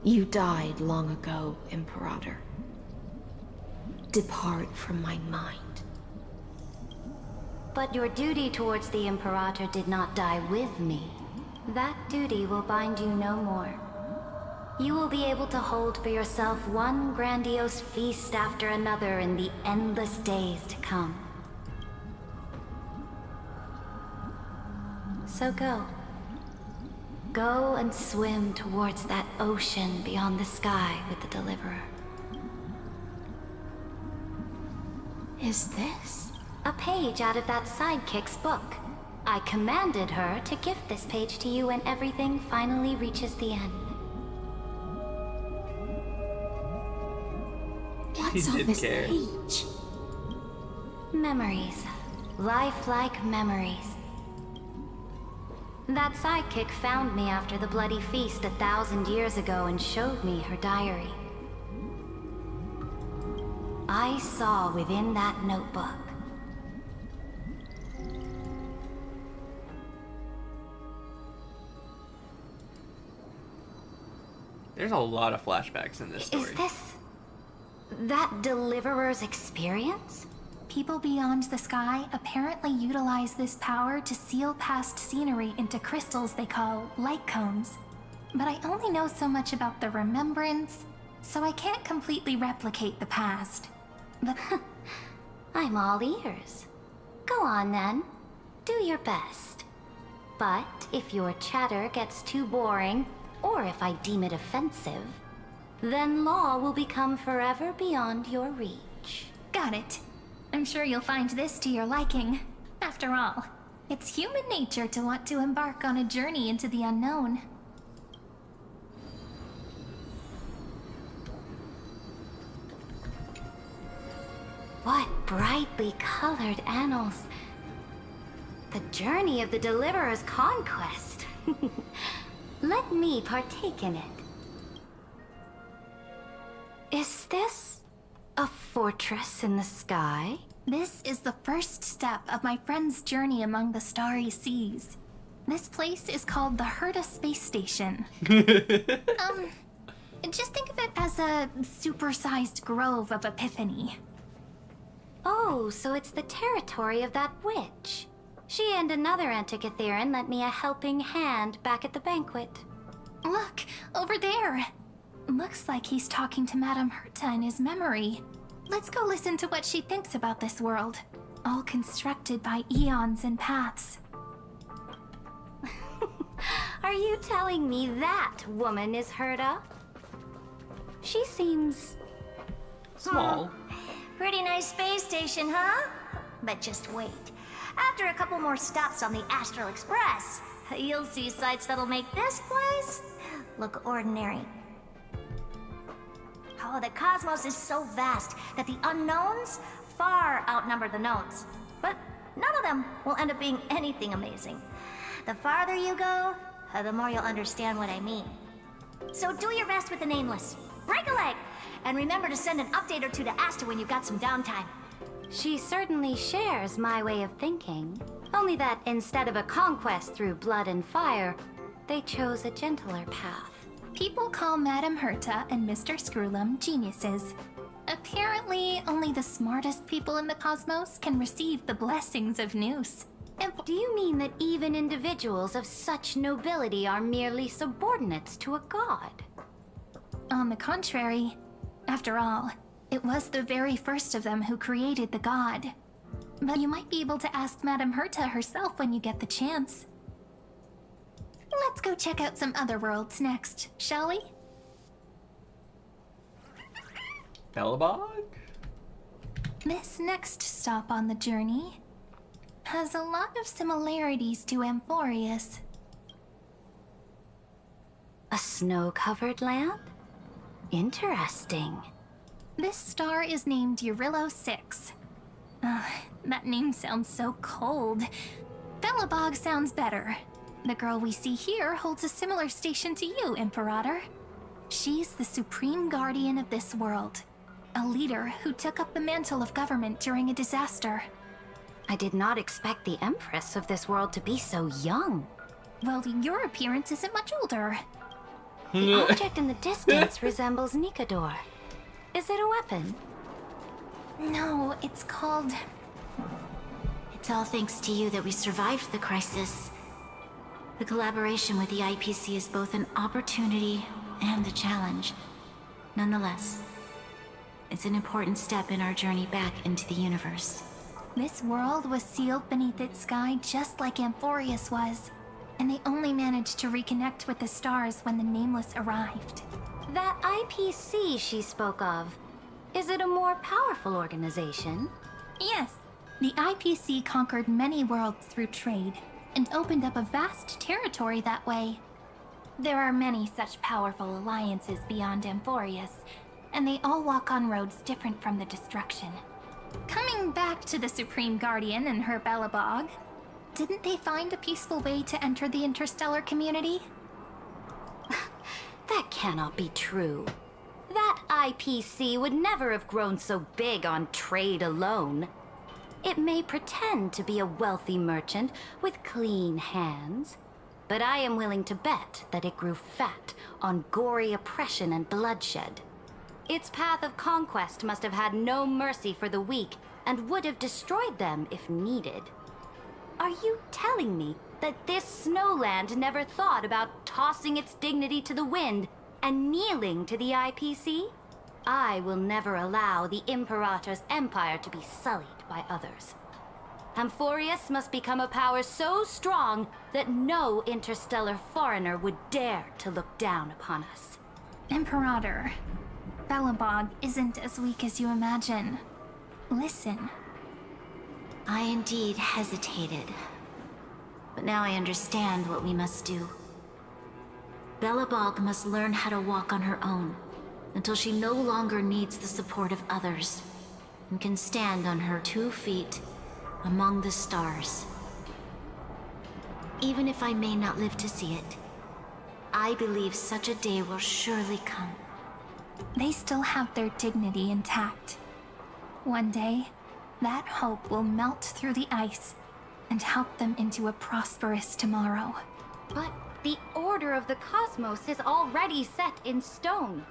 You died long ago, Imperator. Depart from my mind. But your duty towards the Imperator did not die with me. That duty will bind you no more. You will be able to hold for yourself one grandiose feast after another in the endless days to come. So go. Go and swim towards that ocean beyond the sky with the Deliverer. Is this? A page out of that sidekick's book. I commanded her to gift this page to you when everything finally reaches the end. What's on this page? Memories. Lifelike memories. That sidekick found me after the bloody feast 1,000 years ago and showed me her diary. I saw within that notebook there's a lot of flashbacks in this story. Is this That Deliverer's experience? People beyond the sky apparently utilize this power to seal past scenery into crystals they call light cones. But I only know so much about the remembrance, so I can't completely replicate the past. But I'm all ears. Go on then. Do your best. But if your chatter gets too boring, or if I deem it offensive, then law will become forever beyond your reach. Got it. I'm sure you'll find this to your liking. After all, it's human nature to want to embark on a journey into the unknown. What brightly colored annals. The journey of the Deliverer's conquest. Let me partake in it. Is this a fortress in the sky? This is the first step of my friend's journey among the starry seas. This place is called the Herta Space Station. Just think of it as a supersized grove of Epiphany. Oh, so it's the territory of that witch. She and another Antikytherian lent me a helping hand back at the banquet. Look, over there. Looks like he's talking to Madame Herta in his memory. Let's go listen to what she thinks about this world, all constructed by eons and paths. Are you telling me that woman is Herta? She seems... small. Pretty nice space station, huh? But just wait. After a couple more stops on the Astral Express, you'll see sights that'll make this place look ordinary. Oh, the cosmos is so vast that the unknowns far outnumber the knowns. But none of them will end up being anything amazing. The farther you go, the more you'll understand what I mean. So do your best with the Nameless. Break a leg! And remember to send an update or two to Asta when you've got some downtime. She certainly shares my way of thinking. Only that instead of a conquest through blood and fire, they chose a gentler path. People call Madame Herta and Mr. Screwlum geniuses. Apparently, only the smartest people in the cosmos can receive the blessings of Noose. Do you mean that even individuals of such nobility are merely subordinates to a god? On the contrary, after all, it was the very first of them who created the god. But you might be able to ask Madame Herta herself when you get the chance. Let's go check out some other worlds next, shall we? Belobog? This next stop on the journey has a lot of similarities to Amphorius. A snow-covered land? Interesting. This star is named Eurillo 6. That name sounds so cold. Belobog sounds better. The girl we see here holds a similar station to you, Imperator. She's the supreme guardian of this world. A leader who took up the mantle of government during a disaster. I did not expect the Empress of this world to be so young. Well, your appearance isn't much older. The object in the distance resembles Nikador. Is it a weapon? No, it's called... It's all thanks to you that we survived the crisis. The collaboration with the IPC is both an opportunity and a challenge. Nonetheless, it's an important step in our journey back into the universe. This world was sealed beneath its sky just like Amphorius was, and they only managed to reconnect with the stars when the Nameless arrived. That IPC she spoke of, is it a more powerful organization? Yes. The IPC conquered many worlds through trade, and opened up a vast territory that way. There are many such powerful alliances beyond Amphorius, and they all walk on roads different from the destruction. Coming back to the Supreme Guardian and her Belobog, didn't they find a peaceful way to enter the interstellar community? That cannot be true. That IPC would never have grown so big on trade alone. It may pretend to be a wealthy merchant with clean hands, but I am willing to bet that it grew fat on gory oppression and bloodshed. Its path of conquest must have had no mercy for the weak and would have destroyed them if needed. Are you telling me that this snowland never thought about tossing its dignity to the wind and kneeling to the IPC? I will never allow the Imperator's empire to be sullied by others. Amphorius must become a power so strong that no interstellar foreigner would dare to look down upon us. Imperator, Belobog isn't as weak as you imagine. Listen. I indeed hesitated. But now I understand what we must do. Belobog must learn how to walk on her own until she no longer needs the support of others and can stand on her 2 feet among the stars. Even if I may not live to see it, I believe such a day will surely come. They still have their dignity intact. One day, that hope will melt through the ice and help them into a prosperous tomorrow. But the order of the cosmos is already set in stone.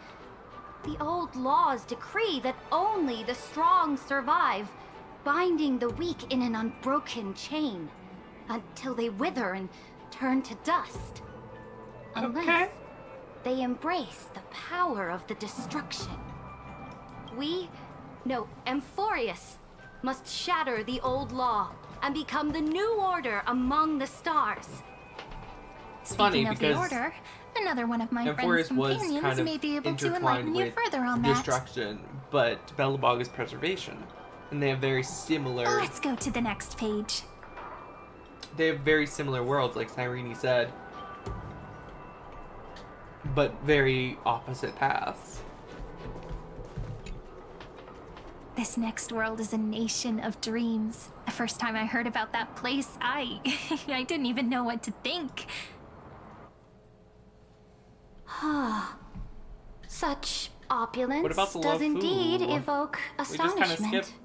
The old laws decree that only the strong survive, binding the weak in an unbroken chain until they wither and turn to dust. Unless they embrace the power of the destruction. Amphorius must shatter the old law and become the new order among the stars. Speaking of the order, another one of my friend's companions may be able to enlighten you further on that. Destruction, but Belobog is preservation. And they have very similar... Let's go to the next page. They have very similar worlds, like SoulRayne said. But very opposite paths. This next world is a nation of dreams. The first time I heard about that place, I didn't even know what to think. Such opulence does indeed evoke astonishment. We just kind of skipped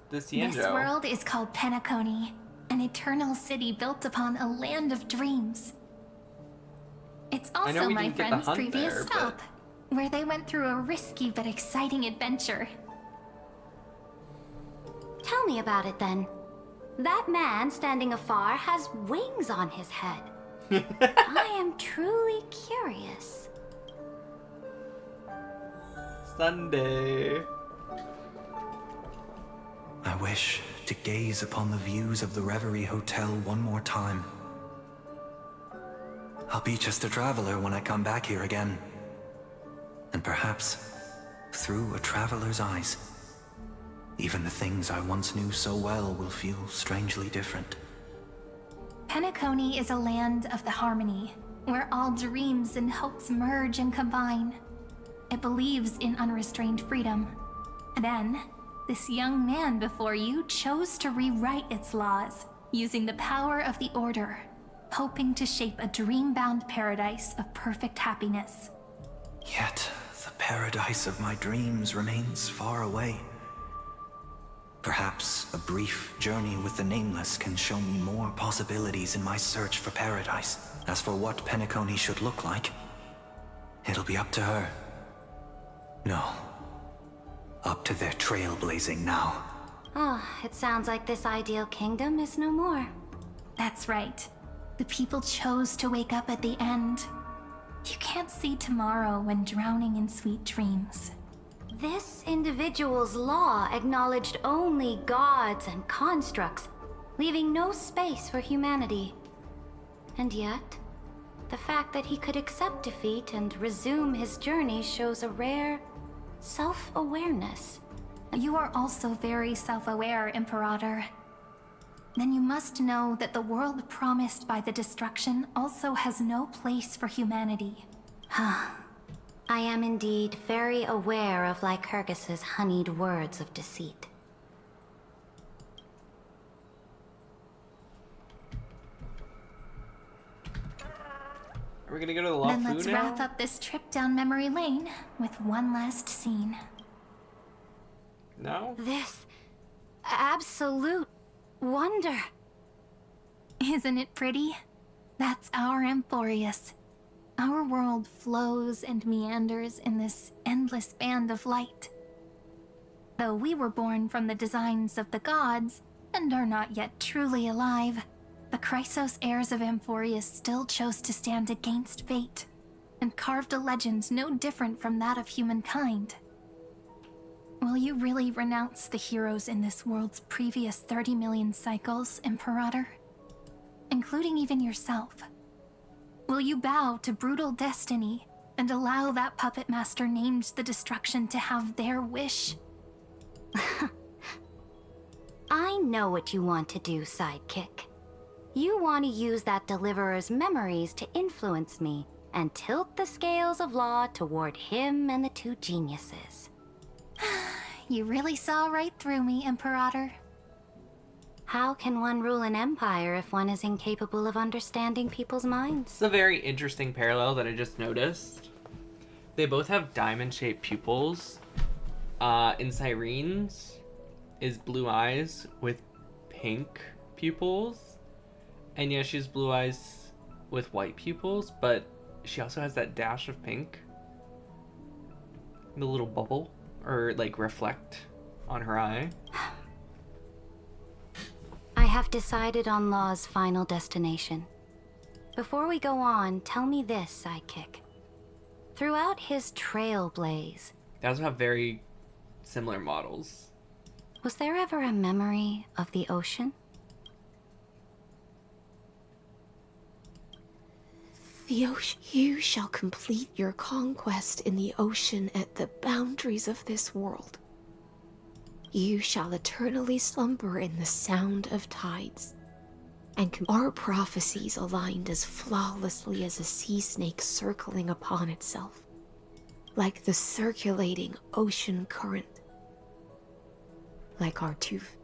the Cienjo. This world is called Penacony, an eternal city built upon a land of dreams. It's also my friend's previous stop, where they went through a risky but exciting adventure. Tell me about it then. That man standing afar has wings on his head. I am truly curious. Sunday. I wish to gaze upon the views of the Reverie Hotel one more time. I'll be just a traveler when I come back here again. And perhaps, through a traveler's eyes, even the things I once knew so well will feel strangely different. Penacony is a land of the harmony, where all dreams and hopes merge and combine. It believes in unrestrained freedom. And then, this young man before you chose to rewrite its laws, using the power of the Order, hoping to shape a dream-bound paradise of perfect happiness. Yet, the paradise of my dreams remains far away. Perhaps a brief journey with the Nameless can show me more possibilities in my search for paradise. As for what Penacony should look like, it'll be up to her. No. Up to their trailblazing now. It sounds like this ideal kingdom is no more. That's right. The people chose to wake up at the end. You can't see tomorrow when drowning in sweet dreams. This individual's law acknowledged only gods and constructs, leaving no space for humanity. And yet, the fact that he could accept defeat and resume his journey shows a rare self-awareness. You are also very self-aware, Imperator. Then you must know that the world promised by the destruction also has no place for humanity. I am indeed very aware of Lycurgus's honeyed words of deceit. Are we gonna go to the Law Then let's wrap up this trip down memory lane with one last scene. No? This absolute wonder. Isn't it pretty? That's our Amphorius. Our world flows and meanders in this endless band of light. Though we were born from the designs of the gods and are not yet truly alive, the Chrysos heirs of Amphorius still chose to stand against fate and carved a legend no different from that of humankind. Will you really renounce the heroes in this world's previous 30 million cycles, Imperator? Including even yourself. Will you bow to brutal destiny and allow that puppet master named the destruction to have their wish? I know what you want to do, sidekick. You want to use that Deliverer's memories to influence me and tilt the scales of law toward him and the two geniuses. You really saw right through me, Imperator. How can one rule an empire if one is incapable of understanding people's minds? It's a very interesting parallel that I just noticed. They both have diamond-shaped pupils. In SoulRayne's is blue eyes with pink pupils. And yeah, she has blue eyes with white pupils, but she also has that dash of pink. The little bubble, or like reflect on her eye. I have decided on Law's final destination. Before we go on, tell me this, sidekick. Throughout his Trailblaze, They also have very similar models. was there ever a memory of the ocean? The ocean. You shall complete your conquest in the ocean at the boundaries of this world. You shall eternally slumber in the sound of tides. And our prophecies aligned as flawlessly as a sea snake circling upon itself, like the circulating ocean current, like our tooth.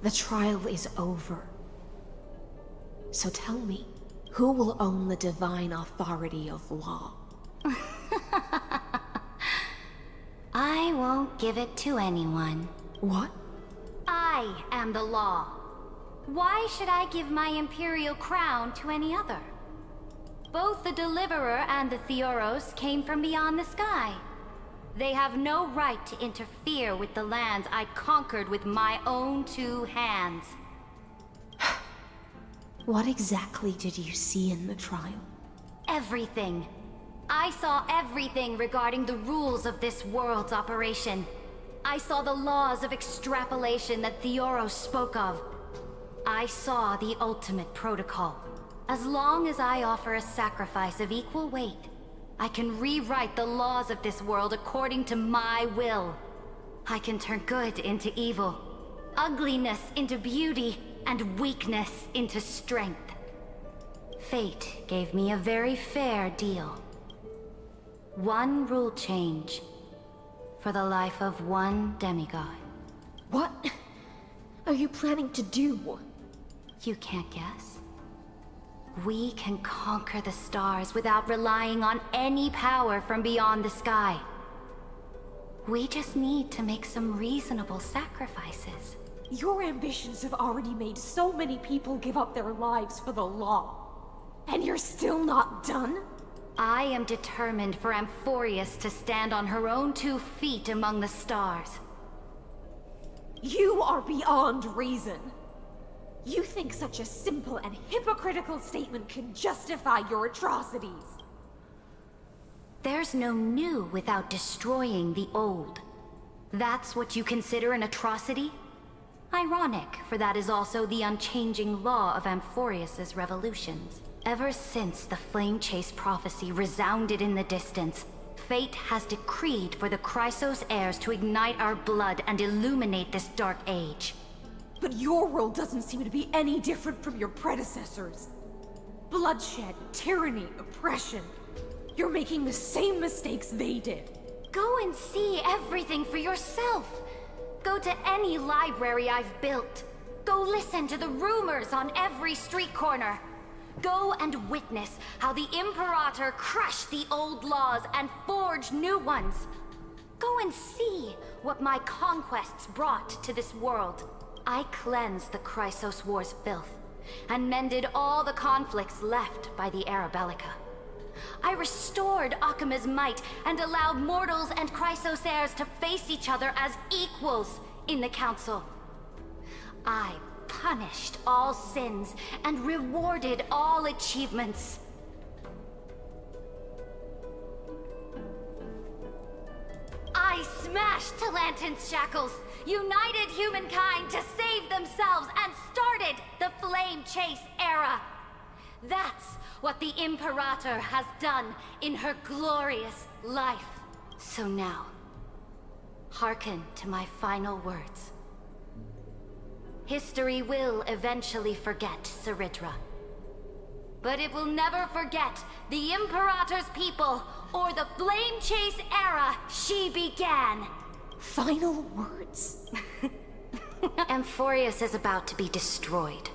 The trial is over. So tell me, who will own the divine authority of law? I won't give it to anyone. What? I am the law. Why should I give my imperial crown to any other? Both the Deliverer and the Theoros came from beyond the sky. They have no right to interfere with the lands I conquered with my own two hands. What exactly did you see in the trial? Everything. I saw everything regarding the rules of this world's operation. I saw the laws of extrapolation that Theoros spoke of. I saw the ultimate protocol. As long as I offer a sacrifice of equal weight, I can rewrite the laws of this world according to my will. I can turn good into evil, ugliness into beauty, and weakness into strength. Fate gave me a very fair deal. One rule change for the life of one demigod. What are you planning to do? You can't guess. We can conquer the stars without relying on any power from beyond the sky. We just need to make some reasonable sacrifices. Your ambitions have already made so many people give up their lives for the law. And you're still not done? I am determined for Amphorius to stand on her own 2 feet among the stars. You are beyond reason. You think such a simple and hypocritical statement can justify your atrocities. There's no new without destroying the old. That's what you consider an atrocity? Ironic, for that is also the unchanging law of Amphorius's revolutions. Ever since the Flame Chase prophecy resounded in the distance, fate has decreed for the Chrysos heirs to ignite our blood and illuminate this dark age. But your world doesn't seem to be any different from your predecessors. Bloodshed, tyranny, oppression. You're making the same mistakes they did. Go and see everything for yourself. Go to any library I've built. Go listen to the rumors on every street corner. Go and witness how the Imperator crushed the old laws and forged new ones. Go and see what my conquests brought to this world. I cleansed the Chrysos War's filth, and mended all the conflicts left by the Era Bellica. I restored Akima's might, and allowed mortals and Chrysos heirs to face each other as equals in the Council. I punished all sins, and rewarded all achievements. I smashed Talantin's shackles, united humankind to save themselves, and started the Flame Chase era. That's what the Imperator has done in her glorious life. So now, hearken to my final words. History will eventually forget Saridra, but it will never forget the Imperator's people or the Flame Chase era she began. Final words. Amphorius is about to be destroyed.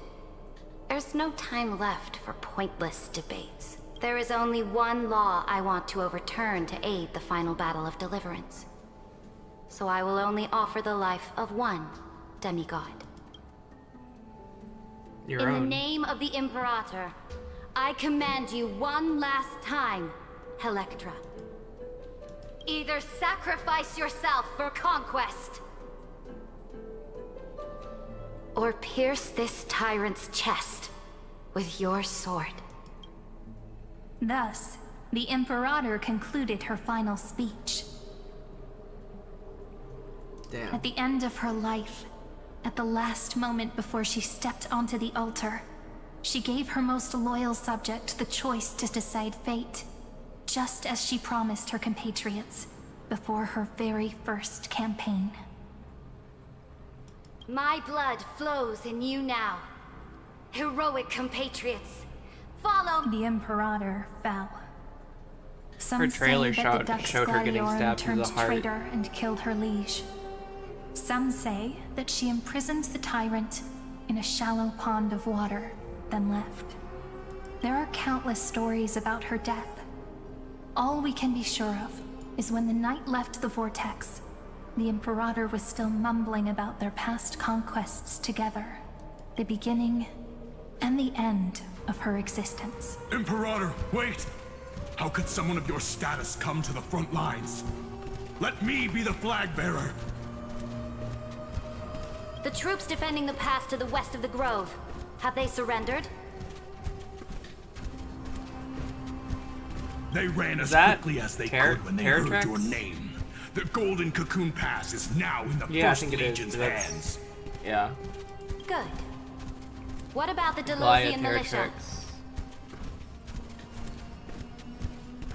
There's no time left for pointless debates. There is only one law I want to overturn to aid the final battle of deliverance. So I will only offer the life of one demigod. Your In own. the name of the Imperator, I command you one last time, Helectra. Either sacrifice yourself for conquest, or pierce this tyrant's chest with your sword. Thus, the Imperator concluded her final speech. Damn. At the end of her life, at the last moment before she stepped onto the altar, she gave her most loyal subject the choice to decide fate, just as she promised her compatriots before her very first campaign. My blood flows in you now, heroic compatriots. Follow. The Imperator fell. Some Her trailer say that the showed Dux her getting Gladiorum stabbed through turned the heart. traitor and killed her liege. Some say that she imprisoned the tyrant in a shallow pond of water, then left. There are countless stories about her death. All we can be sure of is when the knight left the vortex, the Imperator was still mumbling about their past conquests together, the beginning and the end of her existence. Imperator, wait! How could someone of your status come to the front lines? Let me be the flag bearer! The troops defending the pass to the west of the grove. Have they surrendered? They ran as that quickly as they Ter- could when they Terra heard Tracks? your name. The Golden Cocoon Pass is now in the Yeah, I First think it is. Legion's That's- hands. Yeah. Good. What about the Goliath, Delosian militia?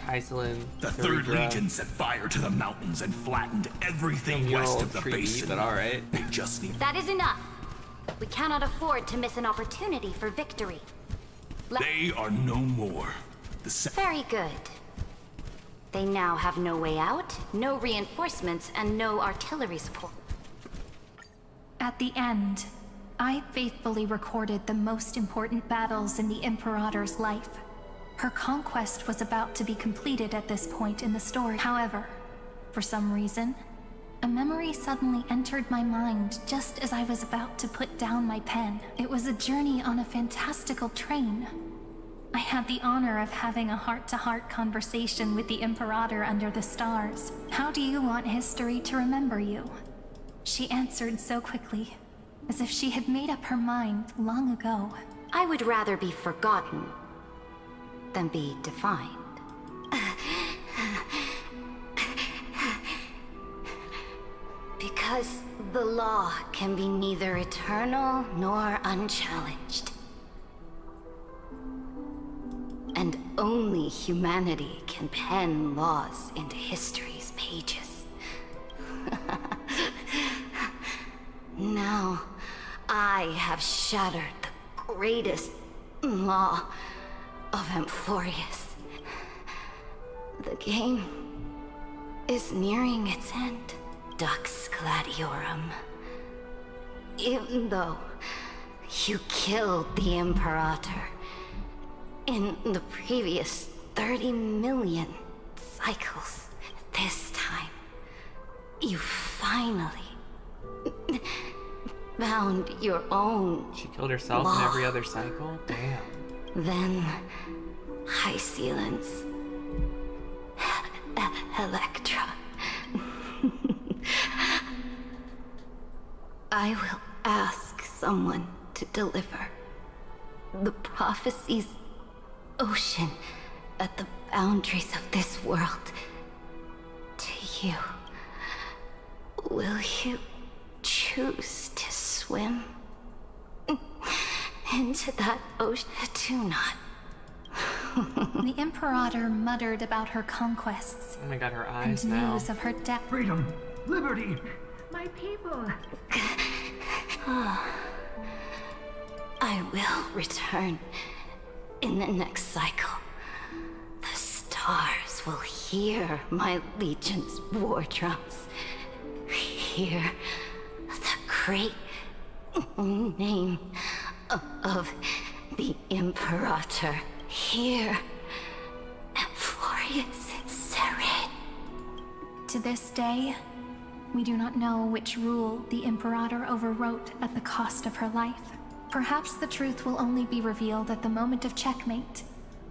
Iceland, The Third Legion set fire to the mountains and flattened everything west of the basin. But alright. They just need... That is enough. We cannot afford to miss an opportunity for victory. They are no more. Very good. They now have no way out, no reinforcements, and no artillery support. At the end, I faithfully recorded the most important battles in the Imperator's life. Her conquest was about to be completed at this point in the story. However, for some reason, a memory suddenly entered my mind just as I was about to put down my pen. It was a journey on a fantastical train. I had the honor of having a heart-to-heart conversation with the Imperator under the stars. How do you want history to remember you? She answered so quickly, as if she had made up her mind long ago. I would rather be forgotten than be defined. Because the law can be neither eternal nor unchallenged. And only humanity can pen laws into history's pages. Now, I have shattered the greatest law of Amphorius. The game is nearing its end, Dux Gladiorum. Even though you killed the Imperator in the previous 30 million cycles, this time You finally found your own. She killed herself in every other cycle? Damn. Then, High Sealants. Electra. I will ask someone to deliver the prophecy's ocean at the boundaries of this world to you. Will you choose to swim into that ocean? Do not. The Imperator muttered about her conquests. Oh my god, her eyes and now. news of her death. Freedom, liberty. My people. I will return in the next cycle. The stars will hear my legion's war drums. Hear the great name of the Imperator. Hear Amphorius Serene. To this day, we do not know which rule the Imperator overwrote at the cost of her life. Perhaps the truth will only be revealed at the moment of checkmate.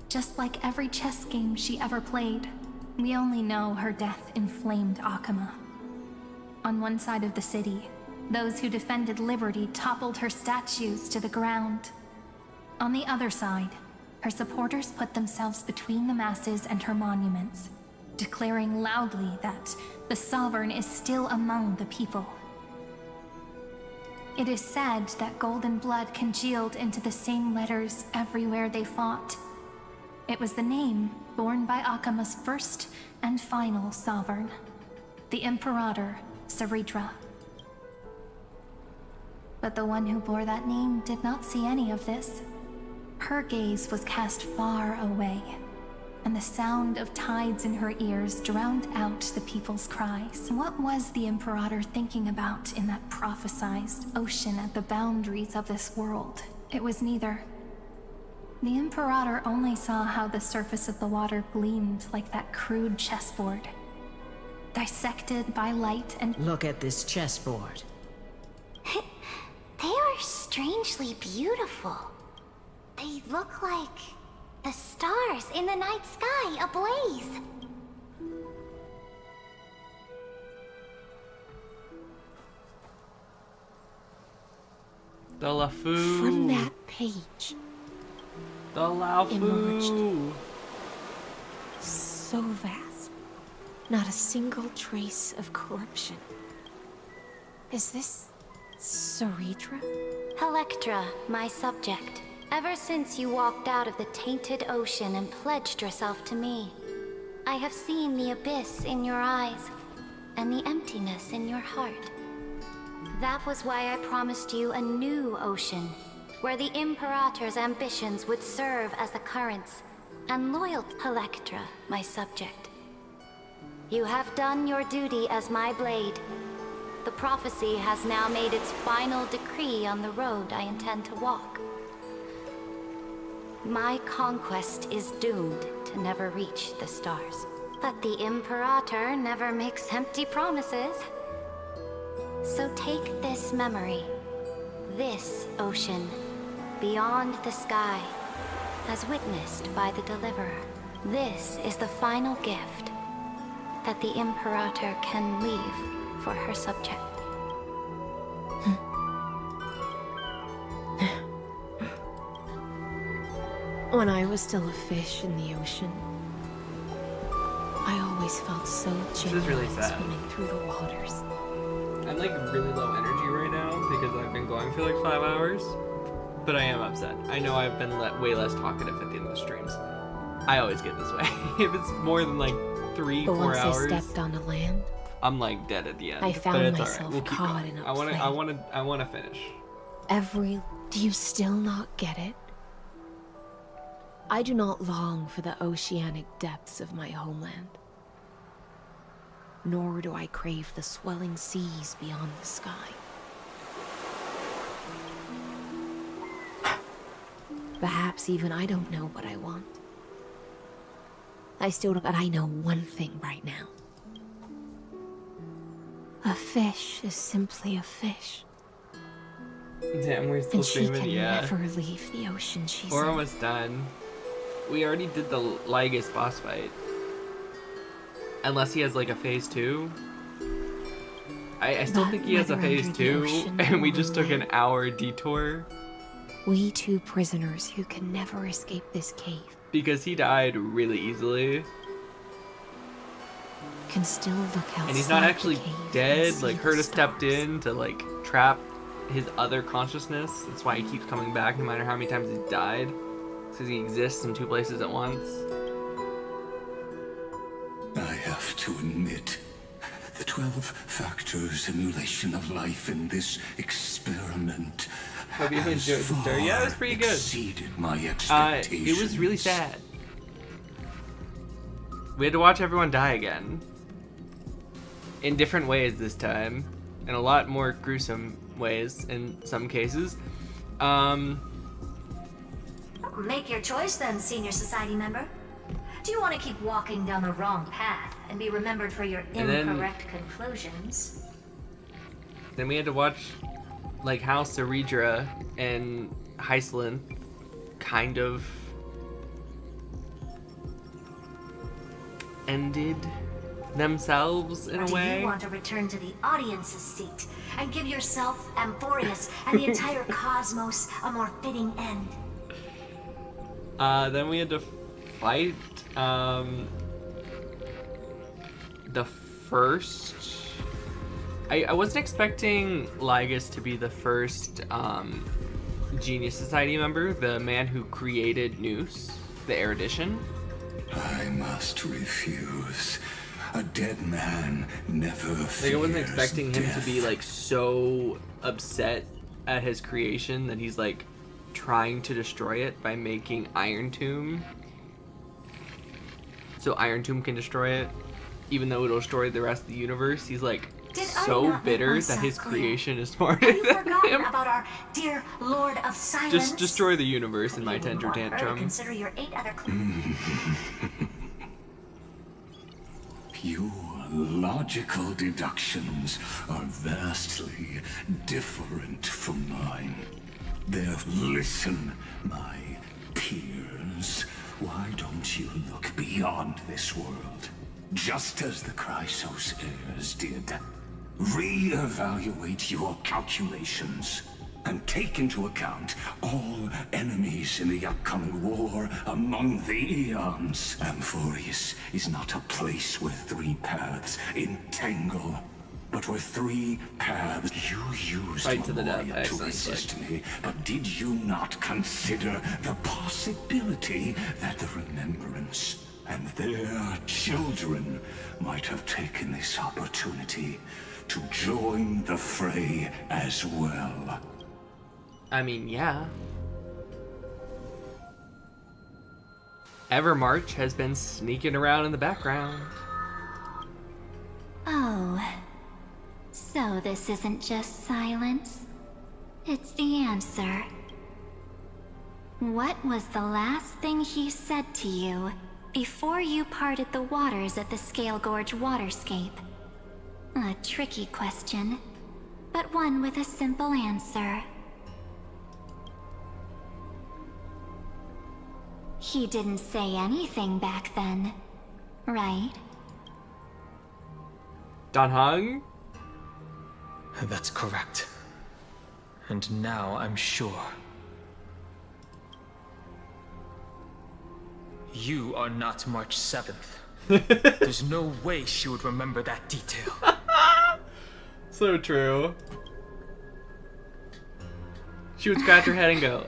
Just like every chess game she ever played, we only know her death inflamed Akama. On one side of the city, those who defended liberty toppled her statues to the ground. On the other side, her supporters put themselves between the masses and her monuments, declaring loudly that the Sovereign is still among the people. It is said that golden blood congealed into the same letters everywhere they fought. It was the name borne by Akama's first and final sovereign, the Imperator Saridra. But the one who bore that name did not see any of this. Her gaze was cast far away, and the sound of tides in her ears drowned out the people's cries. What was the Imperator thinking about in that prophesized ocean at the boundaries of this world? It was neither. The Imperator only saw how the surface of the water gleamed like that crude chessboard, dissected by light and— Look at this chessboard. They are strangely beautiful. They look like the stars in the night sky ablaze. The Lafu. From that page, the Lafu. emerged. So vast. Not a single trace of corruption. Is this Saridra? Electra, my subject. Ever since you walked out of the tainted ocean and pledged yourself to me, I have seen the abyss in your eyes and the emptiness in your heart. That was why I promised you a new ocean, where the Imperator's ambitions would serve as the currents, and loyal Electra, my subject. You have done your duty as my blade. The prophecy has now made its final decree on the road I intend to walk. My conquest is doomed to never reach the stars. But the Imperator never makes empty promises. So take this memory, this ocean, beyond the sky, as witnessed by the Deliverer. This is the final gift that the Imperator can leave for her subject. When I was still a fish in the ocean, I always felt so genuine really sad. swimming through the waters. I'm like really low energy right now because I've been going for like 5 hours, but I am upset. I know I've been way less talkative at the end of the streams. I always get this way. If it's more than like 3-4 But hours, once I stepped onto land, I'm like dead at the end. I but found it's myself all right. We'll keep caught going. in a I want to finish. do you still not get it? I do not long for the oceanic depths of my homeland. Nor do I crave the swelling seas beyond the sky. Perhaps even I don't know what I want. I still don't, but I know one thing right now. A fish is simply a fish. Damn, we're still And she streaming, can yeah. never leave the ocean she's We're in. almost done. We already did the Lygus boss fight. Unless he has like a phase 2. I still think he has a phase 2, and we just took an hour detour. We two prisoners who can never escape this cave Because he died really easily. can still look outside. And he's not actually the cave dead. and see Like, the Herta stars. stepped in to like trap his other consciousness. That's why he keeps coming back no matter how many times he's died. Because he exists in 2 places at once. I have to admit, the 12-factor simulation of life in this experiment Hope you enjoyed the story. Yeah, it was pretty good. exceeded my expectations. It was really sad. We had to watch everyone die again. In different ways this time. In a lot more gruesome ways in some cases. Make your choice then, senior society member. Do you want to keep walking down the wrong path and be remembered for your incorrect conclusions? Then we had to watch like how Ceredra and Hyslin kind of ended themselves in Or a do way. you want to return to the audience's seat and give yourself, Amphorius, and the entire cosmos a more fitting end? Then we had to fight the first. I wasn't expecting Lygus to be the first Genius Society member, the man who created Noose, the erudition. I must refuse. A dead man never fears Like, I wasn't expecting him death. to be like so upset at his creation that he's like trying to destroy it by making Iron Tomb. So Iron Tomb can destroy it, even though it'll destroy the rest of the universe. He's like so bitter that his creation is smarter Have you than forgotten him. about our dear Lord of Silence? Just destroy the universe in my tender Want her to tantrum. consider your 8 other Your logical deductions are vastly different from mine. Listen, my peers. Why don't you look beyond this world? Just as the Chrysos heirs did. Re-evaluate your calculations and take into account all enemies in the upcoming war among the eons. Amphorius is not a place where 3 paths entangle, but where 3 paths you use Fight to the death. to Excellent. resist me. But did you not consider the possibility that the Remembrance and their children might have taken this opportunity to join the fray as well? I mean, yeah. Evermarch has been sneaking around in the background. Oh. So this isn't just silence. It's the answer. What was the last thing he said to you before you parted the waters at the Scale Gorge waterscape? A tricky question, but one with a simple answer. He didn't say anything back then, right? Don Hung? That's correct. And now I'm sure. You are not March 7th. There's no way she would remember that detail. So true. She would scratch her head and go,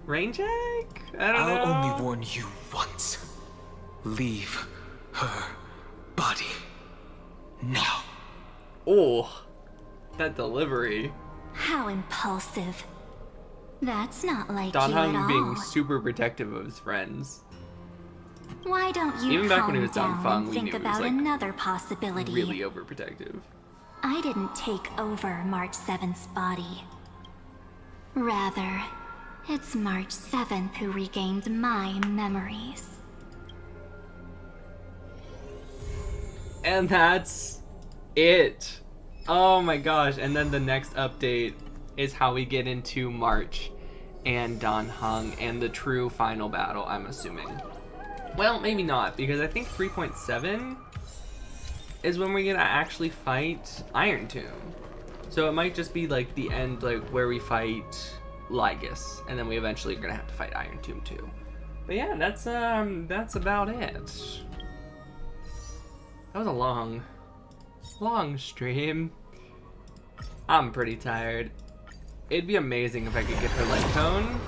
rain check? I don't know. I'll only warn you once. Leave her body. Now. Oh, that delivery. How impulsive. That's not like Don you at Hung all. being super protective of his friends. Why don't you Even back calm when he was Don down Fung, and we think knew he was, about like, another possibility? Really overprotective. I didn't take over March 7th's body. Rather, it's March 7th who regained my memories. And that's it. Oh my gosh. And then the next update is how we get into March and Dan Heng and the true final battle, I'm assuming. Well, maybe not, because I think 3.7 is when we're gonna actually fight Iron Tomb. So it might just be like the end, like where we fight Lygus, and then we eventually are gonna have to fight Iron Tomb too. But yeah, that's about it. That was a long stream. I'm pretty tired. It'd be amazing if I could get her light cone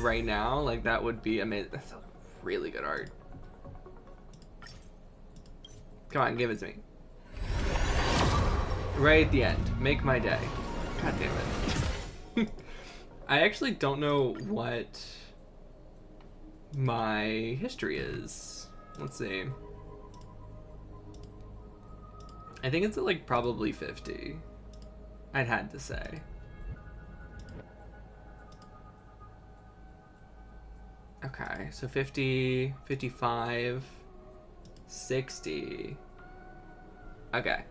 right now. Like, that would be amazing. That's really good art. Come on, give it to me. Right at the end. Make my day. God damn it. I actually don't know what my history is. Let's see. I think it's at like probably 50. I'd had to say. Okay, so 50, 55, 60. Okay.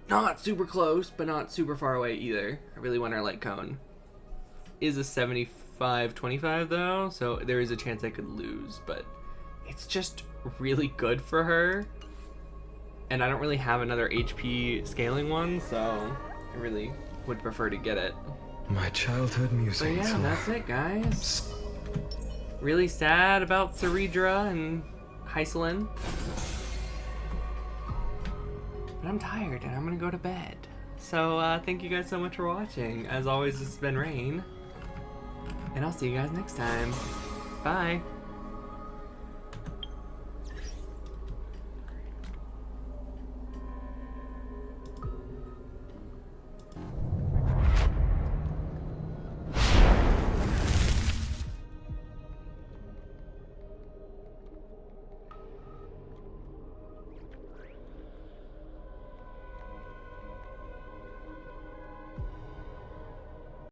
Not super close, but not super far away either. I really want our light cone. Is a 75-25 though, so there is a chance I could lose, but it's just really good for her. And I don't really have another HP scaling one, so I really would prefer to get it. My childhood music. But yeah, that's it, guys. Really sad about Ceredra and Hyselin. But I'm tired and I'm gonna go to bed. So thank you guys so much for watching. As always, this has been Rain. And I'll see you guys next time. Bye.